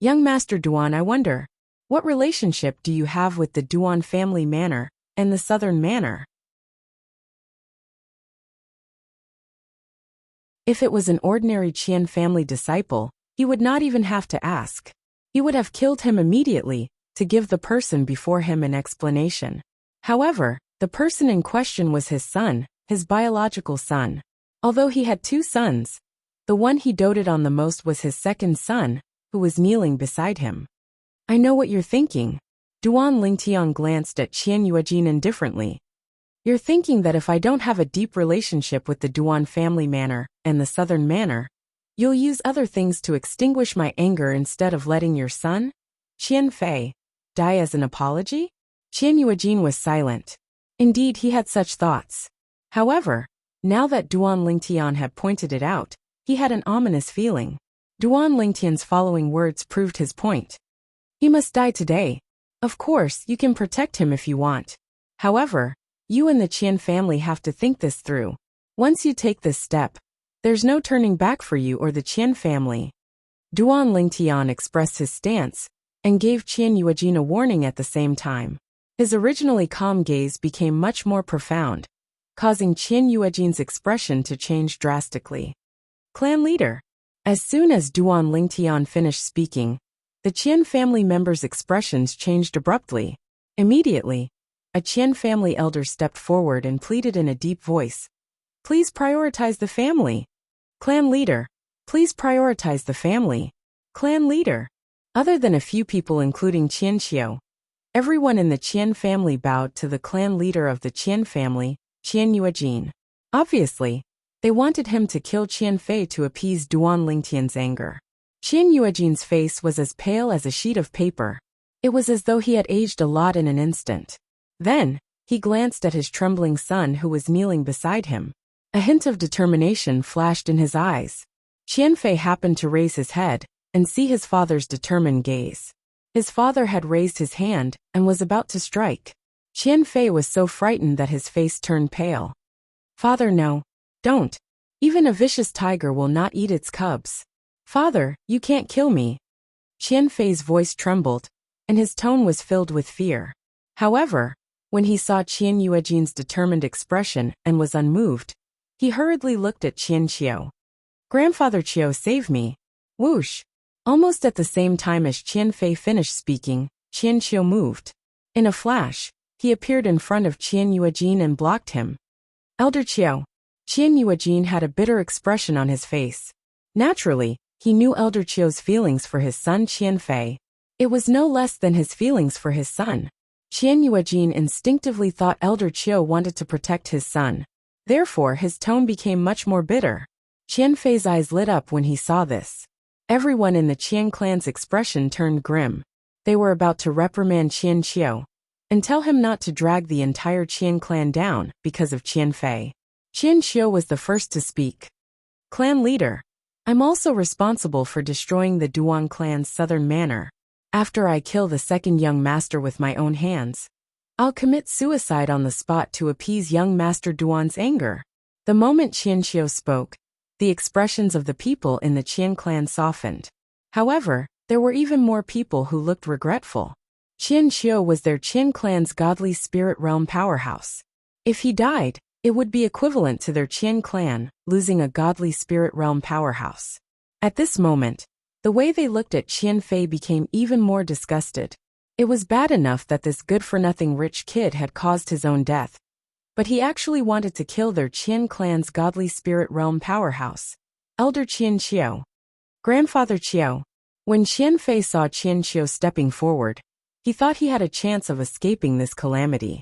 Young Master Duan, I wonder, what relationship do you have with the Duan family manor and the southern manor? If it was an ordinary Qian family disciple, he would not even have to ask. He would have killed him immediately to give the person before him an explanation. However, the person in question was his son, his biological son. Although he had two sons, the one he doted on the most was his second son, who was kneeling beside him. I know what you're thinking. Duan Lingtian glanced at Qian Yuejin indifferently. You're thinking that if I don't have a deep relationship with the Duan family manor and the southern manor, you'll use other things to extinguish my anger instead of letting your son, Qian Fei, die as an apology? Qian Yuejin was silent. Indeed, he had such thoughts. However, now that Duan Lingtian had pointed it out, he had an ominous feeling. Duan Lingtian's following words proved his point. He must die today. Of course, you can protect him if you want. However, you and the Qian family have to think this through. Once you take this step, there's no turning back for you or the Qian family. Duan Lingtian expressed his stance and gave Qian Yuejin a warning at the same time. His originally calm gaze became much more profound, causing Qian Yuejin's expression to change drastically. Clan leader. As soon as Duan Lingtian finished speaking, the Qian family members' expressions changed abruptly. Immediately, a Qian family elder stepped forward and pleaded in a deep voice. Please prioritize the family. Clan leader. Please prioritize the family. Clan leader. Other than a few people including Qian Xiao, everyone in the Qian family bowed to the clan leader of the Qian family, Qian Yuejin. Obviously, they wanted him to kill Qian Fei to appease Duan Lingtian's anger. Qian Yuejin's face was as pale as a sheet of paper. It was as though he had aged a lot in an instant. Then, he glanced at his trembling son who was kneeling beside him. A hint of determination flashed in his eyes. Qian Fei happened to raise his head and see his father's determined gaze. His father had raised his hand and was about to strike. Qian Fei was so frightened that his face turned pale. Father, no. Don't. Even a vicious tiger will not eat its cubs. Father, you can't kill me. Qian Fei's voice trembled, and his tone was filled with fear. However, when he saw Qian Yuejin's determined expression and was unmoved, he hurriedly looked at Qian Xiao. Grandfather Qiao, save me. Whoosh. Almost at the same time as Qian Fei finished speaking, Qian Xiao moved. In a flash, he appeared in front of Qian Yuejin and blocked him. Elder Qiao. Qian Yuejin had a bitter expression on his face. Naturally, he knew Elder Qiao's feelings for his son Qian Fei. It was no less than his feelings for his son. Qian Yuejin instinctively thought Elder Qiao wanted to protect his son. Therefore, his tone became much more bitter. Qian Fei's eyes lit up when he saw this. Everyone in the Qian clan's expression turned grim. They were about to reprimand Qian Xiao and tell him not to drag the entire Qian clan down because of Qian Fei. Qian Xiao was the first to speak. Clan leader. I'm also responsible for destroying the Duan clan's southern manor. After I kill the second young master with my own hands, I'll commit suicide on the spot to appease young Master Duan's anger. The moment Qian Xiao spoke, the expressions of the people in the Qian clan softened. However, there were even more people who looked regretful. Qian Xiao was their Qian clan's godly spirit realm powerhouse. If he died, it would be equivalent to their Qian clan losing a godly spirit realm powerhouse. At this moment, the way they looked at Qian Fei became even more disgusted. It was bad enough that this good-for-nothing rich kid had caused his own death, but he actually wanted to kill their Qian clan's godly spirit realm powerhouse, Elder Qian Xiao. Grandfather Qiao. When Qian Fei saw Qian Qiao stepping forward, he thought he had a chance of escaping this calamity.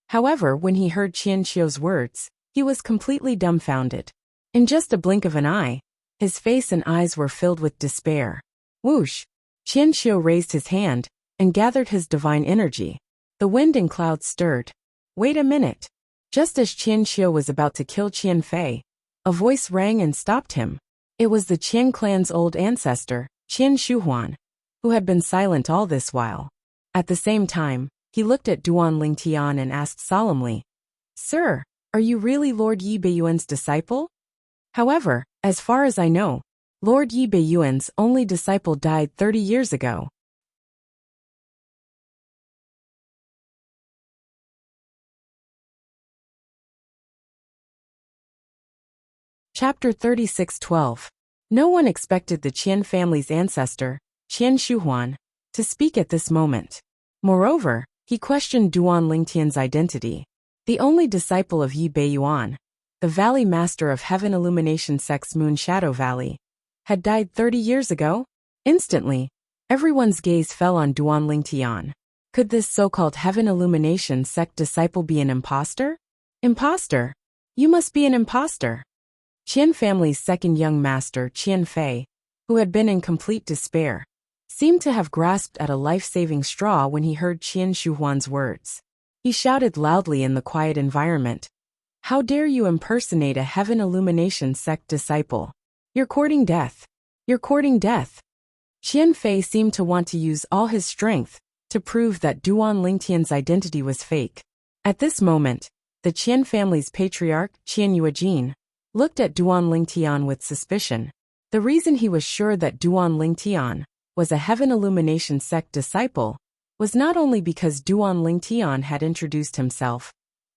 However, when he heard Qian Qiao's words, he was completely dumbfounded. In just a blink of an eye, his face and eyes were filled with despair. Whoosh! Qian Qiao raised his hand and gathered his divine energy. The wind and clouds stirred. Wait a minute. Just as Qian Qiao was about to kill Qian Fei, a voice rang and stopped him. It was the Qian clan's old ancestor, Qian Shuhuan, who had been silent all this while. At the same time, he looked at Duan Lingtian and asked solemnly, "Sir, are you really Lord Yi Beiyuan's disciple?" However, as far as I know, Lord Yi Beiyuan's only disciple died 30 years ago. Chapter 36:12. No one expected the Qian family's ancestor, Qian Shuhuan, to speak at this moment. Moreover, he questioned Duan Lingtian's identity. The only disciple of Yi Beiyuan, the Valley Master of Heaven Illumination Sect's Moon Shadow Valley, had died 30 years ago? Instantly, everyone's gaze fell on Duan Lingtian. Could this so-called Heaven Illumination Sect disciple be an imposter? Imposter? You must be an imposter. Qian family's second young master, Qian Fei, who had been in complete despair, seemed to have grasped at a life-saving straw when he heard Qian Shuhuan's words. He shouted loudly in the quiet environment, "How dare you impersonate a Heaven Illumination Sect disciple? You're courting death. You're courting death." Qian Fei seemed to want to use all his strength to prove that Duan Lingtian's identity was fake. At this moment, the Qian family's patriarch, Qian Yuejin, looked at Duan Lingtian with suspicion. The reason he was sure that Duan Lingtian was a Heaven Illumination Sect disciple was not only because Duan Lingtian had introduced himself,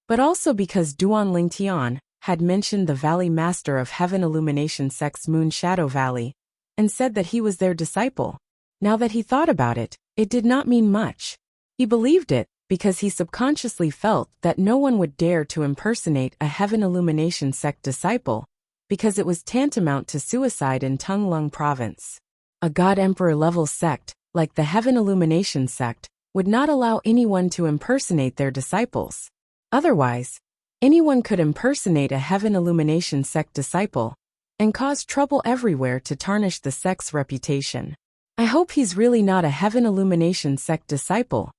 but also because Duan Lingtian had mentioned the Valley Master of Heaven Illumination Sect's Moon Shadow Valley and said that he was their disciple. Now that he thought about it, it did not mean much. He believed it because he subconsciously felt that no one would dare to impersonate a Heaven Illumination Sect disciple, because it was tantamount to suicide in Tunglung Province. A God Emperor level sect, like the Heaven Illumination Sect, would not allow anyone to impersonate their disciples. Otherwise, anyone could impersonate a Heaven Illumination Sect disciple and cause trouble everywhere to tarnish the sect's reputation. I hope he's really not a Heaven Illumination Sect disciple.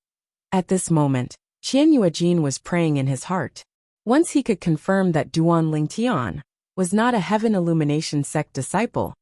At this moment, Qian Yuejin was praying in his heart. Once he could confirm that Duan Lingtian was not a Heaven Illumination Sect disciple,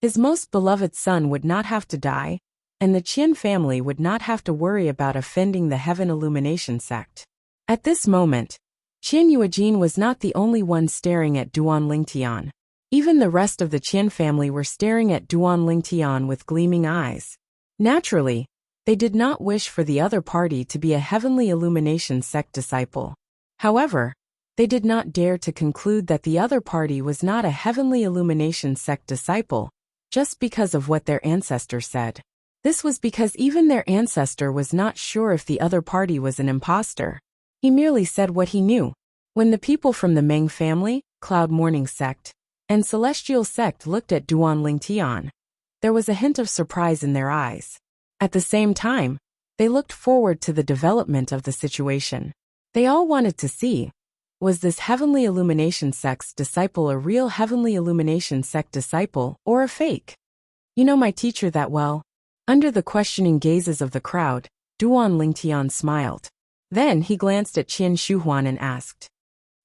his most beloved son would not have to die, and the Qian family would not have to worry about offending the Heaven Illumination Sect. At this moment, Qian Yuejin was not the only one staring at Duan Lingtian. Even the rest of the Qian family were staring at Duan Lingtian with gleaming eyes. Naturally, they did not wish for the other party to be a Heavenly Illumination Sect disciple. However, they did not dare to conclude that the other party was not a Heavenly Illumination Sect disciple, just because of what their ancestor said. This was because even their ancestor was not sure if the other party was an imposter. He merely said what he knew. When the people from the Meng family, Cloud Morning Sect, and Celestial Sect looked at Duan Lingtian, there was a hint of surprise in their eyes. At the same time, they looked forward to the development of the situation. They all wanted to see, was this Heavenly Illumination Sect's disciple a real Heavenly Illumination Sect disciple or a fake? You know my teacher that well? Under the questioning gazes of the crowd, Duan Lingtian smiled. Then he glanced at Qian Shuhuan and asked,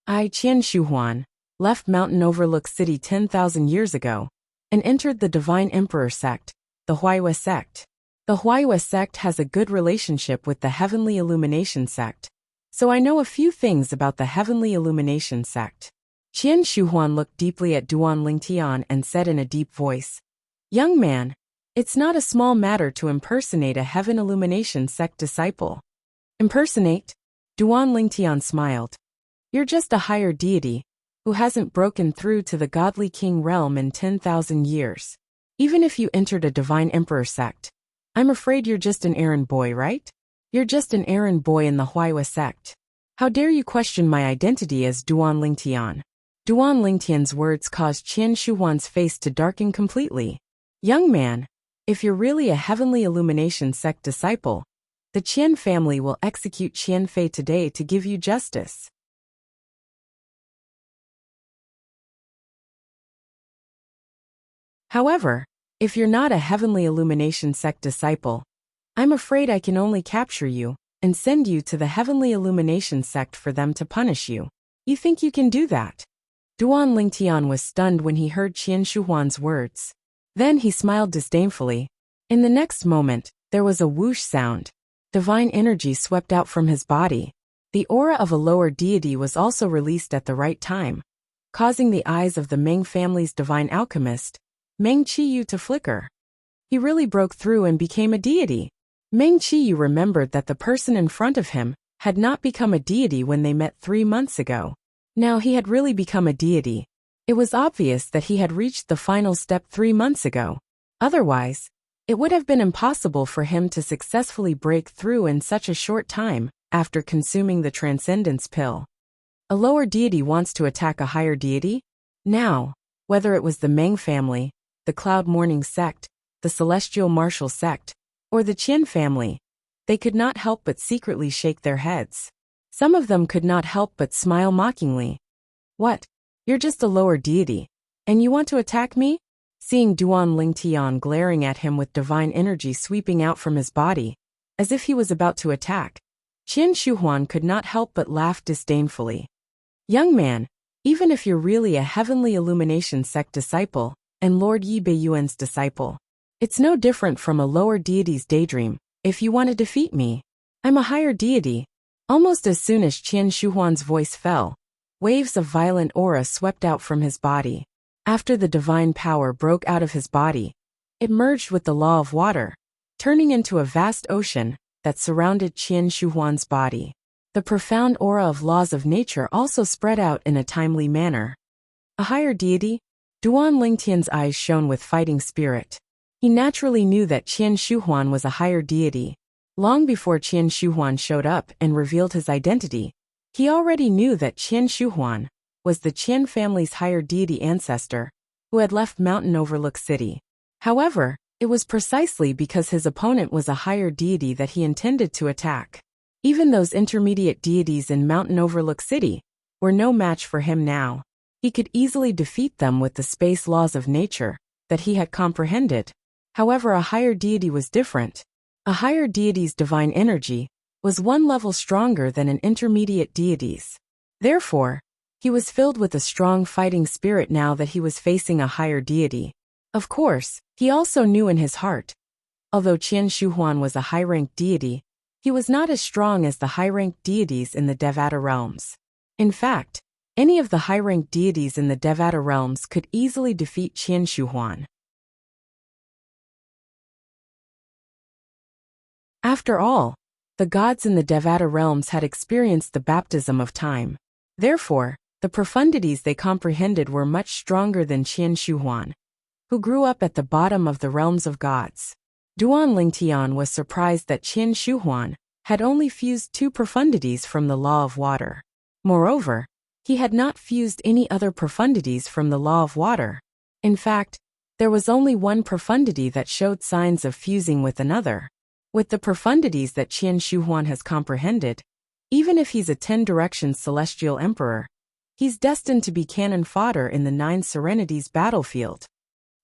"I, Qian Shuhuan, left Mountain Overlook City 10,000 years ago and entered the Divine Emperor Sect, the Huaihua Sect. The Huaihua Sect has a good relationship with the Heavenly Illumination Sect, so I know a few things about the Heavenly Illumination Sect." Qian Shuhuan looked deeply at Duan Lingtian and said in a deep voice, "Young man, it's not a small matter to impersonate a Heaven Illumination Sect disciple." "Impersonate?" Duan Lingtian smiled. "You're just a higher deity who hasn't broken through to the godly king realm in 10,000 years. Even if you entered a Divine Emperor Sect, I'm afraid you're just an errand boy, right? You're just an errand boy in the Huaihua Sect. How dare you question my identity as Duan Lingtian?" Duan Lingtian's words caused Qian Shuhuan's face to darken completely. Young man, if you're really a heavenly illumination sect disciple, the Qian family will execute Qian Fei today to give you justice. However, if you're not a heavenly illumination sect disciple, I'm afraid I can only capture you and send you to the heavenly illumination sect for them to punish you. You think you can do that? Duan Lingtian was stunned when he heard Qian Shuhuan's words. Then he smiled disdainfully. In the next moment, there was a whoosh sound. Divine energy swept out from his body. The aura of a lower deity was also released at the right time, causing the eyes of the Meng family's divine alchemist, Meng Qiyu, to flicker. He really broke through and became a deity. Meng Qiyu remembered that the person in front of him had not become a deity when they met 3 months ago. Now he had really become a deity. It was obvious that he had reached the final step 3 months ago. Otherwise, it would have been impossible for him to successfully break through in such a short time after consuming the transcendence pill. A lower deity wants to attack a higher deity? Now, whether it was the Meng family, the Cloud Mourning sect, the Celestial Martial sect, or the Qian family, they could not help but secretly shake their heads. Some of them could not help but smile mockingly. What? You're just a lower deity, and you want to attack me? Seeing Duan Lingtian glaring at him with divine energy sweeping out from his body, as if he was about to attack, Qian Shuhuan could not help but laugh disdainfully. Young man, even if you're really a heavenly illumination sect disciple and Lord Yi Beiyuan's disciple, it's no different from a lower deity's daydream. If you want to defeat me, I'm a higher deity. Almost as soon as Qian Shuhuan's voice fell, waves of violent aura swept out from his body. After the divine power broke out of his body, it merged with the law of water, turning into a vast ocean that surrounded Qian Shuhuan's body. The profound aura of laws of nature also spread out in a timely manner. A higher deity? Duan Lingtian's eyes shone with fighting spirit. He naturally knew that Qian Shuhuan was a higher deity. Long before Qian Shuhuan showed up and revealed his identity, he already knew that Qian Shuhuan was the Qian family's higher deity ancestor who had left Mountain Overlook City. However, it was precisely because his opponent was a higher deity that he intended to attack. Even those intermediate deities in Mountain Overlook City were no match for him now. He could easily defeat them with the space laws of nature that he had comprehended. However, a higher deity was different. A higher deity's divine energy was one level stronger than an intermediate deity's. Therefore, he was filled with a strong fighting spirit now that he was facing a higher deity. Of course, he also knew in his heart, although Qian Shuhuan was a high-ranked deity, he was not as strong as the high-ranked deities in the Devata realms. In fact, any of the high-ranked deities in the Devata realms could easily defeat Qian Shuhuan. After all, the gods in the Devata realms had experienced the baptism of time. Therefore, the profundities they comprehended were much stronger than Qian Shuhuan, who grew up at the bottom of the realms of gods. Duan Lingtian was surprised that Qian Shuhuan had only fused 2 profundities from the law of water. Moreover, he had not fused any other profundities from the law of water. In fact, there was only one profundity that showed signs of fusing with another. With the profundities that Qian Shuhuan has comprehended, even if he's a 10 Directions Celestial Emperor, he's destined to be cannon fodder in the 9 Serenities battlefield.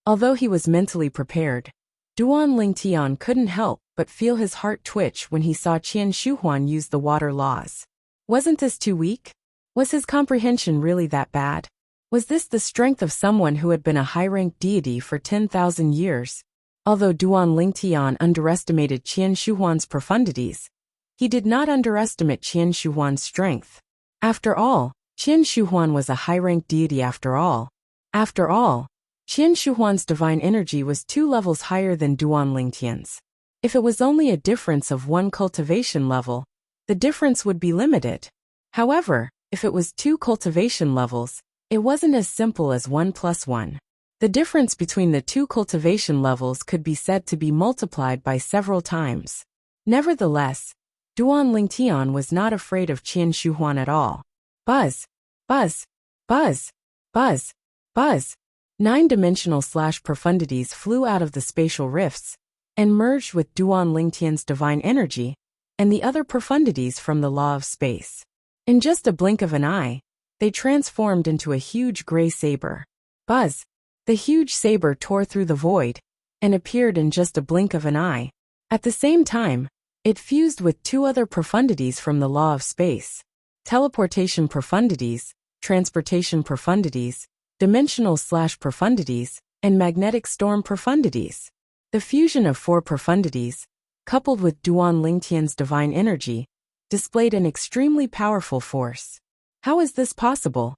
Although he was mentally prepared, Duan Lingtian couldn't help but feel his heart twitch when he saw Qian Shuhuan use the water laws. Wasn't this too weak? Was his comprehension really that bad? Was this the strength of someone who had been a high-ranked deity for 10,000 years? Although Duan Lingtian underestimated Qian Shuhuan's profundities, he did not underestimate Qian Shuhuan's strength. After all, Qian Shuhuan was a high-ranked deity after all. After all, Qian Shuhuan's divine energy was 2 levels higher than Duan Lingtian's. If it was only a difference of 1 cultivation level, the difference would be limited. However, if it was 2 cultivation levels, it wasn't as simple as 1 plus 1. The difference between the 2 cultivation levels could be said to be multiplied by several times. Nevertheless, Duan Lingtian was not afraid of Qian Shuhuan at all. Buzz! Buzz! Buzz! Buzz! Buzz! 9-dimensional/profundities flew out of the spatial rifts and merged with Duan Lingtian's divine energy and the other profundities from the law of space. In just a blink of an eye, they transformed into a huge gray saber. Buzz! The huge saber tore through the void and appeared in just a blink of an eye. At the same time, it fused with 2 other profundities from the law of space: teleportation profundities, transportation profundities, dimensional/profundities, and magnetic storm profundities. The fusion of 4 profundities, coupled with Duan Lingtian's divine energy, displayed an extremely powerful force. How is this possible?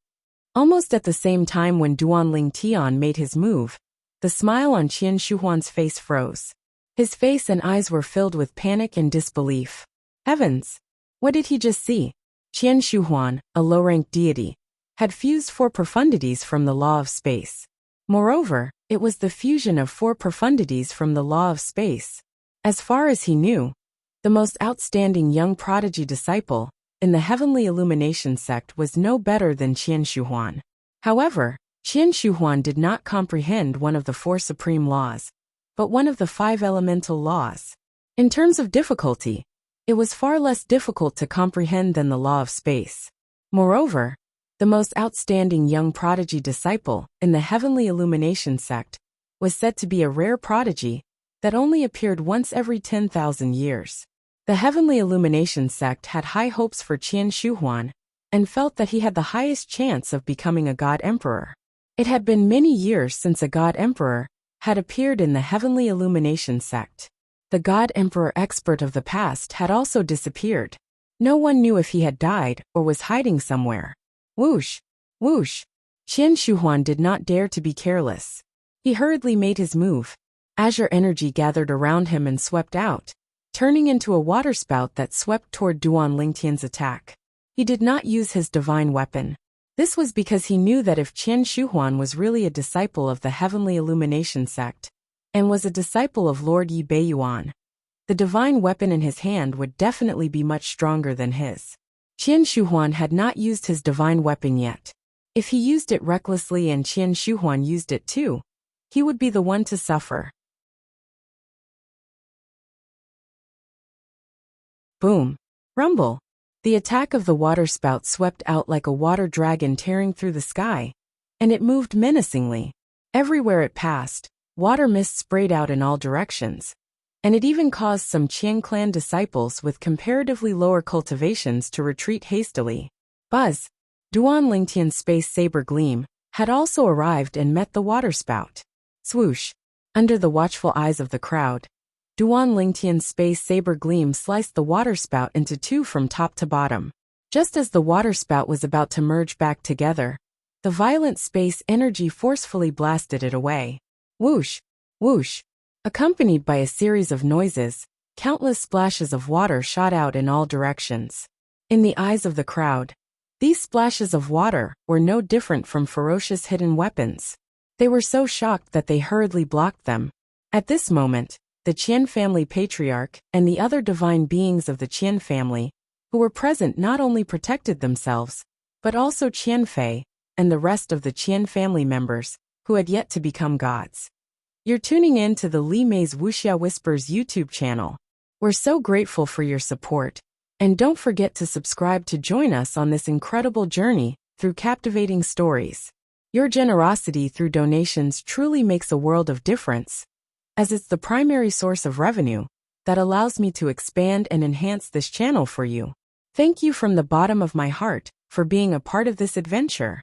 Almost at the same time when Duan Lingtian made his move, the smile on Qian Shuhuan's face froze. His face and eyes were filled with panic and disbelief. Heavens! What did he just see? Qian Shuhuan, a low-ranked deity, had fused 4 profundities from the law of space. Moreover, it was the fusion of 4 profundities from the law of space. As far as he knew, the most outstanding young prodigy disciple in the heavenly illumination sect was no better than Qian Shuhuan. However, Qian Shuhuan did not comprehend one of the 4 supreme laws, but one of the 5 elemental laws. In terms of difficulty, it was far less difficult to comprehend than the law of space. Moreover, the most outstanding young prodigy disciple in the heavenly illumination sect was said to be a rare prodigy that only appeared once every 10,000 years. The heavenly illumination sect had high hopes for Qian Shuhuan and felt that he had the highest chance of becoming a god emperor. It had been many years since a god emperor had appeared in the heavenly illumination sect. The god emperor expert of the past had also disappeared. No one knew if he had died or was hiding somewhere. Whoosh! Whoosh! Qian Shuhuan did not dare to be careless. He hurriedly made his move. Azure energy gathered around him and swept out, turning into a waterspout that swept toward Duan Lingtian's attack. He did not use his divine weapon. This was because he knew that if Qian Shuhuan was really a disciple of the heavenly illumination sect and was a disciple of Lord Yi Beiyuan, the divine weapon in his hand would definitely be much stronger than his. Qian Shuhuan had not used his divine weapon yet. If he used it recklessly and Qian Shuhuan used it too, he would be the one to suffer. Boom! Rumble! The attack of the waterspout swept out like a water dragon tearing through the sky, and it moved menacingly. Everywhere it passed, water mist sprayed out in all directions, and it even caused some Qian clan disciples with comparatively lower cultivations to retreat hastily. Buzz! Duan Lingtian's space saber gleam had also arrived and met the waterspout. Swoosh! Under the watchful eyes of the crowd, Duan Lingtian's space saber gleam sliced the waterspout into 2 from top to bottom. Just as the waterspout was about to merge back together, the violent space energy forcefully blasted it away. Whoosh! Whoosh! Accompanied by a series of noises, countless splashes of water shot out in all directions. In the eyes of the crowd, these splashes of water were no different from ferocious hidden weapons. They were so shocked that they hurriedly blocked them. At this moment, the Qian family patriarch and the other divine beings of the Qian family, who were present, not only protected themselves, but also Qian Fei and the rest of the Qian family members, who had yet to become gods. You're tuning in to the Li Mei's Wuxia Whispers YouTube channel. We're so grateful for your support, and don't forget to subscribe to join us on this incredible journey through captivating stories. Your generosity through donations truly makes a world of difference, as it's the primary source of revenue that allows me to expand and enhance this channel for you. Thank you from the bottom of my heart for being a part of this adventure.